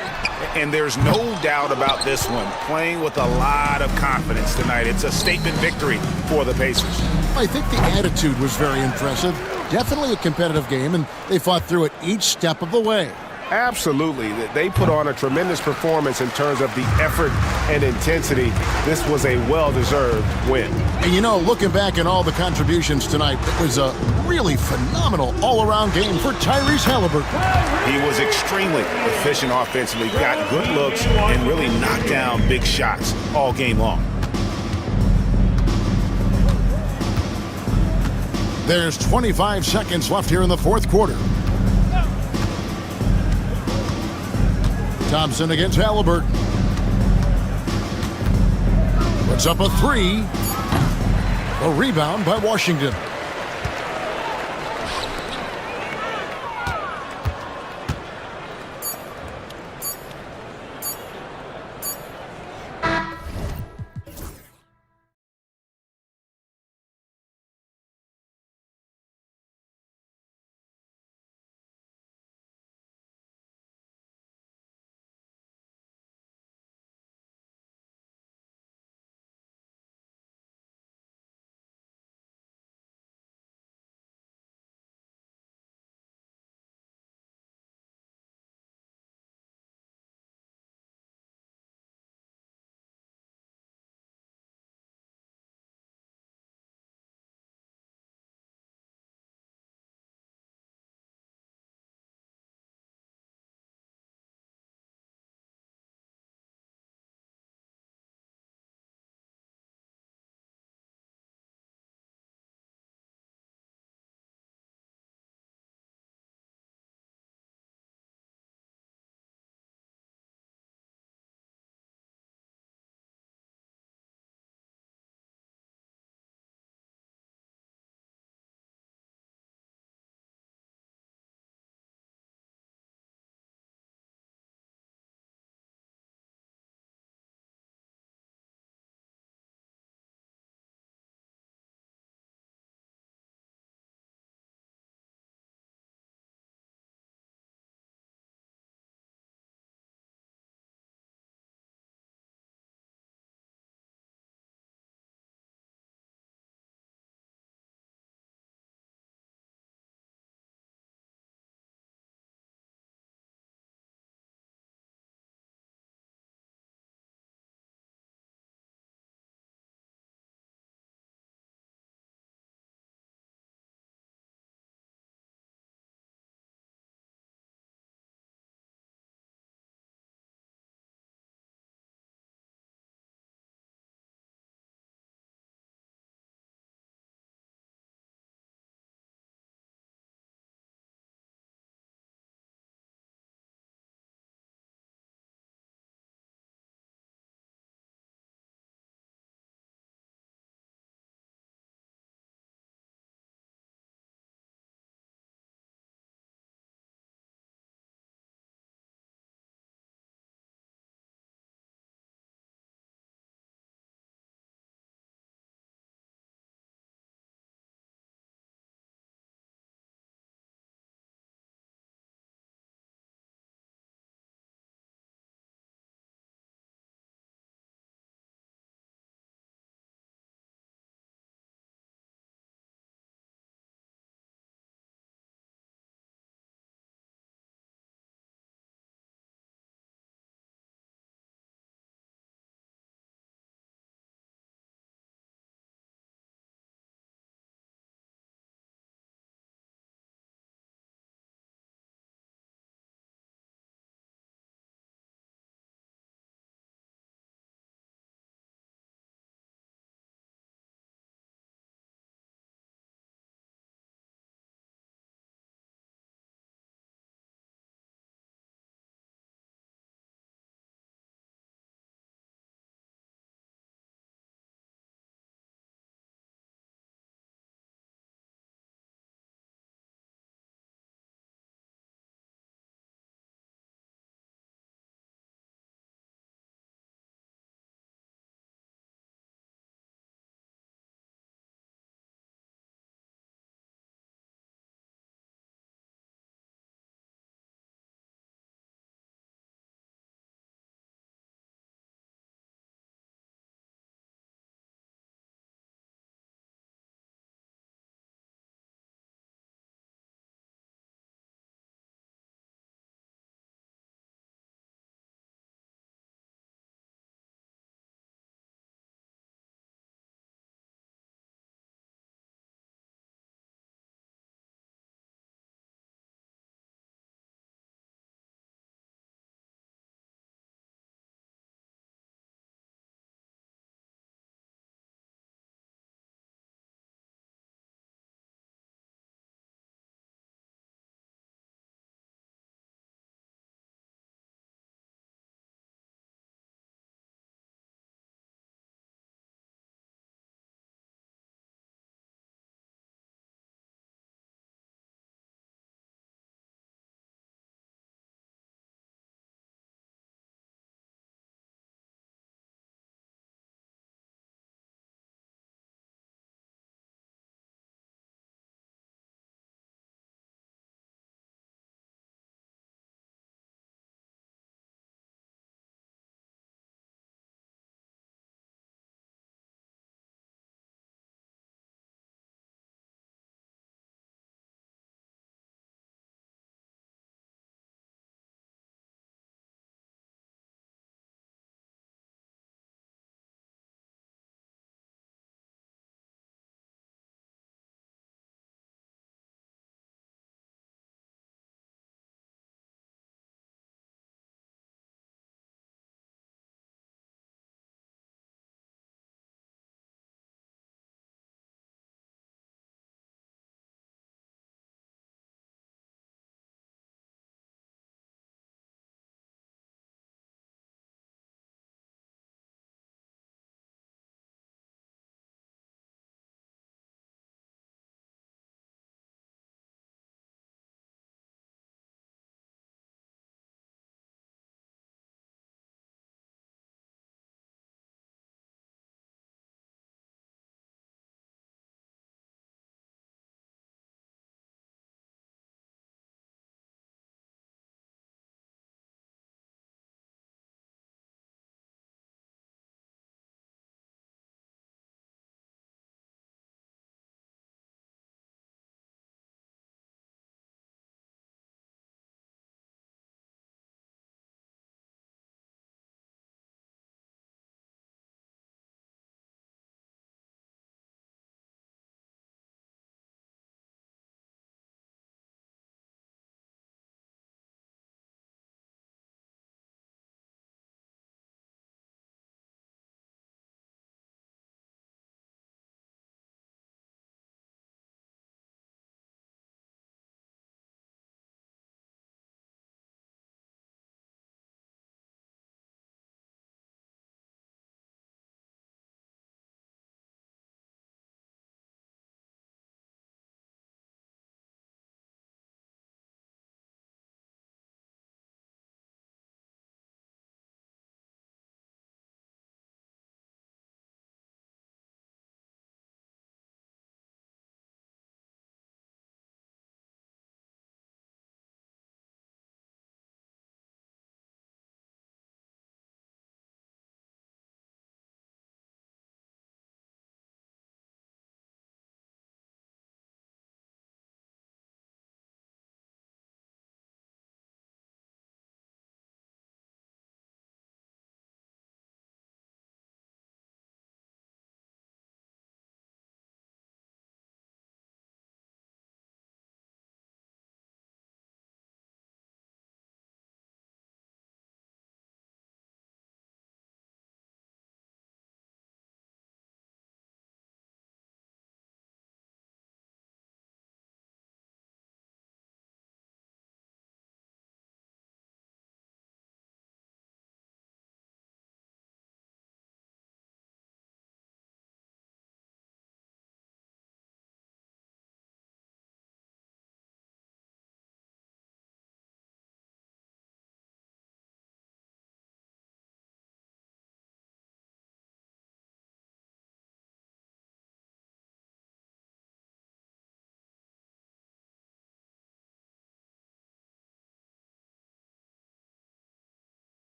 And there's no doubt about this one. Playing with a lot of confidence tonight. It's a statement victory for the Pacers. I think the attitude was very impressive. Definitely a competitive game, and they fought through it each step of the way. Absolutely. They put on a tremendous performance in terms of the effort and intensity. This was a well-deserved win. And you know, looking back at all the contributions tonight, it was a really phenomenal all-around game for Tyrese Halliburton. He was extremely efficient offensively, got good looks, and really knocked down big shots all game long. There's 25 seconds left here in the fourth quarter. Thompson against Halliburton. Puts up a three. A rebound by Washington.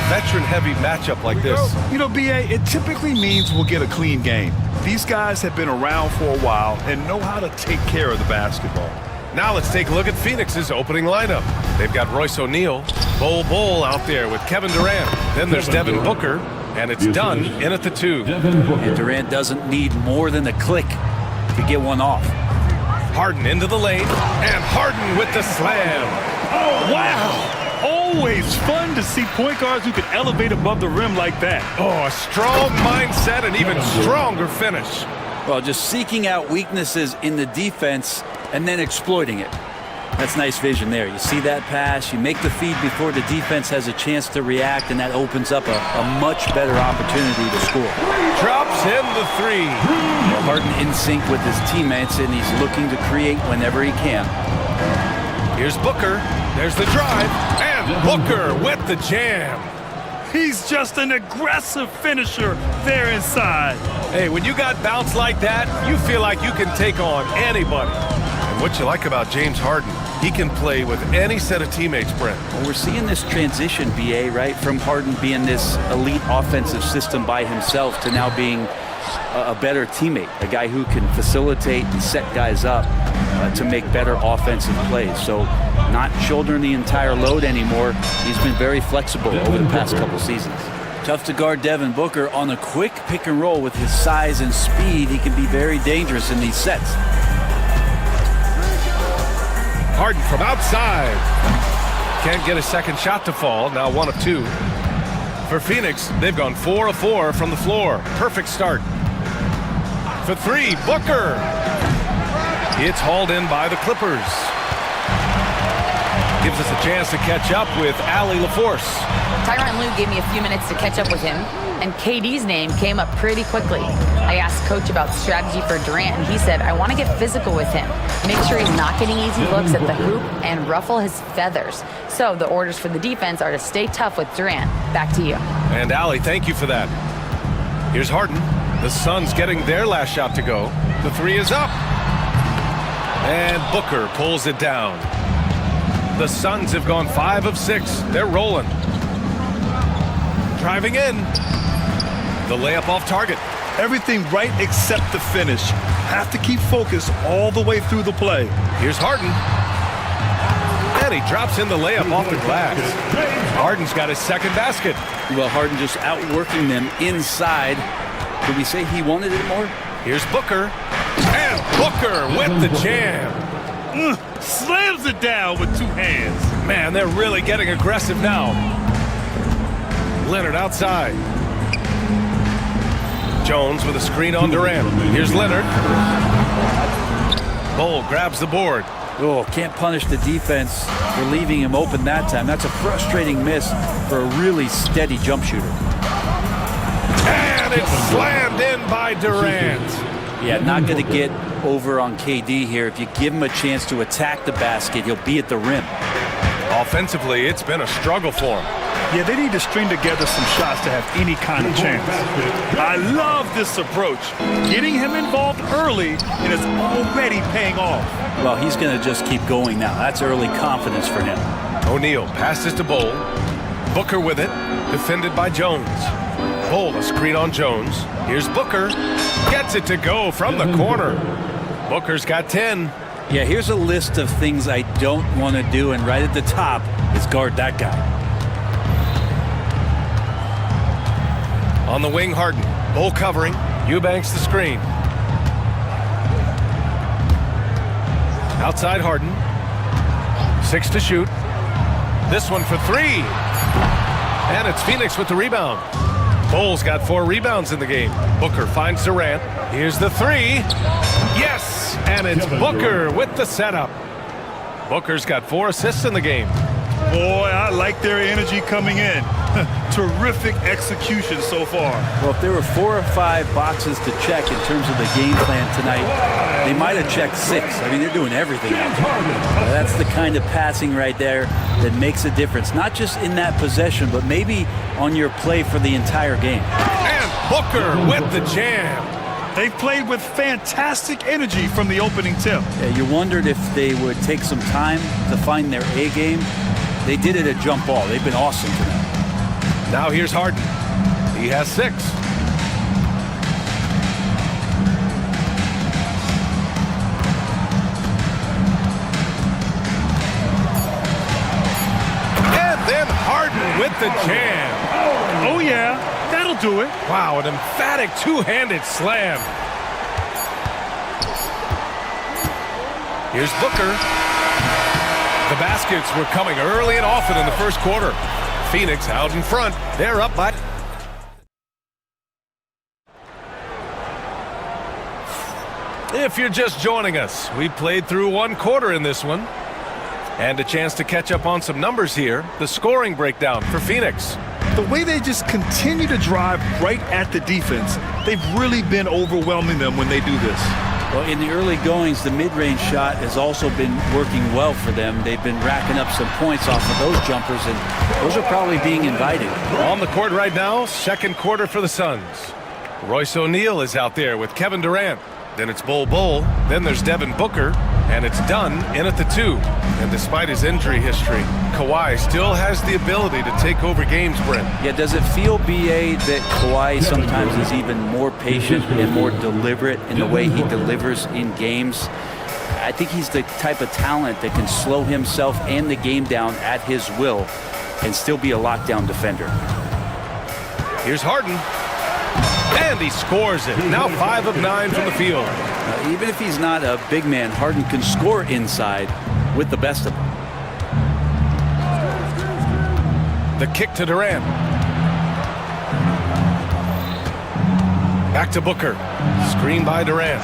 veteran-heavy matchup like this? You know, BA, it typically means we'll get a clean game. These guys have been around for a while and know how to take care of the basketball. Now let's take a look at Phoenix's opening lineup. They've got Royce O'Neal, Bol out there with Kevin Durant. Then there's Devin Booker, and it's Dunn in at the 2. And Durant doesn't need more than a click to get one off. Harden into the lane, and Harden with the slam. Oh, wow! Always fun to see point guards who can elevate above the rim like that. Oh, a strong mindset and even stronger finish. Well, just seeking out weaknesses in the defense and then exploiting it. That's nice vision there. You see that pass, you make the feed before the defense has a chance to react, and that opens up a much better opportunity to score. Drops in the 3. Well, Harden in sync with his teammates, and he's looking to create whenever he can. Here's Booker. There's the drive, and Booker with the jam. He's just an aggressive finisher there inside. Hey, when you got bounce like that, you feel like you can take on anybody. And what you like about James Harden, he can play with any set of teammates, Brent. Well, we're seeing this transition, BA, right? From Harden being this elite offensive system by himself to now being a better teammate, a guy who can facilitate and set guys up to make better offensive plays. So not shouldering the entire load anymore. He's been very flexible over the past couple seasons. Tough to guard Devin Booker on a quick pick and roll with his size and speed. He can be very dangerous in these sets. Harden from outside. Can't get a second shot to fall. Now 1 of 2. For Phoenix, they've gone 4 of 4 from the floor. Perfect start. For 3, Booker. It's hauled in by the Clippers. Gives us a chance to catch up with Allie LaForce. Tyronn Lue gave me a few minutes to catch up with him, and KD's name came up pretty quickly. I asked Coach about strategy for Durant, and he said, I want to get physical with him, make sure he's not getting easy looks at the hoop, and ruffle his feathers. So the orders for the defense are to stay tough with Durant. Back to you. And Allie, thank you for that. Here's Harden. The Suns getting their last shot to go. The 3 is up. And Booker pulls it down. The Suns have gone 5 of 6. They're rolling. Driving in. The layup off target. Everything right except the finish. Have to keep focus all the way through the play. Here's Harden. And he drops in the layup off the glass. Harden's got his second basket. Well, Harden just outworking them inside. Could we say he wanted it more? Here's Booker. And Booker with the jam. Slams it down with 2 hands. Man, they're really getting aggressive now. Leonard outside. Jones with a screen on Durant. Here's Leonard. Bol grabs the board. Oh, can't punish the defense for leaving him open that time. That's a frustrating miss for a really steady jump shooter. And it's slammed in by Durant. Yeah, not going to get over on KD here. If you give him a chance to attack the basket, he'll be at the rim. Offensively, it's been a struggle for him. Yeah, they need to string together some shots to have any kind of chance. I love this approach. Getting him involved early, and it's already paying off. Well, he's going to just keep going now. That's early confidence for him. O'Neal passes to Bol. Booker with it, defended by Jones. Bol, a screen on Jones. Here's Booker. Gets it to go from the corner. Booker's got 10. Yeah, here's a list of things I don't want to do, and right at the top is guard that guy. On the wing, Harden. Bol covering. Eubanks the screen. Outside Harden. 6 to shoot. This one for 3. And it's Phoenix with the rebound. Bol's got 4 rebounds in the game. Booker finds Durant. Here's the 3. Yes! And it's Booker with the setup. Booker's got 4 assists in the game. Boy, I like their energy coming in. Terrific execution so far. Well, if there were 4 or 5 boxes to check in terms of the game plan tonight, they might have checked 6. I mean, they're doing everything out there. That's the kind of passing right there that makes a difference, not just in that possession, but maybe on your play for the entire game. And Booker with the jam. They've played with fantastic energy from the opening tip. Yeah, you wondered if they would take some time to find their A game. They did it at jump ball. They've been awesome tonight. Now here's Harden. He has 6. And then Harden with the jam. Oh, yeah. That'll do it. Wow, an emphatic two-handed slam. Here's Booker. The baskets were coming early and often in the first quarter. Phoenix out in front. They're up by... If you're just joining us, we played through 1 quarter in this one. And a chance to catch up on some numbers here. The scoring breakdown for Phoenix. The way they just continue to drive right at the defense, they've really been overwhelming them when they do this. Well, in the early goings, the mid-range shot has also been working well for them. They've been racking up some points off of those jumpers, and those are probably being invited. On the court right now, second quarter for the Suns. Royce O'Neal is out there with Kevin Durant. Then it's Bol Bol. Then there's Devin Booker. And it's Dunn in at the 2. And despite his injury history, Kawhi still has the ability to take over games, Brent. Yeah, does it feel, B.A., that Kawhi sometimes is even more patient and more deliberate in the way he delivers in games? I think he's the type of talent that can slow himself and the game down at his will and still be a lockdown defender. Here's Harden. And he scores it. Now 5 of 9 from the field. Even if he's not a big man, Harden can score inside with the best of them. The kick to Durant. Back to Booker. Screen by Durant.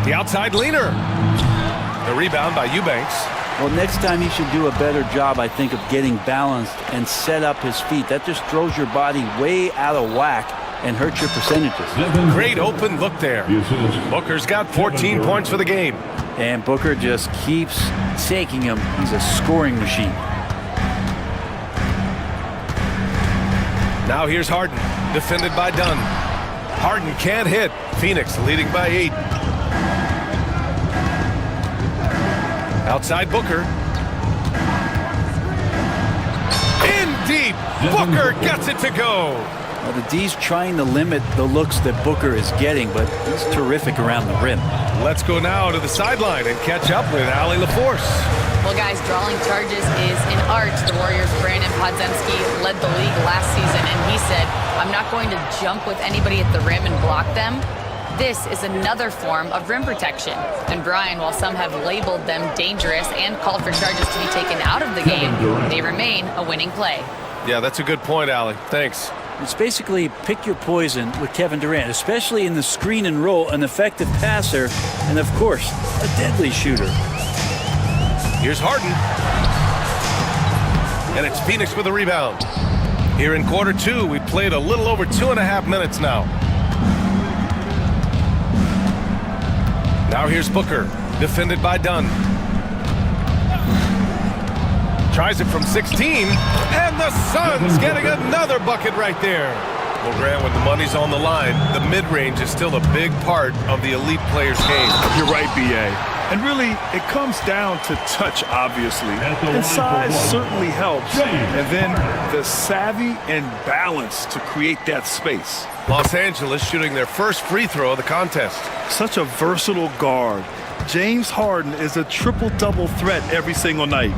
The outside leaner. The rebound by Eubanks. Well, next time he should do a better job, I think, of getting balanced and set up his feet. That just throws your body way out of whack and hurts your percentages. Great open look there. Booker's got 14 points for the game. And Booker just keeps taking him. He's a scoring machine. Now here's Harden, defended by Dunn. Harden can't hit. Phoenix leading by 8. Outside Booker. In deep. Booker gets it to go. Well, the D's trying to limit the looks that Booker is getting, but he's terrific around the rim. Let's go now to the sideline and catch up with Allie LaForce. Well, guys, drawing charges is an art. The Warriors' Brandon Podziemski led the league last season, and he said, I'm not going to jump with anybody at the rim and block them. This is another form of rim protection. And Brian, while some have labeled them dangerous and called for charges to be taken out of the game, they remain a winning play. Yeah, that's a good point, Allie. Thanks. It's basically pick your poison with Kevin Durant, especially in the screen and roll, an effective passer, and of course, a deadly shooter. Here's Harden. And it's Phoenix with a rebound. Here in quarter 2, we played a little over 2.5 minutes now. Now here's Booker, defended by Dunn. Tries it from 16, and the Suns getting another bucket right there. Well, Grant, when the money's on the line, the mid-range is still a big part of the elite player's game. You're right, B.A. And really, it comes down to touch, obviously. And size certainly helps. And then the savvy and balance to create that space. Los Angeles shooting their first free throw of the contest. Such a versatile guard. James Harden is a triple-double threat every single night.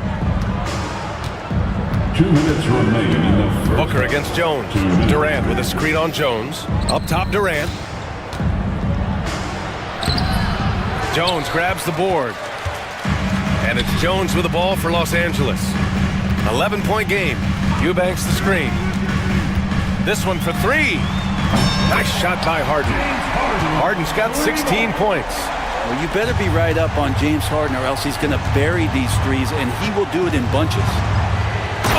2 minutes remaining in the first. Booker against Jones. Durant with a screen on Jones. Up top, Durant. Jones grabs the board. And it's Jones with the ball for Los Angeles. 11-point game. Eubanks the screen. This one for 3. Nice shot by Harden. Harden's got 16 points. Well, you better be right up on James Harden or else he's going to bury these threes, and he will do it in bunches.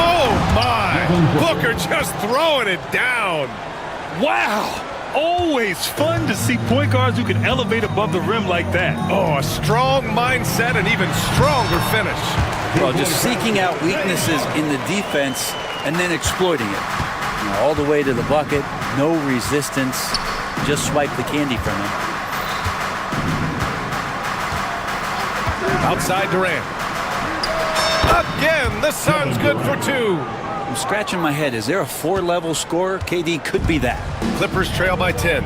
Oh, my! Booker just throwing it down. Wow! Always fun to see point guards who can elevate above the rim like that. Oh, a strong mindset and even stronger finish. Well, just seeking out weaknesses in the defense and then exploiting it. You know, all the way to the bucket, no resistance, just swipe the candy from him. Outside Durant. Again, the Suns good for 2. I'm scratching my head. Is there a 4-level scorer? KD could be that. Clippers trail by 10.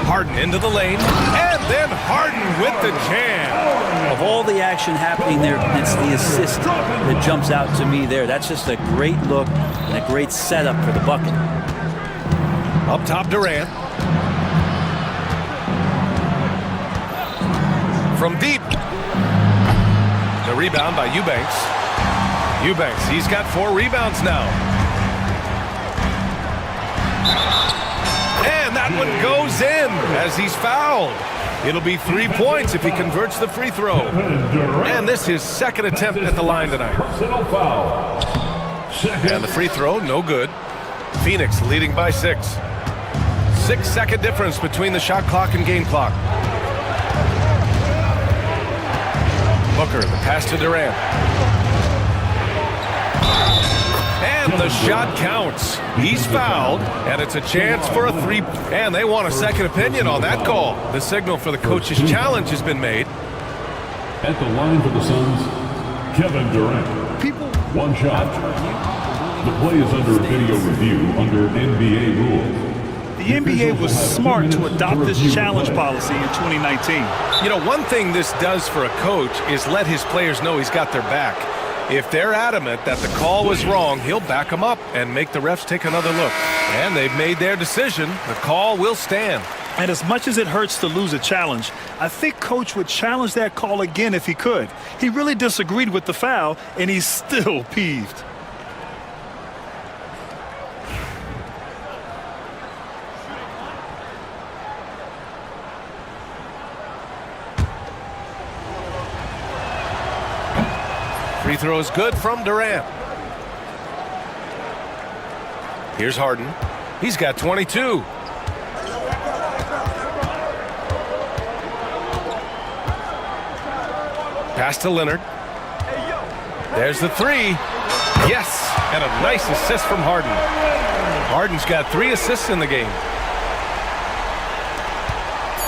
Harden into the lane, and then Harden with the jam. Of all the action happening there, it's the assist that jumps out to me there. That's just a great look and a great setup for the bucket. Up top, Durant. From deep. The rebound by Eubanks. Eubanks, he's got 4 rebounds now. And that one goes in as he's fouled. It'll be 3 points if he converts the free throw. And this is his second attempt at the line tonight. And the free throw, no good. Phoenix leading by 6. 6-second difference between the shot clock and game clock. Booker, the pass to Durant. And the shot counts. He's fouled, and it's a chance for a 3. And they want a second opinion on that call. The signal for the coach's challenge has been made. At the line for the Suns, Kevin Durant. People, one shot. The play is under video review under NBA rules. the NBA was smart to adopt this challenge policy in 2019. You know, one thing this does for a coach is let his players know he's got their back. If they're adamant that the call was wrong, he'll back them up and make the refs take another look. And they've made their decision. The call will stand. And as much as it hurts to lose a challenge, I think Coach would challenge that call again if he could. He really disagreed with the foul, and he's still peeved. Free throw is good from Durant. Here's Harden. He's got 22. Pass to Leonard. There's the 3. Yes, and a nice assist from Harden. Harden's got 3 assists in the game.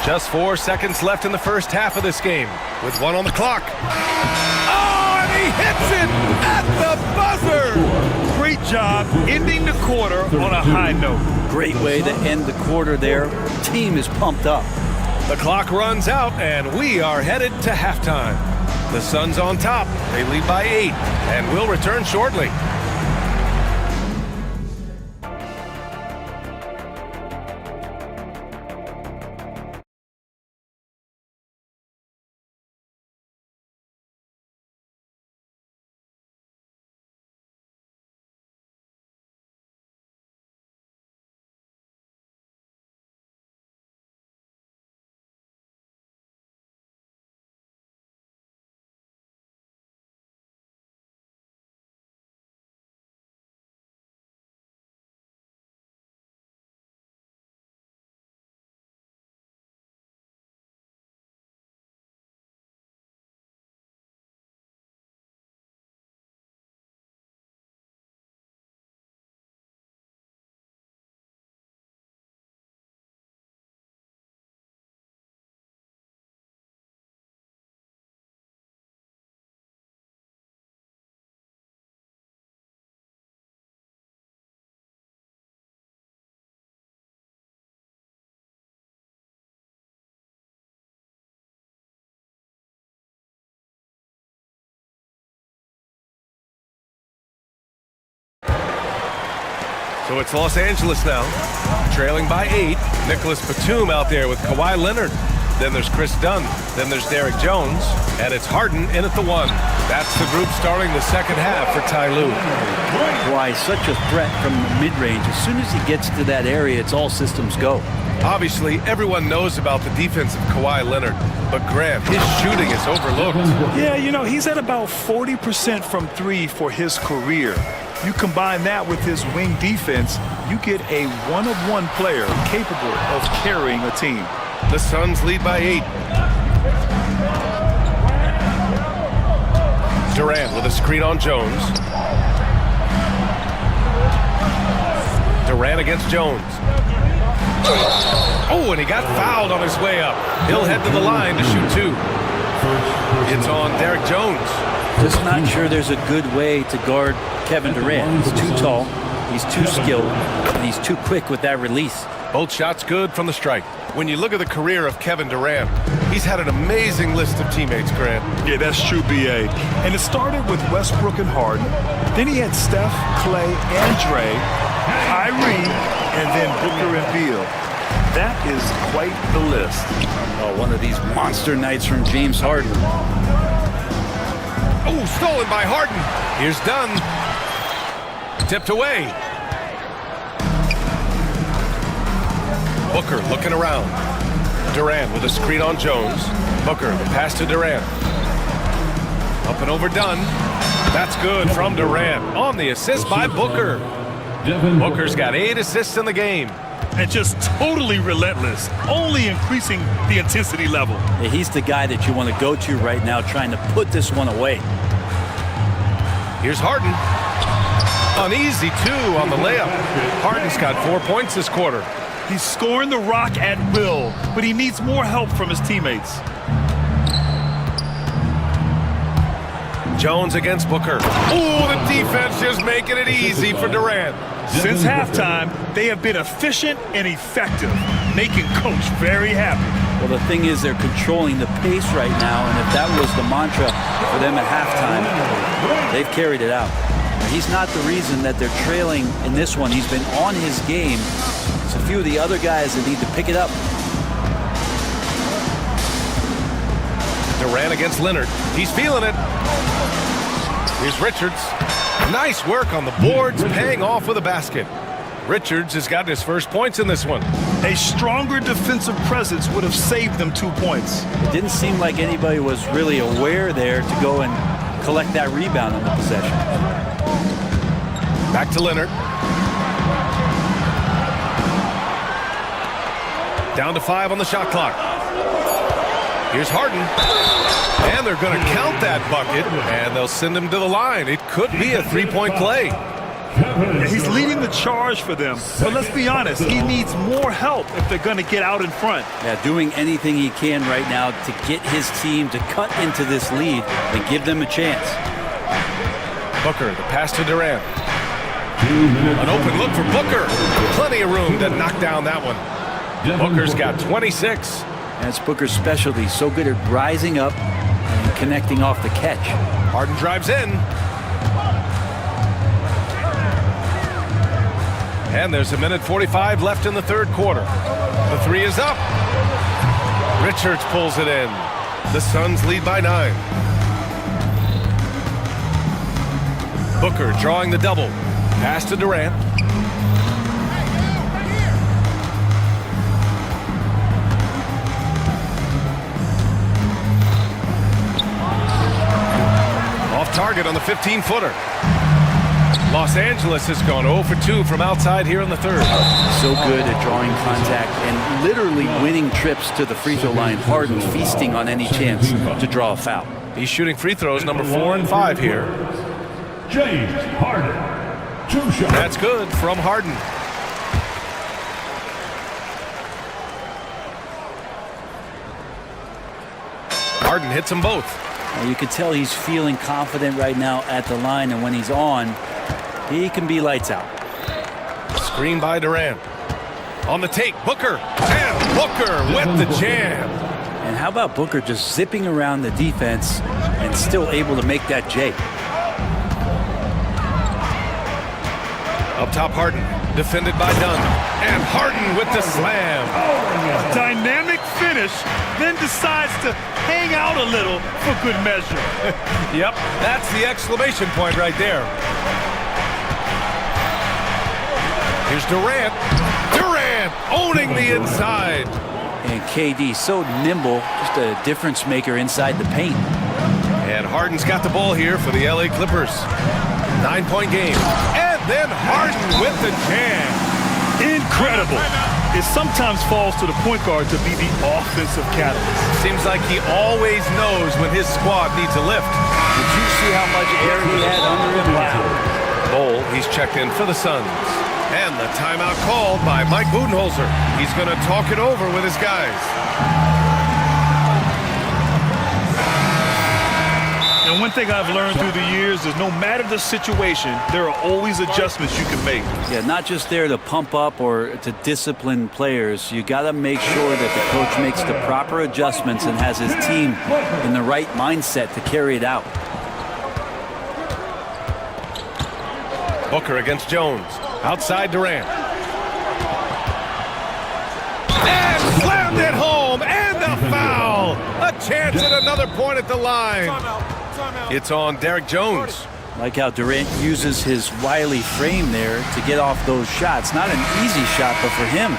Just 4 seconds left in the first half of this game with 1 on the clock. He hits it at the buzzer. Great job ending the quarter on a high note. Great way to end the quarter there. Team is pumped up. The clock runs out, and we are headed to halftime. The Suns on top. They lead by 8, and we'll return shortly. So it's Los Angeles now, trailing by 8. Nicholas Batum out there with Kawhi Leonard. Then there's Chris Dunn. Then there's Derek Jones. And it's Harden in at the 1. That's the group starting the second half for Ty Lue. Kawhi, such a threat from the mid-range. As soon as he gets to that area, it's all systems go. Obviously, everyone knows about the defense of Kawhi Leonard. But Grant, his shooting is overlooked. Yeah, you know, he's at about 40% from 3 for his career. You combine that with his wing defense, you get a one-of-one player capable of carrying a team. The Suns lead by 8. Durant with a screen on Jones. Durant against Jones. Oh, and he got fouled on his way up. He'll head to the line to shoot 2. It's on Derek Jones. Just not sure there's a good way to guard Kevin Durant. He's too tall, he's too skilled, and he's too quick with that release. Both shots good from the strike. When you look at the career of Kevin Durant, he's had an amazing list of teammates, Grant. Yeah, that's true, B.A. And it started with Westbrook and Harden. Then he had Steph, Clay, and Dre, Kyrie, and then Booker and Beal. That is quite the list. Oh, one of these monster nights from James Harden. Oh, stolen by Harden. Here's Dunn. Tipped away. Booker looking around. Durant with a screen on Jones. Booker, the pass to Durant. Up and over Dunn. That's good from Durant. On the assist by Booker. Booker's got 8 assists in the game. And just totally relentless, only increasing the intensity level. Yeah, he's the guy that you want to go to right now, trying to put this one away. Here's Harden. An easy 2 on the layup. Harden's got 4 points this quarter. He's scoring the rock at will, but he needs more help from his teammates. Jones against Booker. Ooh, the defense just making it easy for Durant. Since halftime, they have been efficient and effective, making Coach very happy. Well, the thing is they're controlling the pace right now, and if that was the mantra for them at halftime, they've carried it out. He's not the reason that they're trailing in this one. He's been on his game. It's a few of the other guys that need to pick it up. Durant against Leonard. He's feeling it. Here's Richards. Nice work on the boards, paying off with a basket. Richards has gotten his first points in this one. A stronger defensive presence would have saved them 2 points. It didn't seem like anybody was really aware there to go and collect that rebound on the possession. Back to Leonard. Down to 5 on the shot clock. Here's Harden. And they're going to count that bucket, and they'll send him to the line. It could be a 3-point play. Yeah, he's leading the charge for them. But let's be honest, he needs more help if they're going to get out in front. Yeah, doing anything he can right now to get his team to cut into this lead and give them a chance. Booker, the pass to Durant. An open look for Booker. Plenty of room to knock down that one. Booker's got 26. That's Booker's specialty. So good at rising up and connecting off the catch. Harden drives in. And there's 1:45 left in the third quarter. The 3 is up. Richards pulls it in. The Suns lead by 9. Booker drawing the double. Pass to Durant. Off target on the 15-footer. Los Angeles has gone 0 for 2 from outside here in the third. So good at drawing contact and literally winning trips to the free throw line. Harden feasting on any chance to draw a foul. He's shooting free throws number 4 and 5 here. James Harden, 2 shots. That's good from Harden. Harden hits them both. Well, you can tell he's feeling confident right now at the line, and when he's on, he can be lights out. Screen by Durant. On the take, Booker. And Booker with the jam. And how about Booker just zipping around the defense and still able to make that J? Up top, Harden. Defended by Dunn. And Harden with the slam. A dynamic finish, then decides to hang out a little for good measure. Yep, that's the exclamation point right there. Here's Durant. Durant owning the inside. And KD so nimble, just a difference maker inside the paint. And Harden's got the ball here for the LA Clippers. 9-point game. And then Harden with the jam. Incredible. It sometimes falls to the point guard to be the offensive catalyst. Seems like he always knows when his squad needs a lift. Did you see how much air he had under him? Wow. Bol, he's checked in for the Suns. And the timeout called by Mike Budenholzer. He's going to talk it over with his guys. And one thing I've learned through the years is no matter the situation, there are always adjustments you can make. Yeah, not just there to pump up or to discipline players. You got to make sure that the coach makes the proper adjustments and has his team in the right mindset to carry it out. Booker against Jones. Outside Durant. And slammed it home. And a foul. A chance at another point at the line. It's on Derek Jones. Like how Durant uses his wily frame there to get off those shots. Not an easy shot, but for him,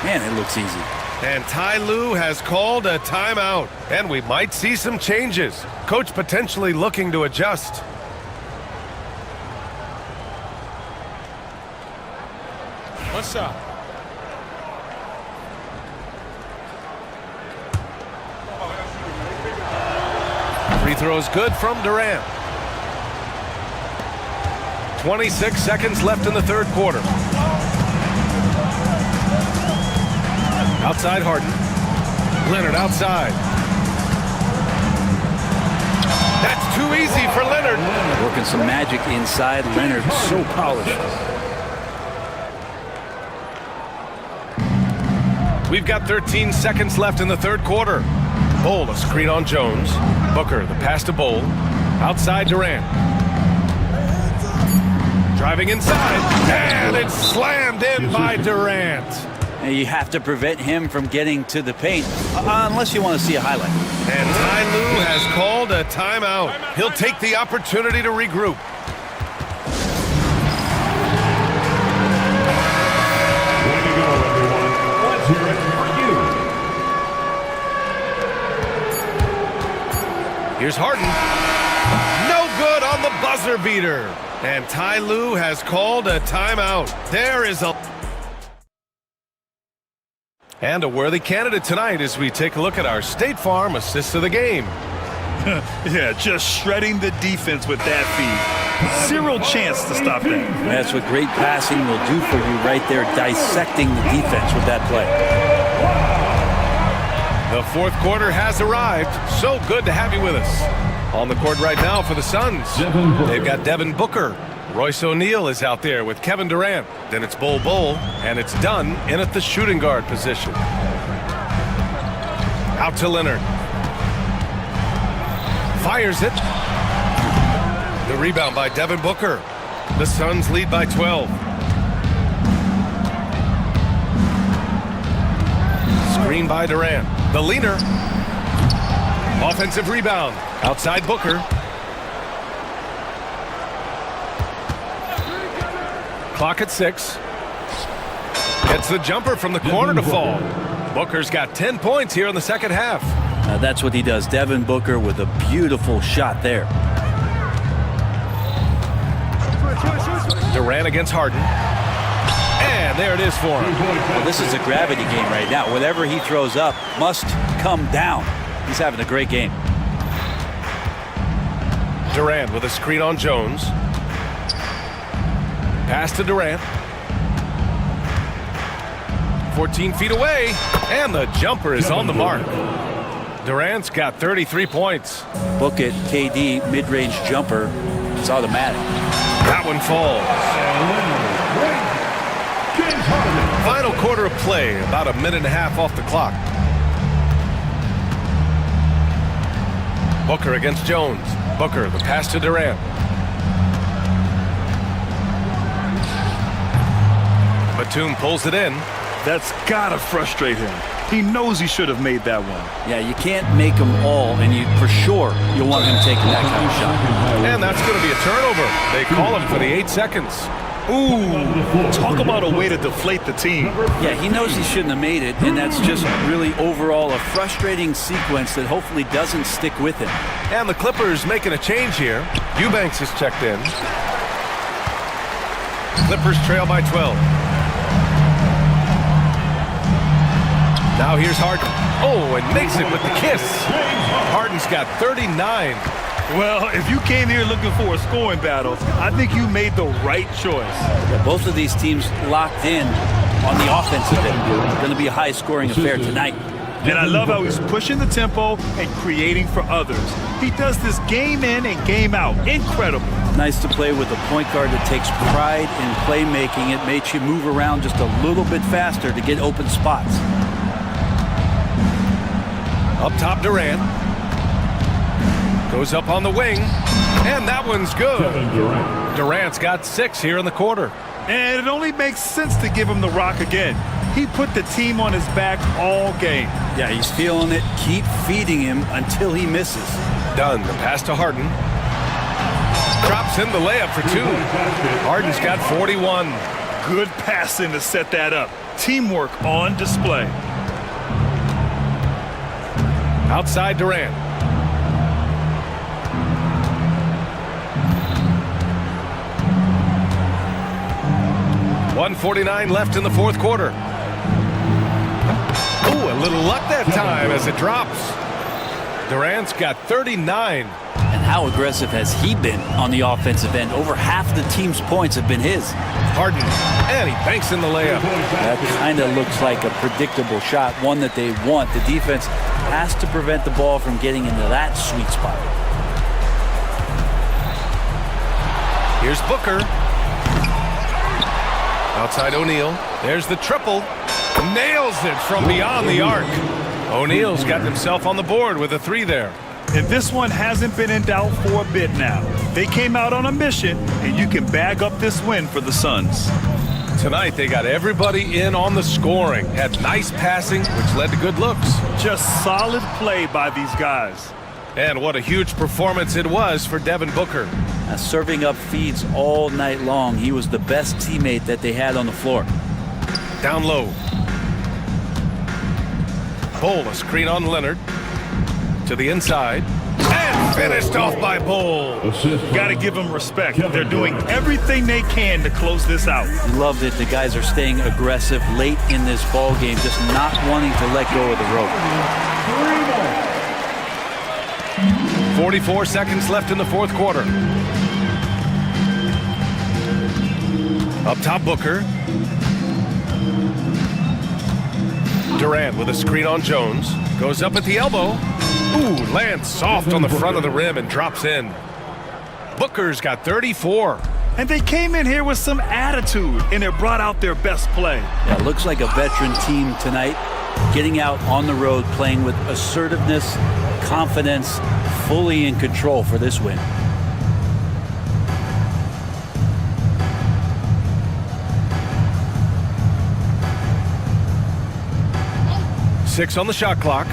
man, it looks easy. And Ty Lue has called a timeout. And we might see some changes. Coach potentially looking to adjust. What's up? Free throws good from Durant. 26 seconds left in the third quarter. Outside Harden. Leonard outside. That's too easy for Leonard. Working some magic inside. Leonard so polished. We've got 13 seconds left in the third quarter. Bol, a screen on Jones. Booker, the pass to Bol. Outside Durant. Driving inside. And it's slammed in by Durant. And you have to prevent him from getting to the paint, unless you want to see a highlight. And Ty Lue has called a timeout. He'll take the opportunity to regroup. Here's Harden. No good on the buzzer beater. And Ty Lue has called a timeout. There is a... And a worthy candidate tonight as we take a look at our State Farm assist of the game. Yeah, just shredding the defense with that feed. Zero chance to stop that. That's what great passing will do for you right there, dissecting the defense with that play. The fourth quarter has arrived. So good to have you with us. On the court right now for the Suns. They've got Devin Booker. Royce O'Neal is out there with Kevin Durant. Then it's Bol Bol, and it's Dunn in at the shooting guard position. Out to Leonard. Fires it. The rebound by Devin Booker. The Suns lead by 12. Screen by Durant. The leaner. Offensive rebound. Outside Booker. Clock at 6. Gets the jumper from the corner to fall. Booker's got 10 points here in the second half. That's what he does. Devin Booker with a beautiful shot there. Durant against Harden. And there it is for him. Well, this is a gravity game right now. Whatever he throws up must come down. He's having a great game. Durant with a screen on Jones. Pass to Durant. 14 feet away. And the jumper is on the mark. Durant's got 33 points. Book it, KD, mid-range jumper. It's automatic. That one falls. Final quarter of play, about a minute and a half off the clock. Booker against Jones. Booker, the pass to Durant. Batum pulls it in. That's gotta frustrate him. He knows he should have made that one. Yeah, you can't make them all, and for sure you'll want him taking that kind of shot. And that's going to be a turnover. They call him for the 8 seconds. Ooh, talk about a way to deflate the team. Yeah, he knows he shouldn't have made it, and that's just really overall a frustrating sequence that hopefully doesn't stick with him. And the Clippers making a change here. Eubanks has checked in. Clippers trail by 12. Now here's Harden. Oh, and makes it with the kiss. Harden's got 39. Well, if you came here looking for a scoring battle, I think you made the right choice. Yeah, both of these teams locked in on the offensive end. It's going to be a high-scoring affair tonight. And I love how he's pushing the tempo and creating for others. He does this game in and game out. Incredible. Nice to play with a point guard that takes pride in playmaking. It makes you move around just a little bit faster to get open spots. Up top, Durant. Goes up on the wing, and that one's good. Durant's got 6 here in the quarter. And it only makes sense to give him the rock again. He put the team on his back all game. Yeah, he's feeling it. Keep feeding him until he misses. Done. The pass to Harden. Drops in the layup for 2. Harden's got 41. Good passing to set that up. Teamwork on display. Outside Durant. .149 left in the fourth quarter. Ooh, a little luck that time as it drops. Durant's got 39. And how aggressive has he been on the offensive end? Over half the team's points have been his. Harden, and he banks in the layup. That kind of looks like a predictable shot, one that they want. The defense has to prevent the ball from getting into that sweet spot. Here's Booker. Outside O'Neal. There's the triple. Nails it from beyond the arc. O'Neal's got himself on the board with a 3 there. And this one hasn't been in doubt for a bit now. They came out on a mission, and you can bag up this win for the Suns. Tonight, they got everybody in on the scoring. Had nice passing, which led to good looks. Just solid play by these guys. And what a huge performance it was for Devin Booker. Serving up feeds all night long. He was the best teammate that they had on the floor. Down low. Bol, a screen on Leonard. To the inside. And finished off by Bol. Got to give them respect. They're doing everything they can to close this out. Loved it. The guys are staying aggressive late in this ball game, just not wanting to let go of the rope. 44 seconds left in the fourth quarter. Up top, Booker. Durant with a screen on Jones. Goes up at the elbow. Ooh, lands soft on the front of the rim and drops in. Booker's got 34. And they came in here with some attitude, and it brought out their best play. Yeah, looks like a veteran team tonight. Getting out on the road, playing with assertiveness, confidence, fully in control for this win. Six on the shot clock.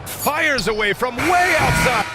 Fires away from way outside.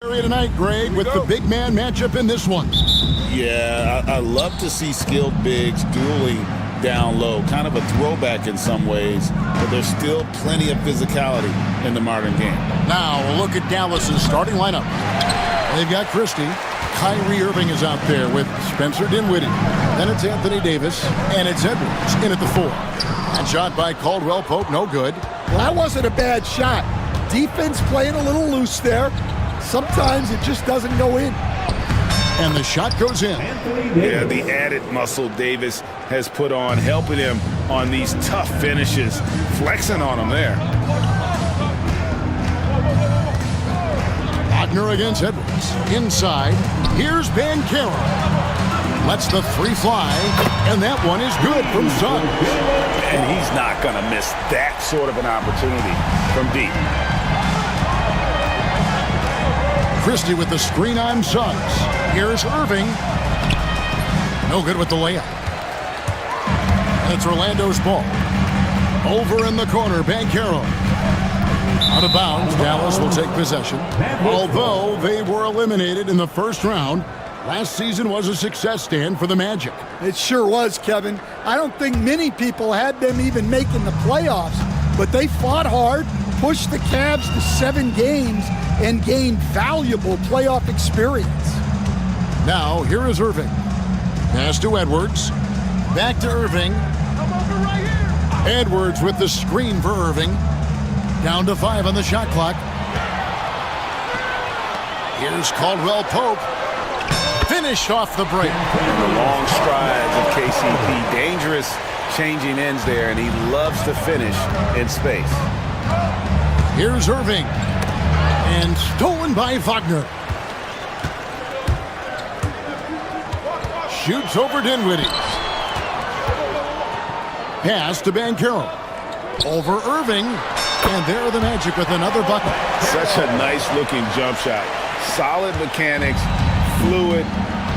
Tonight, Greg, with the big man matchup in this one. Yeah, I love to see skilled bigs dueling down low. Kind of a throwback in some ways, but there's still plenty of physicality in the modern game. Now, a look at Dallas's starting lineup. They've got Christie. Kyrie Irving is out there with Spencer Dinwiddie. Then it's Anthony Davis, and it's Edwards in at the 4. And shot by Caldwell Pope, no good. Well, that wasn't a bad shot. Defense playing a little loose there. Sometimes it just doesn't go in. And the shot goes in. Yeah, the added muscle Davis has put on, helping him on these tough finishes, flexing on him there. Wagner against Edwards. Inside, here's Banchero. Lets the 3 fly, and that one is good from Suggs. And he's not going to miss that sort of an opportunity from deep. Christie with the screen on Suggs. Here's Irving. No good with the layup. It's Orlando's ball. Over in the corner, Banchero. Out of bounds, Dallas will take possession. Although they were eliminated in the first round, last season was a success stand for the Magic. It sure was, Kevin. I don't think many people had them even making the playoffs, but they fought hard, pushed the Cavs to 7 games, and gained valuable playoff experience. Now, here is Irving. Pass to Edwards. Back to Irving. Edwards with the screen for Irving. Down to 5 on the shot clock. Here's Caldwell Pope. Finished off the break. The long strides of KCP. Dangerous changing ends there, and he loves to finish in space. Here's Irving. And stolen by Wagner. Shoots over Dinwiddie. Pass to Banchero. Over Irving. And there are the Magic with another bucket. Such a nice looking jump shot. Solid mechanics, fluid.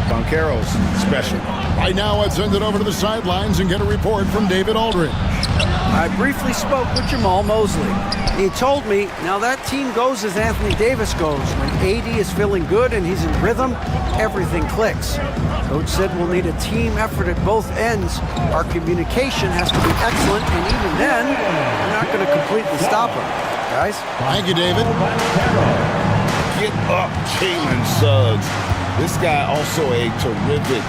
Banchero's special. Right now, let's send it over to the sidelines and get a report from David Aldridge. I briefly spoke with Jamal Mosley. He told me, now that team goes as Anthony Davis goes. When AD is feeling good and he's in rhythm, everything clicks. Coach said we'll need a team effort at both ends. Our communication has to be excellent, and even then, we're not going to completely stop him. Guys? Thank you, David. Get up, Jalen Suggs. This guy also a terrific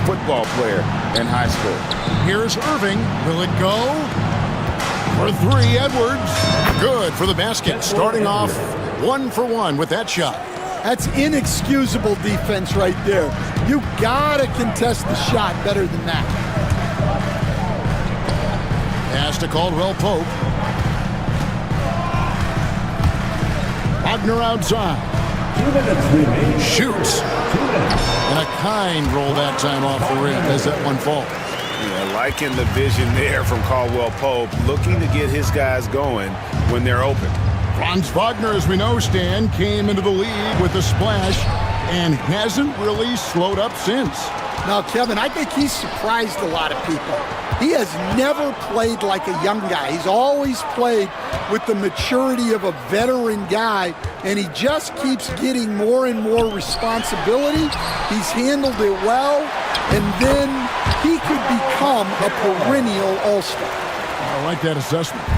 football player in high school. Here's Irving. Will it go? For 3, Edwards. Good for the basket. Starting off 1 for 1 with that shot. That's inexcusable defense right there. You gotta contest the shot better than that. Pass to Caldwell Pope. Wagner outside. Shoots. And a kind roll that time off the rim as that one falls. Yeah, liking the vision there from Caldwell Pope, looking to get his guys going when they're open. Franz Wagner, as we know, Stan, came into the league with a splash and hasn't really slowed up since. Now, Kevin, I think he's surprised a lot of people. He has never played like a young guy. He's always played with the maturity of a veteran guy, and he just keeps getting more and more responsibility. He's handled it well, and then he could become a perennial all-star. I like that assessment.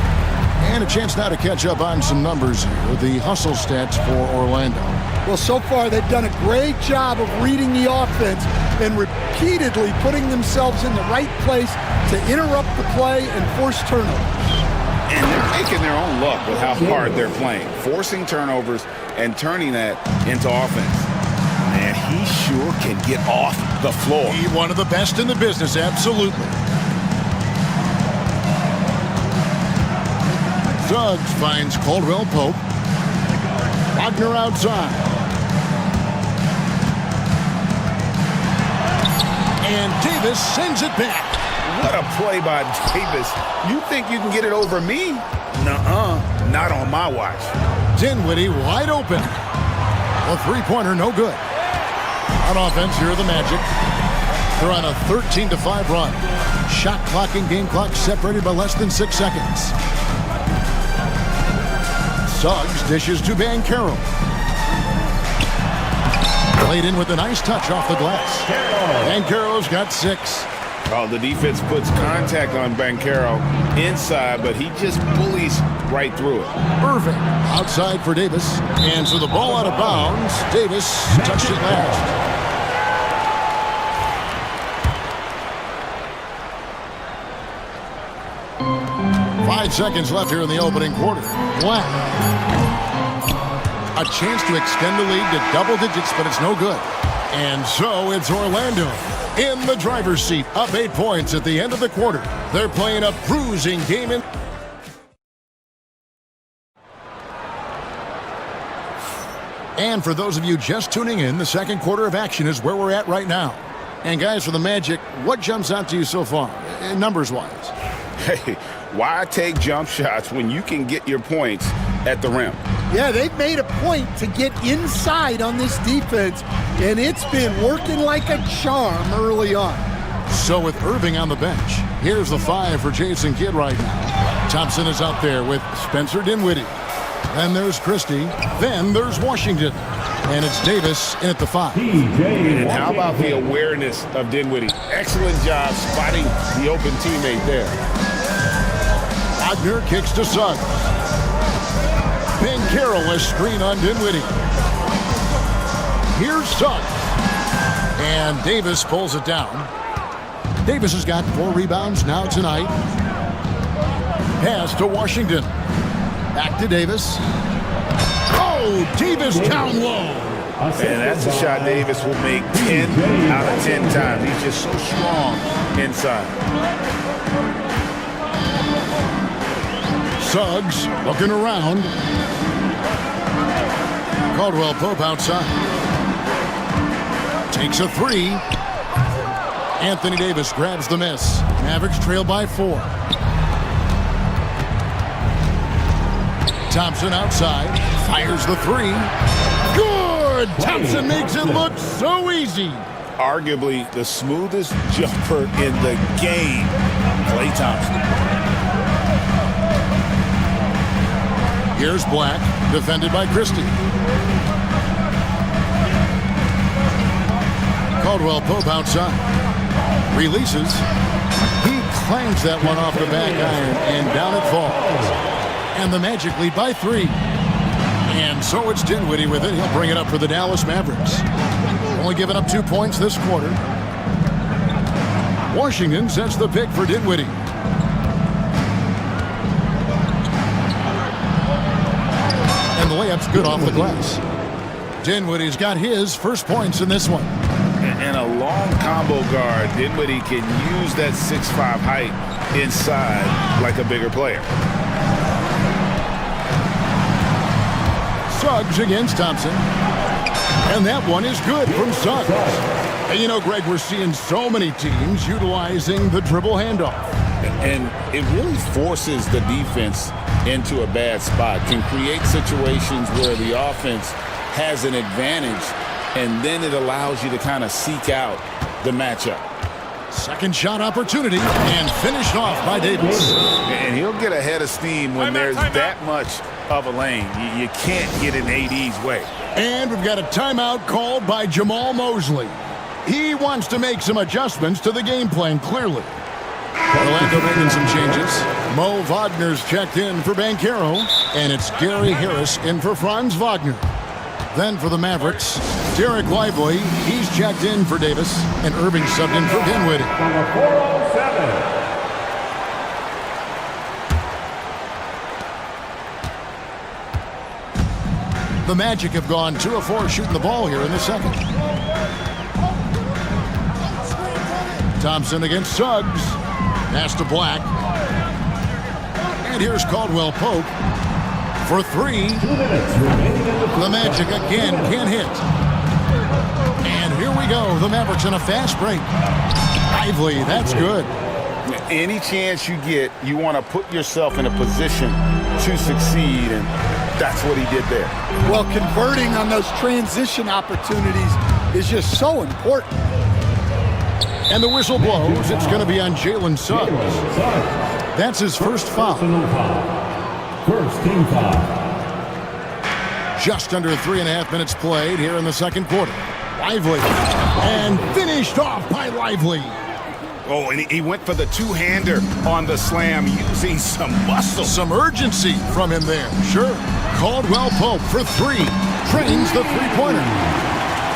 And a chance now to catch up on some numbers here. The hustle stats for Orlando. Well, so far they've done a great job of reading the offense and repeatedly putting themselves in the right place to interrupt the play and force turnovers. And they're making their own luck with how hard they're playing, forcing turnovers and turning that into offense. Man, he sure can get off the floor. He's one of the best in the business, absolutely. Suggs finds Caldwell Pope. Wagner outside. And Davis sends it back. What a play by Davis. You think you can get it over me? Nuh-uh. Not on my watch. Dinwiddie wide open. A three-pointer, no good. On offense, here are the Magic. They're on a 13-5 run. Shot clock and game clock separated by less than 6 seconds. Suggs dishes to Banchero. Played in with a nice touch off the glass. Banchero's got 6. Oh, the defense puts contact on Banchero inside, but he just bullies right through it. Irving outside for Davis. And so the ball out of bounds. Davis touched it last. Seconds left here in the opening quarter. Black. A chance to extend the lead to double digits, but it's no good. And so it's Orlando in the driver's seat, up 8 points at the end of the quarter. They're playing a bruising game. And for those of you just tuning in, the second quarter of action is where we're at right now. And guys, for the Magic, what jumps out to you so far, numbers-wise? Hey, why take jump shots when you can get your points at the rim? Yeah, they've made a point to get inside on this defense, and it's been working like a charm early on. So with Irving on the bench, here's the 5 for Jason Kidd right now. Thompson is out there with Spencer Dinwiddie. Then there's Christie. Then there's Washington. And it's Davis in at the 5. And how about the awareness of Dinwiddie? Excellent job spotting the open teammate there. Wagner kicks to Suggs. Banchero a screen on Dinwiddie. Here's Suggs. And Davis pulls it down. Davis has got 4 rebounds now tonight. Pass to Washington. Back to Davis. Oh, Davis down low. And that's a shot Davis will make 10 out of 10 times. He's just so strong inside. Suggs looking around. Caldwell Pope outside. Takes a 3. Anthony Davis grabs the miss. Mavericks trail by 4. Thompson outside. Fires the 3. Good! Thompson makes it look so easy. Arguably the smoothest jumper in the game. Klay Thompson. Here's Black, defended by Christie. Caldwell Pope outside. Releases. He clangs that one off the back iron, and down it falls. And the Magic lead by 3. And so it's Dinwiddie with it. He'll bring it up for the Dallas Mavericks. Only giving up 2 points this quarter. Washington sets the pick for Dinwiddie. And the layup's good off the glass. Dinwiddie's got his first points in this one. And a long combo guard, Dinwiddie can use that 6'5" height inside like a bigger player. Suggs against Thompson. And that one is good from Suggs. And you know, Greg, we're seeing so many teams utilizing the dribble handoff. And it really forces the defense into a bad spot. Can create situations where the offense has an advantage, and then it allows you to kind of seek out the matchup. Second shot opportunity, and finished off by Davis. And he'll get ahead of steam when there's that much of a lane. You can't get in AD's way. And we've got a timeout called by Jamal Mosley. He wants to make some adjustments to the game plan, clearly. Orlando making some changes. Mo Wagner's checked in for Banchero, and it's Gary Harris in for Franz Wagner. Then for the Mavericks, Derek Lively, he's checked in for Davis, and Irving subbed in for Dinwiddie. The Magic have gone 2 of 4 shooting the ball here in the second. Thompson against Suggs. Pass to Black. And here's Caldwell Pope for 3. The Magic again can't hit. And here we go. The Mavericks on a fast break. Lively, that's good. Any chance you get, you want to put yourself in a position to succeed, and that's what he did there. Well, converting on those transition opportunities is just so important. And the whistle blows. It's going to be on Jalen Suggs. That's his first foul. First team foul. Just under 3.5 minutes played here in the second quarter. Lively. And finished off by Lively. Oh, and he went for the two-hander on the slam using some muscle. Some urgency from him there. Sure. Caldwell Pope for three. Trains the three-pointer.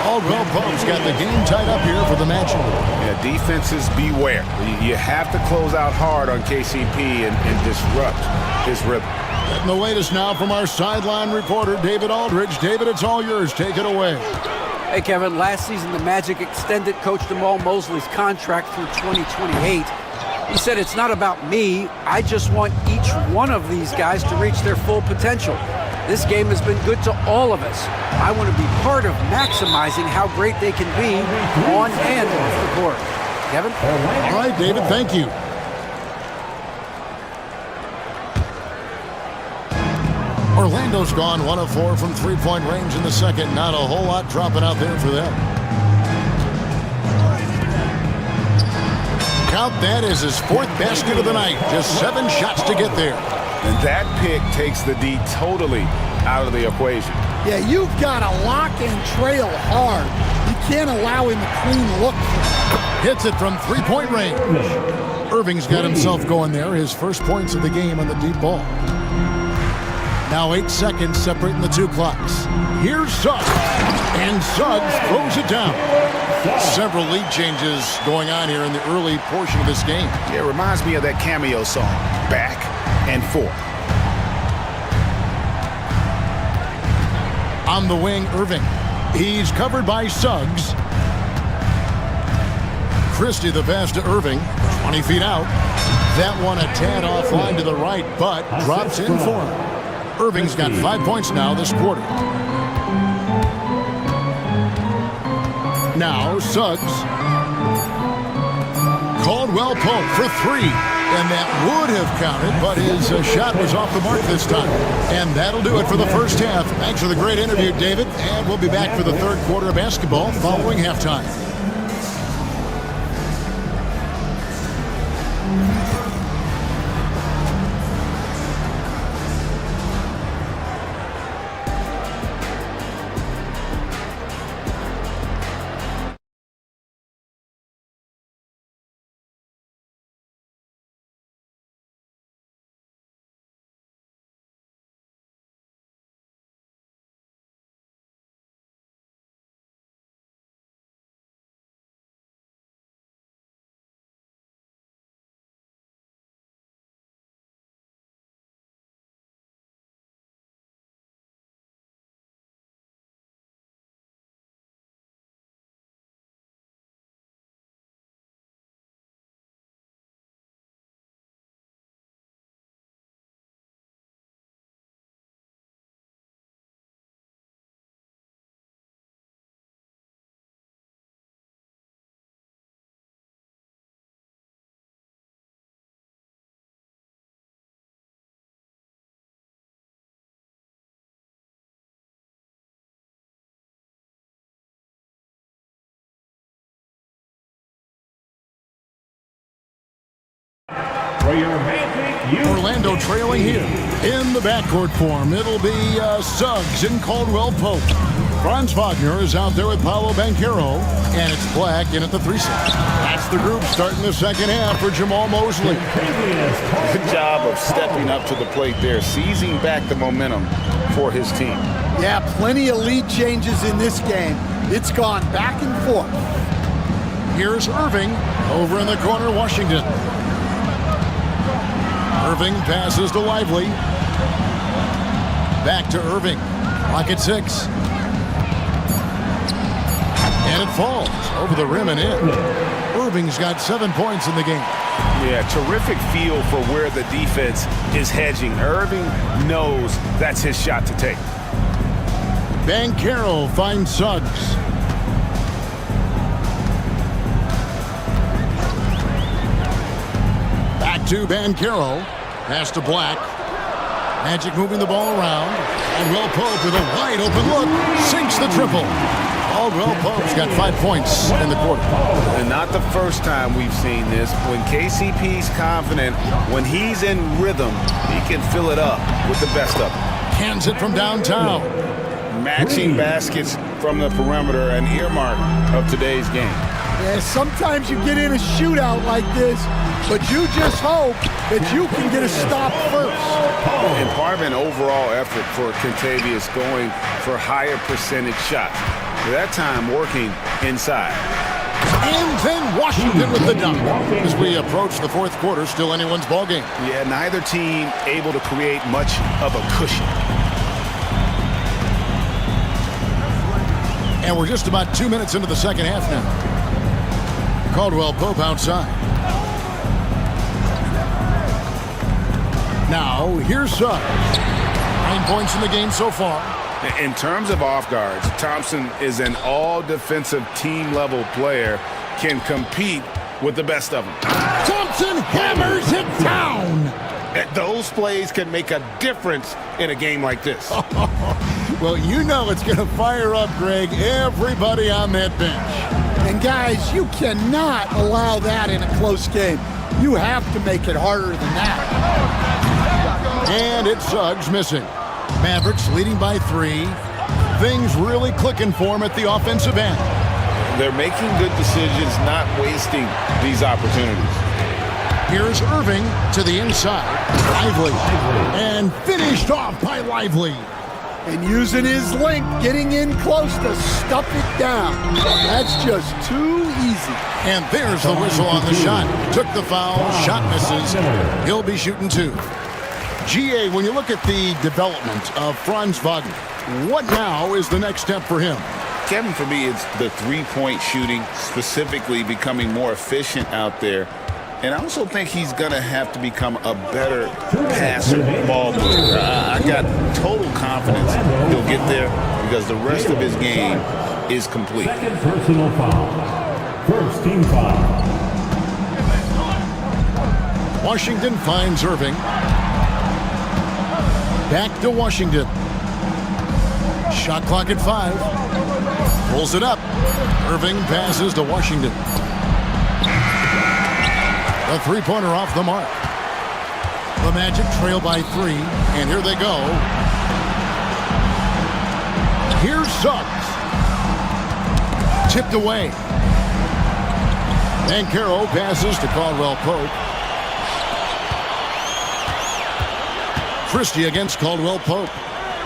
Caldwell Pope's got the game tied up here for the match. Yeah, defenses beware. You have to close out hard on KCP and disrupt his rhythm. Getting the latest now from our sideline reporter, David Aldridge. David, it's all yours. Take it away. Hey, Kevin, last season the Magic extended Coach Jamal Mosley's contract through 2028. He said, it's not about me. I just want each one of these guys to reach their full potential. This game has been good to all of us. I want to be part of maximizing how great they can be on and off the court. Kevin? All right, David, thank you. Orlando's gone 1 of 4 from three-point range in the second. Not a whole lot dropping out there for them. Count that as his 4th basket of the night. Just 7 shots to get there. And that pick takes the D totally out of the equation. Yeah, you've got to lock and trail hard. You can't allow him a clean look. Hits it from three-point range. Irving's got himself going there. His first points of the game on the deep ball. Now 8 seconds separating the two clocks. Here's Suggs. And Suggs throws it down. Several lead changes going on here in the early portion of this game. Yeah, it reminds me of that Cameo song, Back and Forth. On the wing, Irving. He's covered by Suggs. Christie the pass to Irving. 20 feet out. That one a tad offline to the right, but drops in for him. Irving's got 5 points now this quarter. Now Suggs. Caldwell Pope for three. And that would have counted, but his shot was off the mark this time. And that'll do it for the first half. Thanks for the great interview, David. And we'll be back for the third quarter of basketball following halftime. Orlando trailing here in the backcourt form. It'll be Suggs and Caldwell Pope. Franz Wagner is out there with Paolo Banchero, and it's Black in at the 3 set. That's the group starting the second half for Jamal Mosley. Good job of stepping up to the plate there, seizing back the momentum for his team. Yeah, plenty of lead changes in this game. It's gone back and forth. Here's Irving over in the corner, Washington. Irving passes to Lively. Back to Irving. Clock at 6. And it falls over the rim and in. Irving's got 7 points in the game. Yeah, terrific feel for where the defense is hedging. Irving knows that's his shot to take. Banchero finds Suggs. Back to Banchero. Pass to Black. Magic moving the ball around. Caldwell Pope with a wide open look. Sinks the triple. Caldwell Pope's got 5 points in the quarter. And not the first time we've seen this. When KCP's confident, when he's in rhythm, he can fill it up with the best of them. Hands it from downtown. matching baskets from the perimeter, an earmark of today's game. Yeah, sometimes you get in a shootout like this, but you just hope that you can get a stop first. And part of an overall effort for Kentavious going for higher percentage shots. That time working inside. And then Washington with the dunk. As we approach the fourth quarter, still anyone's ballgame. Yeah, neither team able to create much of a cushion. And we're just about 2 minutes into the second half now. Caldwell Pope outside. Now, here's Suggs. 9 points in the game so far. In terms of off guards, Thompson is an all-defensive team-level player, can compete with the best of them. Thompson hammers it down. Those plays can make a difference in a game like this. Well, you know it's going to fire up, Greg, everybody on that bench. And guys, you cannot allow that in a close game. You have to make it harder than that. And it's Suggs missing. Mavericks leading by 3. Things really clicking for him at the offensive end. They're making good decisions, not wasting these opportunities. Here's Irving to the inside. Lively. And finished off by Lively. And using his length, getting in close to stuff it down. That's just too easy. And there's the whistle on the shot. Took the foul, shot misses. He'll be shooting 2. GA, when you look at the development of Franz Wagner, what now is the next step for him? Kevin, for me, it's the three-point shooting, specifically becoming more efficient out there. And I also think he's going to have to become a better passer, ball mover. I got total confidence he'll get there because the rest of his game is complete. Second personal foul. First team foul. Washington finds Irving. Back to Washington. Shot clock at 5. Pulls it up. Irving passes to Washington. A three-pointer off the mark. The Magic trail by 3, and here they go. Here's Suggs. Tipped away. Banchero passes to Caldwell Pope. Christie against Caldwell Pope.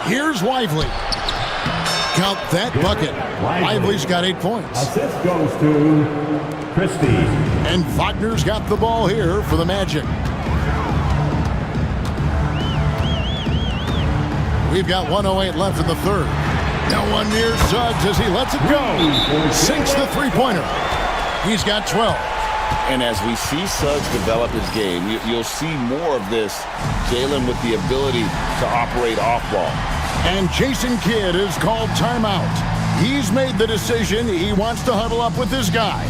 Here's Lively. Count that bucket. Lively's got 8 points. Assist goes to Christie. And Wagner's got the ball here for the Magic. We've got 1:08 left in the third. No one near Suggs as he lets it go. Sinks the three-pointer. He's got 12. And as we see Suggs develop his game, you'll see more of this. Jalen with the ability to operate off ball. And Jason Kidd is called timeout. He's made the decision. He wants to huddle up with his guys.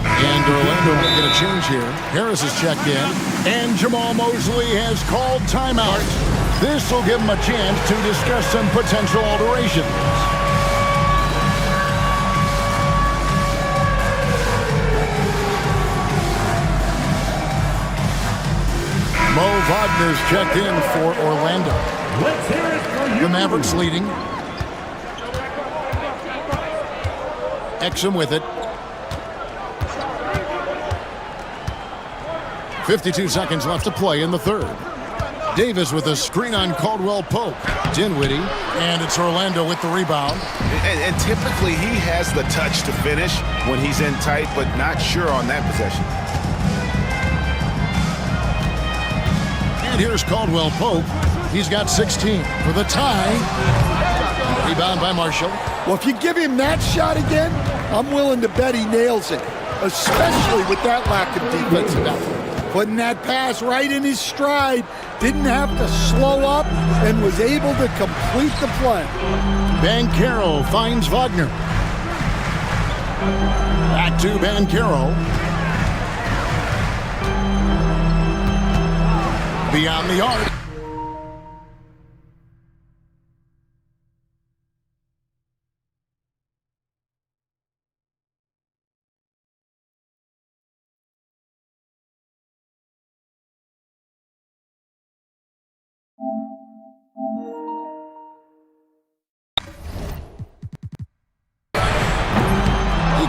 And Orlando will get a change here. Harris has checked in. And Jamal Mosley has called timeout. This will give him a chance to discuss some potential alterations. Mo Wagner's checked in for Orlando. Let's hear it for you. The Mavericks leading. Exum with it. 52 seconds left to play in the third. Davis with a screen on Caldwell Pope. Dinwiddie, and it's Orlando with the rebound. And typically he has the touch to finish when he's in tight, but not sure on that possession. And here's Caldwell Pope. He's got 16 for the tie. Rebound by Marshall. Well, if you give him that shot again, I'm willing to bet he nails it, especially with that lack of defensive effort. Putting that pass right in his stride, didn't have to slow up, and was able to complete the play. Banchero finds Wagner. Back to Banchero. Beyond the arc. He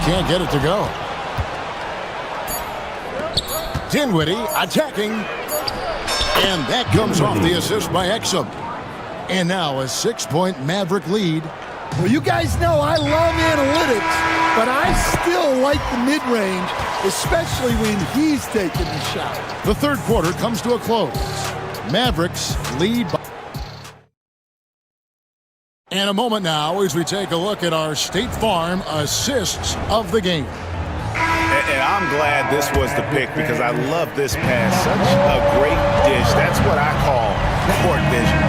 can't get it to go. Dinwiddie attacking. And that comes off the assist by Exum. And now a 6-point Maverick lead. Well, you guys know I love analytics, but I still like the mid-range, especially when he's taking the shot. The third quarter comes to a close. Mavericks lead by... And a moment now as we take a look at our State Farm assists of the game. And I'm glad this was the pick because I love this pass. Such a great dish. That's what I call court vision.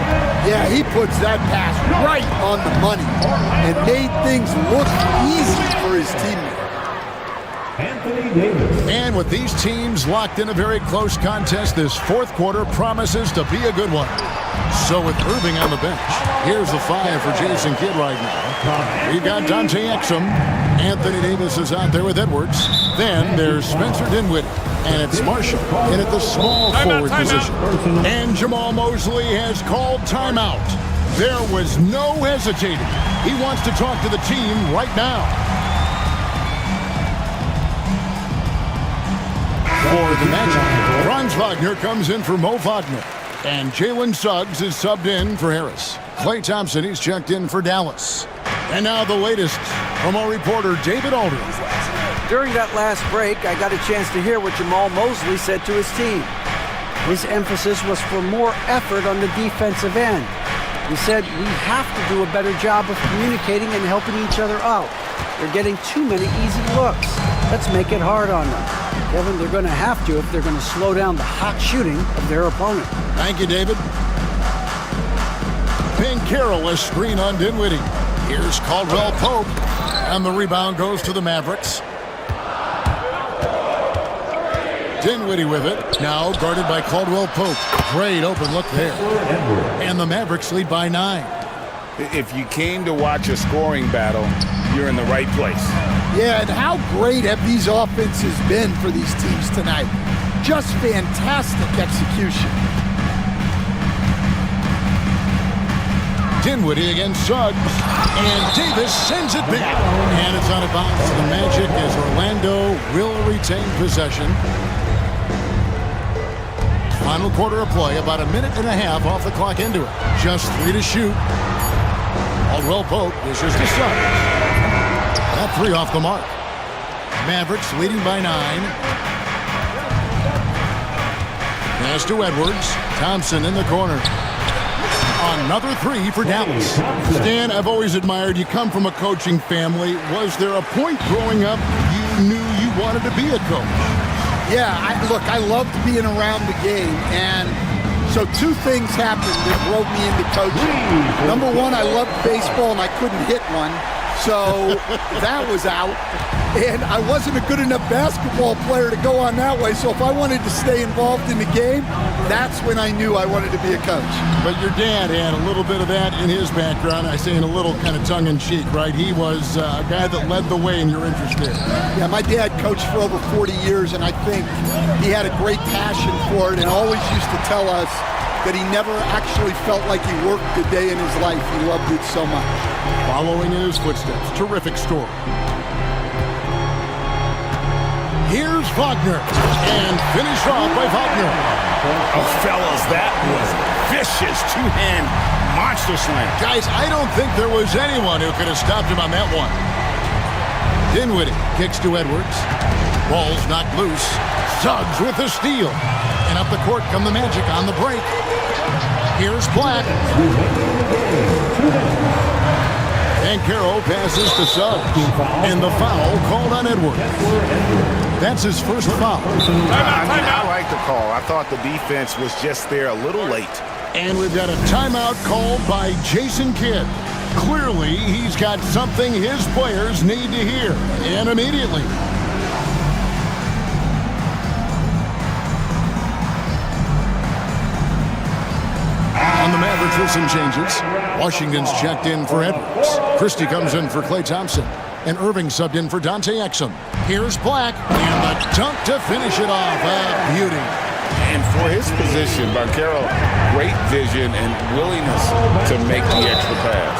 Yeah, he puts that pass right on the money and made things look easy for his teammate. And with these teams locked in a very close contest, this fourth quarter promises to be a good one. So with Irving on the bench, here's the 5 for Jason Kidd right now. We've got Dante Exum. Anthony Davis is out there with Edwards. Then there's Spencer Dinwiddie. And it's Marshall in at the small forward position. And Jamal Mosley has called timeout. There was no hesitating. He wants to talk to the team right now. For the Magic, Franz Wagner comes in for Mo Wagner. And Jalen Suggs is subbed in for Harris. Klay Thompson is checked in for Dallas. And now the latest from our reporter, David Aldridge. During that last break, I got a chance to hear what Jamal Mosley said to his team. His emphasis was for more effort on the defensive end. He said, we have to do a better job of communicating and helping each other out. They're getting too many easy looks. Let's make it hard on them. Kevin, they're going to have to if they're going to slow down the hot shooting of their opponent. Thank you, David. Ben Carroll, a screen on Dinwiddie. Here's Caldwell Pope, and the rebound goes to the Mavericks. Dinwiddie with it, now guarded by Caldwell Pope. Great open look there. And the Mavericks lead by 9. If you came to watch a scoring battle, you're in the right place. Yeah, and how great have these offenses been for these teams tonight? Just fantastic execution. Dinwiddie against Suggs, and Davis sends it back. And it's out of bounds to the Magic as Orlando will retain possession. Final quarter of play, about a minute and a half off the clock into it. Just 3 to shoot. Caldwell Pope dishes to Suggs. That 3 off the mark. Mavericks leading by 9. Pass to Edwards. Thompson in the corner. Another 3 for Dallas. Stan, I've always admired you. Come from a coaching family. Was there a point growing up you knew you wanted to be a coach? Yeah, I loved being around the game, and so 2 things happened that drove me into coaching. Number 1, I loved baseball and I couldn't hit one, so that was out. And I wasn't a good enough basketball player to go on that way, so if I wanted to stay involved in the game, that's when I knew I wanted to be a coach. But your dad had a little bit of that in his background. I say in a little kind of tongue-in-cheek, right? He was a guy that led the way in your interest there. Yeah, my dad coached for over 40 years, and I think he had a great passion for it and always used to tell us that he never actually felt like he worked a day in his life. He loved it so much. Following in his footsteps, terrific story. Here's Wagner, and finish off by Wagner. Oh, fellas, that was vicious two-hand monster slam. Guys, I don't think there was anyone who could have stopped him on that one. Dinwiddie kicks to Edwards. Ball's knocked loose. Suggs with the steal. And up the court come the Magic on the break. Here's Black. And Carroll passes to Suggs. And the foul called on Edwards. That's his first foul. I like the call. I thought the defense was just there a little late. And we've got a timeout called by Jason Kidd. Clearly, he's got something his players need to hear. And immediately. On the Mavericks with some changes. Washington's checked in for Edwards. Christie comes in for Klay Thompson. And Irving subbed in for Dante Exum. Here's Black. And the dunk to finish it off. A beauty. And for his position, Banchero, great vision and willingness to make the extra pass.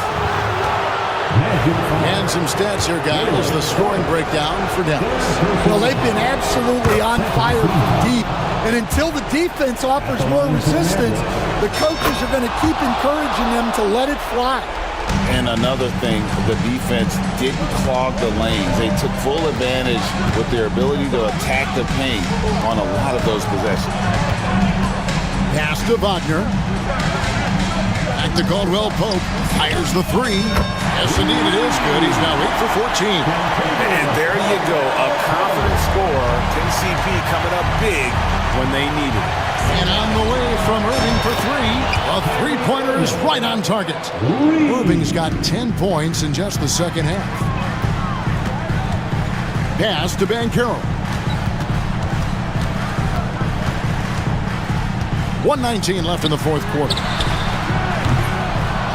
And some stats here, guys. The scoring breakdown for Dallas. Well, they've been absolutely on fire from deep. And until the defense offers more resistance, the coaches are going to keep encouraging them to let it fly. And another thing, the defense didn't clog the lanes. They took full advantage with their ability to attack the paint on a lot of those possessions. Pass to Wagner. Back to Caldwell Pope. Fires the three. Yes, indeed, it is good. He's now 8 for 14. And there you go, a confident scorer. KCP coming up big when they need it. And on the way from Irving for three. A three-pointer is right on target. Irving's got 10 points in just the second half. Pass to Banchero. 1:19 left in the fourth quarter.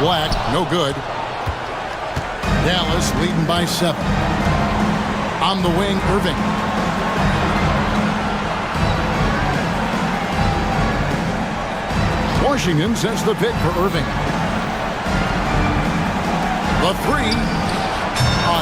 Black, no good. Dallas leading by 7. On the wing, Irving. Washington sends the pick for Irving. The three.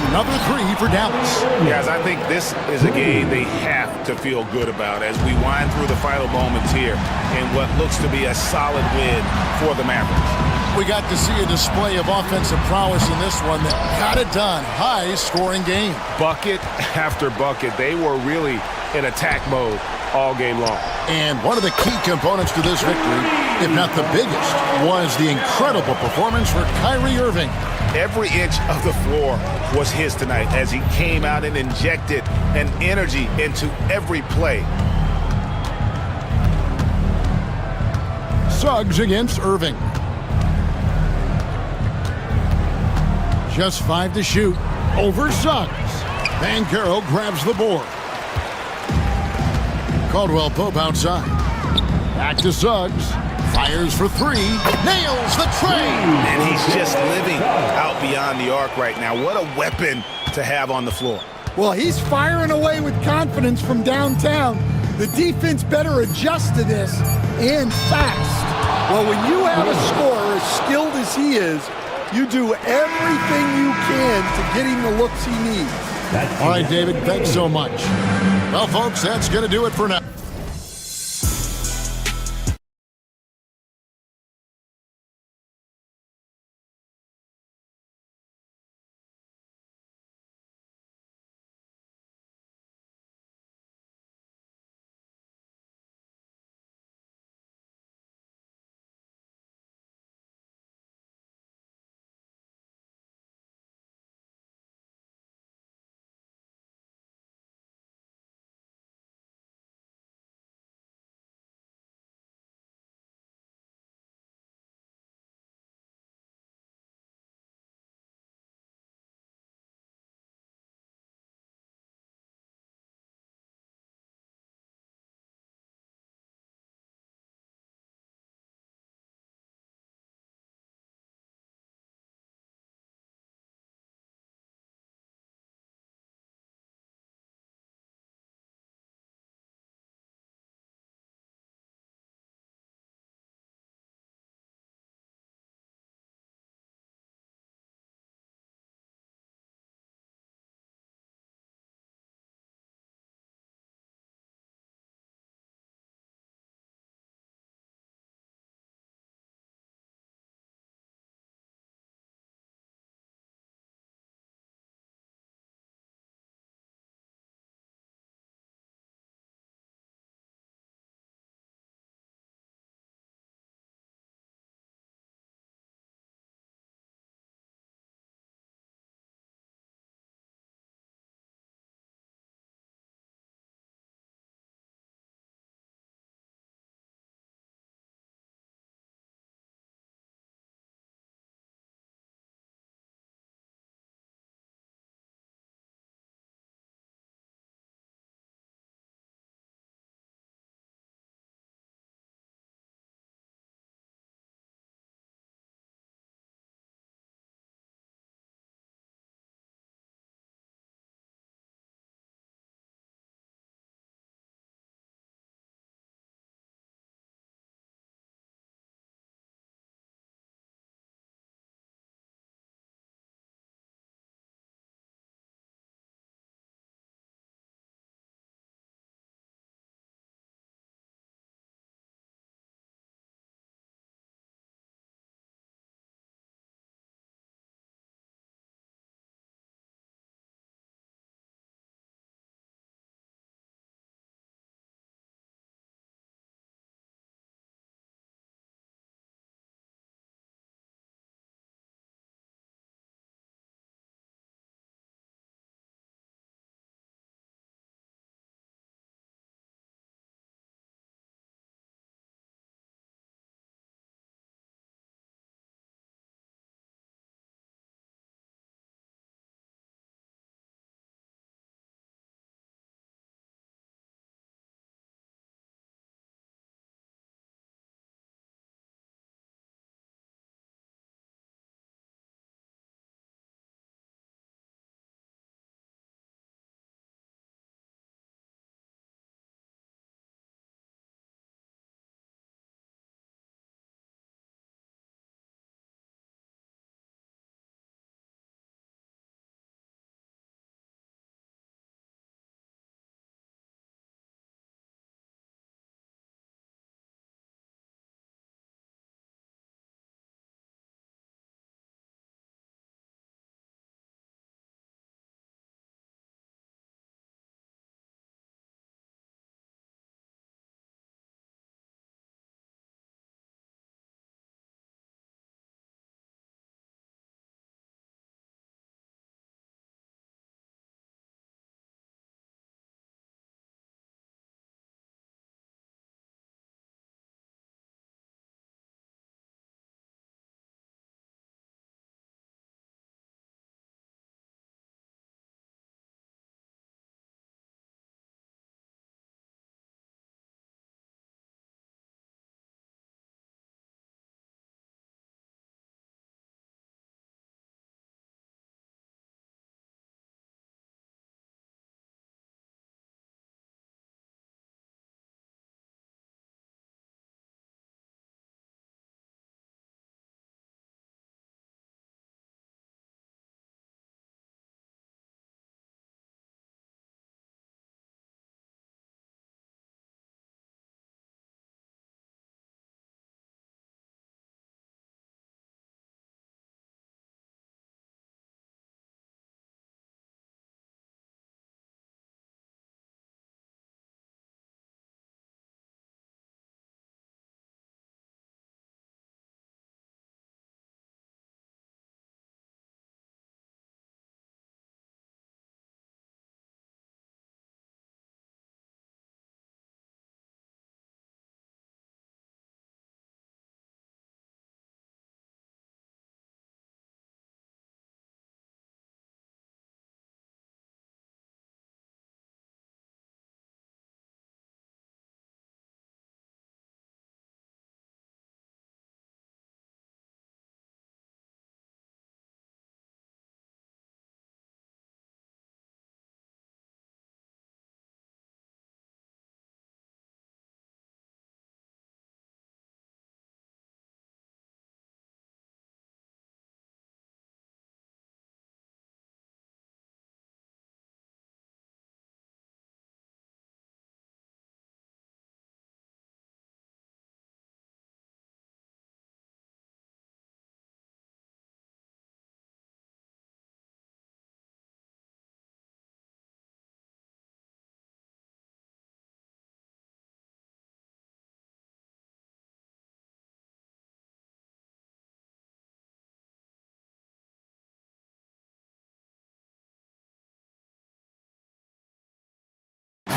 Another three for Dallas. Guys, I think this is a game they have to feel good about as we wind through the final moments here in what looks to be a solid win for the Mavericks. We got to see a display of offensive prowess in this one that got it done. High-scoring game. Bucket after bucket. They were really in attack mode all game long. And one of the key components to this victory, if not the biggest, was the incredible performance for Kyrie Irving. Every inch of the floor was his tonight as he came out and injected an energy into every play. Suggs against Irving. Just 5 to shoot. Over Suggs. Banchero grabs the board. Caldwell Pope outside. Back to Suggs. Fires for three. Nails the tray. And he's just living out beyond the arc right now. What a weapon to have on the floor. Well, he's firing away with confidence from downtown. The defense better adjust to this, and fast. Well, when you have a scorer as skilled as he is, you do everything you can to get him the looks he needs. All right, David, thanks so much. Well, folks, that's going to do it for now.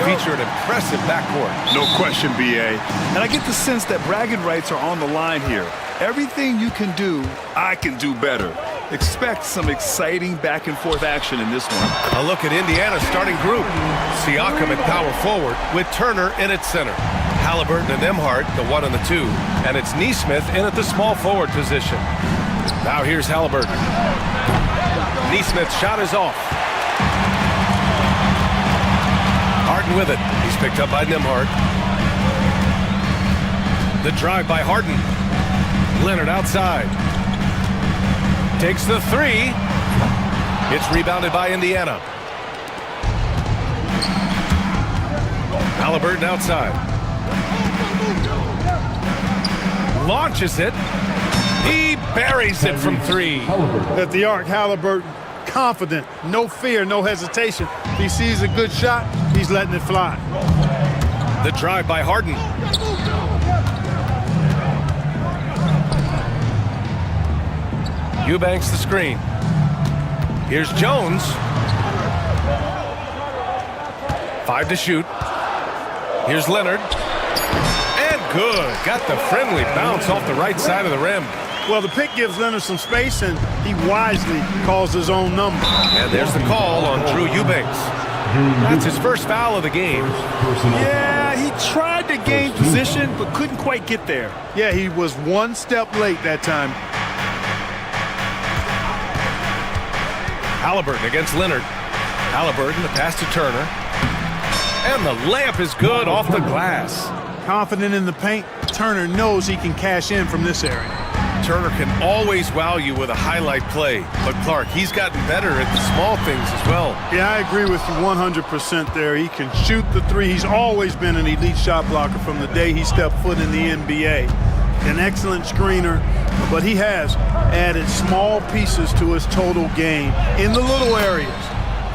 feature an impressive backcourt. No question, B.A. And I get the sense that bragging rights are on the line here. Everything you can do, I can do better. Expect some exciting back-and-forth action in this one. A look at Indiana's starting group. Siakam at power forward with Turner in at center. Halliburton and Nembhard, the 1 and the 2. And it's Neesmith in at the small forward position. Now here's Halliburton. Neesmith's shot is off. Harden with it. He's picked up by Nembhard. The drive by Harden. Leonard outside. Takes the 3. It's rebounded by Indiana. Halliburton outside. Launches it. He buries it from 3. At the arc, Halliburton, confident, no fear, no hesitation. If he sees a good shot, he's letting it fly. The drive by Harden. Eubanks the screen. Here's Jones. 5 to shoot. Here's Leonard. And good. Got the friendly bounce off the right side of the rim. Well, the pick gives Leonard some space, and he wisely calls his own number. And there's the call on Drew Eubanks. That's his first foul of the game. Yeah, he tried to gain position, but couldn't quite get there. Yeah, he was one step late that time. Halliburton against Leonard. Halliburton, the pass to Turner. And the layup is good off the glass. Confident in the paint, Turner knows he can cash in from this area. Turner can always wow you with a highlight play. But Clark, he's gotten better at the small things as well. Yeah, I agree with you 100% there. He can shoot the 3. He's always been an elite shot blocker from the day he stepped foot in the NBA. An excellent screener, but he has added small pieces to his total game in the little areas.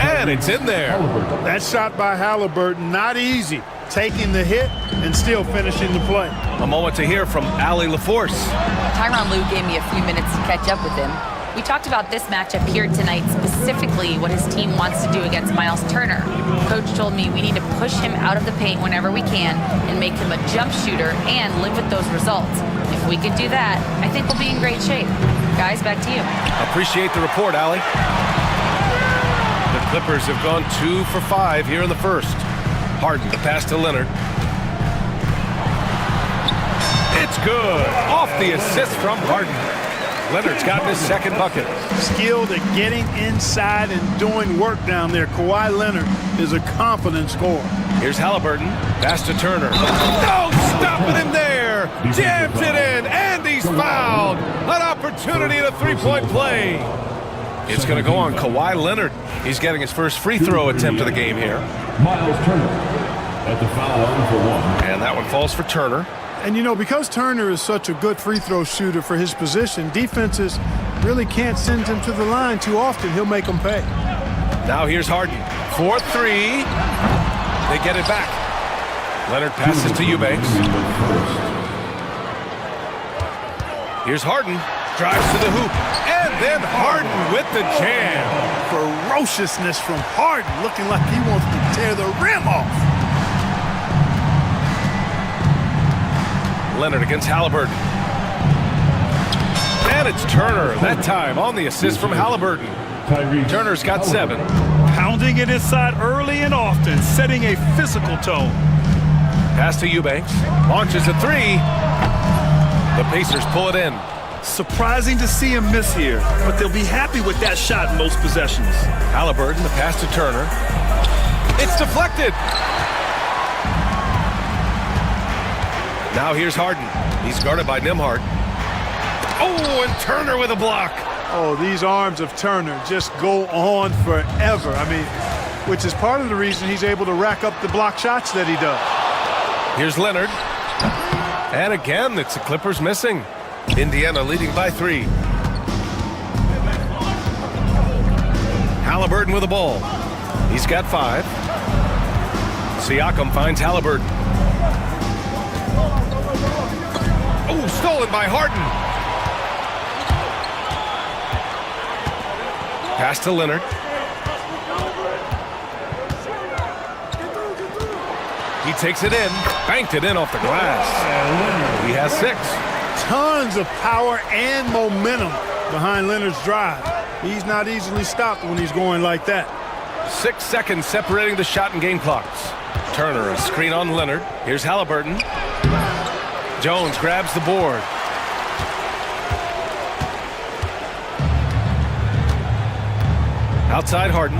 And it's in there. That shot by Halliburton, not easy. Taking the hit and still finishing the play. A moment to hear from Allie LaForce. Tyronn Lue gave me a few minutes to catch up with him. We talked about this matchup here tonight, specifically what his team wants to do against Miles Turner. Coach told me we need to push him out of the paint whenever we can and make him a jump shooter and live with those results. If we can do that, I think we'll be in great shape. Guys, back to you. Appreciate the report, Allie. The Clippers have gone 2 for 5 here in the first. Harden, the pass to Leonard. It's good. Off the assist from Harden. Leonard's gotten his second bucket. Skilled at getting inside and doing work down there. Kawhi Leonard is a confident scorer. Here's Halliburton. Pass to Turner. No, stopping him there. Jams it in, and he's fouled. An opportunity at a three-point play. It's going to go on Kawhi Leonard. He's getting his first free throw attempt of the game here. Miles Turner at the foul line for 1. And that one falls for Turner. And, you know, because Turner is such a good free throw shooter for his position, defenses really can't send him to the line too often. He'll make them pay. Now here's Harden. 4-3. They get it back. Leonard passes to Eubanks. Here's Harden. Drives to the hoop. And then Harden with the jam. Ferociousness from Harden, looking like he wants to tear the rim off. Leonard against Halliburton. And it's Turner, that time on the assist from Halliburton. Turner's got 7. Pounding it inside early and often, setting a physical tone. Pass to Eubanks. Launches a 3. The Pacers pull it in. Surprising to see him miss here, but they'll be happy with that shot in most possessions. Halliburton, the pass to Turner. It's deflected. Now here's Harden. He's guarded by Nembhard. Oh, and Turner with a block. Oh, these arms of Turner just go on forever. I mean, which is part of the reason he's able to rack up the block shots that he does. Here's Leonard. And again, it's the Clippers missing. Indiana leading by 3. Halliburton with the ball. He's got 5. Siakam finds Halliburton. Oh, stolen by Harden. Pass to Leonard. He takes it in, banked it in off the glass. He has 6. Tons of power and momentum behind Leonard's drive. He's not easily stopped when he's going like that. 6 seconds separating the shot and game clocks. Turner, a screen on Leonard. Here's Halliburton. Jones grabs the board. Outside Harden.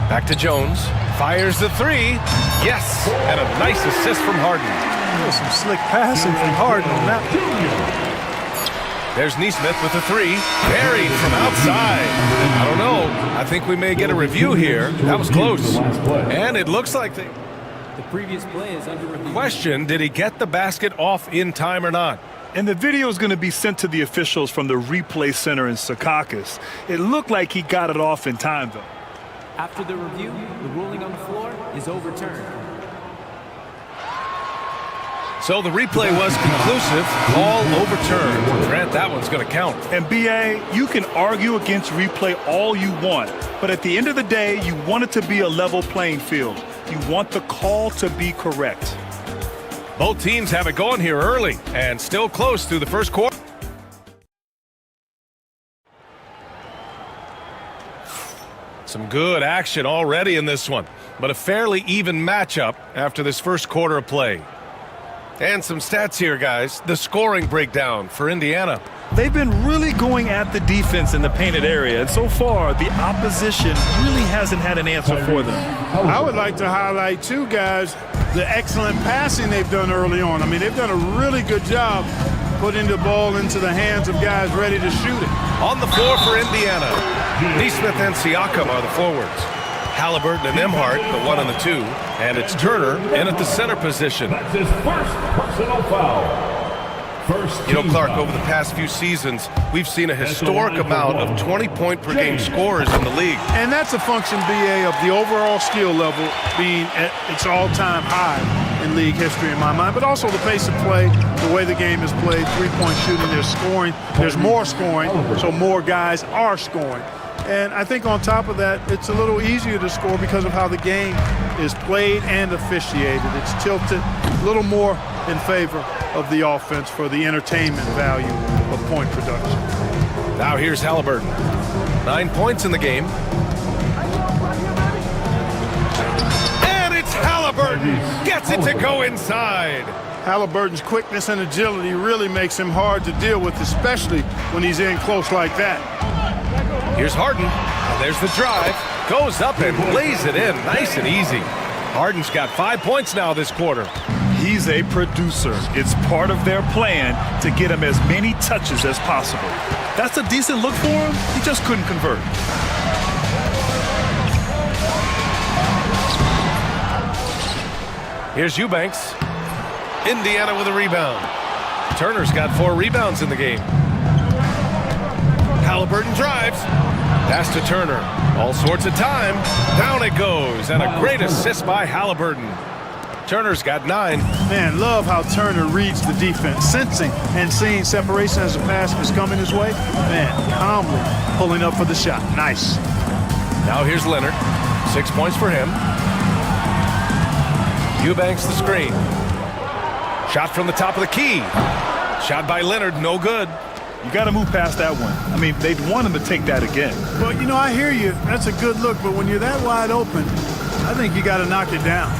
Back to Jones. Fires the 3. Yes! And a nice assist from Harden. Some slick passing from Harden on that. There's Neesmith with the 3. Buried from outside. I don't know. I think we may get a review here. That was close. And it looks like the previous play is under review. Question, did he get the basket off in time or not? And the video is going to be sent to the officials from the replay center in Secaucus. It looked like he got it off in time, though. After the review, the ruling on the floor is overturned. So the replay was conclusive. Call overturned. Grant, that one's going to count. And BA, you can argue against replay all you want, but at the end of the day, you want it to be a level playing field. You want the call to be correct. Both teams have it going here early and still close through the first quarter. Some good action already in this one, but a fairly even matchup after this first quarter of play. And some stats here, guys. The scoring breakdown for Indiana. They've been really going at the defense in the painted area, and so far, the opposition really hasn't had an answer for them. I would like to highlight, too, guys, the excellent passing they've done early on. I mean, they've done a really good job putting the ball into the hands of guys ready to shoot it. On the floor for Indiana, Neesmith and Siakam are the forwards. Halliburton and Emhart, the 1 and the 2. And it's Turner in at the center position. That's his first personal foul. You know, Clark, over the past few seasons, we've seen a historic amount of 20-point-per-game scorers in the league. And that's a function, BA, of the overall skill level being at its all-time high in league history in my mind, but also the pace of play, the way the game is played, three-point shooting, there's scoring, there's more scoring, so more guys are scoring. And I think on top of that, it's a little easier to score because of how the game is played and officiated. It's tilted a little more in favor of the offense for the entertainment value of point production. Now here's Halliburton. 9 points in the game. And it's Halliburton! Gets it to go inside! Halliburton's quickness and agility really makes him hard to deal with, especially when he's in close like that. Here's Harden. And there's the drive. Goes up and lays it in. Nice and easy. Harden's got 5 points now this quarter. He's a producer. It's part of their plan to get him as many touches as possible. That's a decent look for him. He just couldn't convert. Here's Eubanks. Indiana with a rebound. Turner's got 4 rebounds in the game. Halliburton drives. Pass to Turner. All sorts of time. Down it goes. And a great assist by Halliburton. Turner's got 9. Man, love how Turner reads the defense, sensing and seeing separation as the pass is coming his way. Man, calmly pulling up for the shot. Nice. Now here's Leonard. 6 points for him. Eubanks the screen. Shot from the top of the key. Shot by Leonard, no good. You got to move past that one. I mean, they'd want him to take that again. But, you know, I hear you. That's a good look. But when you're that wide open, I think you got to knock it down.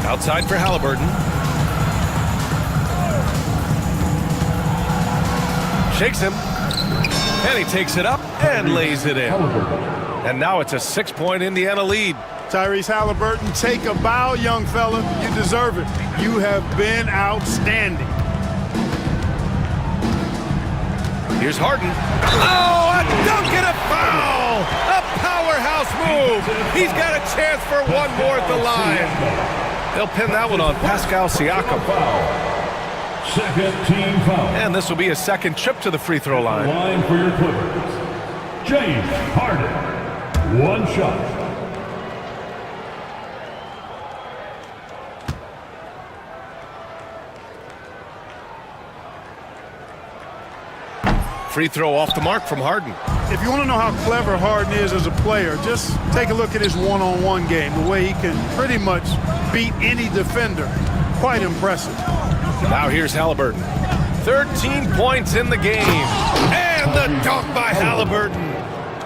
Outside for Halliburton. Shakes him. And he takes it up and lays it in. And now it's a 6-point Indiana lead. Tyrese Halliburton, take a bow, young fella. You deserve it. You have been outstanding. Here's Harden. Oh, a dunk and a foul! A powerhouse move. He's got a chance for one more at the line. They'll pin that one on Pascal Siakam. Second team foul. And this will be a second trip to the free throw line. Line for your Clippers. James Harden. 1 shot. Free throw off the mark from Harden. if you want to know how clever Harden is as a player, just take a look at his one-on-one game, the way he can pretty much beat any defender. Quite impressive. Now here's Halliburton. 13 points in the game. And the dunk by Halliburton.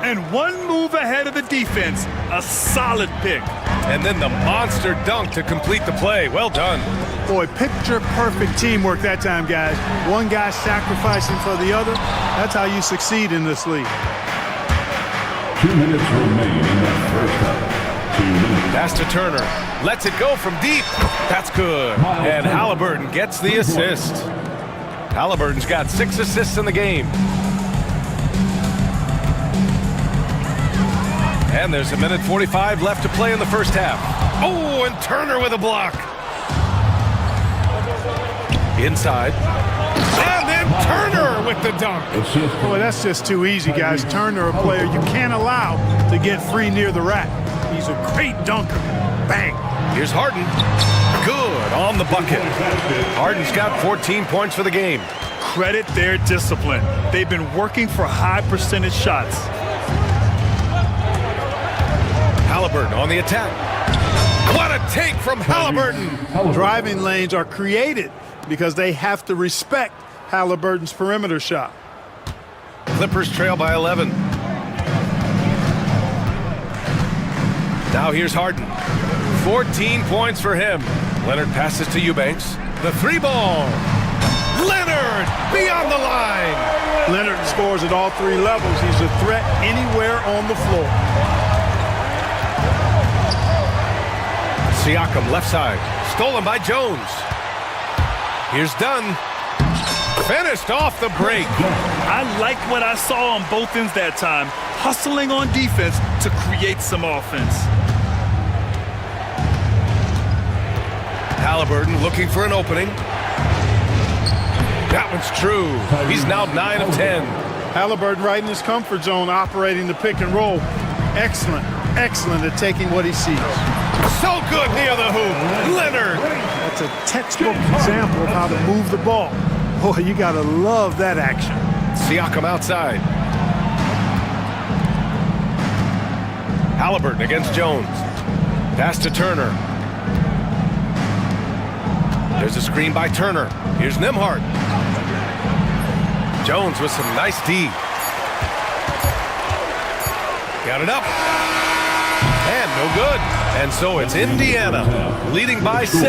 And one move ahead of the defense. A solid pick. And then the monster dunk to complete the play. Well done. Boy, picture-perfect teamwork that time, guys. One guy sacrificing for the other. That's how you succeed in this league. 2 minutes remain in that first half. 2 minutes. Pass to Turner. Lets it go from deep. That's good. And Halliburton gets the assist. Halliburton's got 6 assists in the game. And there's 1:45 left to play in the first half. Oh, and Turner with a block. Inside. And then Turner with the dunk. Boy, that's just too easy, guys. Turner, a player you can't allow to get free near the rack. He's a great dunker. Bang. Here's Harden. Good on the bucket. Harden's got 14 points for the game. Credit their discipline. They've been working for high percentage shots. Halliburton on the attack. What a take from Halliburton. Driving lanes are created because they have to respect Halliburton's perimeter shot. Clippers trail by 11. Now here's Harden. 14 points for him. Leonard passes to Eubanks. The 3-ball. Leonard beyond the line. Leonard scores at all 3 levels. He's a threat anywhere on the floor. Siakam left side. Stolen by Jones. Here's Dunn. Finished off the break. I liked what I saw on both ends that time. Hustling on defense to create some offense. Halliburton looking for an opening. That one's true. He's now 9 of 10. Halliburton right in his comfort zone operating the pick and roll. Excellent, excellent at taking what he sees. So good near the hoop. Leonard. That's a textbook example of how to move the ball. Boy, you got to love that action. Siakam outside. Halliburton against Jones. Pass to Turner. There's a screen by Turner. Here's Nembhard. Jones with some nice D. Got it up. And no good. And so it's Indiana leading by 6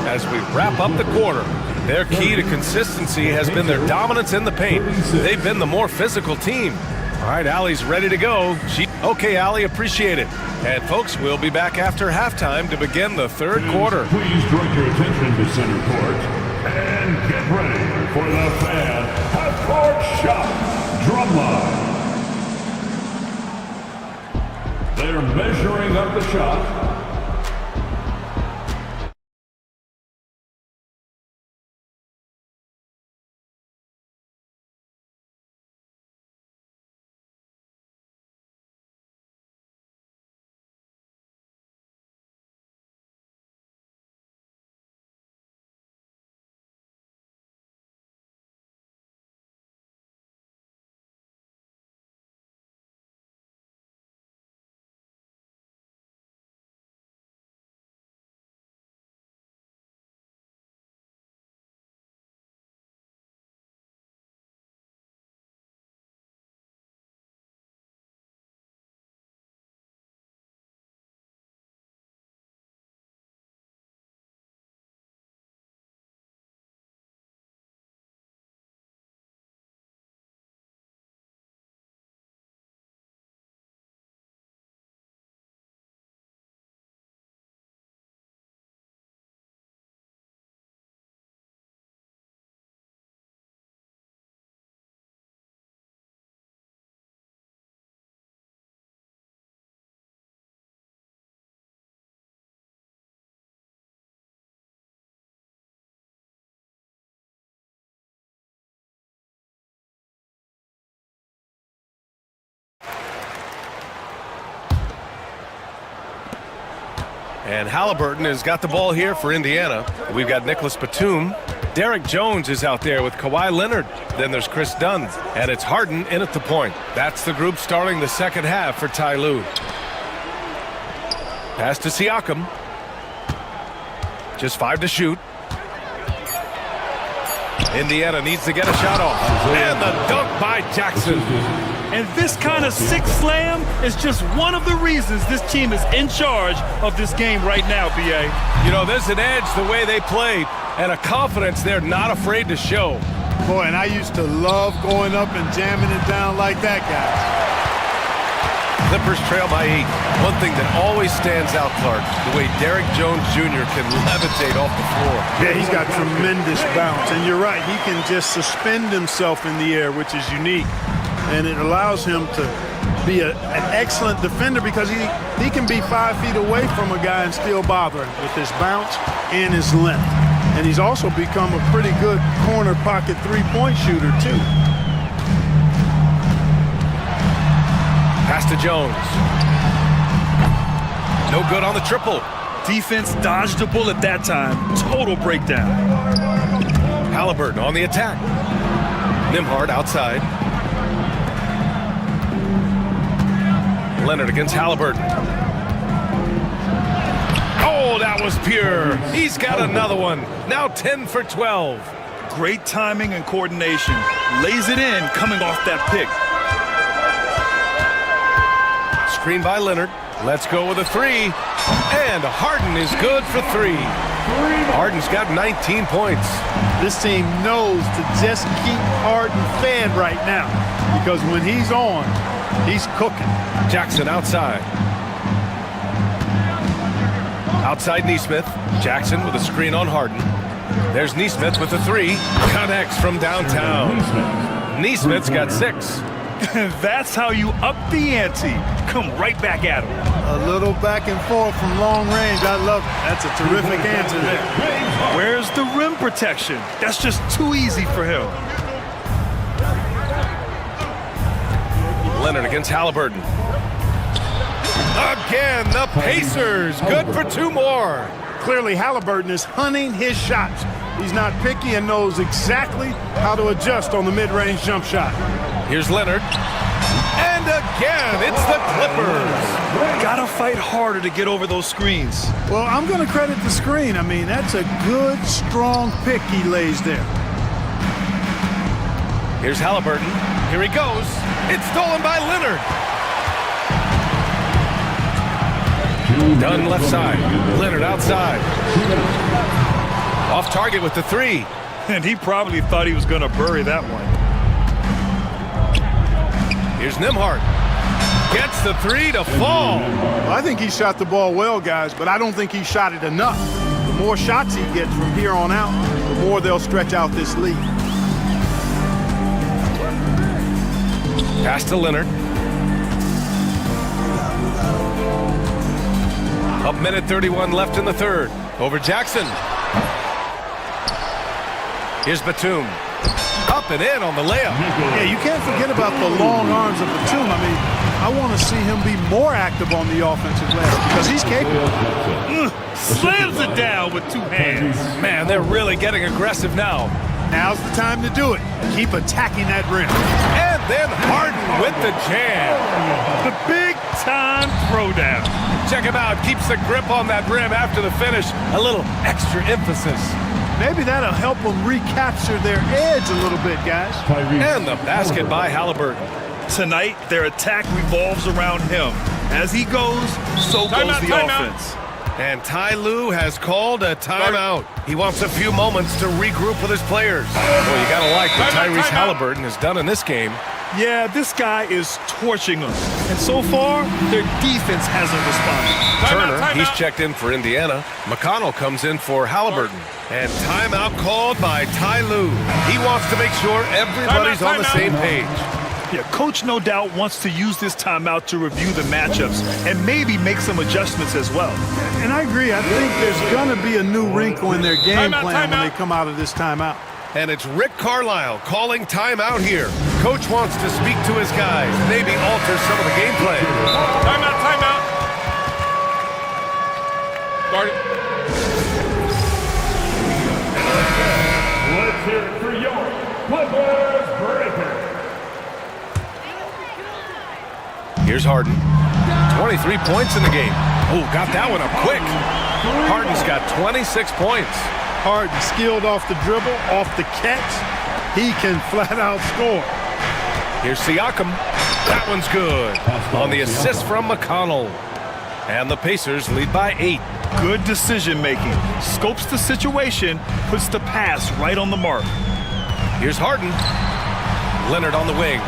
as we wrap up the quarter. Their key to consistency has been their dominance in the paint. They've been the more physical team. All right, Allie's ready to go. Okay, Allie, appreciate it. And folks, we'll be back after halftime to begin the third quarter. Please direct your attention to center court and get ready for the fan half-court shot drumline. They're measuring up the shot. And Halliburton has got the ball here for Indiana. We've got Nicholas Batum Derek Jones is out there with Kawhi Leonard. Then there's Chris Dunn. And it's Harden in at the point. That's the group starting the second half for Ty Lue. Pass to Siakam. Just 5 to shoot. Indiana needs to get a shot off. And the dunk by Jackson. And this kind of six slam is just one of the reasons this team is in charge of this game right now, B.A. You know, there's an edge the way they played and a confidence they're not afraid to show. Boy, and I used to love going up and jamming it down like that, guys. Clippers trail by 8. One thing that always stands out, Clark, the way Derek Jones Jr. can levitate off the floor. Yeah, he's got tremendous bounce. And you're right, he can just suspend himself in the air, which is unique. And it allows him to be an excellent defender because he can be 5 feet away from a guy and still bother him with his bounce and his length. And he's also become a pretty good corner pocket three-point shooter, too. Pass to Jones. No good on the triple. Defense dodged a bullet that time. Total breakdown. Halliburton on the attack. Nembhard outside. Leonard against Halliburton. Oh, that was pure. He's got another one. Now 10 for 12. Great timing and coordination. Lays it in coming off that pick. Screen by Leonard. Let's go with a 3. And Harden is good for 3. Harden's got 19 points. This team knows to just keep Harden fed right now because when he's on, he's cooking. Jackson outside. Outside Nesmith. Jackson with a screen on Harden. There's Nesmith with a 3. Connects from downtown. Nesmith's got 6. That's how you up the ante. Come right back at him. A little back and forth from long range. I love it. That's a terrific answer there. Where's the rim protection? That's just too easy for him. Leonard against Halliburton. Again, the Pacers. Good for 2 more. Clearly, Halliburton is hunting his shots. He's not picky and knows exactly how to adjust on the mid-range jump shot. Here's Leonard. And again, it's the Clippers. Gotta fight harder to get over those screens. Well, I'm going to credit the screen. I mean, that's a good, strong pick he lays there. Here's Halliburton. Here he goes. It's stolen by Leonard. Dunn left side. Leonard outside. Off target with the 3. And he probably thought he was going to bury that one. Here's Nembhard. Gets the 3 to fall. Well, I think he shot the ball well, guys, but I don't think he shot it enough. The more shots he gets from here on out, the more they'll stretch out this lead. Pass to Leonard. A minute 31 left in the third. Over Jackson. Here's Batum. Up and in on the layup. Yeah, you can't forget about the long arms of Batum. I mean, I want to see him be more active on the offensive layup because he's capable. Slams it down with 2 hands. Man, they're really getting aggressive now. Now's the time to do it. Keep attacking that rim. And then Harden with the jam. The big-time throwdown. Check him out. Keeps the grip on that rim after the finish. A little extra emphasis. Maybe that'll help them recapture their edge a little bit, guys. And the basket by Halliburton. Tonight, their attack revolves around him. As he goes, so goes the offense. And Ty Lue has called a timeout. He wants a few moments to regroup with his players. Well, you got to like what Tyrese Halliburton has done in this game. Yeah, this guy is torching them. And so far, their defense hasn't responded. Turner, he's checked in for Indiana. McConnell comes in for Halliburton. And timeout called by Ty Lue. He wants to make sure everybody's on the same page. Yeah, Coach no doubt wants to use this timeout to review the matchups and maybe make some adjustments as well. And I agree. I think there's going to be a new wrinkle in their game plan when they come out of this timeout. And it's Rick Carlisle calling timeout here. Coach wants to speak to his guys, maybe alter some of the game plan. Timeout, timeout. Guard it. Here's Harden. 23 points in the game. Oh, got that one up quick. Harden's got 26 points. Harden skilled off the dribble, off the catch. He can flat out score. Here's Siakam. That one's good. On the assist from McConnell. And the Pacers lead by 8. Good decision making. Scopes the situation, puts the pass right on the mark. Here's Harden. Leonard on the wing.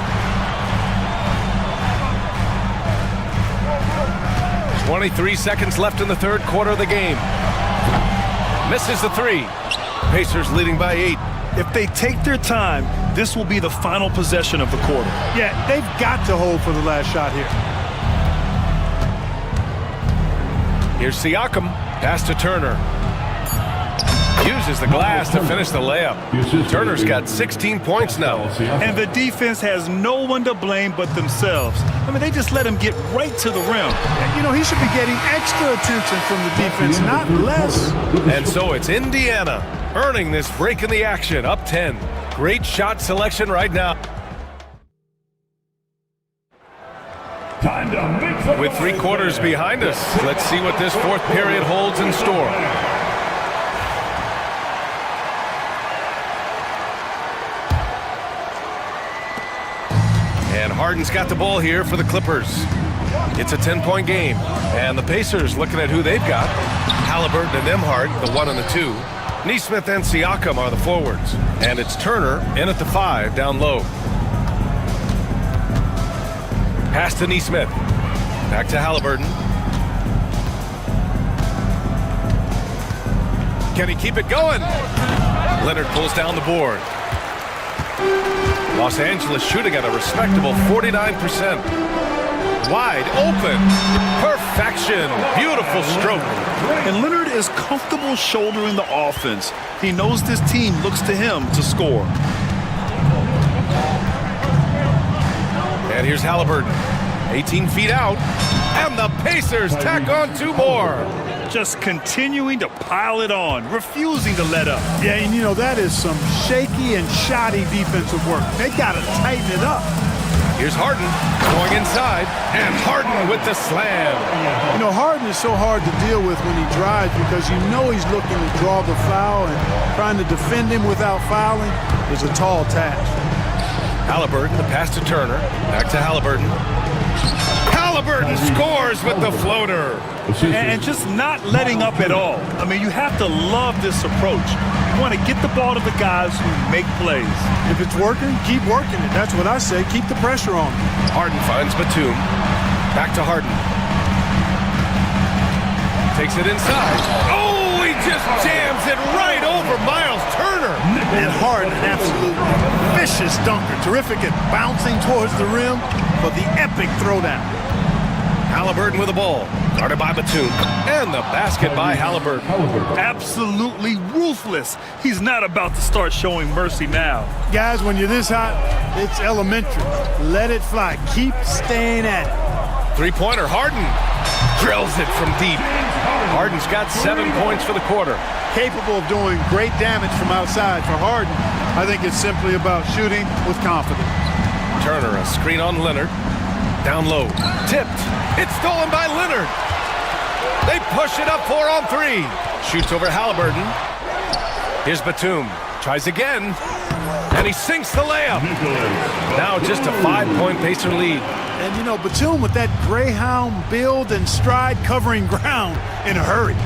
23 seconds left in the third quarter of the game. Misses the three. Pacers leading by 8. If they take their time, this will be the final possession of the quarter. Yeah, they've got to hold for the last shot here. Here's Siakam. Pass to Turner. Uses the glass to finish the layup. Turner's got 16 points now. And the defense has no one to blame but themselves. I mean, they just let him get right to the rim. And, you know, he should be getting extra attention from the defense, not less. And so it's Indiana earning this break in the action, up 10. Great shot selection right now. With 3 quarters behind us, let's see what this fourth period holds in store. And Harden's got the ball here for the Clippers. It's a 10-point game. And the Pacers looking at who they've got. Halliburton and Nembhard, the 1 and the 2. Nesmith and Siakam are the forwards. And it's Turner in at the 5 down low. Pass to Nesmith. Back to Halliburton. Can he keep it going? Leonard pulls down the board. Los Angeles shooting at a respectable 49%. Wide open. Perfection. Beautiful stroke. And Leonard is comfortable shouldering the offense. He knows this team looks to him to score. And here's Halliburton. 18 feet out. And the Pacers tack on 2 more. Just continuing to pile it on, refusing to let up. Yeah, and you know, that is some shaky and shoddy defensive work. They got to tighten it up. Here's Harden going inside, and Harden with the slam. You know, Harden is so hard to deal with when he drives because you know he's looking to draw the foul, and trying to defend him without fouling is a tall task. Halliburton, the pass to Turner. Back to Halliburton. Halliburton scores with the floater. And just not letting up at all. I mean, you have to love this approach. You want to get the ball to the guys who make plays. If it's working, keep working it. That's what I say. Keep the pressure on. Harden finds Batum. Back to Harden. Takes it inside. Oh, he just jams it right over Miles Turner. And Harden, absolutely vicious dunker. Terrific at bouncing towards the rim for the epic throwdown. Halliburton with the ball. Guarded by Batum. And the basket by Halliburton. Absolutely ruthless. He's not about to start showing mercy now. Guys, when you're this hot, it's elementary. Let it fly. Keep staying at it. Three-pointer, Harden drills it from deep. Harden's got 7 points for the quarter. Capable of doing great damage from outside. For Harden, I think it's simply about shooting with confidence. Turner, a screen on Leonard. Down low. Tipped. It's stolen by Leonard. They push it up 4 on 3. Shoots over Halliburton. Here's Batum. Tries again. And he sinks the layup. Now just a 5-point Pacer lead. And, you know, Batum with that Greyhound build and stride covering ground in a hurry.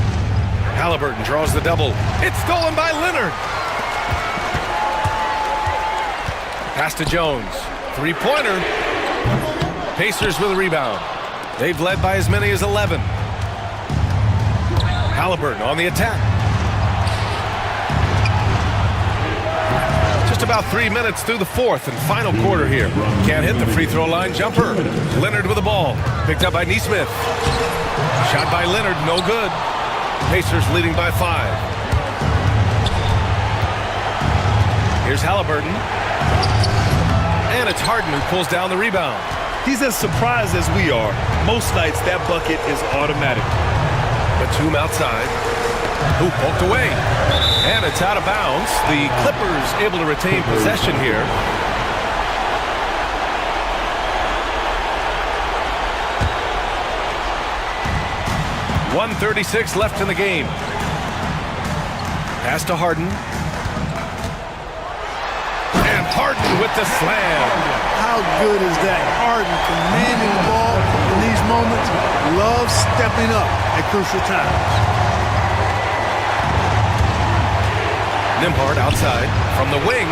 Halliburton draws the double. It's stolen by Leonard. Pass to Jones. Three-pointer. Pacers with a rebound. They've led by as many as 11. Halliburton on the attack. Just about 3 minutes through the fourth and final quarter here. Can't hit the free throw line jumper. Leonard with the ball. Picked up by Nesmith. Shot by Leonard, no good. Pacers leading by 5. Here's Halliburton. And it's Harden who pulls down the rebound. He's as surprised as we are. Most nights, that bucket is automatic. Batum outside. Who poked away. And it's out of bounds. The Clippers able to retain possession here. .136 left in the game. Pass to Harden. And Harden with the slam. How good is that? Harden commanding the ball in these moments. Loves stepping up at crucial times. Nembhard outside from the wing.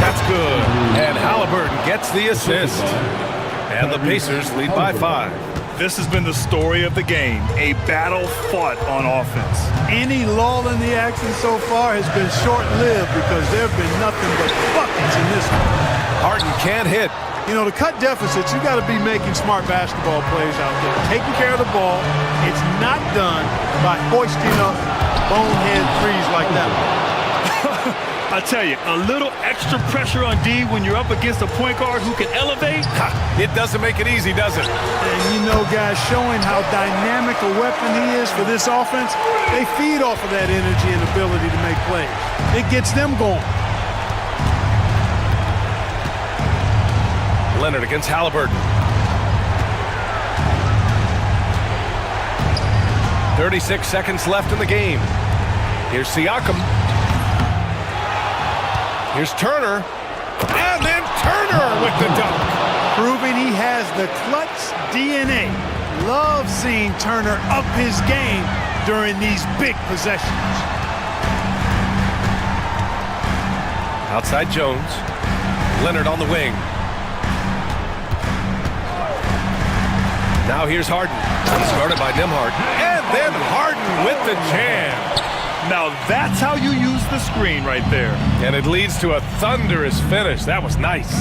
That's good. And Halliburton gets the assist. And the Pacers lead by 5. This has been the story of the game, a battle fought on offense. Any lull in the action so far has been short-lived because there have been nothing but buckets in this one. Harden can't hit. You know, to cut deficits, you got to be making smart basketball plays out there. Taking care of the ball. It's not done by hoisting up bonehead threes like that one. I tell you, a little extra pressure on D when you're up against a point guard who can elevate. It doesn't make it easy, does it? And you know, guys, showing how dynamic a weapon he is for this offense, they feed off of that energy and ability to make plays. It gets them going. Leonard against Halliburton. 36 seconds left in the game. Here's Siakam. Here's Turner. And then Turner with the dunk. Proving he has the clutch DNA. Love seeing Turner up his game during these big possessions. Outside Jones. Leonard on the wing. Now here's Harden. Started by Nembhard. And then Harden with the jam. Now that's how you use the screen right there. And it leads to a thunderous finish. That was nice.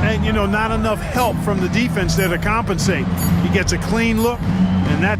And, you know, not enough help from the defense there to compensate. He gets a clean look, and that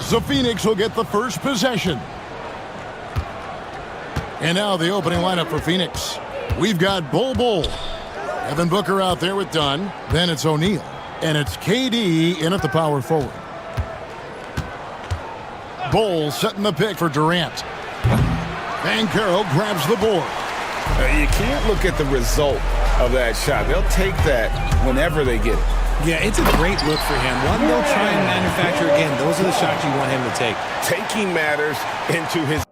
So Phoenix will get the first possession. And now the opening lineup for Phoenix. We've got Bull. Evan Booker out there with Dunn. Then it's O'Neal. And it's KD in at the power forward. Bull setting the pick for Durant. Banchero grabs the board. You can't look at the result of that shot. They'll take that whenever they get it. Yeah, it's a great look for him. One they'll try and manufacture again. Those are the shots you want him to take. Taking matters into his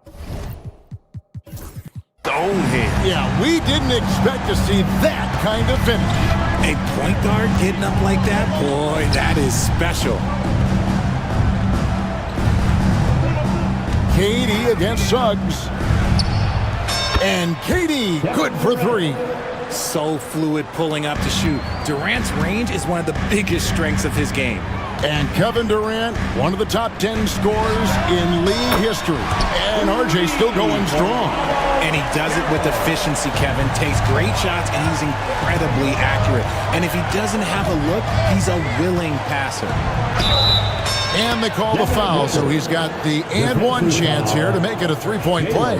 own hand. Yeah, we didn't expect to see that kind of finish. A point guard getting up like that, boy, that is special. KD against Suggs. And KD, good for three. So fluid pulling up to shoot. Durant's range is one of the biggest strengths of his game. And Kevin Durant, one of the top 10 scorers in league history. And RJ still going strong. And he does it with efficiency, Kevin. Takes great shots, and he's incredibly accurate. And if he doesn't have a look, he's a willing passer. And they call the foul, so he's got the and one chance here to make it a three-point play.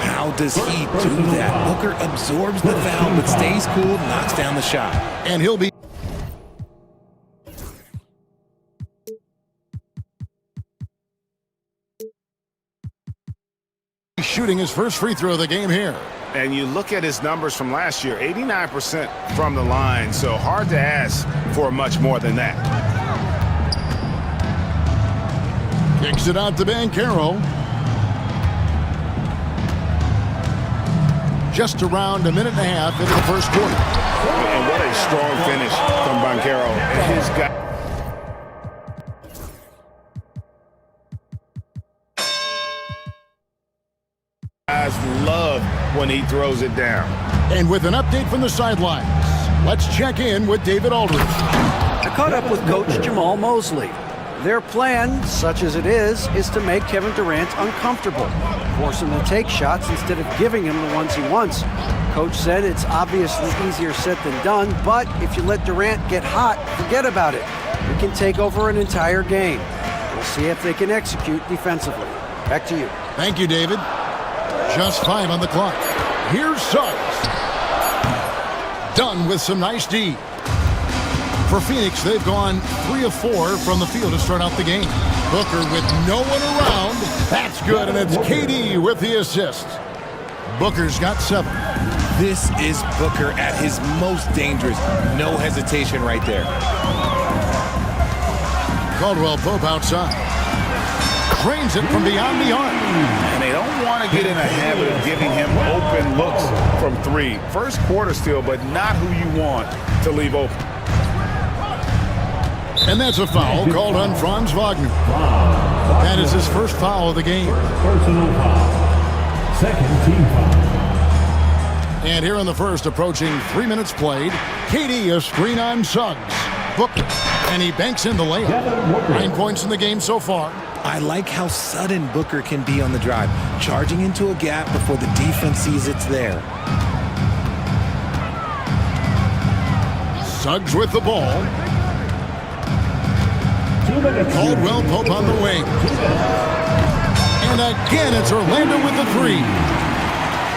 How does he do that? Booker absorbs the foul, but stays cool, knocks down the shot. And he'll be shooting his first free throw of the game here. And you look at his numbers from last year, 89% from the line, so hard to ask for much more than that. Kicks it out to Banchero. Just around a minute and a half into the first quarter. And what a strong finish from Banchero. And his guy. Guys love when he throws it down. And with an update from the sidelines, let's check in with David Aldridge. I caught up with Coach Jamal Mosley. Their plan, such as it is to make Kevin Durant uncomfortable, force him to take shots instead of giving him the ones he wants. Coach said it's obviously easier said than done, but if you let Durant get hot, forget about it. He can take over an entire game. We'll see if they can execute defensively. Back to you. Thank you, David. Just 5 on the clock. Here's Suggs. Done with some nice D. For Phoenix, they've gone 3 of 4 from the field to start out the game. Booker with no one around. That's good, and it's KD with the assist. Booker's got 7. This is Booker at his most dangerous. No hesitation right there. Caldwell Pope outside. Drains it from beyond the arc. And they don't want to get in a habit of giving him open looks from 3. First quarter still, but not who you want to leave open. And that's a foul called on Franz Wagner. That is his first foul of the game. Personal foul. Second team foul. And here in the first, approaching 3 minutes played, KD a screen on Suggs. Booker, and he banks in the layup. 9 points in the game so far. I like how sudden Booker can be on the drive, charging into a gap before the defense sees it's there. Suggs with the ball. Caldwell Pope on the wing. And again, it's Orlando with the 3.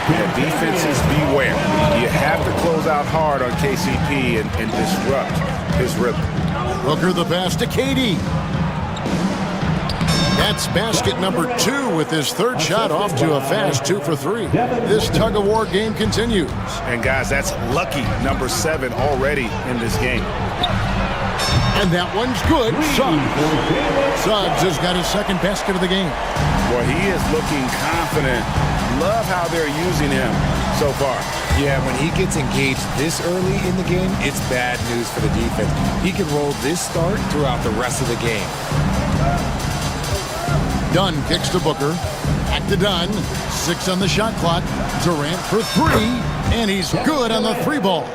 Yeah, defenses beware. You have to close out hard on KCP and disrupt his rhythm. Booker the pass to KD. That's basket number 2 with his third shot off to a fast 2 for 3. This tug-of-war game continues. And guys, that's lucky number 7 already in this game. And that one's good. Suggs has got his second basket of the game. Boy, he is looking confident. Love how they're using him so far. Yeah, when he gets engaged this early in the game, it's bad news for the defense. He can roll this start throughout the rest of the game. Dunn kicks to Booker. Back to Dunn. 6 on the shot clock. Durant for 3. And he's good on the 3 ball.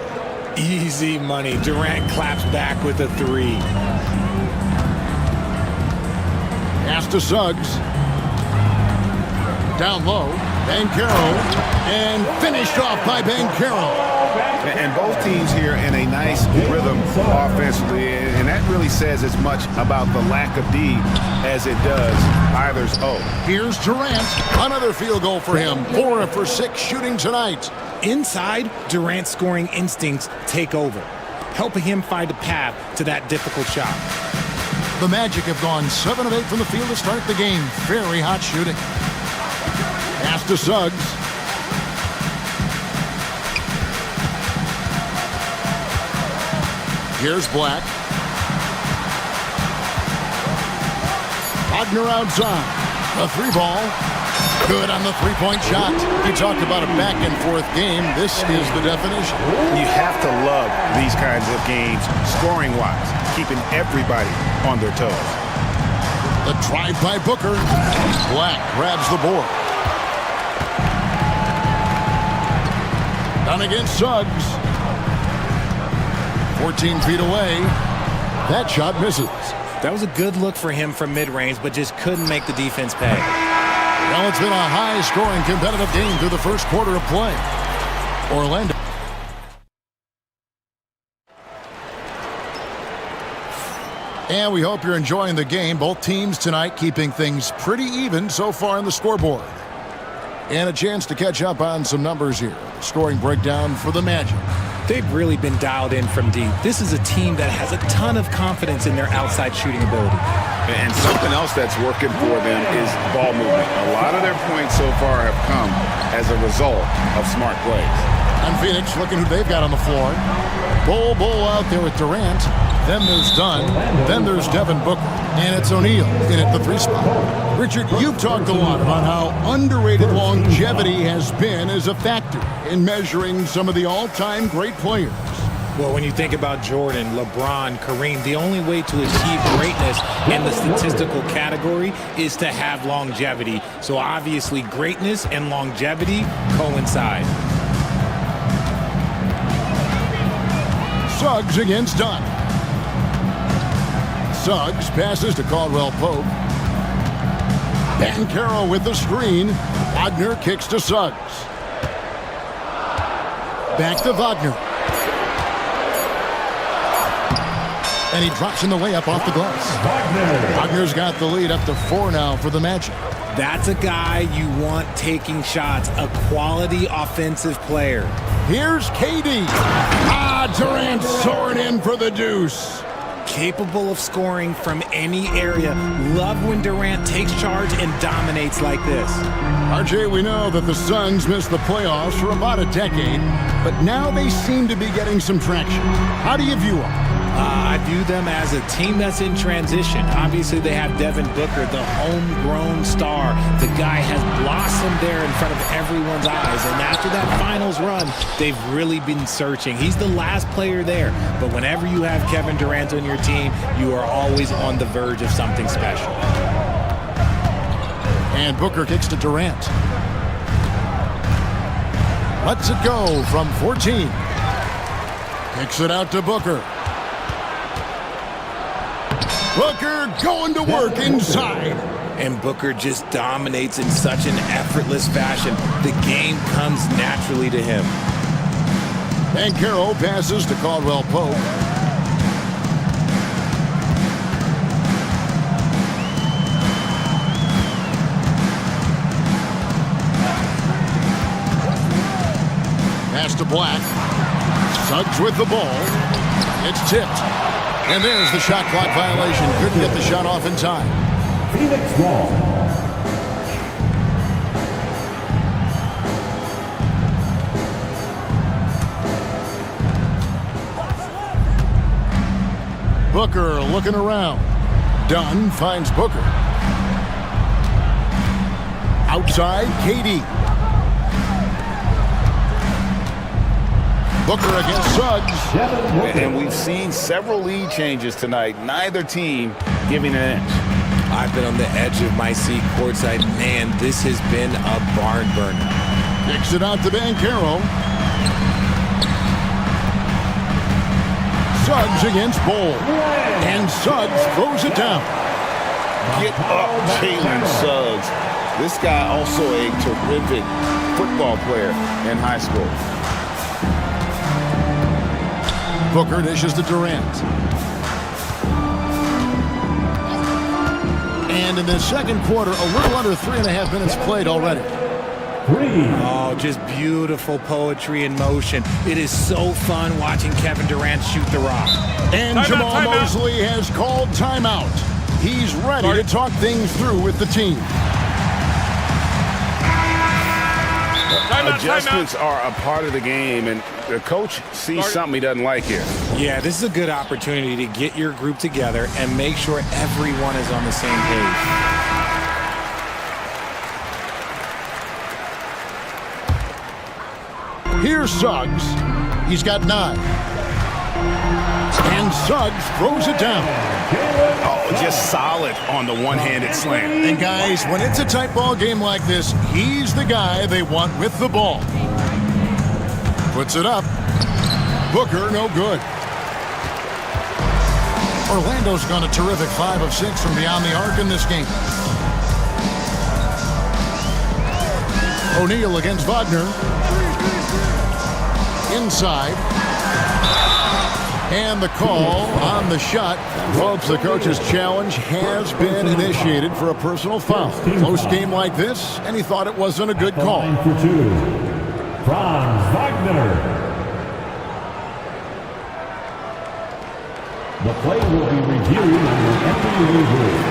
Easy money. Durant claps back with a 3. Pass to Suggs. Down low. Banchero. And finished off by Banchero. And both teams here in a nice rhythm offensively, and that really says as much about the lack of D as it does either's O. Here's Durant. Another field goal for him. 4 for 6 shooting tonight. Inside, Durant's scoring instincts take over, helping him find a path to that difficult shot. The Magic have gone 7 of 8 from the field to start the game. Very hot shooting. Pass to Suggs. Here's Black. Wagner outside. The 3-ball. Good on the 3-point shot. You talked about a back-and-forth game. This is the definition. You have to love these kinds of games, scoring-wise, keeping everybody on their toes. The drive by Booker. Black grabs the board. Down against Suggs. 14 feet away. That shot misses. That was a good look for him from mid-range, but just couldn't make the defense pay. Well, it's been a high-scoring competitive game through the first quarter of play. Orlando. And we hope you're enjoying the game. Both teams tonight keeping things pretty even so far on the scoreboard. And a chance to catch up on some numbers here. The scoring breakdown for the Magic. They've really been dialed in from deep. This is a team that has a ton of confidence in their outside shooting ability. And something else that's working for them is ball movement. A lot of their points so far have come as a result of smart plays. And Phoenix looking who they've got on the floor. Bull out there with Durant. Then there's Dunn. Then there's Devin Booker. And it's O'Neal in at the 3 spot. Richard, you've talked a lot about how underrated longevity has been as a factor in measuring some of the all-time great players. Well, when you think about Jordan, LeBron, Kareem, the only way to achieve greatness in the statistical category is to have longevity. So obviously greatness and longevity coincide. Suggs against Dunn. Suggs passes to Caldwell Pope. Banchero with the screen. Wagner kicks to Suggs. Back to Wagner. And he drops in the way up off the glass. Wagner's got the lead up to 4 now for the Magic. That's a guy you want taking shots, a quality offensive player. Here's KD. Durant soaring in for the deuce. Capable of scoring from any area. Love when Durant takes charge and dominates like this. RJ, we know that the Suns missed the playoffs for about a decade, but now they seem to be getting some traction. How do you view them? I view them as a team that's in transition. Obviously, they have Devin Booker, the homegrown star. The guy has blossomed there in front of everyone's eyes. And after that finals run, they've really been searching. He's the last player there. But whenever you have Kevin Durant on your team, you are always on the verge of something special. And Booker kicks to Durant. Lets it go from 14. Kicks it out to Booker. Booker going to work inside. And Booker just dominates in such an effortless fashion. The game comes naturally to him. Banchero passes to Caldwell Pope. Pass to Black. Suggs with the ball. It's tipped. And there's the shot clock violation. Couldn't get the shot off in time. Phoenix ball. Booker looking around. Dunn finds Booker. Outside, KD. Booker against Suggs. And we've seen several lead changes tonight. Neither team giving an inch. I've been on the edge of my seat courtside. Man, this has been a barn burner. Kicks it out to Banchero. Suggs against Bull. And Suggs throws it down. Get up, Jalen Suggs. This guy also a terrific football player in high school. Booker dishes to Durant. And in the second quarter, a little under 3.5 minutes played already. Oh, just beautiful poetry in motion. It is so fun watching Kevin Durant shoot the rock. And Jamal Mosley has called timeout. He's ready to talk things through with the team. Adjustments are a part of the game, and the coach sees something he doesn't like here. Yeah, this is a good opportunity to get your group together and make sure everyone is on the same page. Here's Suggs. He's got 9. And Suggs throws it down. Oh, just solid on the one-handed slam. And guys, when it's a tight ball game like this, he's the guy they want with the ball. Puts it up. Booker, no good. Orlando's gone a terrific 5 of 6 from beyond the arc in this game. O'Neal against Wagner. Inside. And the call on the shot. Folks, the coach's challenge has been initiated for a personal foul. Close game like this, and he thought it wasn't a good call. Line for 2. Franz Wagner. The play will be reviewed under NBA rules.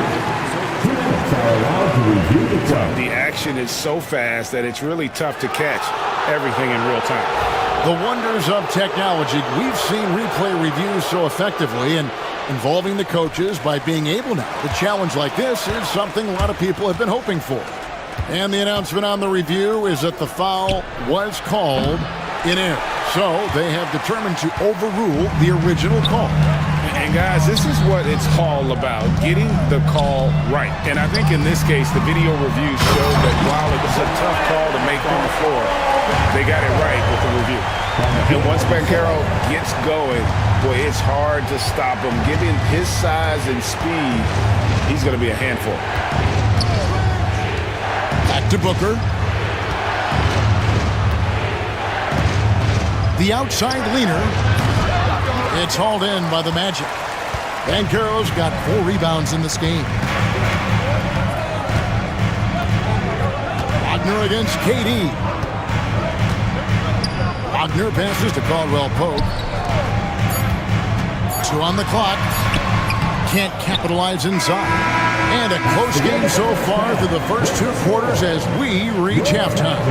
2 minutes are allowed to review the play. The action is so fast that it's really tough to catch everything in real time. The wonders of technology. We've seen replay reviews so effectively, and involving the coaches by being able now to challenge like this is something a lot of people have been hoping for. And the announcement on the review is that the foul was called in error. So they have determined to overrule the original call. And guys, this is what it's all about, getting the call right. And I think in this case, the video review showed that while it was a tough call to make on the floor, they got it right with the review. And once Banchero gets going, boy, it's hard to stop him. Given his size and speed, he's going to be a handful. Back to Booker. The outside leaner. It's hauled in by the Magic. Banchero's got 4 rebounds in this game. Wagner against KD. Wagner passes to Caldwell Pope. 2 on the clock. Can't capitalize inside. And a close game so far through the first 2 quarters as we reach halftime.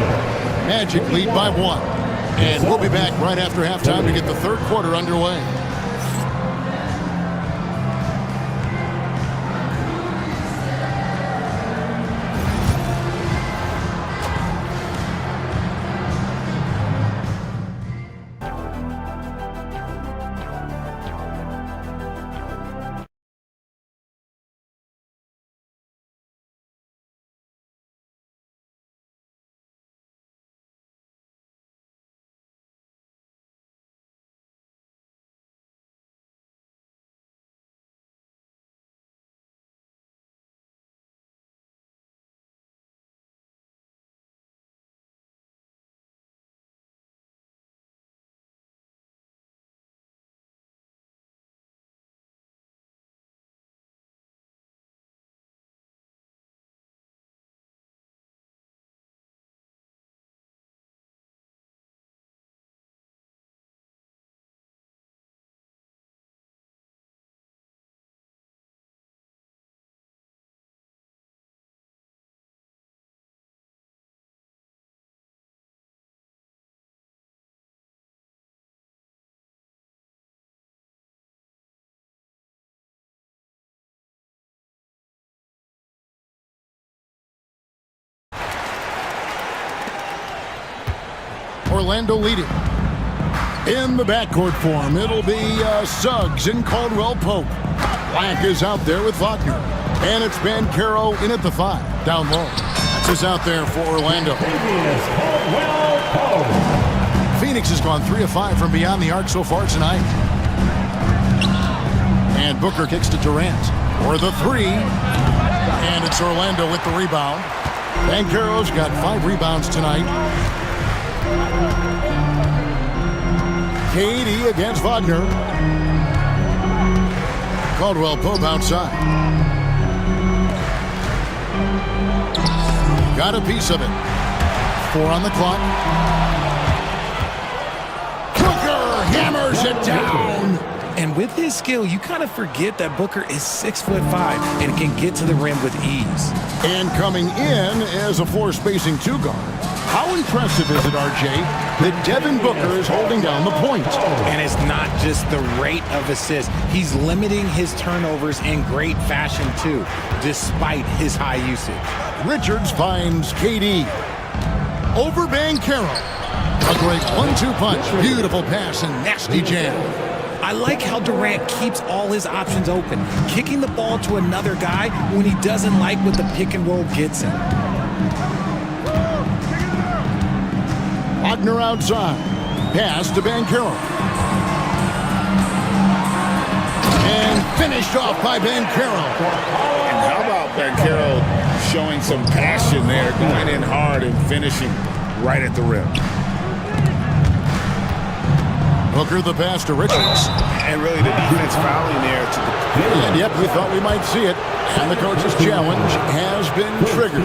Magic lead by 1. And we'll be back right after halftime to get the third quarter underway. Orlando leading. In the backcourt form, it'll be Suggs and Caldwell Pope. Black is out there with Wagner. And it's Banchero in at the 5, down low. That's just out there for Orlando. Phoenix has gone 3 of 5 from beyond the arc so far tonight. And Booker kicks to Durant for the 3. And it's Orlando with the rebound. Banchero's got 5 rebounds tonight. KD against Wagner. Caldwell Pope outside. Got a piece of it. 4 on the clock. Booker hammers it down. And with his skill, you kind of forget that Booker is 6'5" and can get to the rim with ease. And coming in as a floor spacing 2 guard. How impressive is it, RJ, that Devin Booker is holding down the point? And it's not just the rate of assists. He's limiting his turnovers in great fashion, too, despite his high usage. Richards finds KD. Over Banchero. A great 1-2 punch. Beautiful pass and nasty jam. I like how Durant keeps all his options open, kicking the ball to another guy when he doesn't like what the pick and roll gets him. Wagner outside. Pass to Banchero. And finished off by Banchero. And how about Banchero showing some passion there, going in hard and finishing right at the rim. Booker the pass to Richards. And really the defense fouling there to the... And yep, we thought we might see it. And the coach's challenge has been triggered.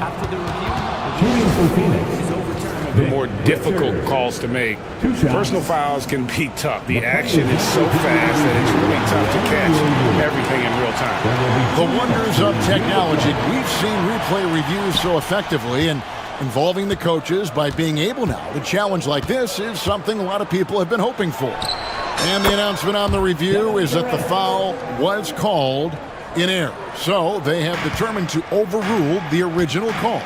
After the review, the shooting for Phoenix is overturned. The more difficult calls to make. Personal fouls can be tough. The action is so fast that it's really tough to catch everything in real time. The wonders of technology. We've seen replay reviews so effectively, and involving the coaches by being able now to challenge like this is something a lot of people have been hoping for. And the announcement on the review is that the foul was called in error. So they have determined to overrule the original call.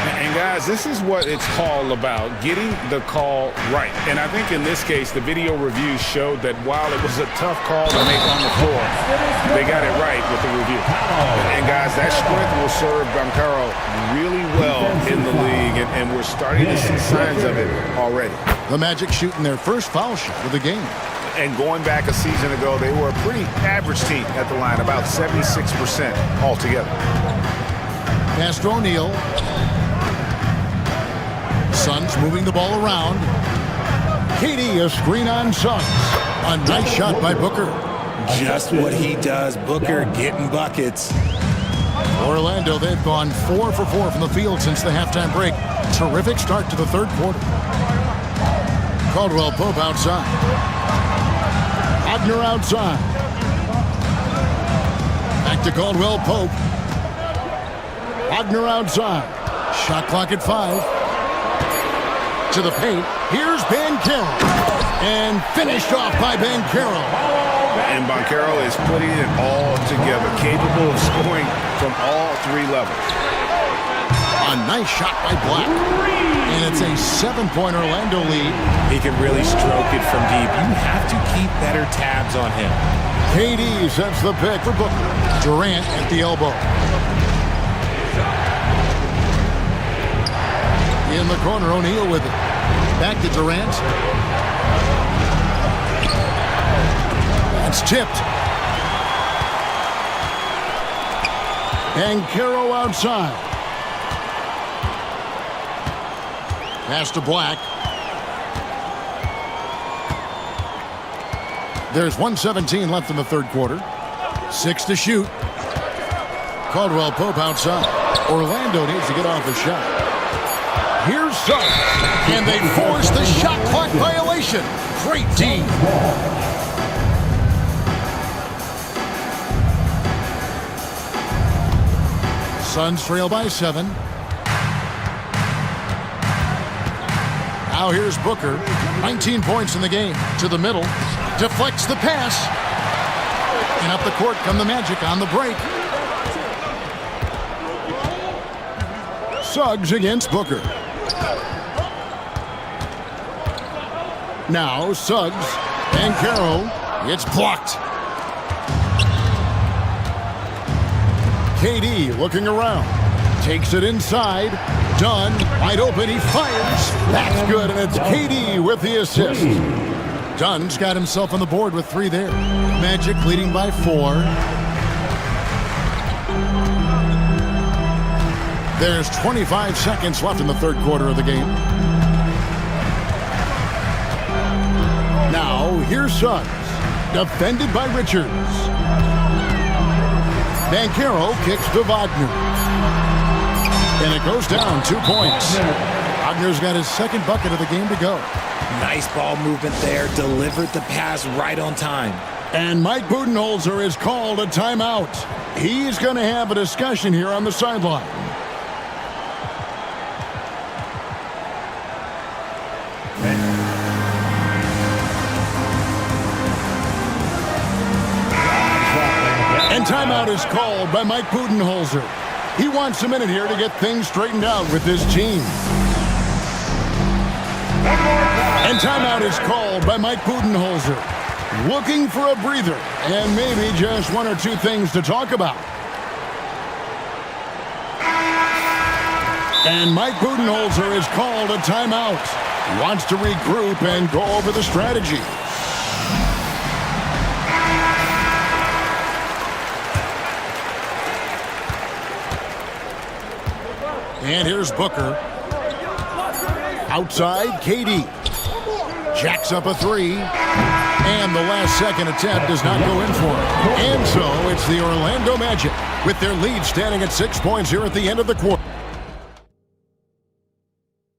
And guys, this is what it's all about, getting the call right. And I think in this case, the video review showed that while it was a tough call to make on the floor, they got it right with the review. And guys, that strength will serve Banchero really well in the league, and we're starting to see signs of it already. The Magic shooting their first foul shot of the game. And going back a season ago, they were a pretty average team at the line, about 76% altogether. Pass to O'Neal. Suns moving the ball around. KD a screen on Suggs. A nice shot by Booker. Just what he does. Booker getting buckets. Orlando, they've gone 4 for 4 from the field since the halftime break. Terrific start to the third quarter. Caldwell Pope outside. Wagner outside. Back to Caldwell Pope. Wagner outside. Shot clock at 5. To the paint. Here's Banchero. And finished off by Banchero. And Banchero is putting it all together, capable of scoring from all 3 levels. A nice shot by Black. And it's a 7-point Orlando lead. He can really stroke it from deep. You have to keep better tabs on him. KD sets the pick for Booker. Durant at the elbow. In the corner, O'Neal with it. Back to Durant. That's tipped. Banchero outside. Pass to Black. There's 1:17 left in the third quarter. 6 to shoot. Caldwell Pope outside. Orlando needs to get off a shot. Here's Suggs. And they force the shot clock violation. Great team. Suns trail by 7. Now here's Booker. 19 points in the game. To the middle. Deflects the pass. And up the court come the Magic on the break. Suggs against Booker. Now Suggs. Banchero. It's blocked. KD looking around. Takes it inside. Dunn, wide open, he fires. That's good, and it's KD with the assist. Dunn's got himself on the board with 3 there. Magic leading by 4. There's 25 seconds left in the third quarter of the game. here's Suggs. Defended by Richards. Banchero kicks to Wagner. And it goes down 2 points. Wagner's got his second bucket of the game to go. Nice ball movement there. Delivered the pass right on time. And Mike Budenholzer is called a timeout. He's going to have a discussion here on the sideline. And timeout is called by Mike Budenholzer. He wants a minute here to get things straightened out with his team. And timeout is called by Mike Budenholzer. Looking for a breather and maybe just one or two things to talk about. And Mike Budenholzer is called a timeout. He wants to regroup and go over the strategy. And here's Booker. Outside, KD. Jacks up a three. And the last second attempt does not go in for it. And so it's the Orlando Magic with their lead standing at 6 points here at the end of the quarter.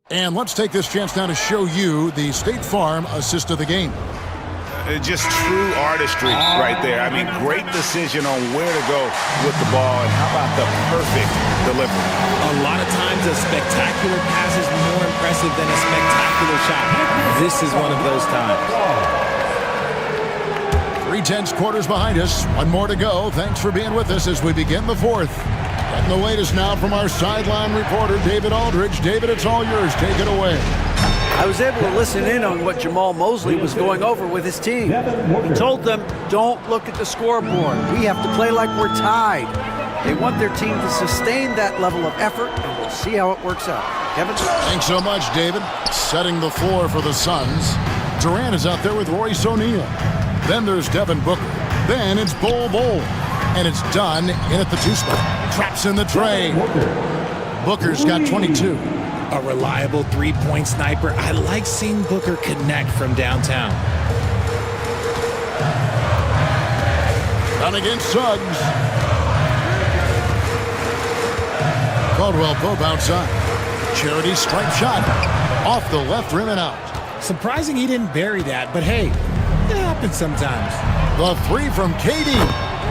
And let's take this chance now to show you the State Farm assist of the game. Just true artistry right there. I mean, great decision on where to go with the ball, and how about the perfect delivery? A lot of times a spectacular pass is more impressive than a spectacular shot. This is one of those times. 3/10 quarters behind us. One more to go. Thanks for being with us as we begin the fourth. Getting the latest now from our sideline reporter, David Aldridge. David, it's all yours. Take it away. I was able to listen in on what Jamal Mosley was going over with his team. He told them, don't look at the scoreboard. We have to play like we're tied. They want their team to sustain that level of effort, and we'll see how it works out. Kevin? Thanks so much, David. Setting the floor for the Suns. Durant is out there with Royce O'Neal. Then there's Devin Booker. Then it's Bol Bol. And it's done in at the 2 spot. Traps in the tray. Booker's got 22. A reliable three-point sniper. I like seeing Booker connect from downtown. Done against Suggs. Caldwell Pope outside. Charity stripe shot. Off the left rim and out. Surprising he didn't bury that, but hey, it happens sometimes. The three from KD.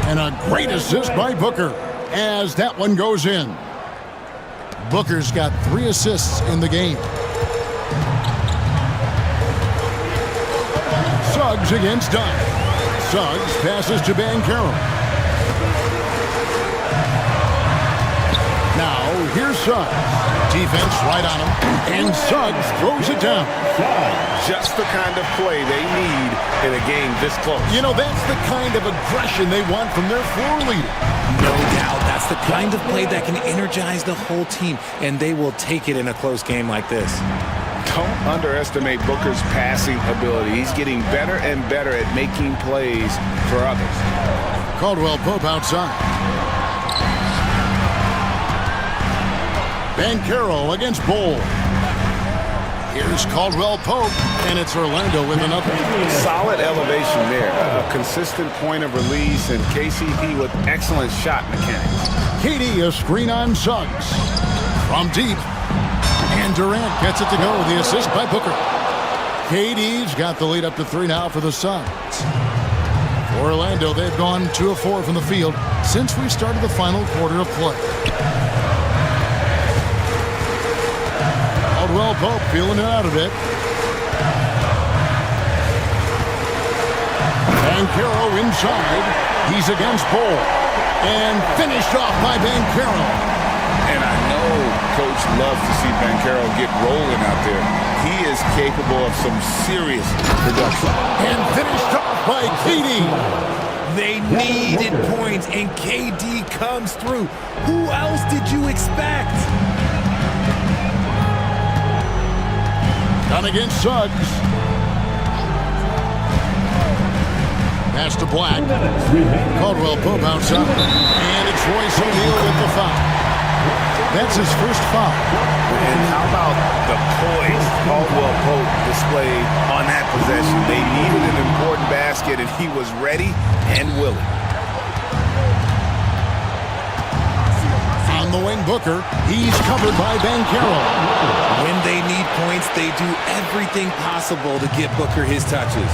And a great assist by Booker as that one goes in. Booker's got 3 assists in the game. Suggs against Dunn. Suggs passes to Banchero. Now, here's Suggs. Defense right on him. And Suggs throws it down. Just the kind of play they need in a game this close. You know, that's the kind of aggression they want from their floor leader. No doubt. That's the kind of play that can energize the whole team, and they will take it in a close game like this. Don't underestimate Booker's passing ability. He's getting better and better at making plays for others. Caldwell Pope outside. Banchero against Bol. Here's Caldwell Pope, and it's Orlando with another. Solid elevation there. A consistent point of release, and KCP with excellent shot mechanics. KD a screen on Suggs. From deep. And Durant gets it to go. The assist by Booker. KD's got the lead up to 3 now for the Suns. For Orlando, they've gone 2 of 4 from the field since we started the final quarter of play. Caldwell Pope feeling it out a bit. Banchero inside. He's against Bol. And finished off by Banchero. And I know Coach loves to see Banchero get rolling out there. He is capable of some serious production. And finished off by KD. They needed points, and KD comes through. Who else did you expect? Done against Suggs. Pass to Black. Caldwell Pope outside. And it's Royce O'Neal with the foul. That's his first foul. And how about the poise Caldwell Pope displayed on that possession? They needed an important basket, and he was ready and willing. On the wing, Booker. He's covered by Banchero. When they need points, they do everything possible to get Booker his touches.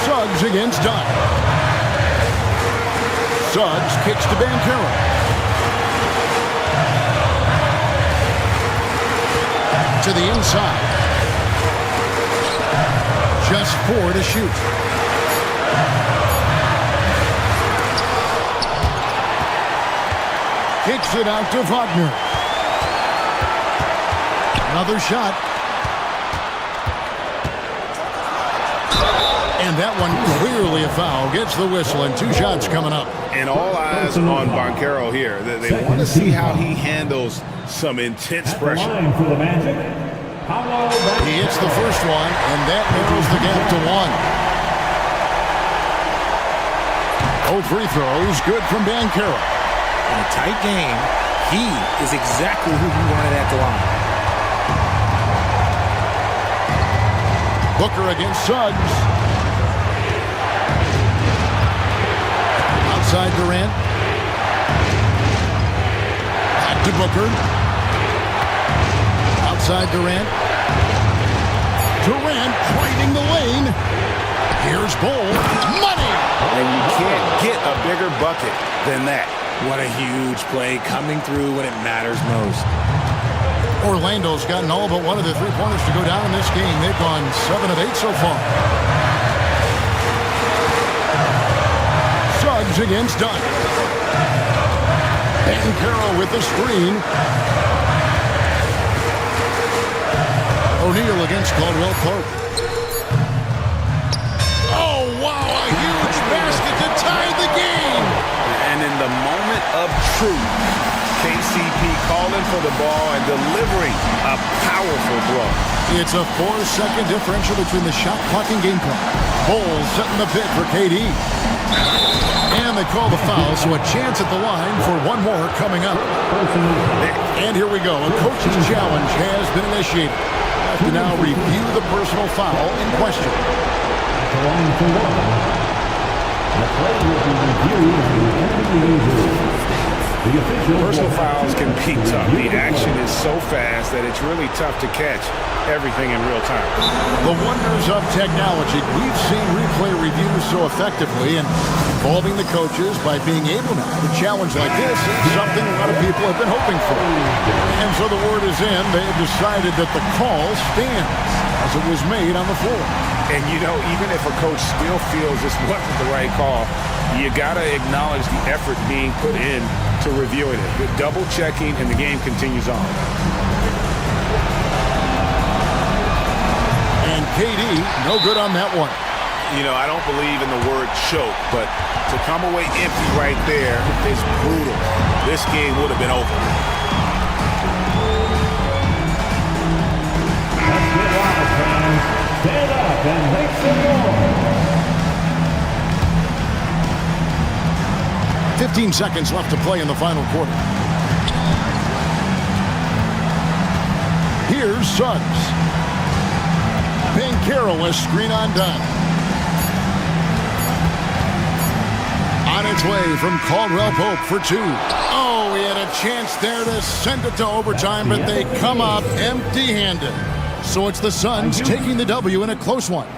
Suggs against Dunn. Suggs kicks to Banchero. To the inside. Just 4 to shoot. Kicks it out to Wagner. Another shot. And that one clearly a foul. Gets the whistle, and 2 shots coming up. And all eyes on Banchero here. They want to see how he handles some intense pressure. He hits the first one, and that narrows the gap to 1. Both free throws good from Banchero. In a tight game, he is exactly who you wanted at the line. Booker against Suggs. Outside Durant. Back to Booker. Outside Durant. Durant driving the lane. Here's Bull. Money! And you can't get a bigger bucket than that. What a huge play coming through when it matters most. Orlando's gotten all but one of the 3-pointers to go down in this game. They've gone 7 of 8 so far. Suggs against Dunn. Banchero with the screen. O'Neal against Caldwell Pope. Oh, wow, a huge basket to tie the game. And in the moment of truth, KCP calling for the ball and delivering a powerful blow. It's a 4-second differential between the shot clock and game clock. Bulls setting the bid for KD. And they call the foul, so a chance at the line for one more coming up. And here we go. A coach's challenge has been initiated. Have to now review the personal foul in question. The play will be reviewed at the end of the injury. Personal fouls can be tough. The action is so fast that it's really tough to catch everything in real time. The wonders of technology. We've seen replay reviews so effectively, and involving the coaches by being able now to challenge like this is something a lot of people have been hoping for. And so the word is in. They have decided that the call stands as it was made on the floor. And you know, even if a coach still feels this wasn't the right call, you got to acknowledge the effort being put in to reviewing it. The double checking, and the game continues on. And KD, no good on that one. You know, I don't believe in the word choke, but to come away empty right there is brutal. This game would have been over. Stand up and make some noise. 15 seconds left to play in the final quarter. Here's Suggs. Banchero a screen on Dunn. On its way from Caldwell Pope for 2. Oh, he had a chance there to send it to overtime, but they come up empty-handed. So it's the Suns taking the W in a close one.